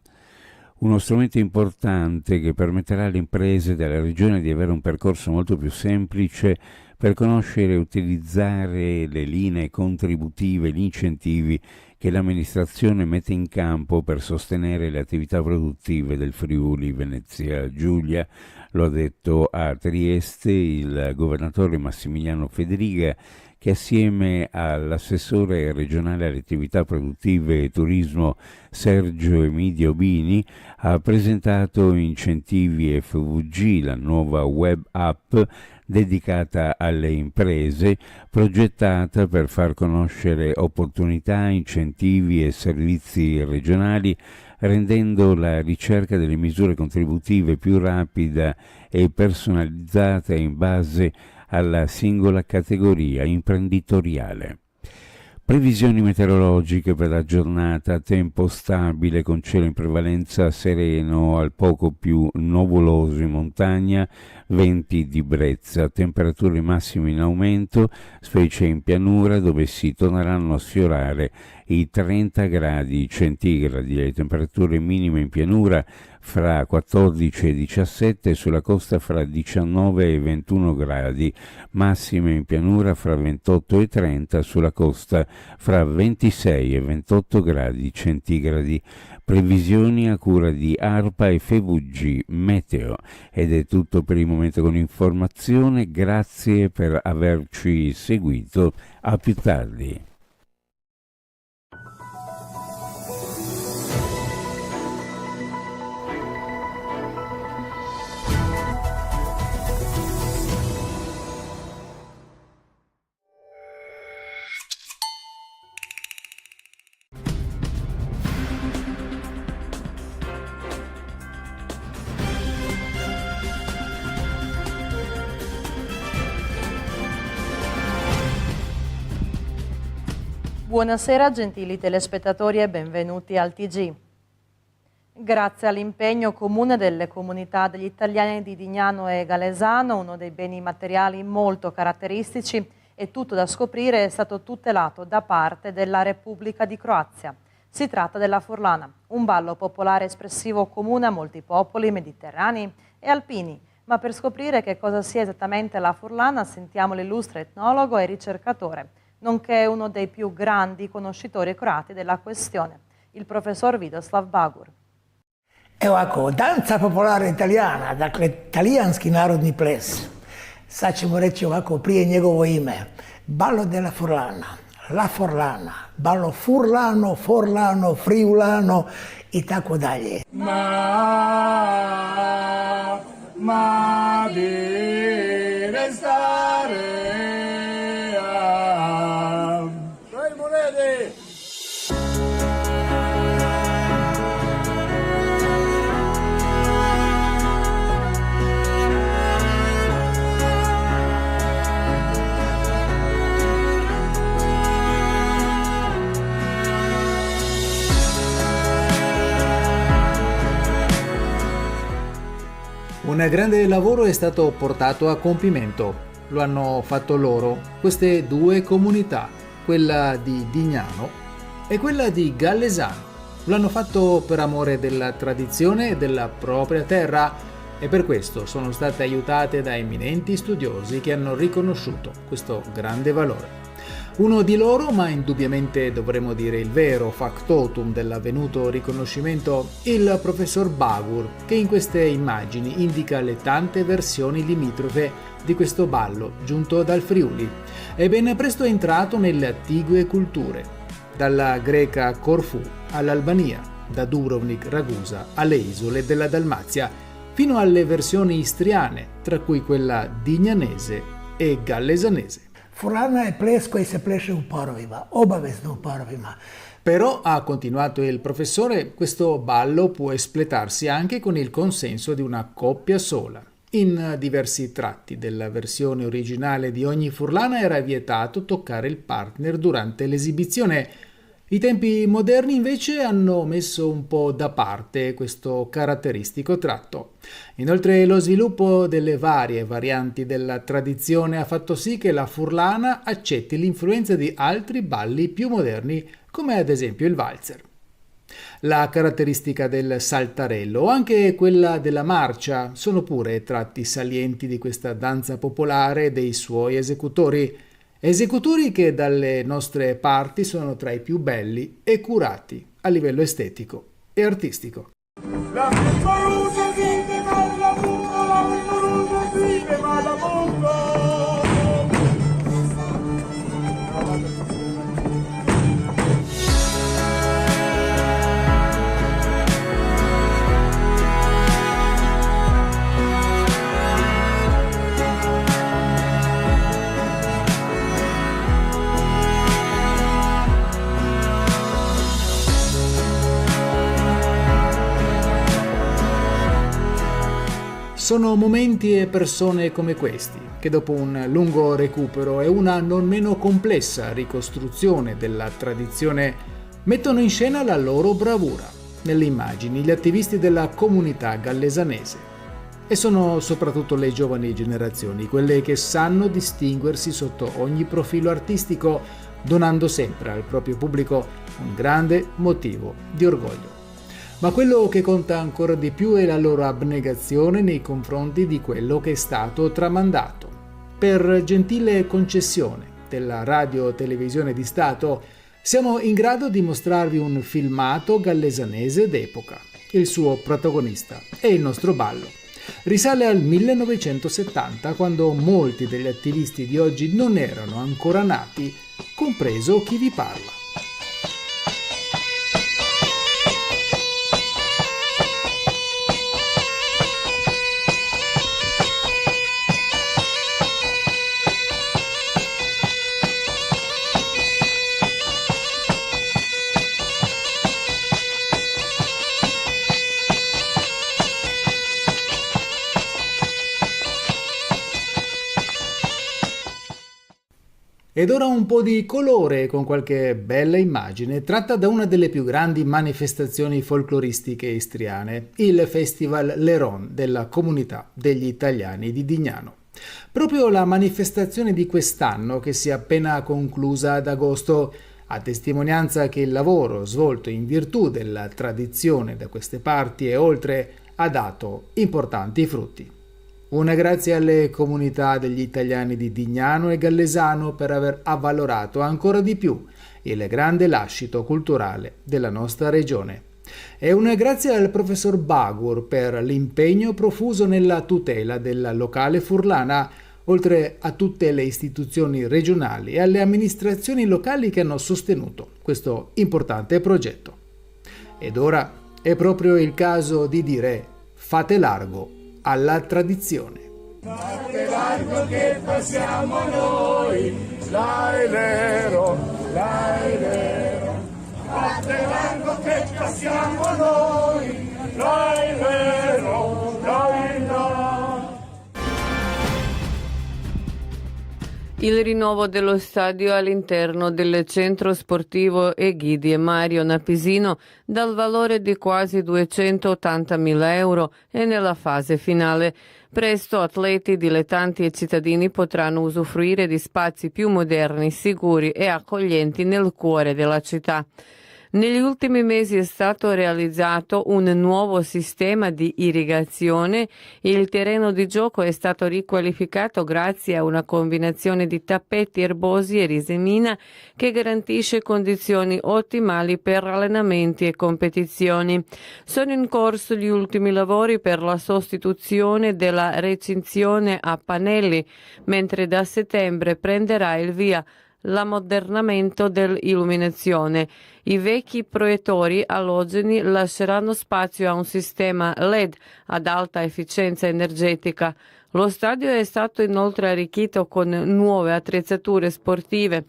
Uno strumento importante che permetterà alle imprese della regione di avere un percorso molto più semplice per conoscere e utilizzare le linee contributive, gli incentivi che l'amministrazione mette in campo per sostenere le attività produttive del Friuli Venezia Giulia. Lo ha detto a Trieste il governatore Massimiliano Federiga, che assieme all'assessore regionale alle attività produttive e turismo Sergio Emidio Bini ha presentato Incentivi FVG, la nuova web app dedicata alle imprese, progettata per far conoscere opportunità, incentivi e servizi regionali, rendendo la ricerca delle misure contributive più rapida e personalizzata in base alla singola categoria imprenditoriale. Previsioni meteorologiche per la giornata: tempo stabile con cielo in prevalenza sereno al poco più nuvoloso in montagna, venti di brezza, temperature massime in aumento, specie in pianura dove si torneranno a sfiorare i 30 gradi centigradi, le temperature minime in pianura fra 14 e 17, sulla costa fra 19 e 21 gradi, massime in pianura fra 28 e 30, sulla costa fra 26 e 28 gradi centigradi. Previsioni a cura di ARPA e FVG Meteo. Ed è tutto per il momento con informazione, grazie per averci seguito, a più tardi. Buonasera gentili telespettatori e benvenuti al TG. Grazie all'impegno comune delle comunità degli italiani di Dignano e Galesano, uno dei beni materiali molto caratteristici e tutto da scoprire è stato tutelato da parte della Repubblica di Croazia. Si tratta della Furlana, un ballo popolare espressivo comune a molti popoli mediterranei e alpini. Ma per scoprire che cosa sia esattamente la Furlana sentiamo l'illustre etnologo e ricercatore, nonché uno dei più grandi conoscitori croati della questione, il professor Vidoslav Bagur. Evo ovako, danca popularna italijana, dakle talijanski narodni ples, sad ćemo reći ovako prije njegovo ime, ballo della Furlana, la Furlana, ballo Furlano, Forlano, Friulano i tako dalje. Ma di restare dai monete. Un grande lavoro è stato portato a compimento. Lo hanno fatto loro, queste due comunità, quella di Dignano e quella di Gallesano. Lo hanno fatto per amore della tradizione e della propria terra e per questo sono state aiutate da eminenti studiosi che hanno riconosciuto questo grande valore. Uno di loro, ma indubbiamente dovremmo dire il vero factotum dell'avvenuto riconoscimento, il professor Bagur, che in queste immagini indica le tante versioni limitrofe di questo ballo giunto dal Friuli e ben presto è entrato nelle attigue culture, dalla greca Corfù all'Albania, da Dubrovnik, Ragusa alle isole della Dalmazia, fino alle versioni istriane, tra cui quella dignanese e gallesanese. Furlana je ples koji se pleše u parovima, obavezno u parovima. Però, ha continuato il professore, questo ballo può espletarsi anche con il consenso di una coppia sola. In diversi tratti della versione originale di ogni Furlana era vietato toccare il partner durante l'esibizione. I tempi moderni invece hanno messo un po' da parte questo caratteristico tratto. Inoltre lo sviluppo delle varie varianti della tradizione ha fatto sì che la Furlana accetti l'influenza di altri balli più moderni, come ad esempio il valzer. La caratteristica del saltarello o anche quella della marcia sono pure tratti salienti di questa danza popolare e dei suoi esecutori che dalle nostre parti sono tra i più belli e curati a livello estetico e artistico. Sono momenti e persone come questi che dopo un lungo recupero e una non meno complessa ricostruzione della tradizione mettono in scena la loro bravura nelle immagini gli attivisti della comunità gallesanese. E sono soprattutto le giovani generazioni, quelle che sanno distinguersi sotto ogni profilo artistico, donando sempre al proprio pubblico un grande motivo di orgoglio. Ma quello che conta ancora di più è la loro abnegazione nei confronti di quello che è stato tramandato. Per gentile concessione della Radio-Televisione di Stato, siamo in grado di mostrarvi un filmato gallesanese d'epoca. Il suo protagonista è il nostro ballo. Risale al 1970, quando molti degli attivisti di oggi non erano ancora nati, compreso chi vi parla. Ed ora un po' di colore con qualche bella immagine tratta da una delle più grandi manifestazioni folcloristiche istriane, il Festival Leron della comunità degli italiani di Dignano. Proprio la manifestazione di quest'anno, che si è appena conclusa ad agosto, a testimonianza che il lavoro svolto in virtù della tradizione da queste parti e oltre ha dato importanti frutti. Una grazie alle comunità degli italiani di Dignano e Gallesano per aver avvalorato ancora di più il grande lascito culturale della nostra regione. E una grazie al professor Bagur per l'impegno profuso nella tutela della locale furlana, oltre a tutte le istituzioni regionali e alle amministrazioni locali che hanno sostenuto questo importante progetto. Ed ora è proprio il caso di dire fate largo alla tradizione. Fate largo che passiamo noi, l'aereo, l'aereo. Fate largo che passiamo noi, l'aereo, l'aereo. Il rinnovo dello stadio all'interno del centro sportivo Egidio Mario Napisino dal valore di quasi 280.000 euro è nella fase finale. Presto atleti, dilettanti e cittadini potranno usufruire di spazi più moderni, sicuri e accoglienti nel cuore della città. Negli ultimi mesi è stato realizzato un nuovo sistema di irrigazione. Il terreno di gioco è stato riqualificato grazie a una combinazione di tappeti erbosi e risemina che garantisce condizioni ottimali per allenamenti e competizioni. Sono in corso gli ultimi lavori per la sostituzione della recinzione a pannelli, mentre da settembre prenderà il via l'ammodernamento dell'illuminazione. I vecchi proiettori alogeni lasceranno spazio a un sistema LED ad alta efficienza energetica. Lo stadio è stato inoltre arricchito con nuove attrezzature sportive,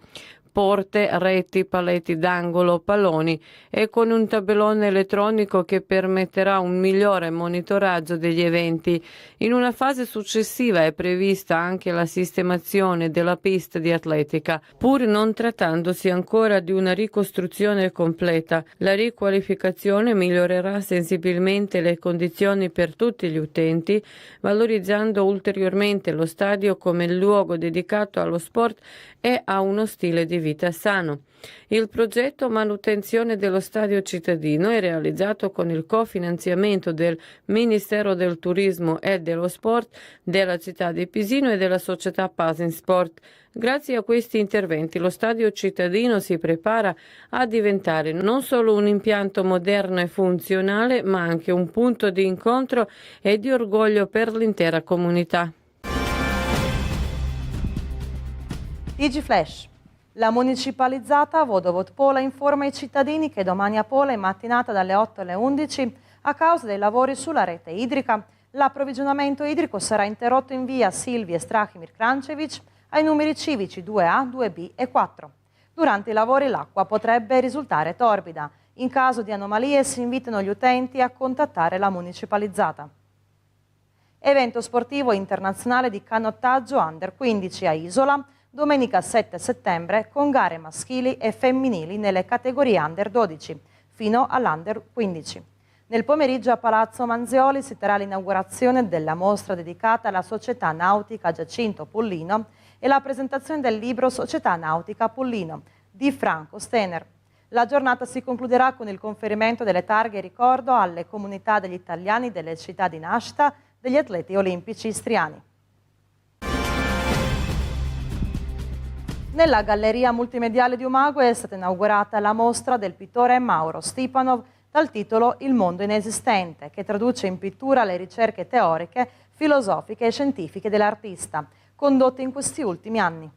porte, reti, paletti d'angolo, palloni e con un tabellone elettronico che permetterà un migliore monitoraggio degli eventi. In una fase successiva è prevista anche la sistemazione della pista di atletica, pur non trattandosi ancora di una ricostruzione completa. La riqualificazione migliorerà sensibilmente le condizioni per tutti gli utenti, valorizzando ulteriormente lo stadio come luogo dedicato allo sport e a uno stile di vita sano. Il progetto manutenzione dello stadio cittadino è realizzato con il cofinanziamento del Ministero del Turismo e dello Sport, della città di Pisino e della società Pasin Sport. Grazie a questi interventi lo stadio cittadino si prepara a diventare non solo un impianto moderno e funzionale, ma anche un punto di incontro e di orgoglio per l'intera comunità. TG Flash. La municipalizzata Vodovod Pola informa i cittadini che domani a Pola in mattinata dalle 8 alle 11, a causa dei lavori sulla rete idrica, l'approvvigionamento idrico sarà interrotto in via Silvije Strahimir Krančević ai numeri civici 2A, 2B e 4. Durante i lavori l'acqua potrebbe risultare torbida. In caso di anomalie si invitano gli utenti a contattare la municipalizzata. Evento sportivo internazionale di canottaggio Under 15 a Isola, domenica 7 settembre con gare maschili e femminili nelle categorie Under 12 fino all'Under 15. Nel pomeriggio a Palazzo Manzioli si terrà l'inaugurazione della mostra dedicata alla Società Nautica Giacinto Pollino e la presentazione del libro Società Nautica Pollino di Franco Stener. La giornata si concluderà con il conferimento delle targhe ricordo alle comunità degli italiani delle città di nascita degli atleti olimpici istriani. Nella Galleria Multimediale di Umago è stata inaugurata la mostra del pittore Mauro Stipanov dal titolo Il mondo inesistente, che traduce in pittura le ricerche teoriche, filosofiche e scientifiche dell'artista, condotte in questi ultimi anni.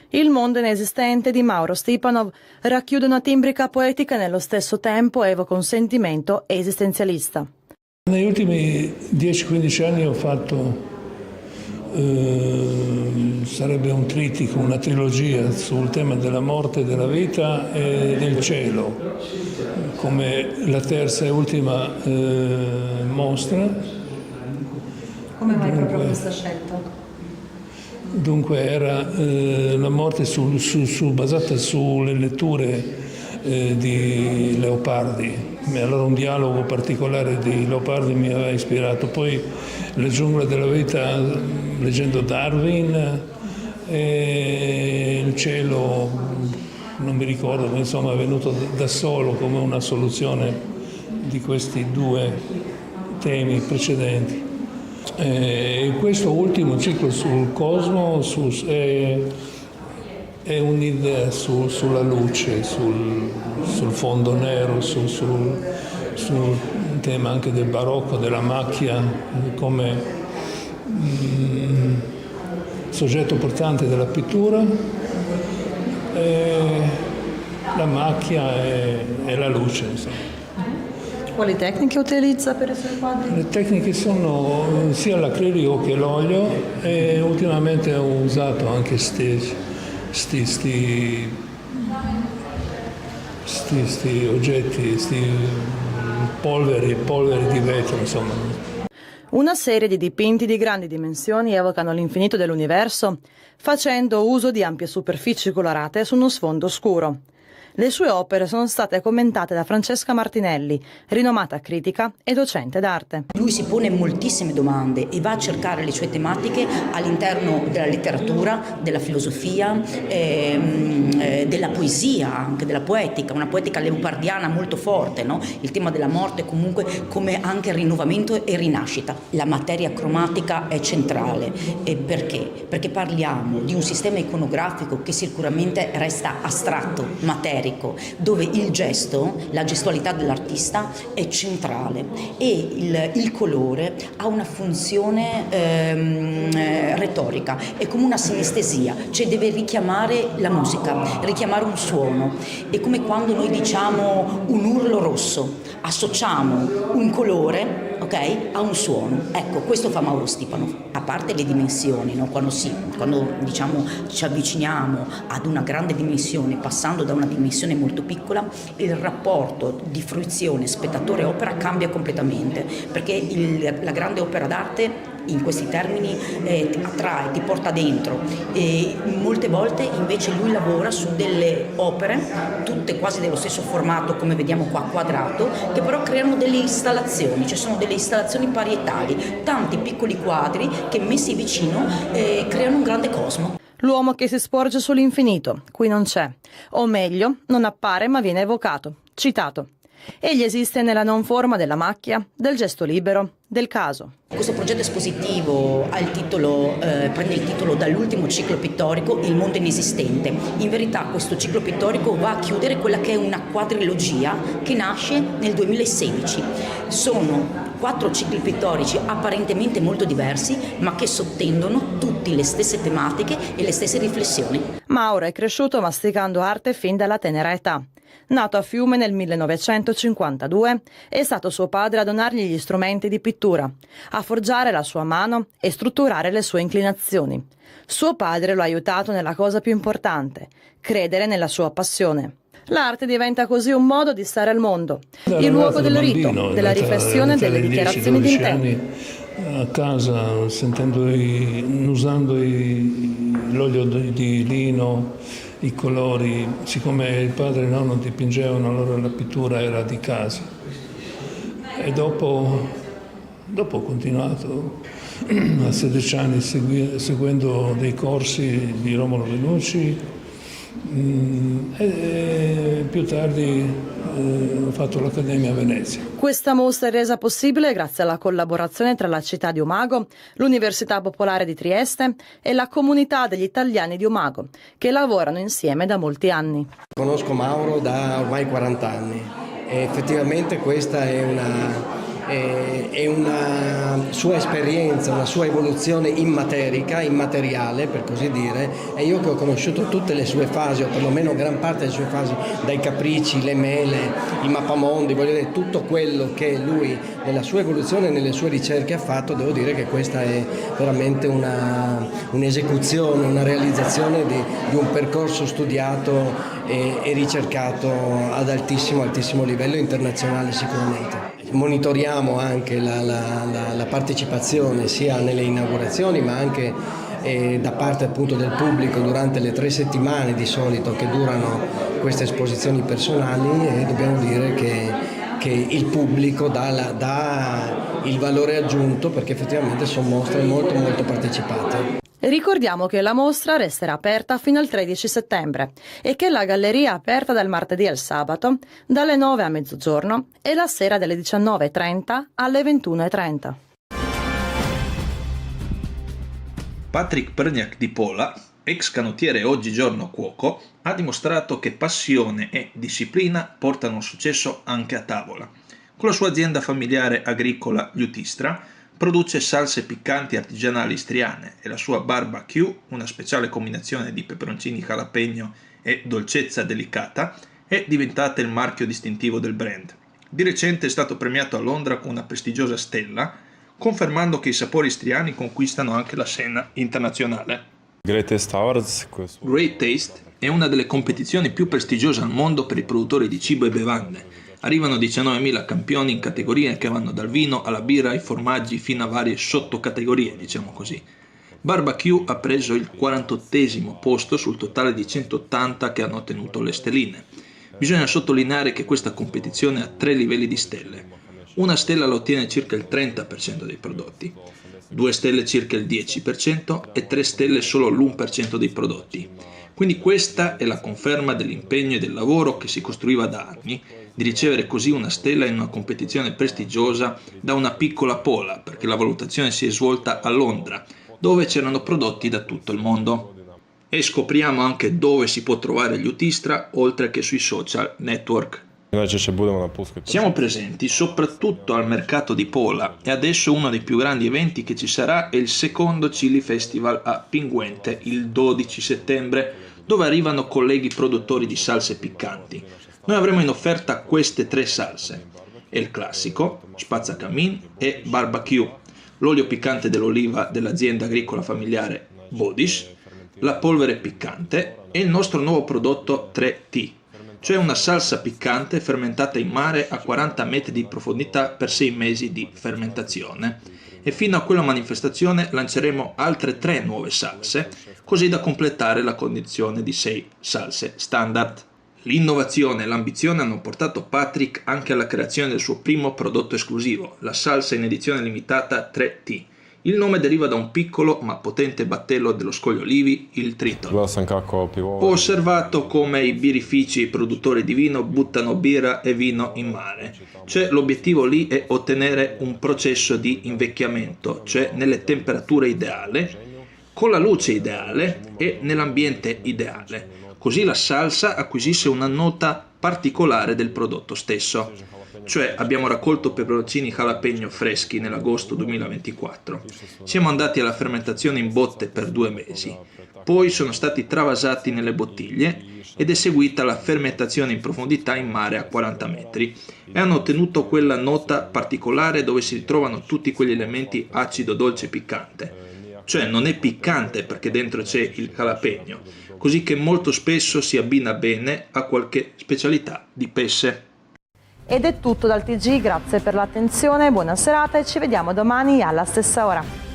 Il mondo inesistente di Mauro Stipanov racchiude una timbrica poetica e nello stesso tempo evoca un sentimento esistenzialista. Negli ultimi 10-15 anni ho fatto sarebbe un trittico, una trilogia sul tema della morte, della vita e del cielo, come la terza e ultima mostra. Come mai proprio questa scelta? Dunque era la morte basata sulle letture di Leopardi. Allora un dialogo particolare di Leopardi mi aveva ispirato, poi La giungla della vita leggendo Darwin e il cielo non mi ricordo, ma insomma è venuto da solo come una soluzione di questi due temi precedenti. Questo ultimo ciclo sul cosmo è un'idea sulla luce, sul fondo nero, sul tema anche del barocco, della macchia come soggetto portante della pittura. La macchia e la luce, insomma. Quali tecniche utilizza per i suoi quadri? Le tecniche sono sia l'acrilico che l'olio e ultimamente ho usato anche sti oggetti, polveri di vetro, insomma. Una serie di dipinti di grandi dimensioni evocano l'infinito dell'universo, facendo uso di ampie superfici colorate su uno sfondo scuro. Le sue opere sono state commentate da Francesca Martinelli, rinomata critica e docente d'arte. Lui si pone moltissime domande e va a cercare le sue tematiche all'interno della letteratura, della filosofia, della poesia, anche della poetica, una poetica leopardiana molto forte, no? Il tema della morte comunque come anche rinnovamento e rinascita. La materia cromatica è centrale. E perché? Perché parliamo di un sistema iconografico che sicuramente resta astratto, materico, dove il gesto, la gestualità dell'artista è centrale e il colore ha una funzione retorica, è come una sinestesia, cioè deve richiamare la musica, richiamare un suono. È come quando noi diciamo un urlo rosso, associamo un colore, ok, a un suono. Ecco, questo fa Mauro Stipano. A parte le dimensioni, no? Quando diciamo ci avviciniamo ad una grande dimensione, passando da una dimensione molto piccola, il rapporto di fruizione spettatore-opera cambia completamente, perché la grande opera d'arte in questi termini ti attrae, ti porta dentro, e molte volte invece lui lavora su delle opere tutte quasi dello stesso formato, come vediamo qua, quadrato, che però creano delle installazioni, cioè sono delle installazioni parietali, tanti piccoli quadri che messi vicino creano un grande cosmo. L'uomo che si sporge sull'infinito, qui non c'è, o meglio, non appare ma viene evocato, citato. Egli esiste nella non forma della macchia, del gesto libero, del caso. Questo progetto espositivo ha prende il titolo dall'ultimo ciclo pittorico, Il mondo inesistente. In verità questo ciclo pittorico va a chiudere quella che è una quadrilogia che nasce nel 2016. Sono 4 cicli pittorici apparentemente molto diversi, ma che sottendono tutti le stesse tematiche e le stesse riflessioni. Mauro è cresciuto masticando arte fin dalla tenera età. Nato a Fiume nel 1952, è stato suo padre a donargli gli strumenti di pittura, a forgiare la sua mano e strutturare le sue inclinazioni. Suo padre lo ha aiutato nella cosa più importante, credere nella sua passione. L'arte diventa così un modo di stare al mondo, il luogo del rito, della riflessione e delle dichiarazioni di intenti. A casa, usando l'olio di lino, i colori, siccome il padre e il nonno dipingevano, allora la pittura era di casa. E dopo ho continuato a 16 anni seguendo dei corsi di Romolo Venucci e più tardi ho fatto l'Accademia a Venezia. Questa mostra è resa possibile grazie alla collaborazione tra la città di Umago, l'Università Popolare di Trieste e la comunità degli italiani di Umago, che lavorano insieme da molti anni. Conosco Mauro da ormai 40 anni e effettivamente questa è una sua esperienza, una sua evoluzione immateriale per così dire, e io che ho conosciuto tutte le sue fasi, o perlomeno gran parte delle sue fasi, dai capricci, le mele, i mappamondi, voglio dire tutto quello che lui nella sua evoluzione e nelle sue ricerche ha fatto, devo dire che questa è veramente un'esecuzione, una realizzazione di un percorso studiato e ricercato ad altissimo livello internazionale sicuramente. Monitoriamo anche la partecipazione sia nelle inaugurazioni ma anche da parte appunto del pubblico durante le 3 settimane di solito che durano queste esposizioni personali, e dobbiamo dire che il pubblico dà il valore aggiunto, perché effettivamente sono mostre molto partecipate. Ricordiamo che la mostra resterà aperta fino al 13 settembre e che la galleria è aperta dal martedì al sabato dalle 9 a mezzogiorno e la sera dalle 19.30 alle 21.30. Patrick Prniak di Pola, ex canottiere e oggigiorno cuoco, ha dimostrato che passione e disciplina portano successo anche a tavola. Con la sua azienda familiare agricola Liutistra produce salse piccanti artigianali istriane e la sua barbecue, una speciale combinazione di peperoncini jalapeno e dolcezza delicata, è diventata il marchio distintivo del brand. Di recente è stato premiato a Londra con una prestigiosa stella, confermando che i sapori istriani conquistano anche la scena internazionale. Great Taste è una delle competizioni più prestigiose al mondo per i produttori di cibo e bevande. Arrivano 19.000 campioni in categorie che vanno dal vino alla birra ai formaggi fino a varie sottocategorie, diciamo così. Barbecue ha preso il 48esimo posto sul totale di 180 che hanno ottenuto le stelline. Bisogna sottolineare che questa competizione ha 3 livelli di stelle. Una stella la ottiene circa il 30% dei prodotti, 2 stelle circa il 10% e 3 stelle solo l'1% dei prodotti. Quindi questa è la conferma dell'impegno e del lavoro che si costruiva da anni, di ricevere così una stella in una competizione prestigiosa da una piccola Pola, perché la valutazione si è svolta a Londra, dove c'erano prodotti da tutto il mondo. E scopriamo anche dove si può trovare Liutistra, oltre che sui social network. Siamo presenti soprattutto al mercato di Pola e adesso uno dei più grandi eventi che ci sarà è il secondo Chili Festival a Pinguente il 12 settembre, dove arrivano colleghi produttori di salse piccanti. Noi avremo in offerta queste 3 salse: il classico, spazzacamin e barbecue, l'olio piccante dell'oliva dell'azienda agricola familiare Bodish, la polvere piccante e il nostro nuovo prodotto 3T, cioè una salsa piccante fermentata in mare a 40 metri di profondità per 6 mesi di fermentazione. E fino a quella manifestazione lanceremo altre 3 nuove salse, così da completare la condizione di 6 salse standard. L'innovazione e l'ambizione hanno portato Patrick anche alla creazione del suo primo prodotto esclusivo, la salsa in edizione limitata 3T. Il nome deriva da un piccolo ma potente battello dello scoglio olivi, il Triton. Ho osservato come i birrifici e i produttori di vino buttano birra e vino in mare. Cioè l'obiettivo lì è ottenere un processo di invecchiamento, cioè nelle temperature ideali, con la luce ideale e nell'ambiente ideale. Così la salsa acquisisce una nota particolare del prodotto stesso. Cioè abbiamo raccolto peperoncini jalapeno freschi nell'agosto 2024, siamo andati alla fermentazione in botte per 2 mesi, poi sono stati travasati nelle bottiglie ed è seguita la fermentazione in profondità in mare a 40 metri e hanno ottenuto quella nota particolare dove si ritrovano tutti quegli elementi acido, dolce e piccante. Cioè non è piccante perché dentro c'è il jalapeno, così che molto spesso si abbina bene a qualche specialità di pesce. Ed è tutto dal TG, grazie per l'attenzione, buona serata e ci vediamo domani alla stessa ora.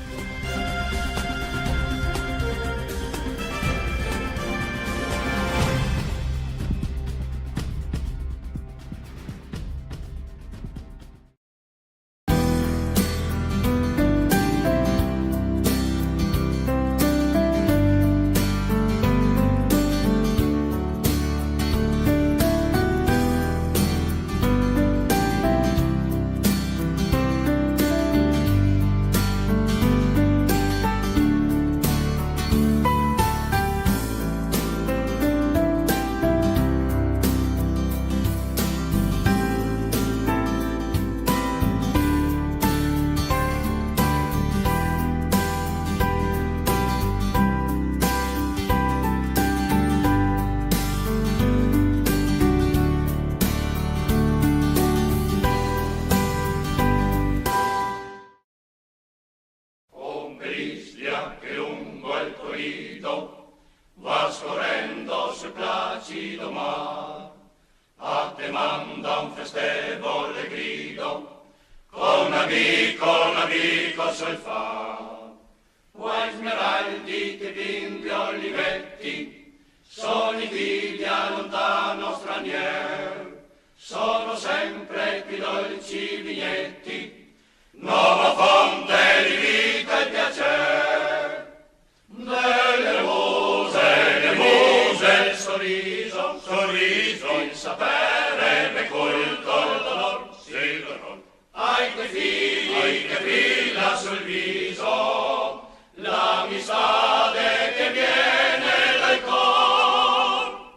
Va scorrendo sul placido mar, a te manda un festevole grido, con amico sol fa. Guai smeraldi che bimbi olivetti, sono i figli a lontano stranier, sono sempre più dolci vignetti, nuova fonte di vita e piacer. Delle muse, il sorriso, il sapere, recolto il dolor, sì l'onor. Ai tuoi figli che brilla sul viso, l'amistade che viene dal cor.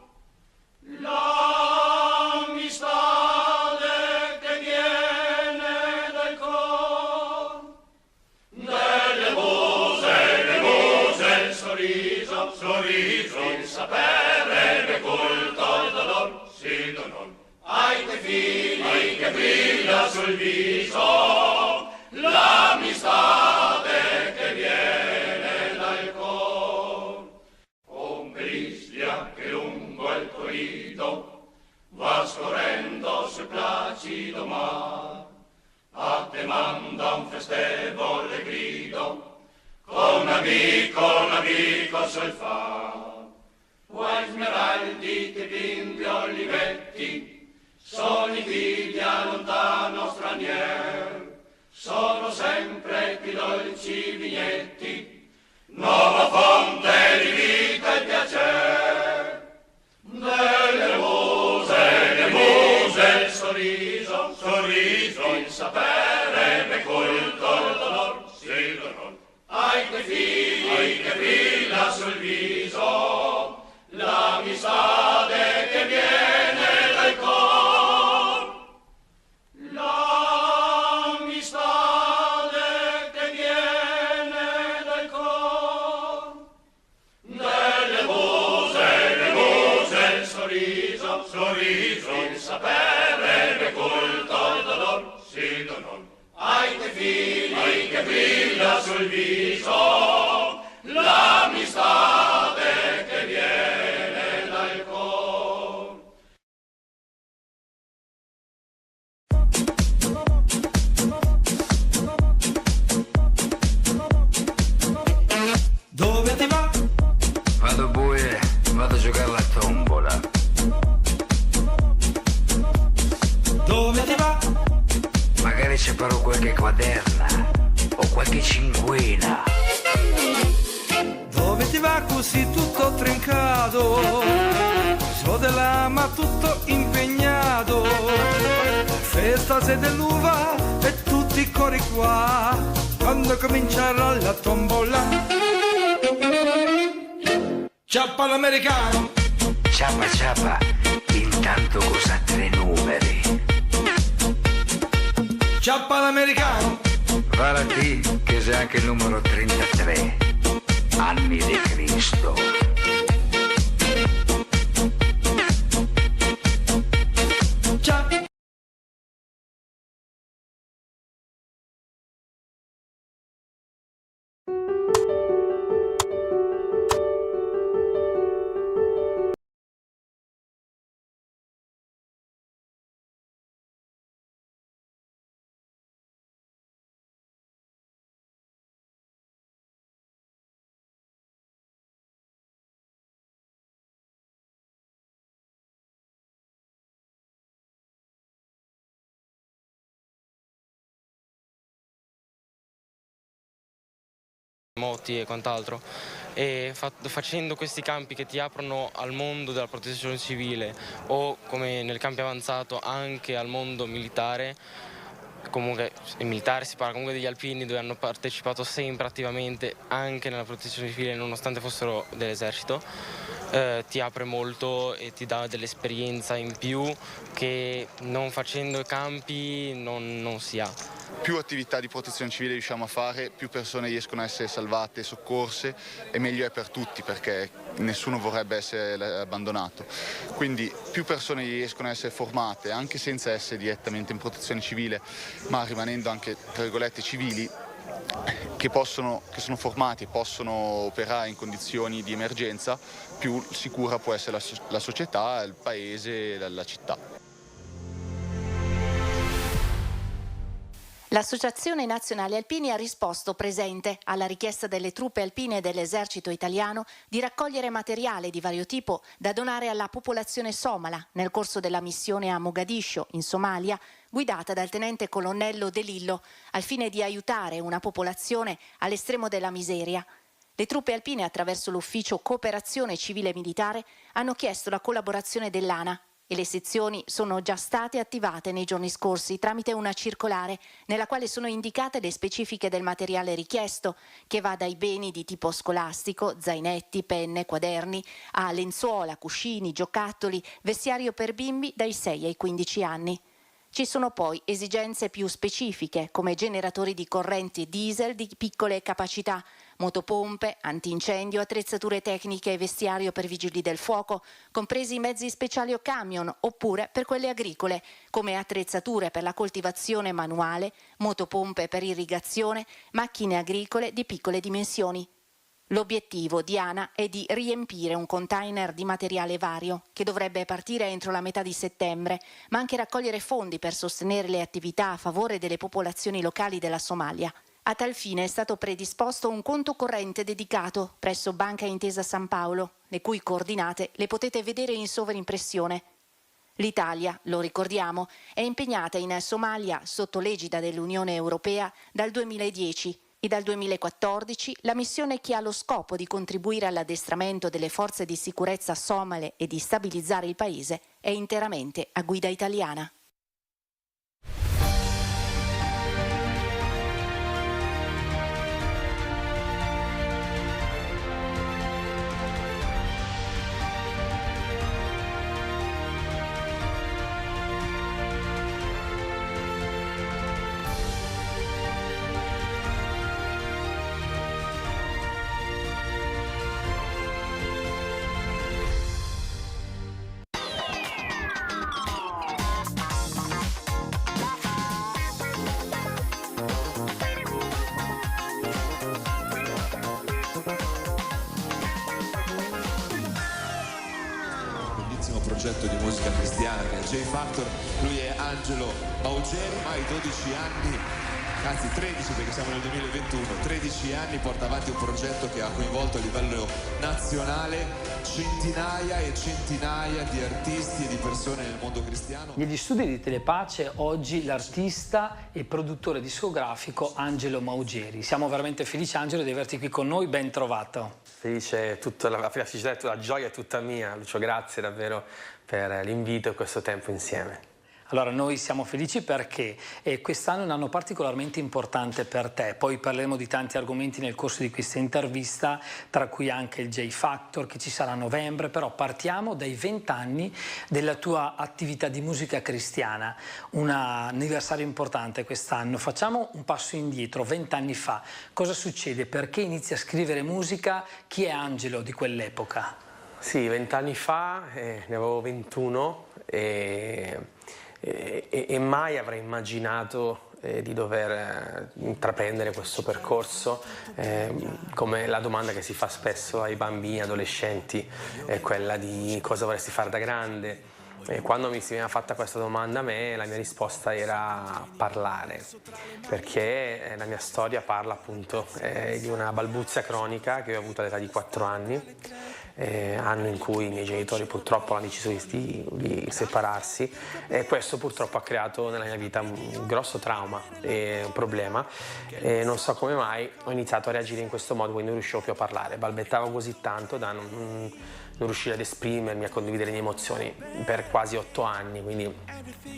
L'amistade che viene dal cor. Delle muse, il sorriso, il sapere, recolto il dolor, sì l'onor. Ai tuoi figli che brilla sul viso, l'amistade che viene dal cor. Ombrislia che lungo il corrido va scorrendo sul placido mar, a te manda un festevole grido, con amico sul far. Guai smeraldi che bimbi olivetti, sono invidia lontano stranier, sono sempre più dolci vignetti, nuova fonte di vita e piacer. Delle muse, il sorriso, il sapere, recolto il dolor, sì l'onor. Ai tuoi figli che brilla sul viso, l'amistade che viene dal cor. L'amistade che viene dal cor. Delle muse, il sorriso, il sapere, recolto il dolor, sì l'onor. Ai tuoi figli che brilla sul viso, l'amistade che viene dal cor. Dove ti va? Vado buie, vado a giocare alla tombola. Dove ti va? Magari ci farò qualche quaderna o qualche cinquina. Dove ti va così tutto trincato? So dell'ama tutto impegnato. Festa se dell'uva e tutti corri qua. Quando comincerà la tombola. Ciappa l'americano. Ciappa, intanto cosa 3 numeri. Ciappa l'americano. Vale a te che sei anche il numero 33. Anni di Cristo. moti e quant'altro, e facendo questi campi che ti aprono al mondo della protezione civile o, come nel campo avanzato, anche al mondo militare. Comunque il militare si parla comunque degli alpini, dove hanno partecipato sempre attivamente anche nella protezione civile nonostante fossero dell'esercito. Ti apre molto e ti dà dell'esperienza in più che non facendo i campi non si ha. Più attività di protezione civile riusciamo a fare, più persone riescono a essere salvate, soccorse, e meglio è per tutti, perché nessuno vorrebbe essere abbandonato. Quindi più persone riescono a essere formate, anche senza essere direttamente in protezione civile, ma rimanendo anche, tra virgolette, civili, che sono formati e possono operare in condizioni di emergenza, più sicura può essere la società, il paese, la città. L'Associazione Nazionale Alpini ha risposto presente alla richiesta delle truppe alpine e dell'esercito italiano di raccogliere materiale di vario tipo da donare alla popolazione somala nel corso della missione a Mogadiscio, in Somalia, guidata dal tenente colonnello De Lillo, al fine di aiutare una popolazione all'estremo della miseria. le truppe alpine, attraverso l'ufficio Cooperazione Civile Militare, hanno chiesto la collaborazione dell'ANA e le sezioni sono già state attivate nei giorni scorsi tramite una circolare nella quale sono indicate le specifiche del materiale richiesto, che va dai beni di tipo scolastico, zainetti, penne, quaderni, a lenzuola, cuscini, giocattoli, vestiario per bimbi dai 6 ai 15 anni. Ci sono poi esigenze più specifiche, come generatori di corrente diesel di piccole capacità, motopompe, antincendio, attrezzature tecniche e vestiario per vigili del fuoco, compresi mezzi speciali o camion, oppure per quelle agricole, come attrezzature per la coltivazione manuale, motopompe per irrigazione, macchine agricole di piccole dimensioni. L'obiettivo di ANA è di riempire un container di materiale vario che dovrebbe partire entro la metà di settembre, ma anche raccogliere fondi per sostenere le attività a favore delle popolazioni locali della Somalia. A tal fine è stato predisposto un conto corrente dedicato presso Banca Intesa San Paolo, le cui coordinate le potete vedere in sovrimpressione. L'Italia, lo ricordiamo, è impegnata in Somalia sotto l'egida dell'Unione Europea dal 2010 e dal 2014 la missione, che ha lo scopo di contribuire all'addestramento delle forze di sicurezza somale e di stabilizzare il paese, è interamente a guida italiana. Progetto di musica cristiana che è J Factor, lui è Angelo Maugeri, ormai 12 anni, anzi 13 perché siamo nel 2021, 13 anni porta avanti un progetto che ha coinvolto a livello nazionale centinaia e centinaia di artisti e di persone nel mondo cristiano. Negli studi di Telepace oggi l'artista e produttore discografico Angelo Maugeri. Siamo veramente felici, Angelo, di averti qui con noi, ben trovato. Felice, la felicità, la gioia è tutta mia, Lucio, grazie davvero per l'invito e questo tempo insieme. Allora, noi siamo felici perché quest'anno è un anno particolarmente importante per te, poi parleremo di tanti argomenti nel corso di questa intervista, tra cui anche il J Factor che ci sarà a novembre, però partiamo dai 20 anni della tua attività di musica cristiana, un anniversario importante quest'anno. Facciamo un passo indietro, 20 anni fa, cosa succede? Perché inizi a scrivere musica? Chi è Angelo di quell'epoca? Sì, 20 anni fa, ne avevo 21 e mai avrei immaginato di dover intraprendere questo percorso, come la domanda che si fa spesso ai bambini, adolescenti, è quella di cosa vorresti fare da grande. Quando mi si veniva fatta questa domanda a me, la mia risposta era parlare, perché la mia storia parla appunto di una balbuzia cronica che ho avuto all'età di 4 anni, anno in cui i miei genitori purtroppo hanno deciso di separarsi, e questo purtroppo ha creato nella mia vita un grosso trauma e un problema, e non so come mai ho iniziato a reagire in questo modo, quindi non riuscivo più a parlare, balbettavo così tanto da non riuscire ad esprimermi, a condividere le mie emozioni per quasi 8 anni, quindi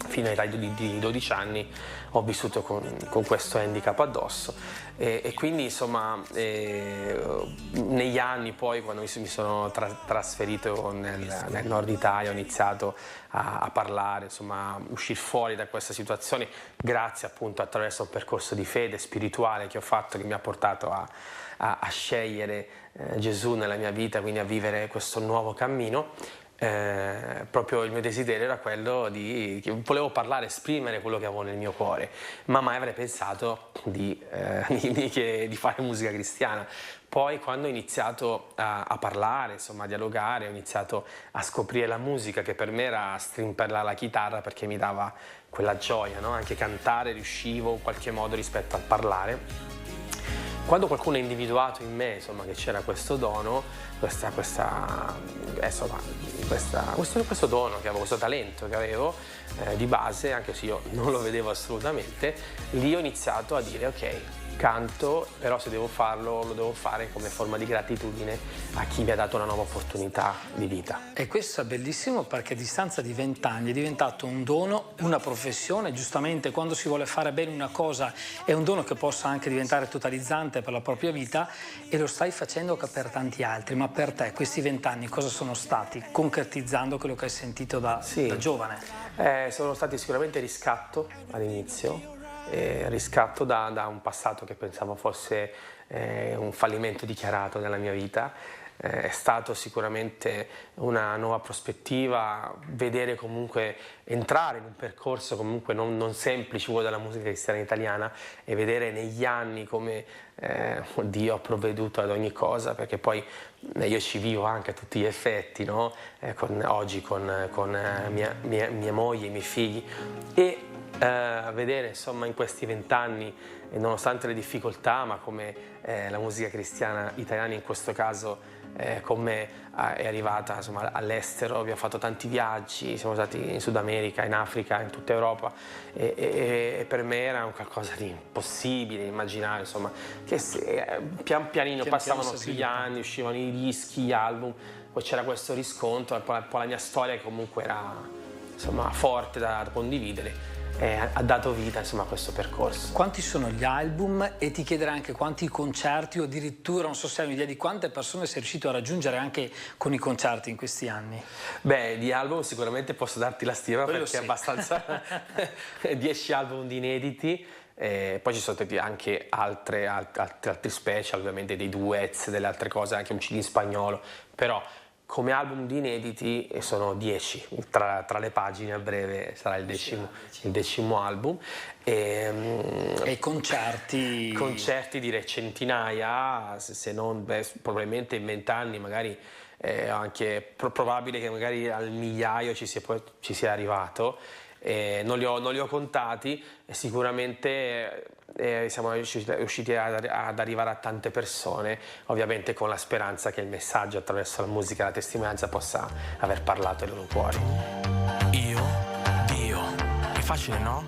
fino all'età di 12 anni ho vissuto con questo handicap addosso, e quindi insomma negli anni poi, quando mi sono trasferito nel nord Italia, ho iniziato a parlare, insomma a uscire fuori da questa situazione, grazie appunto attraverso un percorso di fede spirituale che ho fatto, che mi ha portato a scegliere Gesù nella mia vita, quindi a vivere questo nuovo cammino. Proprio il mio desiderio era quello che volevo parlare, esprimere quello che avevo nel mio cuore, ma mai avrei pensato di fare musica cristiana. Poi quando ho iniziato a parlare, insomma a dialogare, ho iniziato a scoprire la musica, che per me era strimpellare la chitarra, perché mi dava quella gioia, no? Anche cantare riuscivo in qualche modo rispetto al parlare. Quando qualcuno ha individuato in me, insomma, che c'era questo dono, questo dono che avevo, questo talento che avevo di base, anche se io non lo vedevo assolutamente, lì ho iniziato a dire ok, canto, però se devo farlo lo devo fare come forma di gratitudine a chi mi ha dato una nuova opportunità di vita. E questo è bellissimo perché a distanza di 20 anni è diventato un dono, una professione. Giustamente quando si vuole fare bene una cosa è un dono che possa anche diventare totalizzante per la propria vita, e lo stai facendo per tanti altri. Ma per te questi 20 anni cosa sono stati, concretizzando quello che hai sentito da giovane? Sono stati sicuramente riscatto all'inizio, riscatto da un passato che pensavo fosse un fallimento dichiarato nella mia vita. È stato sicuramente una nuova prospettiva, vedere comunque, entrare in un percorso comunque non semplice, quello della musica cristiana italiana, e vedere negli anni come Dio ha provveduto ad ogni cosa, perché poi io ci vivo anche a tutti gli effetti, no? Oggi con mia moglie, i miei figli, e vedere insomma in questi 20 anni, nonostante le difficoltà, ma come la musica cristiana italiana in questo caso con me è arrivata insomma all'estero. Abbiamo fatto tanti viaggi, siamo stati in Sud America, in Africa, in tutta Europa, e per me era un qualcosa di impossibile immaginare, insomma, che pian pianino passavano più gli anni, uscivano i dischi, gli album, poi c'era questo riscontro, e poi la mia storia, che comunque era insomma forte da condividere, ha dato vita insomma a questo percorso. Quanti sono gli album, e ti chiederei anche quanti concerti, o addirittura non so se hai un'idea di quante persone sei riuscito a raggiungere anche con i concerti in questi anni? Beh, di album sicuramente posso darti la stima, quello perché è abbastanza 10 album di inediti. Poi ci sono stati anche altri special, ovviamente dei duets, delle altre cose, anche un CD in spagnolo, però come album di inediti sono 10, tra le pagine a breve sarà il decimo album. E concerti? Concerti direi centinaia, se non probabilmente in 20 anni magari anche probabile che magari al migliaio ci sia arrivato. Non li ho contati, e sicuramente siamo riusciti ad arrivare a tante persone, ovviamente con la speranza che il messaggio attraverso la musica e la testimonianza possa aver parlato ai loro cuori. Io, Dio, è facile, no?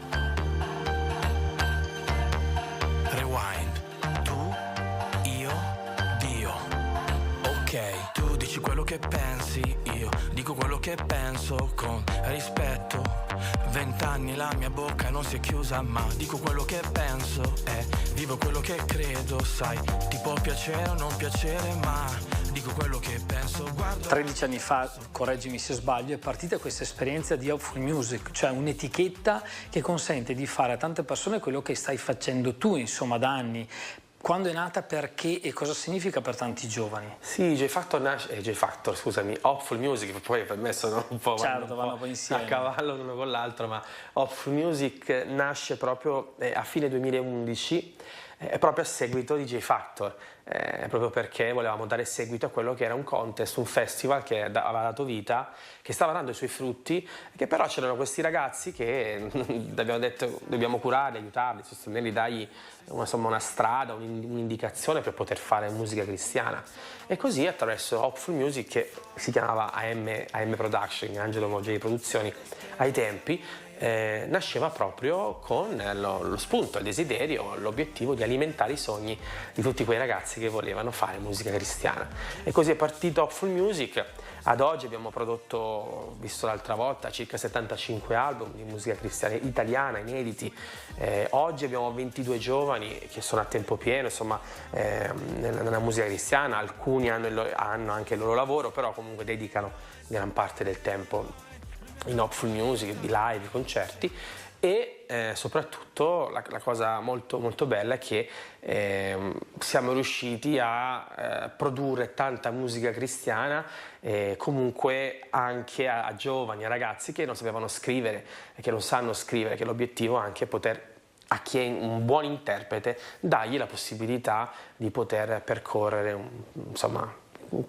Rewind, tu, io, Dio. Ok, tu dici quello che pensi, io dico quello che penso con rispetto. 20 anni la mia bocca non si è chiusa, ma dico quello che penso e vivo quello che credo, sai, ti può piacere o non piacere, ma dico quello che penso. Guardo... 13 anni fa, correggimi se sbaglio, è partita questa esperienza di Hopeful Music, cioè un'etichetta che consente di fare a tante persone quello che stai facendo tu, insomma, da anni. Quando è nata, perché e cosa significa per tanti giovani? Sì, Hopeful Music, poi per me sono un po', certo, vanno un po' insieme, a cavallo l'uno con l'altro, ma Hopeful Music nasce proprio a fine 2011, proprio a seguito di J Factor, proprio perché volevamo dare seguito a quello che era un contest, un festival che aveva dato vita, che stava dando i suoi frutti, che però c'erano questi ragazzi che abbiamo detto dobbiamo curarli, aiutarli, sostenerli, dargli una strada, un'indicazione per poter fare musica cristiana. E così attraverso Hopeful Music, che si chiamava AM Production, Angelo Moggieri Produzioni ai tempi, nasceva proprio con lo spunto, il desiderio, l'obiettivo di alimentare i sogni di tutti quei ragazzi che volevano fare musica cristiana. E così è partito Hopeful Music. Ad oggi abbiamo prodotto, visto l'altra volta, circa 75 album di musica cristiana italiana, inediti. Oggi abbiamo 22 giovani che sono a tempo pieno, insomma, nella musica cristiana. Alcuni hanno anche il loro lavoro, però comunque dedicano gran parte del tempo in Hopeful Music, di live, di concerti. E soprattutto la cosa molto, molto bella è che siamo riusciti a produrre tanta musica cristiana, comunque anche a giovani, a ragazzi che non sapevano scrivere, che non sanno scrivere, che l'obiettivo è anche poter, a chi è un buon interprete, dargli la possibilità di poter percorrere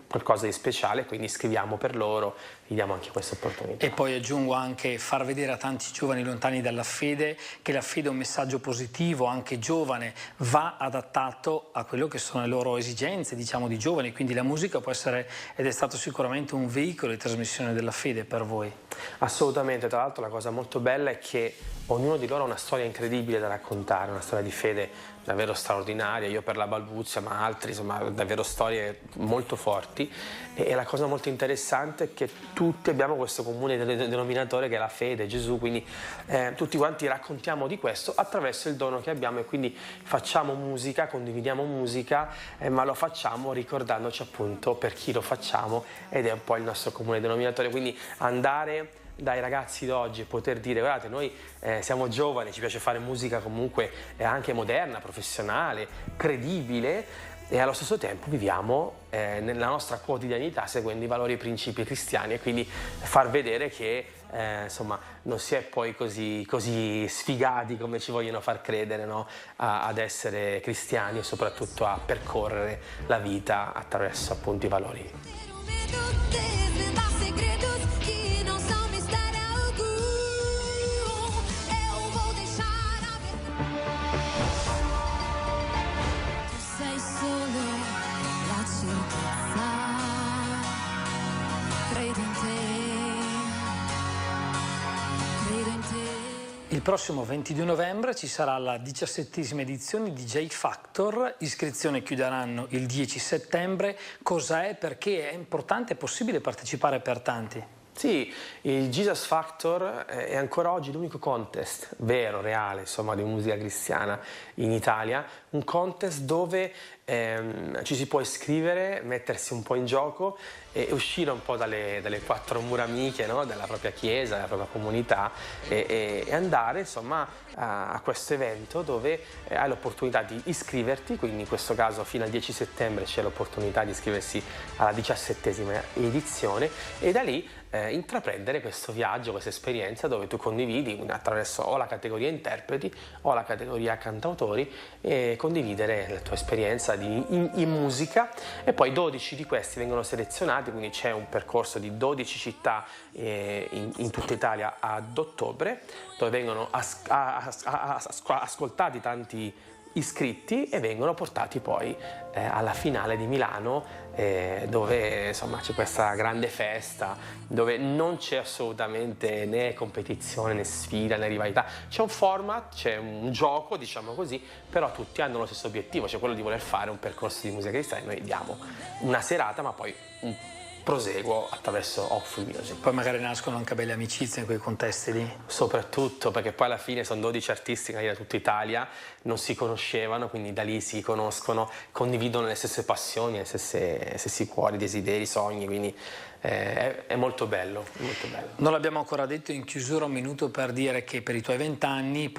qualcosa di speciale, quindi scriviamo per loro, gli diamo anche questa opportunità. E poi aggiungo anche far vedere a tanti giovani lontani dalla fede che la fede è un messaggio positivo, anche giovane, va adattato a quello che sono le loro esigenze, diciamo, di giovani, quindi la musica può essere, ed è stato sicuramente un veicolo di trasmissione della fede per voi. Assolutamente, tra l'altro la cosa molto bella è che ognuno di loro ha una storia incredibile da raccontare, una storia di fede davvero straordinaria, io per la balbuzia, ma altri, insomma, davvero storie molto forti. E la cosa molto interessante è che tutti abbiamo questo comune denominatore che è la fede, Gesù, quindi tutti quanti raccontiamo di questo attraverso il dono che abbiamo, e quindi facciamo musica, condividiamo musica, ma lo facciamo ricordandoci appunto per chi lo facciamo, ed è un po' il nostro comune denominatore. Quindi andare dai ragazzi d'oggi e poter dire: guardate, noi siamo giovani, ci piace fare musica comunque anche moderna, professionale, credibile, e allo stesso tempo viviamo nella nostra quotidianità seguendo i valori e i principi cristiani, e quindi far vedere che insomma non si è poi così sfigati come ci vogliono far credere, no? Ad essere cristiani, e soprattutto a percorrere la vita attraverso appunto i valori. Il prossimo 22 novembre ci sarà la 17ª edizione di J Factor, iscrizioni chiuderanno il 10 settembre. Cos'è? Perché è importante e possibile partecipare per tanti? Sì, il Jesus Factor è ancora oggi l'unico contest vero, reale, insomma, di musica cristiana in Italia, un contest dove ci si può iscrivere, mettersi un po' in gioco e uscire un po' dalle quattro mura amiche, no? Della propria chiesa, della propria comunità, e andare insomma a questo evento dove hai l'opportunità di iscriverti, quindi in questo caso fino al 10 settembre c'è l'opportunità di iscriversi alla 17ª edizione, e da lì intraprendere questo viaggio, questa esperienza dove tu condividi attraverso o la categoria interpreti o la categoria cantautori, e condividere la tua esperienza in musica. E poi 12 di questi vengono selezionati, quindi c'è un percorso di 12 città in tutta Italia ad ottobre, dove vengono ascoltati tanti iscritti e vengono portati poi alla finale di Milano, dove insomma c'è questa grande festa dove non c'è assolutamente né competizione né sfida né rivalità, c'è un format, c'è un gioco, diciamo così, però tutti hanno lo stesso obiettivo, cioè quello di voler fare un percorso di musica cristiana. Noi diamo una serata ma poi un proseguo attraverso Hopeful Music. Poi magari nascono anche belle amicizie in quei contesti lì. Soprattutto perché poi alla fine sono 12 artisti da tutta Italia, non si conoscevano, quindi da lì si conoscono, condividono le stesse passioni, gli stessi cuori, desideri, sogni, quindi è molto bello, molto bello. Non l'abbiamo ancora detto, in chiusura un minuto per dire che per i tuoi 20 anni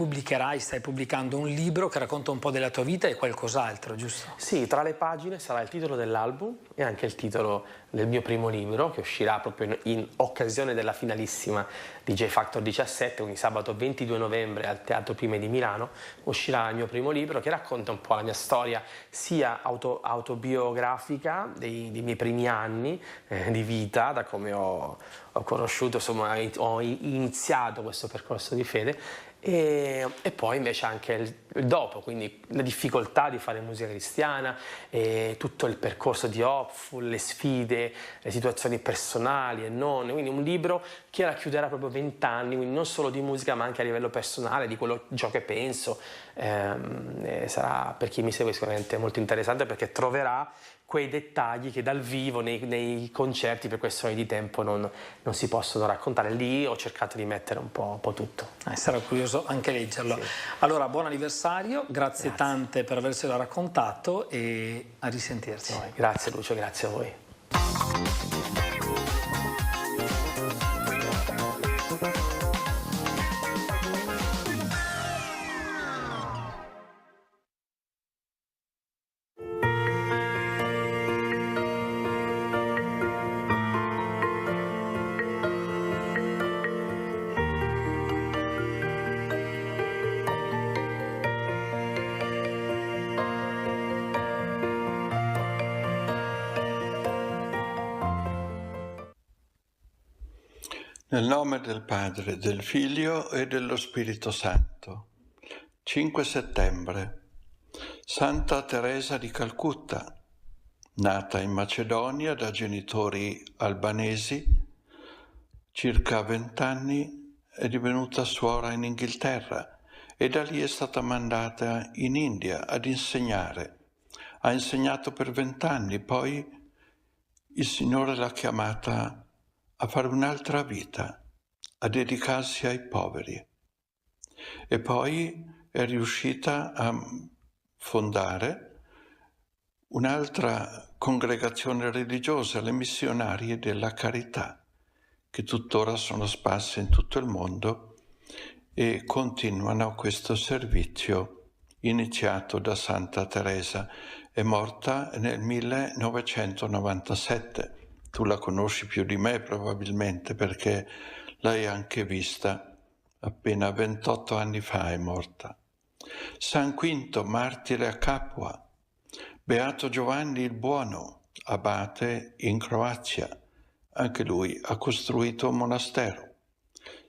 stai pubblicando un libro che racconta un po' della tua vita e qualcos'altro, giusto? Sì, tra le pagine sarà il titolo dell'album e anche il titolo del mio primo libro, che uscirà proprio in occasione della finalissima di J Factor 17, quindi sabato 22 novembre al Teatro Prime di Milano uscirà il mio primo libro, che racconta un po' la mia storia sia autobiografica dei miei primi anni di vita, da come ho conosciuto, insomma, ho iniziato questo percorso di fede, e poi invece anche il dopo, quindi la difficoltà di fare musica cristiana, e tutto il percorso di Hopeful, le sfide, le situazioni personali e non, quindi un libro che racchiuderà proprio 20 anni, quindi non solo di musica ma anche a livello personale, di ciò che penso. Sarà, per chi mi segue, sicuramente molto interessante, perché troverà quei dettagli che dal vivo nei concerti per questioni di tempo non si possono raccontare. Lì ho cercato di mettere un po' tutto. Sarò curioso anche leggerlo. Sì. Allora, buon anniversario, grazie tante per avercelo raccontato e a risentirci. Grazie Lucio, grazie a voi. Nel nome del Padre, del Figlio e dello Spirito Santo. 5 settembre. Santa Teresa di Calcutta, nata in Macedonia da genitori albanesi, circa 20 anni è divenuta suora in Inghilterra e da lì è stata mandata in India ad insegnare. Ha insegnato per 20 anni, poi il Signore l'ha chiamata a fare un'altra vita, a dedicarsi ai poveri. E poi è riuscita a fondare un'altra congregazione religiosa, le missionarie della carità, che tuttora sono sparse in tutto il mondo e continuano questo servizio iniziato da Santa Teresa. È morta nel 1997. Tu la conosci più di me probabilmente perché l'hai anche vista. Appena 28 anni fa è morta. San Quinto, martire a Capua. Beato Giovanni il Buono, abate in Croazia. Anche lui ha costruito un monastero.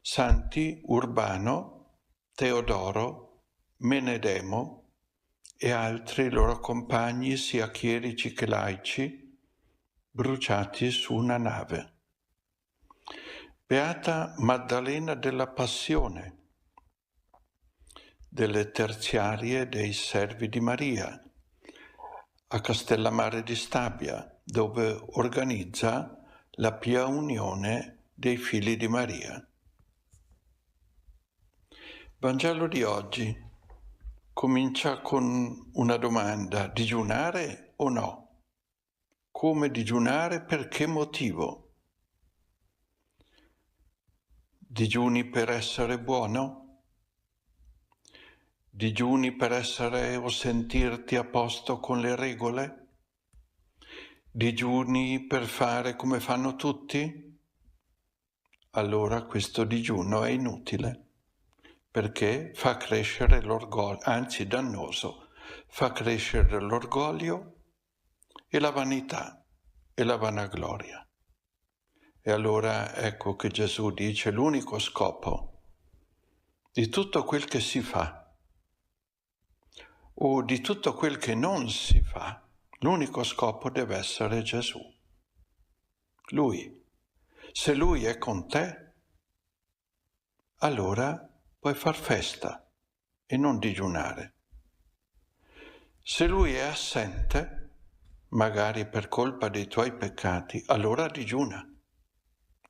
Santi Urbano, Teodoro, Menedemo e altri loro compagni, sia chierici che laici, bruciati su una nave. Beata Maddalena della Passione, delle terziarie dei Servi di Maria, a Castellammare di Stabia, dove organizza la Pia Unione dei Figli di Maria. Vangelo di oggi comincia con una domanda: digiunare o no? Come digiunare? Per che motivo? Digiuni per essere buono? Digiuni per essere o sentirti a posto con le regole? Digiuni per fare come fanno tutti? Allora questo digiuno è inutile, perché fa crescere l'orgoglio, anzi dannoso, fa crescere l'orgoglio e la vanità e la vanagloria. E allora ecco che Gesù dice: l'unico scopo di tutto quel che si fa o di tutto quel che non si fa, l'unico scopo deve essere Gesù. Lui. Se Lui è con te, allora puoi far festa e non digiunare. Se Lui è assente, magari per colpa dei tuoi peccati, allora digiuna.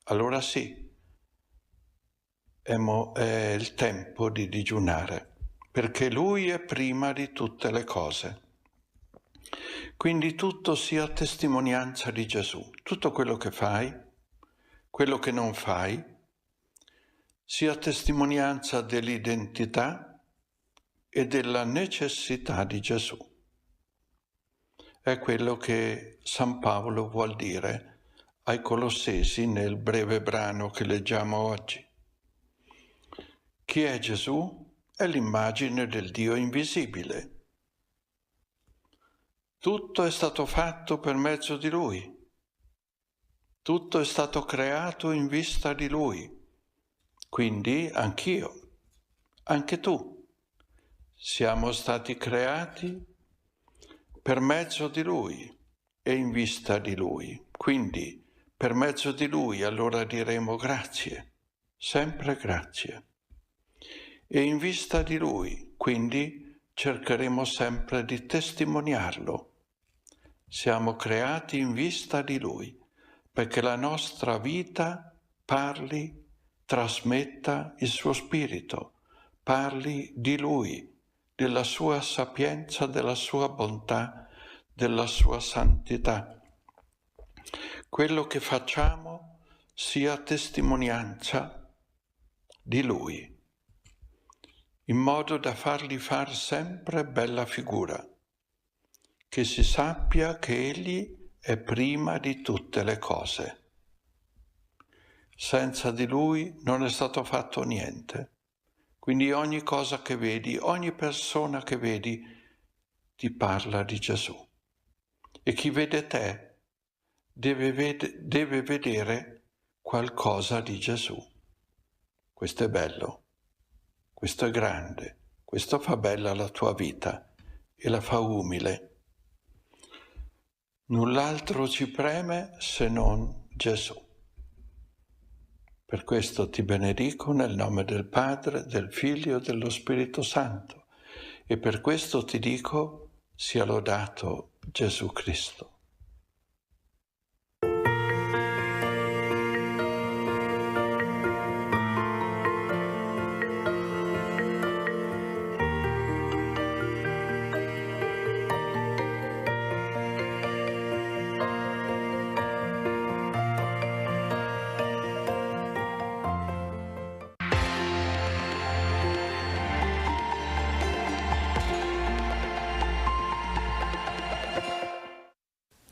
Allora sì, è il tempo di digiunare, perché Lui è prima di tutte le cose. Quindi tutto sia testimonianza di Gesù. Tutto quello che fai, quello che non fai, sia testimonianza dell'identità e della necessità di Gesù. È quello che San Paolo vuol dire ai Colossesi nel breve brano che leggiamo oggi. Chi è Gesù? È l'immagine del Dio invisibile. Tutto è stato fatto per mezzo di Lui. Tutto è stato creato in vista di Lui. Quindi anch'io, anche tu, siamo stati creati per mezzo di Lui e in vista di Lui. Quindi per mezzo di Lui allora diremo grazie, sempre grazie. E in vista di Lui, quindi cercheremo sempre di testimoniarlo. Siamo creati in vista di Lui, perché la nostra vita parli, trasmetta il suo spirito, parli di Lui, della sua sapienza, della sua bontà, della sua santità. Quello che facciamo sia testimonianza di Lui, in modo da fargli far sempre bella figura, che si sappia che Egli è prima di tutte le cose. Senza di Lui non è stato fatto niente. Quindi ogni cosa che vedi, ogni persona che vedi, ti parla di Gesù. E chi vede te deve vedere qualcosa di Gesù. Questo è bello. Questo è grande, questo fa bella la tua vita e la fa umile. Null'altro ci preme se non Gesù. Per questo ti benedico nel nome del Padre, del Figlio e dello Spirito Santo. E per questo ti dico, sia lodato Gesù Cristo.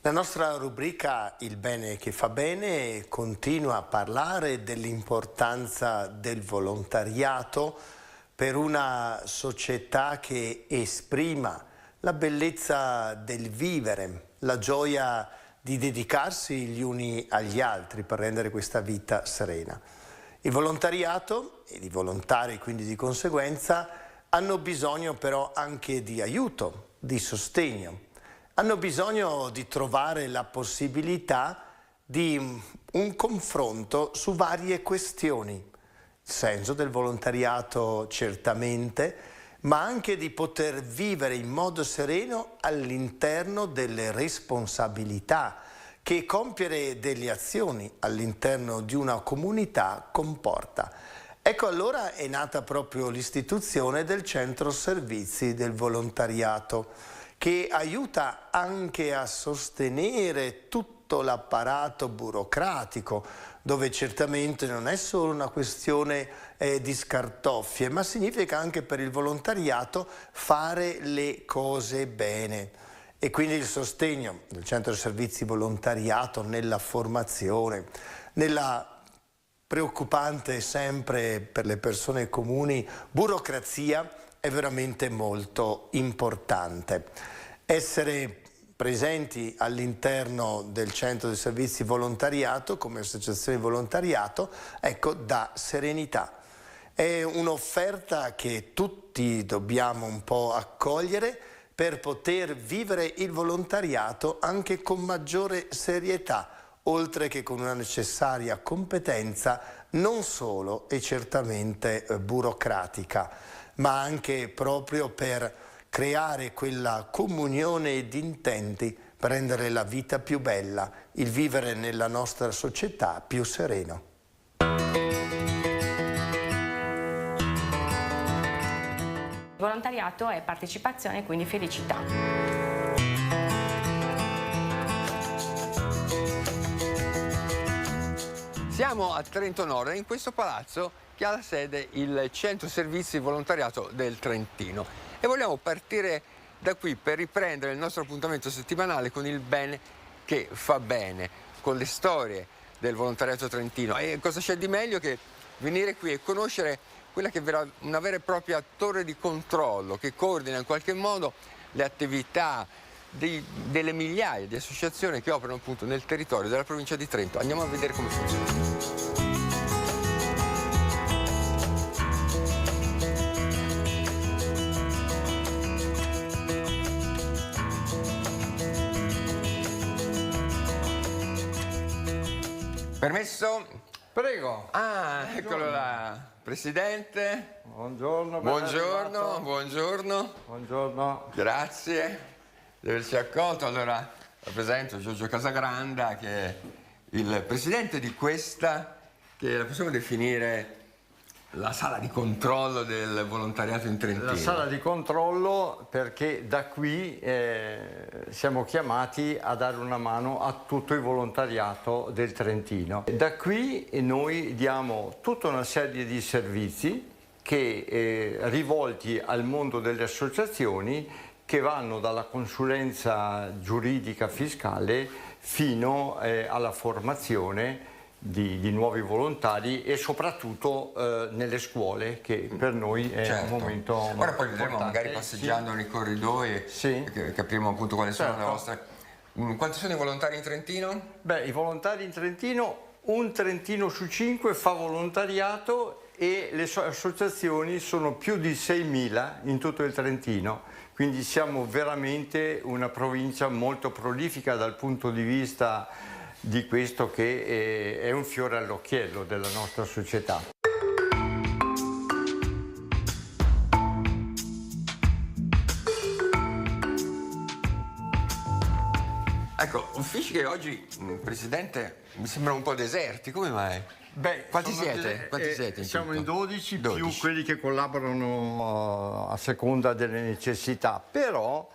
La nostra rubrica Il bene che fa bene continua a parlare dell'importanza del volontariato per una società che esprima la bellezza del vivere, la gioia di dedicarsi gli uni agli altri per rendere questa vita serena. Il volontariato e i volontari quindi di conseguenza hanno bisogno però anche di aiuto, di sostegno. Hanno bisogno di trovare la possibilità di un confronto su varie questioni. Il senso del volontariato certamente, ma anche di poter vivere in modo sereno all'interno delle responsabilità che compiere delle azioni all'interno di una comunità comporta. Ecco, allora è nata proprio l'istituzione del Centro Servizi del Volontariato, che aiuta anche a sostenere tutto l'apparato burocratico, dove certamente non è solo una questione di scartoffie, ma significa anche per il volontariato fare le cose bene. E quindi il sostegno del Centro Servizi Volontariato nella formazione, nella preoccupante sempre per le persone comuni burocrazia, è veramente molto importante. Essere presenti all'interno del Centro dei Servizi Volontariato come associazione di volontariato, ecco, dà serenità. È un'offerta che tutti dobbiamo un po' accogliere per poter vivere il volontariato anche con maggiore serietà, oltre che con una necessaria competenza non solo e certamente burocratica, ma anche proprio per creare quella comunione di intenti per rendere la vita più bella, il vivere nella nostra società più sereno. Volontariato è partecipazione e quindi felicità. Siamo a Trento Nord, in questo palazzo che ha la sede il Centro Servizi Volontariato del Trentino. E vogliamo partire da qui per riprendere il nostro appuntamento settimanale con il bene che fa bene, con le storie del volontariato trentino. E cosa c'è di meglio che venire qui e conoscere quella che è una vera e propria torre di controllo che coordina in qualche modo le attività delle migliaia di associazioni che operano appunto nel territorio della provincia di Trento. Andiamo a vedere come funziona. Permesso? Prego. Ah, eccolo là. Presidente. Buongiorno. Buongiorno, buongiorno. Buongiorno. Grazie di averci accolto. Allora, rappresento Giorgio Casagranda, che è il presidente di questa, che la possiamo definire la sala di controllo del volontariato in Trentino. La sala di controllo perché da qui siamo chiamati a dare una mano a tutto il volontariato del Trentino. Da qui noi diamo tutta una serie di servizi che rivolti al mondo delle associazioni, che vanno dalla consulenza giuridica fiscale fino alla formazione di nuovi volontari e soprattutto nelle scuole, che per noi è un momento molto Ora poi vedremo, importante. magari passeggiando nei corridoi, capiremo appunto quali sono le vostre. Quanti sono i volontari in Trentino? Beh, i volontari in Trentino, un trentino su 5 fa volontariato e le associazioni sono più di 6.000 in tutto il Trentino, quindi siamo veramente una provincia molto prolifica dal punto di vista di questo che è un fiore all'occhiello della nostra società. Ecco, uffici che oggi, Presidente, mi sembrano un po' deserti, come mai? Beh, quanti siete? Siamo in 12 più 12. quelli che collaborano a seconda delle necessità, però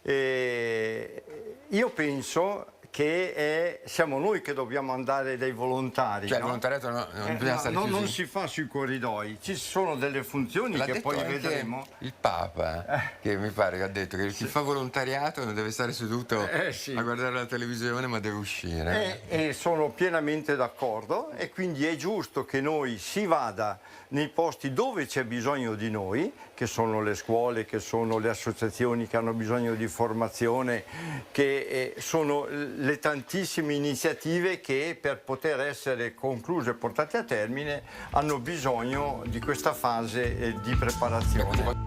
io penso che siamo noi che dobbiamo andare dai volontari. Cioè, no? il volontariato non bisogna stare chiusi. Non si fa sui corridoi, ci sono delle funzioni L'ha che detto poi anche vedremo. il Papa, che mi pare che ha detto che chi fa volontariato non deve stare seduto a guardare la televisione, ma deve uscire. E sono pienamente d'accordo, e quindi è giusto che noi si vada nei posti dove c'è bisogno di noi, che sono le scuole, che sono le associazioni che hanno bisogno di formazione, che sono le tantissime iniziative che per poter essere concluse e portate a termine hanno bisogno di questa fase di preparazione.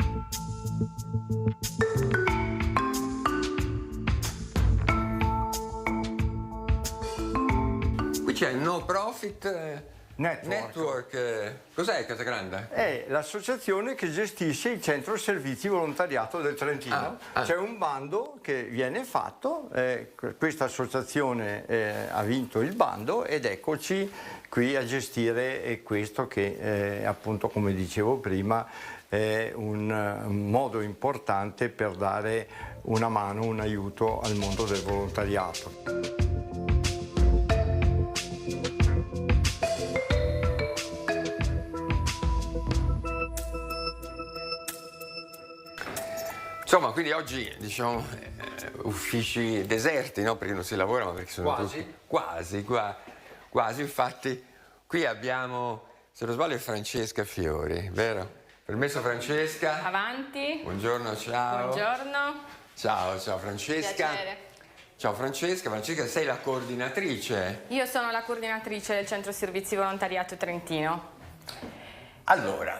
Qui c'è il No Profit Network. Cos'è Casagrande? È l'associazione che gestisce il centro servizi volontariato del Trentino. C'è un bando che viene fatto, questa associazione ha vinto il bando ed eccoci qui a gestire questo che appunto, come dicevo prima, è un modo importante per dare una mano, un aiuto al mondo del volontariato. Insomma, quindi oggi, diciamo, uffici deserti, no? Perché non si lavora, ma perché sono quasi. Infatti, qui abbiamo, se non sbaglio, Francesca Fiori, vero? Permesso, Francesca? Avanti. Buongiorno, ciao. Buongiorno. Ciao Francesca. Piacere. Ciao Francesca. Francesca, sei la coordinatrice? Io sono la coordinatrice del Centro Servizi Volontariato Trentino. Allora,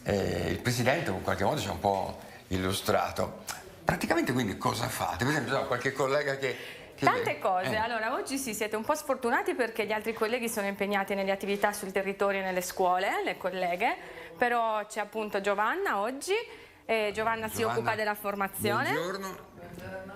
il Presidente in qualche modo ci ha un po' illustrato. Praticamente quindi cosa fate? Per esempio, qualche collega che Tante cose. Allora, oggi sì, siete un po' sfortunati perché gli altri colleghi sono impegnati nelle attività sul territorio e nelle scuole, le colleghe, però c'è appunto Giovanna oggi, Giovanna si occupa della formazione. Buongiorno.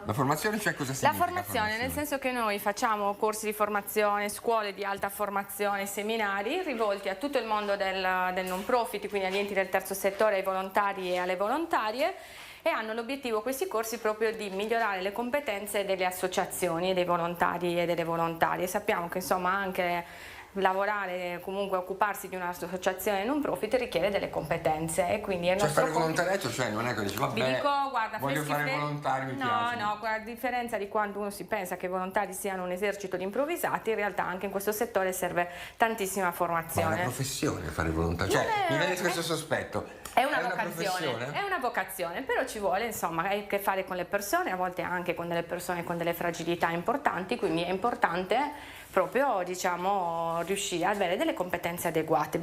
La formazione, cioè cosa significa? La formazione, nel senso che noi facciamo corsi di formazione, scuole di alta formazione, seminari rivolti a tutto il mondo del non profit, quindi agli enti del terzo settore, ai volontari e alle volontarie, e hanno l'obiettivo questi corsi proprio di migliorare le competenze delle associazioni e dei volontari e delle volontarie. Sappiamo che insomma anche lavorare, comunque occuparsi di un'associazione non profit richiede delle competenze e quindi è fare volontariato, cioè non è che dici vabbè, vi dico, guarda, voglio fare volontari, mi piace. No, a differenza di quando uno si pensa che i volontari siano un esercito di improvvisati, in realtà anche in questo settore serve tantissima formazione. Ma è una professione fare volontari, cioè mi viene questo sospetto. È una vocazione, però ci vuole, insomma, hai a che fare con le persone, a volte anche con delle persone con delle fragilità importanti, quindi è importante proprio, diciamo, riuscire ad avere delle competenze adeguate.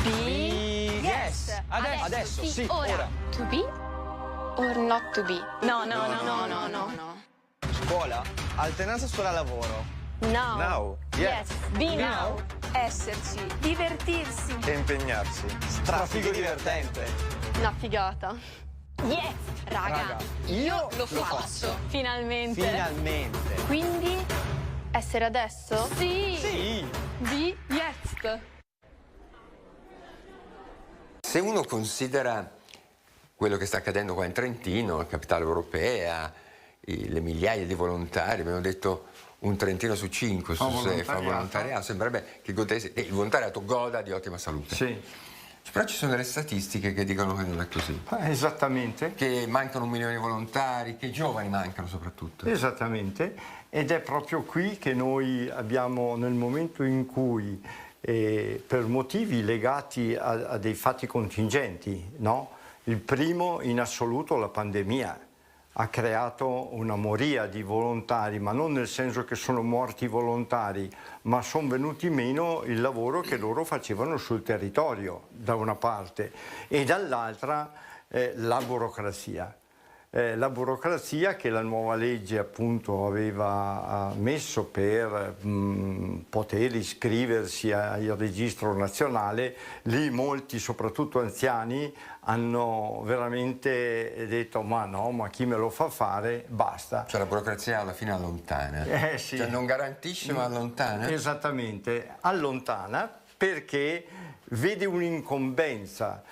Yes! Adesso, sì, ora. To be or not to be? No. Scuola, alternanza scuola-lavoro. Now. Now. Yes. Be now. Esserci. Divertirsi. E impegnarsi. Strafigo divertente. Una figata. Yes! Raga, io lo faccio. Finalmente. Quindi, essere adesso? Sì. Be yes. Se uno considera quello che sta accadendo qua in Trentino, la capitale europea, le migliaia di volontari, abbiamo detto un trentino su 5 se fa volontariato, sembrerebbe che il volontariato goda di ottima salute. Sì. Però ci sono delle statistiche che dicono che non è così. Esattamente. Che mancano 1 milione di volontari, che i giovani mancano soprattutto. Esattamente, ed è proprio qui che noi abbiamo, nel momento in cui per motivi legati a dei fatti contingenti, no? Il primo in assoluto, la pandemia, ha creato una moria di volontari, ma non nel senso che sono morti i volontari, ma sono venuti meno il lavoro che loro facevano sul territorio, da una parte, e dall'altra la burocrazia. la burocrazia che la nuova legge appunto aveva messo per poter iscriversi al registro nazionale. Lì molti, soprattutto anziani, hanno veramente detto ma no, ma chi me lo fa fare, basta. Cioè la burocrazia alla fine allontana. Sì. Cioè non garantisce ma allontana? Esattamente, allontana perché vede un'incombenza.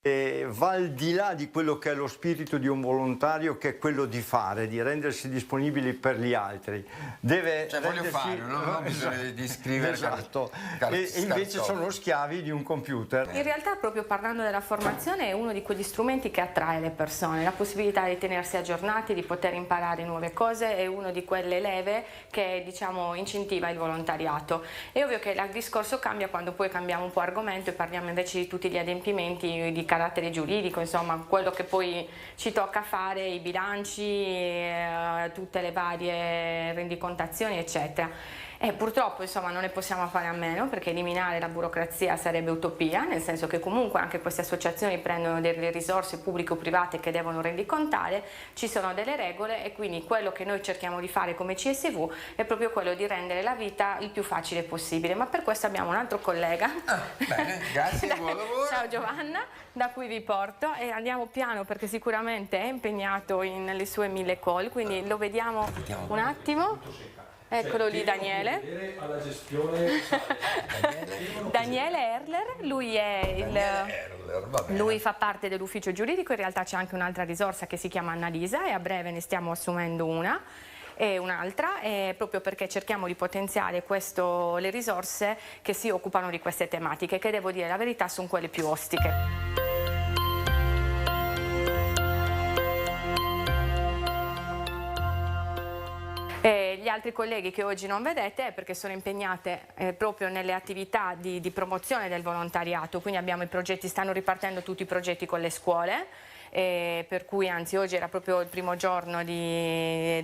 Va al di là di quello che è lo spirito di un volontario, che è quello di fare, di rendersi disponibili per gli altri. Deve voglio fare, non ho bisogno di scrivere. Esatto. E invece sono schiavi di un computer. In realtà, proprio parlando della formazione, è uno di quegli strumenti che attrae le persone. La possibilità di tenersi aggiornati, di poter imparare nuove cose, è uno di quelle leve che, diciamo, incentiva il volontariato. È ovvio che il discorso cambia quando poi cambiamo un po' argomento e parliamo invece di tutti gli adempimenti di carattere giuridico, insomma quello che poi ci tocca fare, i bilanci, tutte le varie rendicontazioni eccetera. E purtroppo insomma non ne possiamo fare a meno, perché eliminare la burocrazia sarebbe utopia, nel senso che comunque anche queste associazioni prendono delle risorse pubbliche o private che devono rendicontare, ci sono delle regole e quindi quello che noi cerchiamo di fare come CSV è proprio quello di rendere la vita il più facile possibile, ma per questo abbiamo un altro collega. Bene, grazie, buon lavoro. Ciao Giovanna, da cui vi porto e andiamo piano perché sicuramente è impegnato nelle sue 1000 call, quindi lo vediamo un attimo. Eccolo lì Daniele. Daniele Erler, lui fa parte dell'ufficio giuridico, in realtà c'è anche un'altra risorsa che si chiama Annalisa e a breve ne stiamo assumendo una. E un'altra, proprio perché cerchiamo di potenziare le risorse che si occupano di queste tematiche, che devo dire la verità sono quelle più ostiche. Gli altri colleghi che oggi non vedete è perché sono impegnate proprio nelle attività di promozione del volontariato, quindi abbiamo i progetti, stanno ripartendo tutti i progetti con le scuole. Per cui anzi oggi era proprio il primo giorno dei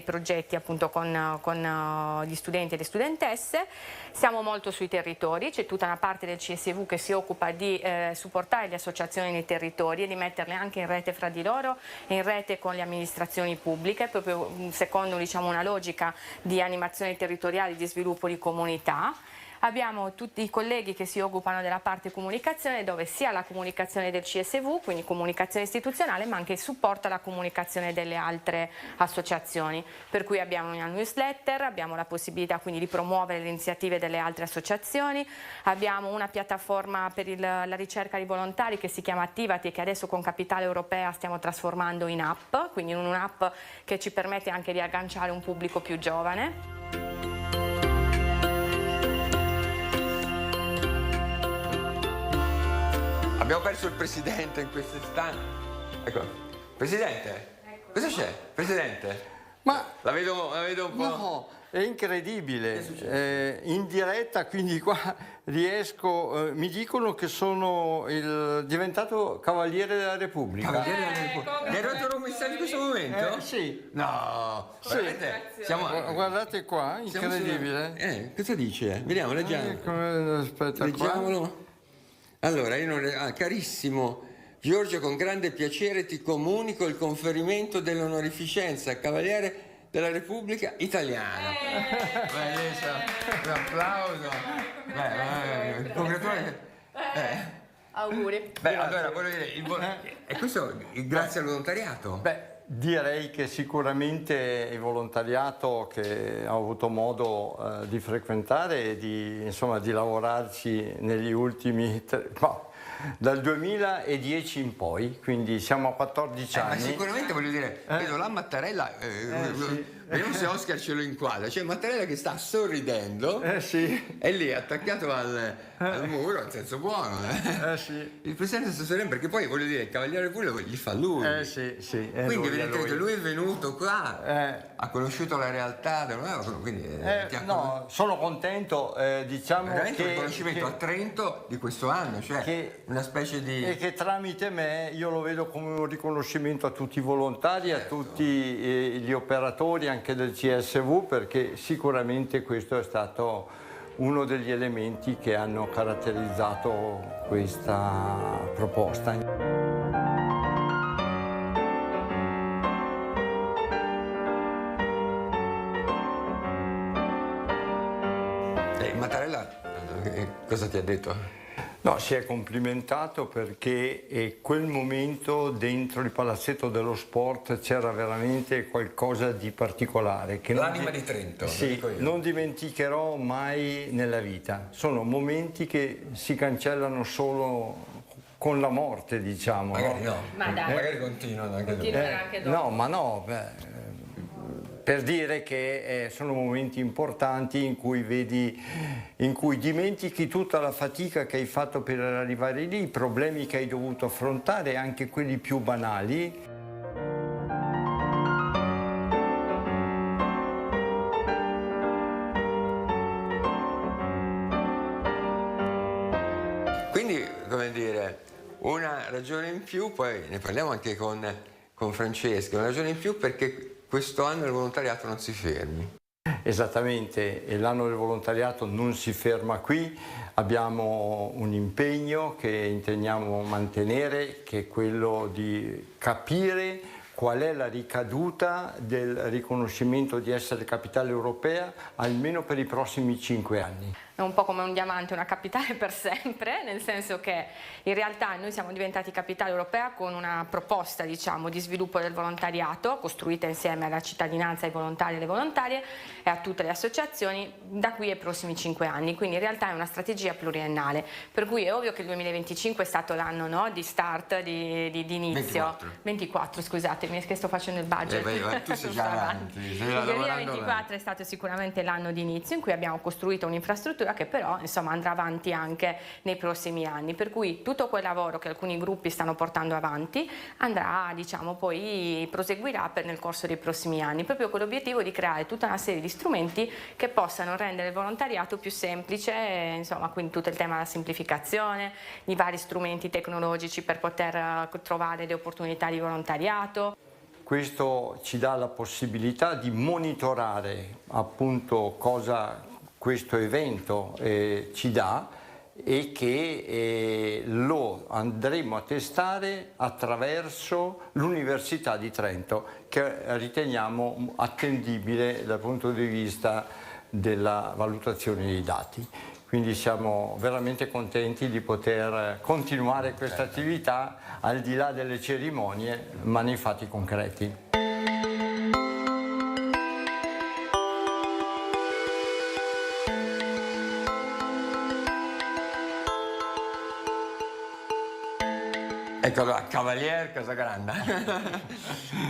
progetti appunto con gli studenti e le studentesse. Siamo molto sui territori, c'è tutta una parte del CSV che si occupa di supportare le associazioni nei territori e di metterle anche in rete fra di loro e in rete con le amministrazioni pubbliche, proprio secondo una logica di animazione territoriale, di sviluppo di comunità. Abbiamo tutti i colleghi che si occupano della parte comunicazione, dove sia la comunicazione del CSV, quindi comunicazione istituzionale, ma anche il supporto alla comunicazione delle altre associazioni. Per cui abbiamo una newsletter, abbiamo la possibilità quindi di promuovere le iniziative delle altre associazioni, abbiamo una piattaforma per la ricerca di volontari che si chiama Attivati e che adesso con Capitale Europea stiamo trasformando in app, quindi in un'app che ci permette anche di agganciare un pubblico più giovane. Abbiamo perso il presidente in questo istante. Ecco, presidente, cosa c'è? Presidente? Ma la vedo un po'. No, è incredibile. In diretta, quindi qua riesco. Mi dicono che sono diventato Cavaliere della Repubblica. Cavaliere della Repubblica. È arrivato un messaggio in questo momento? Sì. No, sì. Guardate qua, incredibile. Cosa dice? Vediamo, leggiamo. Aspetta, leggiamolo. Qua. Allora, carissimo Giorgio, con grande piacere ti comunico il conferimento dell'onorificenza Cavaliere della Repubblica Italiana. Bellissimo, un applauso. Congratulazioni. Auguri. Allora, voglio dire, e questo grazie al volontariato? Direi che sicuramente il volontariato che ho avuto modo di frequentare e di lavorarci negli ultimi dal 2010 in poi, quindi siamo a 14 anni. Ma sicuramente voglio dire, vedo la Mattarella, vediamo se Oscar ce lo inquadra, c'è Mattarella che sta sorridendo, è lì attaccato al muro, in senso buono. Il presidente sta sorridendo perché poi voglio dire, il Cavaliere Repubblica gli fa lui. Quindi evidentemente lui è venuto qua, ha conosciuto la realtà, quindi sono contento, diciamo veramente che un riconoscimento a Trento di questo anno, cioè una specie di... E che tramite me io lo vedo come un riconoscimento a tutti i volontari, a tutti gli operatori anche del CSV, perché sicuramente questo è stato uno degli elementi che hanno caratterizzato questa proposta. cosa ti ha detto? No, si è complimentato perché quel momento dentro il palazzetto dello sport c'era veramente qualcosa di particolare. L'anima di Trento, sì, lo dico io. Non dimenticherò mai nella vita. Sono momenti che si cancellano solo con la morte, diciamo. Magari no, magari continuano anche dopo. No, ma no, per dire che sono momenti importanti in cui dimentichi tutta la fatica che hai fatto per arrivare lì, i problemi che hai dovuto affrontare, anche quelli più banali. Quindi, come dire, una ragione in più, poi ne parliamo anche con Francesca, una ragione in più perché questo anno il volontariato non si fermi. Esattamente, e l'anno del volontariato non si ferma qui, abbiamo un impegno che intendiamo mantenere, che è quello di capire qual è la ricaduta del riconoscimento di essere capitale europea almeno per i prossimi 5 anni. È un po' come un diamante, una capitale per sempre, nel senso che in realtà noi siamo diventati capitale europea con una proposta, diciamo, di sviluppo del volontariato costruita insieme alla cittadinanza, ai volontari e alle volontarie e a tutte le associazioni da qui ai prossimi 5 anni, quindi in realtà è una strategia pluriennale, per cui è ovvio che il 2025 è stato l'anno, no, di start, di inizio. 24, scusatemi, che sto facendo il budget. Tu sei già avanti. Il 2024 è stato sicuramente l'anno di inizio in cui abbiamo costruito un'infrastruttura che però insomma andrà avanti anche nei prossimi anni, per cui tutto quel lavoro che alcuni gruppi stanno portando avanti andrà, diciamo, poi proseguirà nel corso dei prossimi anni, proprio con l'obiettivo di creare tutta una serie di strumenti che possano rendere il volontariato più semplice, insomma, quindi tutto il tema della semplificazione, i vari strumenti tecnologici per poter trovare le opportunità di volontariato. Questo ci dà la possibilità di monitorare appunto cosa questo evento ci dà e che lo andremo a testare attraverso l'Università di Trento, che riteniamo attendibile dal punto di vista della valutazione dei dati. Quindi siamo veramente contenti di poter continuare questa attività al di là delle cerimonie, ma nei fatti concreti. Ecco, allora, Cavalier Casagranda,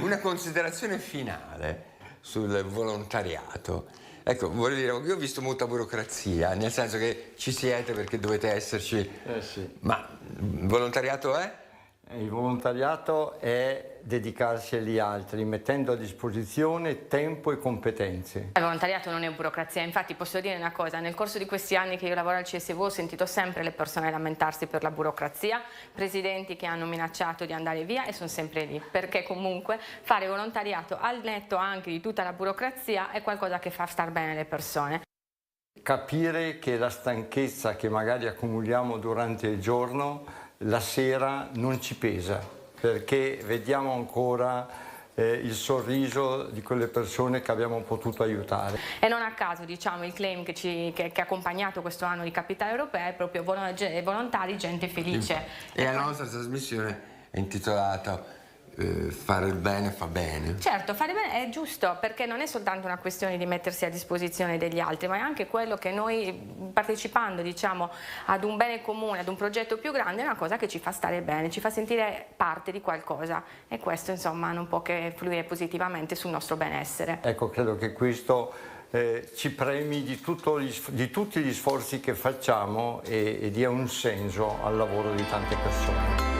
una considerazione finale sul volontariato. Ecco, voglio dire, io ho visto molta burocrazia, nel senso che ci siete perché dovete esserci, sì. Ma il volontariato è? Il volontariato è dedicarsi agli altri, mettendo a disposizione tempo e competenze. Il volontariato non è burocrazia, infatti posso dire una cosa, nel corso di questi anni che io lavoro al CSV ho sentito sempre le persone lamentarsi per la burocrazia, presidenti che hanno minacciato di andare via e sono sempre lì, perché comunque fare volontariato al netto anche di tutta la burocrazia è qualcosa che fa star bene le persone. Capire che la stanchezza che magari accumuliamo durante il giorno la sera non ci pesa, perché vediamo ancora il sorriso di quelle persone che abbiamo potuto aiutare. E non a caso, diciamo, il claim che ha accompagnato questo anno di Capitale Europea è proprio volontari, gente felice. E la nostra trasmissione è intitolata Fare il bene fa bene. Certo, fare bene è giusto, perché non è soltanto una questione di mettersi a disposizione degli altri, ma è anche quello che noi, partecipando, diciamo, ad un bene comune, ad un progetto più grande, è una cosa che ci fa stare bene, ci fa sentire parte di qualcosa, e questo insomma non può che fluire positivamente sul nostro benessere. Ecco, credo che questo ci premi di tutti gli sforzi che facciamo e dia un senso al lavoro di tante persone.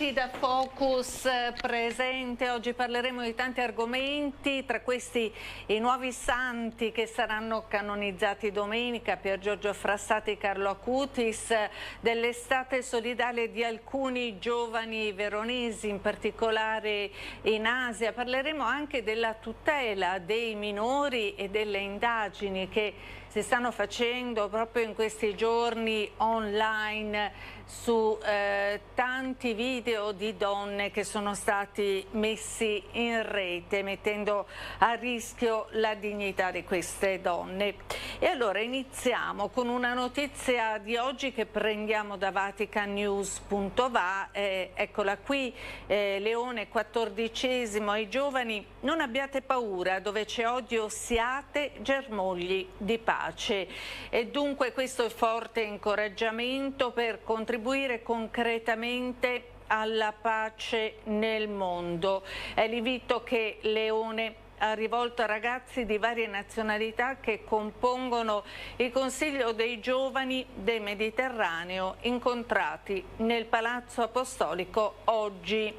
Bentrovati da Focus presente. Oggi parleremo di tanti argomenti, tra questi i nuovi santi che saranno canonizzati domenica, Pier Giorgio Frassati e Carlo Acutis, dell'estate solidale di alcuni giovani veronesi, in particolare in Asia. Parleremo anche della tutela dei minori e delle indagini che si stanno facendo proprio in questi giorni online su tanti video di donne che sono stati messi in rete, mettendo a rischio la dignità di queste donne. E allora iniziamo con una notizia di oggi che prendiamo da vaticannews.va, eccola qui, Leone XIV ai giovani: non abbiate paura, dove c'è odio siate germogli di pace. E dunque questo è forte incoraggiamento per contribuire concretamente alla pace nel mondo. È l'invito che Leone ha rivolto a ragazzi di varie nazionalità che compongono il Consiglio dei Giovani del Mediterraneo, incontrati nel Palazzo Apostolico oggi.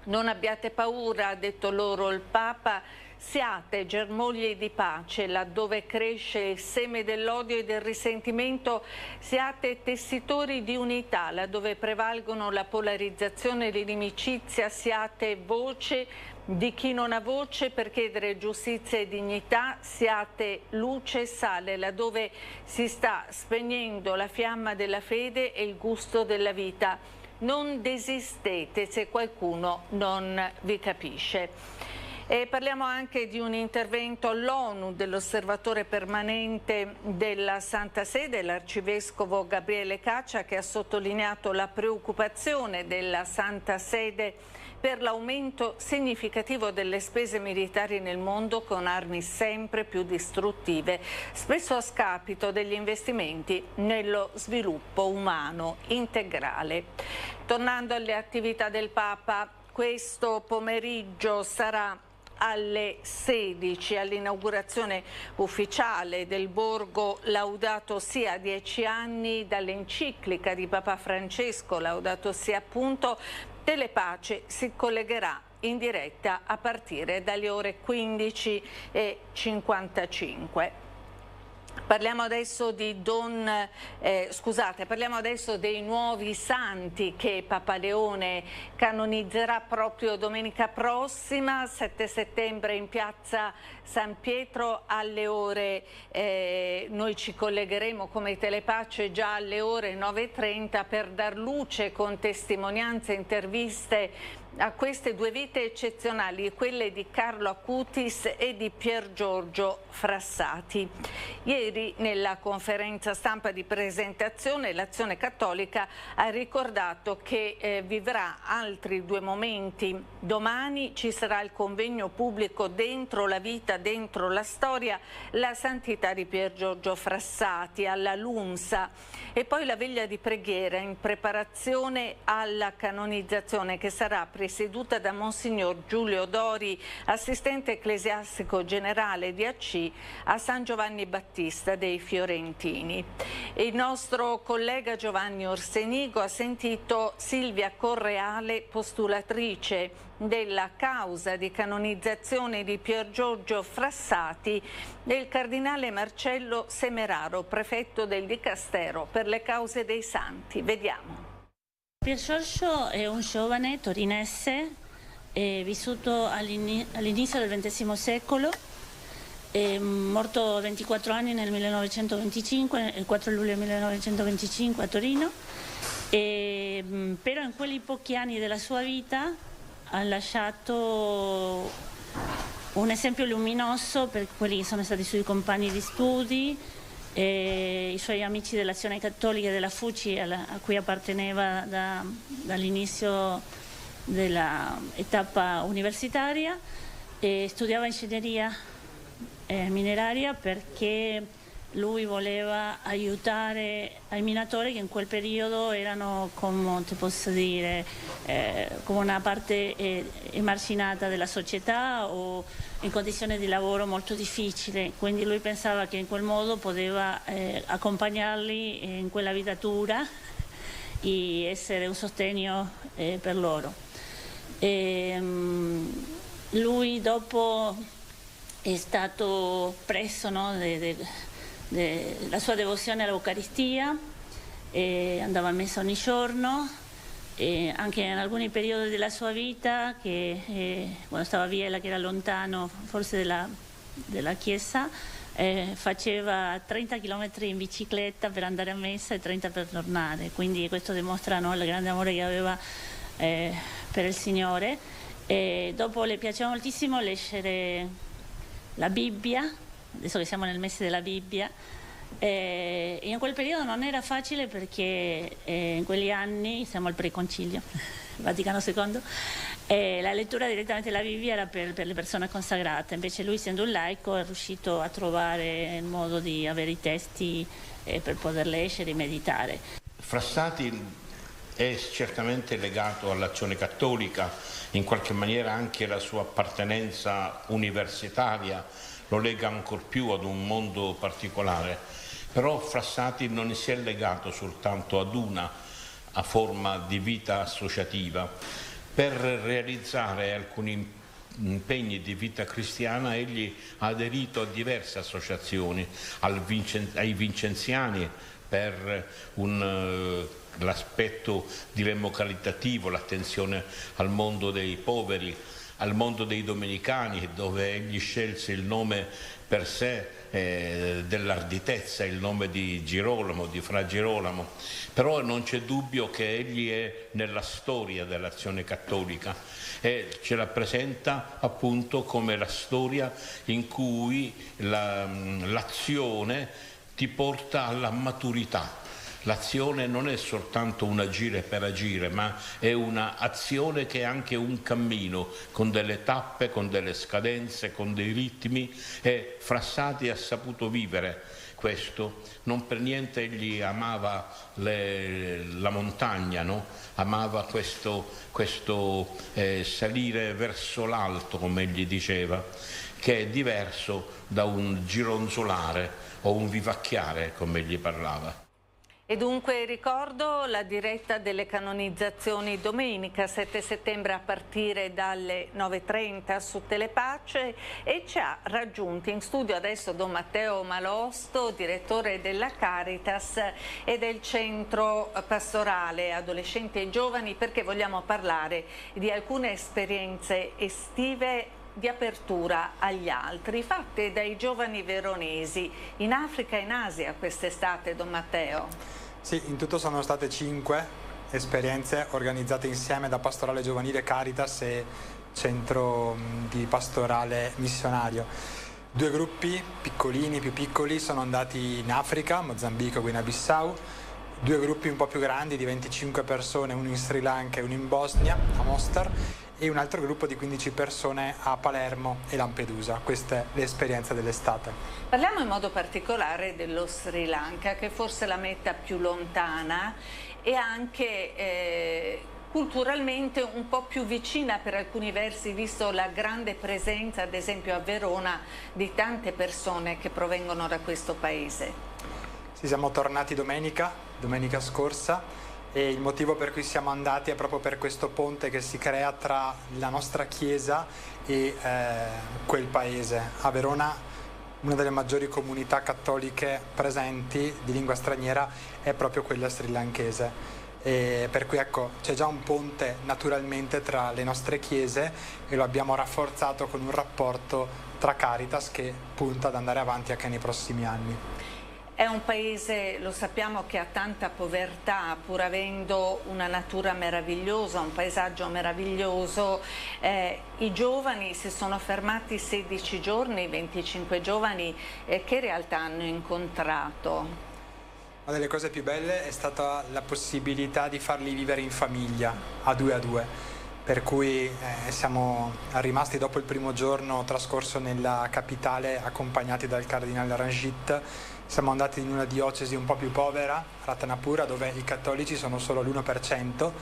Non abbiate paura, ha detto loro il Papa, siate germogli di pace, laddove cresce il seme dell'odio e del risentimento, siate tessitori di unità, laddove prevalgono la polarizzazione e l'inimicizia, siate voce di chi non ha voce per chiedere giustizia e dignità, siate luce e sale, laddove si sta spegnendo la fiamma della fede e il gusto della vita. Non desistete se qualcuno non vi capisce. E parliamo anche di un intervento all'ONU dell'osservatore permanente della Santa Sede, l'arcivescovo Gabriele Caccia, che ha sottolineato la preoccupazione della Santa Sede per l'aumento significativo delle spese militari nel mondo, con armi sempre più distruttive, spesso a scapito degli investimenti nello sviluppo umano integrale. Tornando alle attività del Papa, questo pomeriggio sarà alle 16 all'inaugurazione ufficiale del borgo Laudato Si, a 10 anni dall'enciclica di Papa Francesco Laudato Si, appunto. Telepace si collegherà in diretta a partire dalle ore 15:55. Parliamo adesso parliamo adesso dei nuovi santi che Papa Leone canonizzerà proprio domenica prossima, 7 settembre, in piazza San Pietro alle ore, noi ci collegheremo come Telepace già alle ore 9:30 per dar luce con testimonianze e interviste a queste due vite eccezionali, quelle di Carlo Acutis e di Pier Giorgio Frassati. Ieri, nella conferenza stampa di presentazione, l'Azione Cattolica ha ricordato che vivrà altri due momenti. Domani ci sarà il convegno pubblico Dentro la vita, dentro la storia, la santità di Pier Giorgio Frassati alla LUMSA, e poi la veglia di preghiera in preparazione alla canonizzazione, che sarà presieduta da Monsignor Giulio Dori, assistente ecclesiastico generale di AC a San Giovanni Battista dei Fiorentini. Il nostro collega Giovanni Orsenigo ha sentito Silvia Correale, postulatrice della causa di canonizzazione di Pier Giorgio Frassati, e il cardinale Marcello Semeraro, prefetto del Dicastero per le cause dei santi. Vediamo. Pier Giorgio è un giovane torinese vissuto all'inizio del XX secolo, morto a 24 anni nel 1925, il 4 luglio 1925 a Torino, però in quelli pochi anni della sua vita ha lasciato un esempio luminoso per quelli che sono stati i suoi compagni di studi, i suoi amici dell'Azione Cattolica e della FUCI, a cui apparteneva dall'inizio dell'etapa universitaria. Studiava ingegneria mineraria perché lui voleva aiutare ai minatori che in quel periodo erano, come ti posso dire, come una parte emarginata della società o in condizioni di lavoro molto difficili, quindi lui pensava che in quel modo poteva accompagnarli in quella vita dura e essere un sostegno per loro. Lui dopo è stato preso, no, la sua devozione all'Eucaristia, andava a messa ogni giorno, anche in alcuni periodi della sua vita, quando stava a Biella, che era lontano forse della chiesa, faceva 30 km in bicicletta per andare a messa e 30 per tornare, quindi questo dimostra, no, il grande amore che aveva per il Signore. Dopo le piaceva moltissimo leggere la Bibbia, adesso che siamo nel mese della Bibbia, e in quel periodo non era facile perché in quegli anni, siamo al preconcilio, Vaticano II, la lettura direttamente della Bibbia era per le persone consacrate, invece lui, essendo un laico, è riuscito a trovare il modo di avere i testi per poter leggere e meditare. Frassati è certamente legato all'azione cattolica, in qualche maniera anche la sua appartenenza universitaria lo lega ancor più ad un mondo particolare, però Frassati non si è legato soltanto ad una forma di vita associativa. Per realizzare alcuni impegni di vita cristiana egli ha aderito a diverse associazioni, ai Vincenziani per l'aspetto diremmo caritativo, l'attenzione al mondo dei poveri, al mondo dei Domenicani, dove egli scelse il nome per sé dell'arditezza, il nome di Girolamo, di Fra Girolamo, però non c'è dubbio che egli è nella storia dell'azione cattolica e ce la presenta appunto come la storia in cui l'azione ti porta alla maturità. L'azione non è soltanto un agire per agire, ma è un'azione che è anche un cammino, con delle tappe, con delle scadenze, con dei ritmi, e Frassati ha saputo vivere questo. Non per niente egli amava la montagna, no? Amava questo salire verso l'alto, come egli diceva, che è diverso da un gironzolare o un vivacchiare, come egli parlava. E dunque ricordo la diretta delle canonizzazioni domenica 7 settembre a partire dalle 9:30 su Telepace, e ci ha raggiunti in studio adesso Don Matteo Malosto, direttore della Caritas e del centro pastorale adolescenti e giovani, perché vogliamo parlare di alcune esperienze estive di apertura agli altri fatte dai giovani veronesi in Africa e in Asia quest'estate, Don Matteo. Sì, in tutto sono state 5 esperienze organizzate insieme da Pastorale Giovanile Caritas e Centro di Pastorale Missionario. 2 gruppi piccolini, più piccoli, sono andati in Africa, Mozambico e Guinea-Bissau. 2 gruppi un po' più grandi di 25 persone, uno in Sri Lanka e uno in Bosnia, a Mostar, e un altro gruppo di 15 persone a Palermo e Lampedusa. Questa è l'esperienza dell'estate. Parliamo in modo particolare dello Sri Lanka, che forse è la meta più lontana e anche culturalmente un po' più vicina per alcuni versi, visto la grande presenza, ad esempio a Verona, di tante persone che provengono da questo paese. Sì, siamo tornati domenica scorsa, e il motivo per cui siamo andati è proprio per questo ponte che si crea tra la nostra chiesa e quel paese. A Verona, una delle maggiori comunità cattoliche presenti di lingua straniera è proprio quella srilankese, e per cui ecco, c'è già un ponte naturalmente tra le nostre chiese, e lo abbiamo rafforzato con un rapporto tra Caritas che punta ad andare avanti anche nei prossimi anni. È un paese, lo sappiamo, che ha tanta povertà, pur avendo una natura meravigliosa, un paesaggio meraviglioso. I giovani si sono fermati 16 giorni, 25 giovani, che realtà hanno incontrato? Una delle cose più belle è stata la possibilità di farli vivere in famiglia, a due, per cui siamo rimasti dopo il primo giorno trascorso nella capitale accompagnati dal cardinale Ranjit. Siamo andati in una diocesi un po' più povera, Ratanapura, dove i cattolici sono solo l'1%,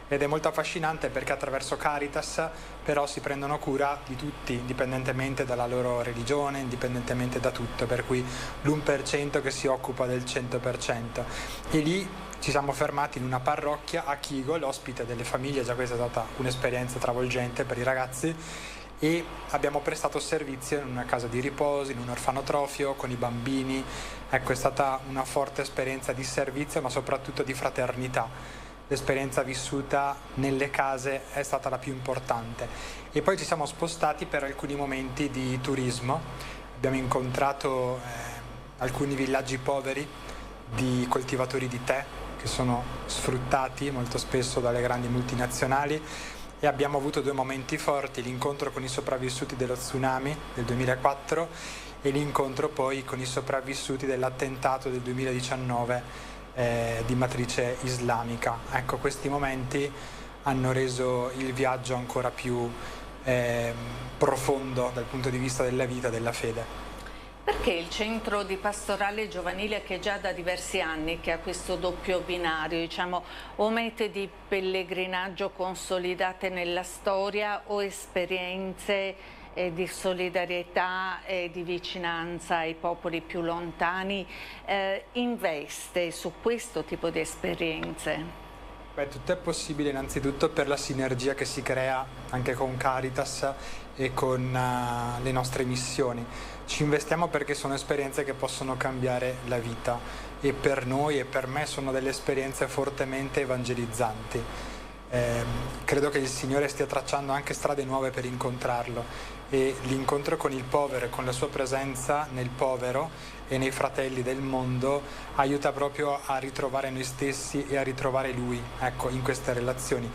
ed è molto affascinante perché attraverso Caritas però si prendono cura di tutti, indipendentemente dalla loro religione, indipendentemente da tutto, per cui l'1% che si occupa del 100%. E lì ci siamo fermati in una parrocchia a Chigo, l'ospite delle famiglie, già questa è stata un'esperienza travolgente per i ragazzi, e abbiamo prestato servizio in una casa di riposo, in un orfanotrofio, con i bambini. Ecco, è stata una forte esperienza di servizio, ma soprattutto di fraternità. L'esperienza vissuta nelle case è stata la più importante. E poi ci siamo spostati per alcuni momenti di turismo. Abbiamo incontrato alcuni villaggi poveri di coltivatori di tè che sono sfruttati molto spesso dalle grandi multinazionali, e abbiamo avuto 2 momenti forti: l'incontro con i sopravvissuti dello tsunami del 2004 e l'incontro poi con i sopravvissuti dell'attentato del 2019 di matrice islamica. Ecco, questi momenti hanno reso il viaggio ancora più profondo dal punto di vista della vita e della fede. Perché il centro di pastorale giovanile, che già da diversi anni che ha questo doppio binario, diciamo, o mete di pellegrinaggio consolidate nella storia o esperienze di solidarietà e di vicinanza ai popoli più lontani, investe su questo tipo di esperienze? Beh, tutto è possibile innanzitutto per la sinergia che si crea anche con Caritas e con le nostre missioni. Ci investiamo perché sono esperienze che possono cambiare la vita, e per noi e per me sono delle esperienze fortemente evangelizzanti. Credo che il Signore stia tracciando anche strade nuove per incontrarlo, e l'incontro con il povero e con la sua presenza nel povero e nei fratelli del mondo aiuta proprio a ritrovare noi stessi e a ritrovare Lui, ecco, in queste relazioni.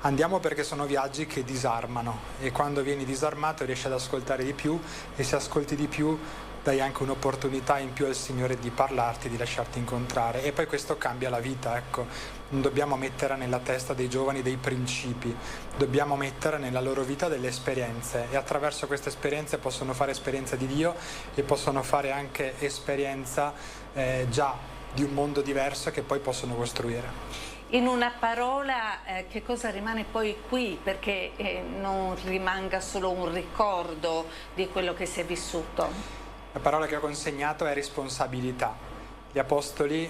Andiamo perché sono viaggi che disarmano, e quando vieni disarmato riesci ad ascoltare di più, e se ascolti di più dai anche un'opportunità in più al Signore di parlarti, di lasciarti incontrare, e poi questo cambia la vita, ecco. Non dobbiamo mettere nella testa dei giovani dei principi, dobbiamo mettere nella loro vita delle esperienze, e attraverso queste esperienze possono fare esperienza di Dio e possono fare anche esperienza già di un mondo diverso che poi possono costruire. In una parola, che cosa rimane poi qui, perché non rimanga solo un ricordo di quello che si è vissuto? La parola che ho consegnato è responsabilità. Gli apostoli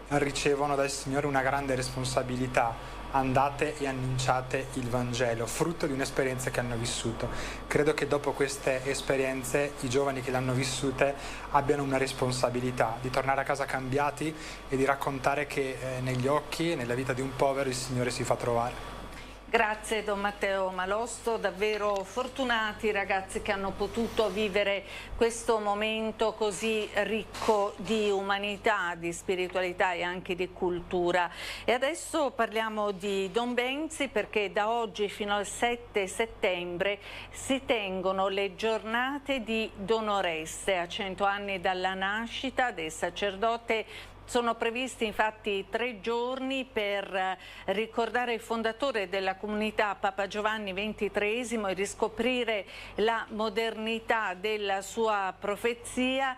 ricevono dal Signore una grande responsabilità: andate e annunciate il Vangelo, frutto di un'esperienza che hanno vissuto. Credo che dopo queste esperienze i giovani che le hanno vissute abbiano una responsabilità di tornare a casa cambiati e di raccontare che negli occhi e nella vita di un povero il Signore si fa trovare. Grazie Don Matteo Malosto, davvero fortunati i ragazzi che hanno potuto vivere questo momento così ricco di umanità, di spiritualità e anche di cultura. E adesso parliamo di Don Benzi, perché da oggi fino al 7 settembre si tengono le giornate di Don Oreste, a 100 anni dalla nascita del sacerdote. Sono previsti infatti 3 giorni per ricordare il fondatore della comunità, Papa Giovanni XXIII, e riscoprire la modernità della sua profezia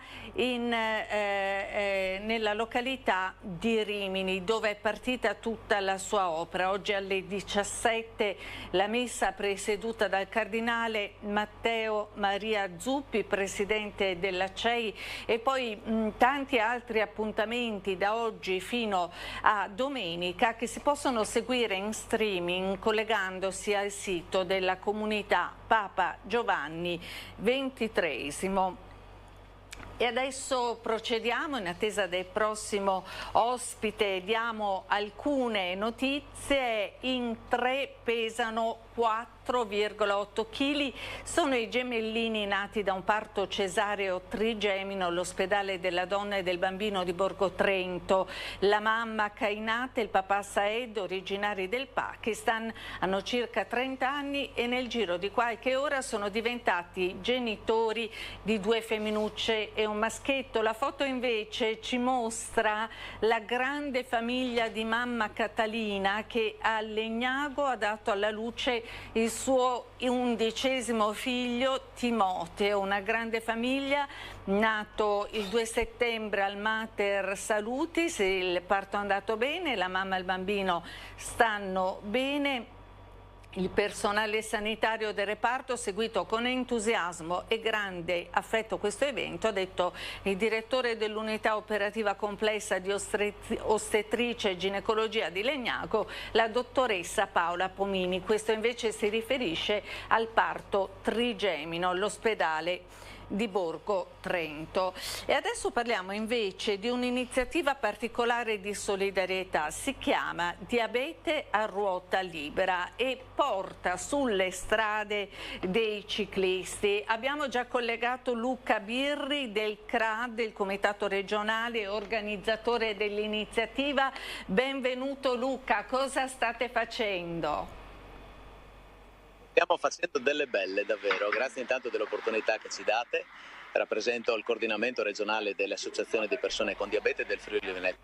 nella località di Rimini, dove è partita tutta la sua opera. Oggi alle 17 la messa presieduta dal cardinale Matteo Maria Zuppi, presidente della CEI, e poi tanti altri appuntamenti da oggi fino a domenica che si possono seguire in streaming collegandosi al sito della comunità Papa Giovanni XXIII. E adesso procediamo in attesa del prossimo ospite. Diamo alcune notizie. In 3 pesano 4,8 kg. Sono i gemellini nati da un parto cesareo trigemino all'ospedale della donna e del bambino di Borgo Trento. La mamma Kainat e il papà Saed, originari del Pakistan, hanno circa 30 anni e nel giro di qualche ora sono diventati genitori di 2 femminucce e un maschietto. La foto invece ci mostra la grande famiglia di mamma Catalina, che a Legnago ha dato alla luce il suo 11° figlio Timoteo, una grande famiglia, nato il 2 settembre al Mater Salutis, il parto è andato bene, la mamma e il bambino stanno bene. Il personale sanitario del reparto ha seguito con entusiasmo e grande affetto questo evento, ha detto il direttore dell'unità operativa complessa di ostetricia e ginecologia di Legnago, la dottoressa Paola Pomini. Questo invece si riferisce al parto trigemino all'ospedale di Borgo Trento. E adesso parliamo invece di un'iniziativa particolare di solidarietà, si chiama Diabete a ruota libera e porta sulle strade dei ciclisti. Abbiamo già collegato Luca Birri del CRAD, del Comitato Regionale e organizzatore dell'iniziativa. Benvenuto Luca, cosa state facendo? Stiamo facendo delle belle, davvero. Grazie intanto dell'opportunità che ci date. Rappresento il coordinamento regionale delle associazioni di persone con diabete del Friuli Venezia.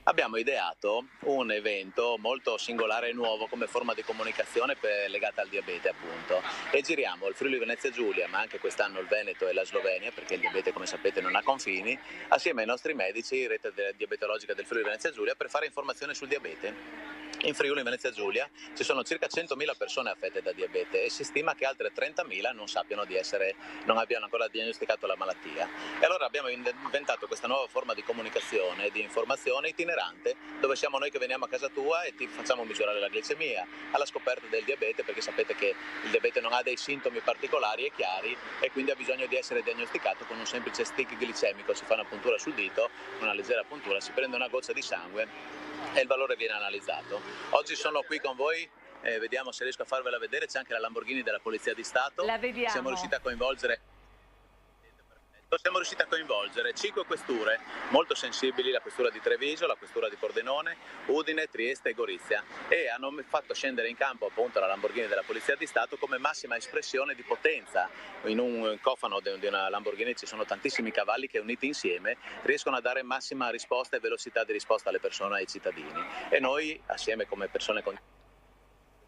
Abbiamo ideato un evento molto singolare e nuovo come forma di comunicazione legata al diabete, appunto. E giriamo il Friuli Venezia Giulia, ma anche quest'anno il Veneto e la Slovenia, perché il diabete, come sapete, non ha confini, assieme ai nostri medici, rete diabetologica del Friuli Venezia Giulia, per fare informazione sul diabete. In Friuli Venezia Giulia ci sono circa 100.000 persone affette da diabete e si stima che altre 30.000 non abbiano ancora diagnosticato la malattia. E allora abbiamo inventato questa nuova forma di comunicazione e di informazione itinerante, dove siamo noi che veniamo a casa tua e ti facciamo misurare la glicemia alla scoperta del diabete, perché sapete che il diabete non ha dei sintomi particolari e chiari e quindi ha bisogno di essere diagnosticato con un semplice stick glicemico. Si fa una puntura sul dito, una leggera puntura, si prende una goccia di sangue e il valore viene analizzato. Oggi sono qui con voi, vediamo se riesco a farvela vedere, c'è anche la Lamborghini della Polizia di Stato. La vediamo. Siamo riusciti a coinvolgere 5 questure molto sensibili, la questura di Treviso, la questura di Pordenone, Udine, Trieste e Gorizia, e hanno fatto scendere in campo appunto la Lamborghini della Polizia di Stato come massima espressione di potenza. In un cofano di una Lamborghini ci sono tantissimi cavalli che uniti insieme riescono a dare massima risposta e velocità di risposta alle persone, ai cittadini, e noi assieme come persone con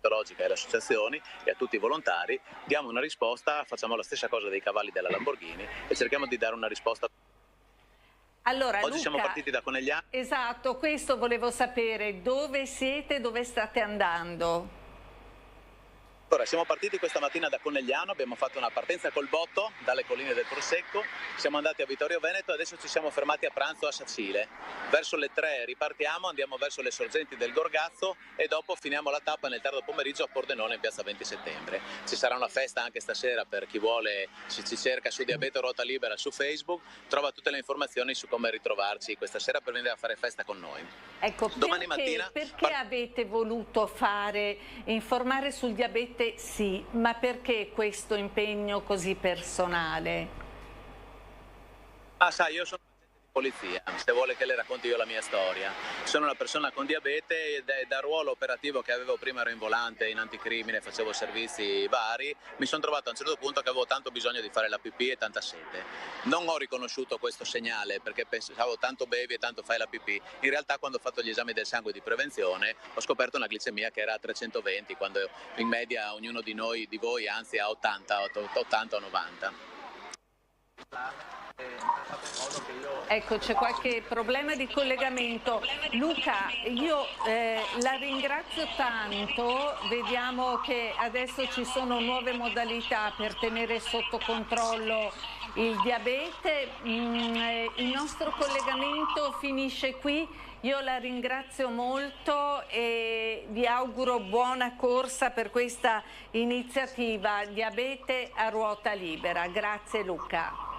e alle associazioni e a tutti i volontari diamo una risposta, facciamo la stessa cosa dei cavalli della Lamborghini e cerchiamo di dare una risposta. Allora, oggi Luca, siamo partiti da Conegliano. Esatto, questo volevo sapere, dove siete, dove state andando? Allora, siamo partiti questa mattina da Conegliano, abbiamo fatto una partenza col botto dalle colline del Prosecco, siamo andati a Vittorio Veneto e adesso ci siamo fermati a pranzo a Sacile. Verso le 3 ripartiamo, andiamo verso le sorgenti del Gorgazzo e dopo finiamo la tappa nel tardo pomeriggio a Pordenone in piazza 20 settembre. Ci sarà una festa anche stasera per chi vuole, ci cerca su Diabete Ruota Libera su Facebook, trova tutte le informazioni su come ritrovarci questa sera per venire a fare festa con noi. Ecco, domani mattina perché avete voluto informare sul diabete? Sì, ma perché questo impegno così personale? Ah, sai, io sono un agente di polizia, se vuole che le racconti io la mia storia. Sono una persona con diabete e da ruolo operativo che avevo prima ero in volante, in anticrimine, facevo servizi vari, mi sono trovato a un certo punto che avevo tanto bisogno di fare la pipì e tanta sete. Non ho riconosciuto questo segnale perché pensavo tanto bevi e tanto fai la pipì. In realtà quando ho fatto gli esami del sangue di prevenzione ho scoperto una glicemia che era a 320, quando in media ognuno di noi, di voi, anzi a 80 o 90. Ecco, c'è qualche problema di collegamento. Luca, io la ringrazio tanto, vediamo che adesso ci sono nuove modalità per tenere sotto controllo il diabete. Il nostro collegamento finisce qui. Io la ringrazio molto e vi auguro buona corsa per questa iniziativa Diabete a ruota libera. Grazie Luca.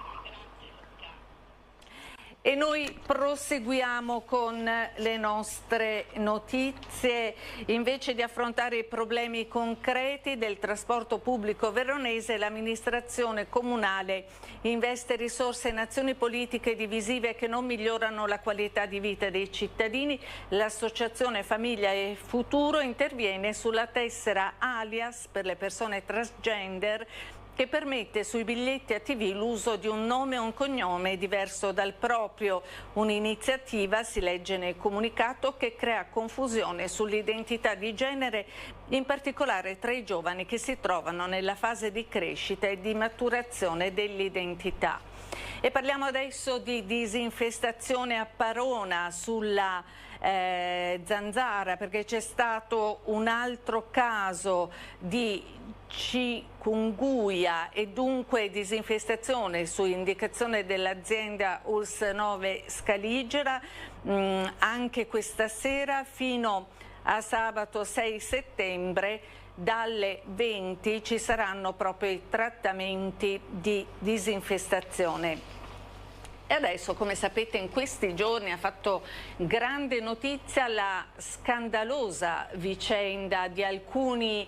E noi proseguiamo con le nostre notizie. Invece di affrontare i problemi concreti del trasporto pubblico veronese, l'amministrazione comunale investe risorse in azioni politiche divisive che non migliorano la qualità di vita dei cittadini. L'associazione Famiglia e Futuro interviene sulla tessera alias per le persone transgender che permette sui biglietti a TV l'uso di un nome o un cognome diverso dal proprio. Un'iniziativa, si legge nel comunicato, che crea confusione sull'identità di genere, in particolare tra i giovani che si trovano nella fase di crescita e di maturazione dell'identità. E parliamo adesso di disinfestazione a Parona sulla zanzara, perché c'è stato un altro caso di chikungunya e dunque disinfestazione su indicazione dell'azienda ULS 9 Scaligera. Anche questa sera fino a sabato 6 settembre dalle 20 ci saranno proprio i trattamenti di disinfestazione. E adesso, come sapete, in questi giorni ha fatto grande notizia la scandalosa vicenda di alcuni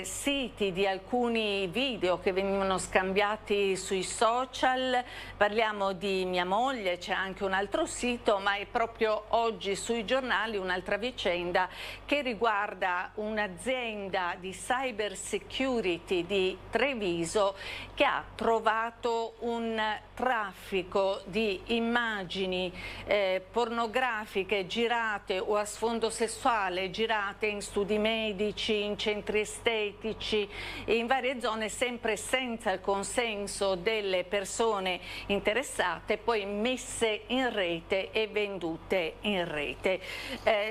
siti, di alcuni video che venivano scambiati sui social. Parliamo di Mia Moglie, c'è anche un altro sito, ma è proprio oggi sui giornali un'altra vicenda che riguarda un'azienda di cyber security di Treviso che ha trovato un traffico di immagini pornografiche girate o a sfondo sessuale, girate in studi medici, in centri estetici e in varie zone, sempre senza il consenso delle persone interessate, poi messe in rete e vendute in rete.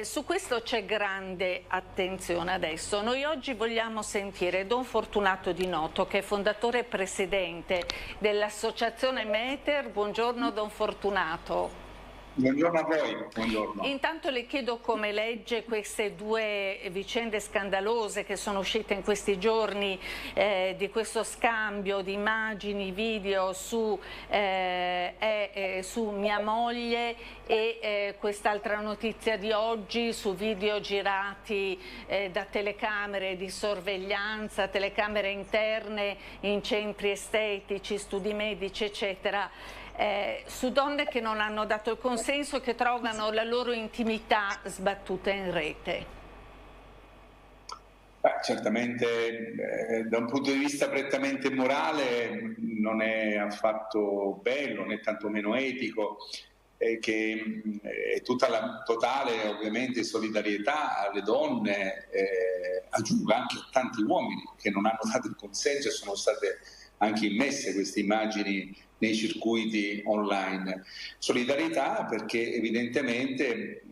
Su questo c'è grande attenzione adesso. Noi oggi vogliamo sentire Don Fortunato Di Noto, che è fondatore e presidente dell'associazione Meter. Buongiorno Don Fortunato. Buongiorno a voi. Buongiorno. Intanto le chiedo come legge queste due vicende scandalose che sono uscite in questi giorni, di questo scambio di immagini, video su Mia Moglie e quest'altra notizia di oggi su video girati da telecamere di sorveglianza, telecamere interne in centri estetici, studi medici, eccetera. Su donne che non hanno dato il consenso e che trovano la loro intimità sbattuta in rete. Certamente da un punto di vista prettamente morale non è affatto bello né tantomeno etico, che è tutta la totale ovviamente solidarietà alle donne, aggiungo anche a tanti uomini che non hanno dato il consenso e sono state anche immesse queste immagini nei circuiti online. Solidarietà perché evidentemente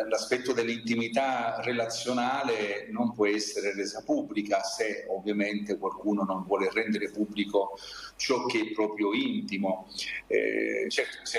l'aspetto dell'intimità relazionale non può essere resa pubblica se ovviamente qualcuno non vuole rendere pubblico ciò che è proprio intimo. Certo, se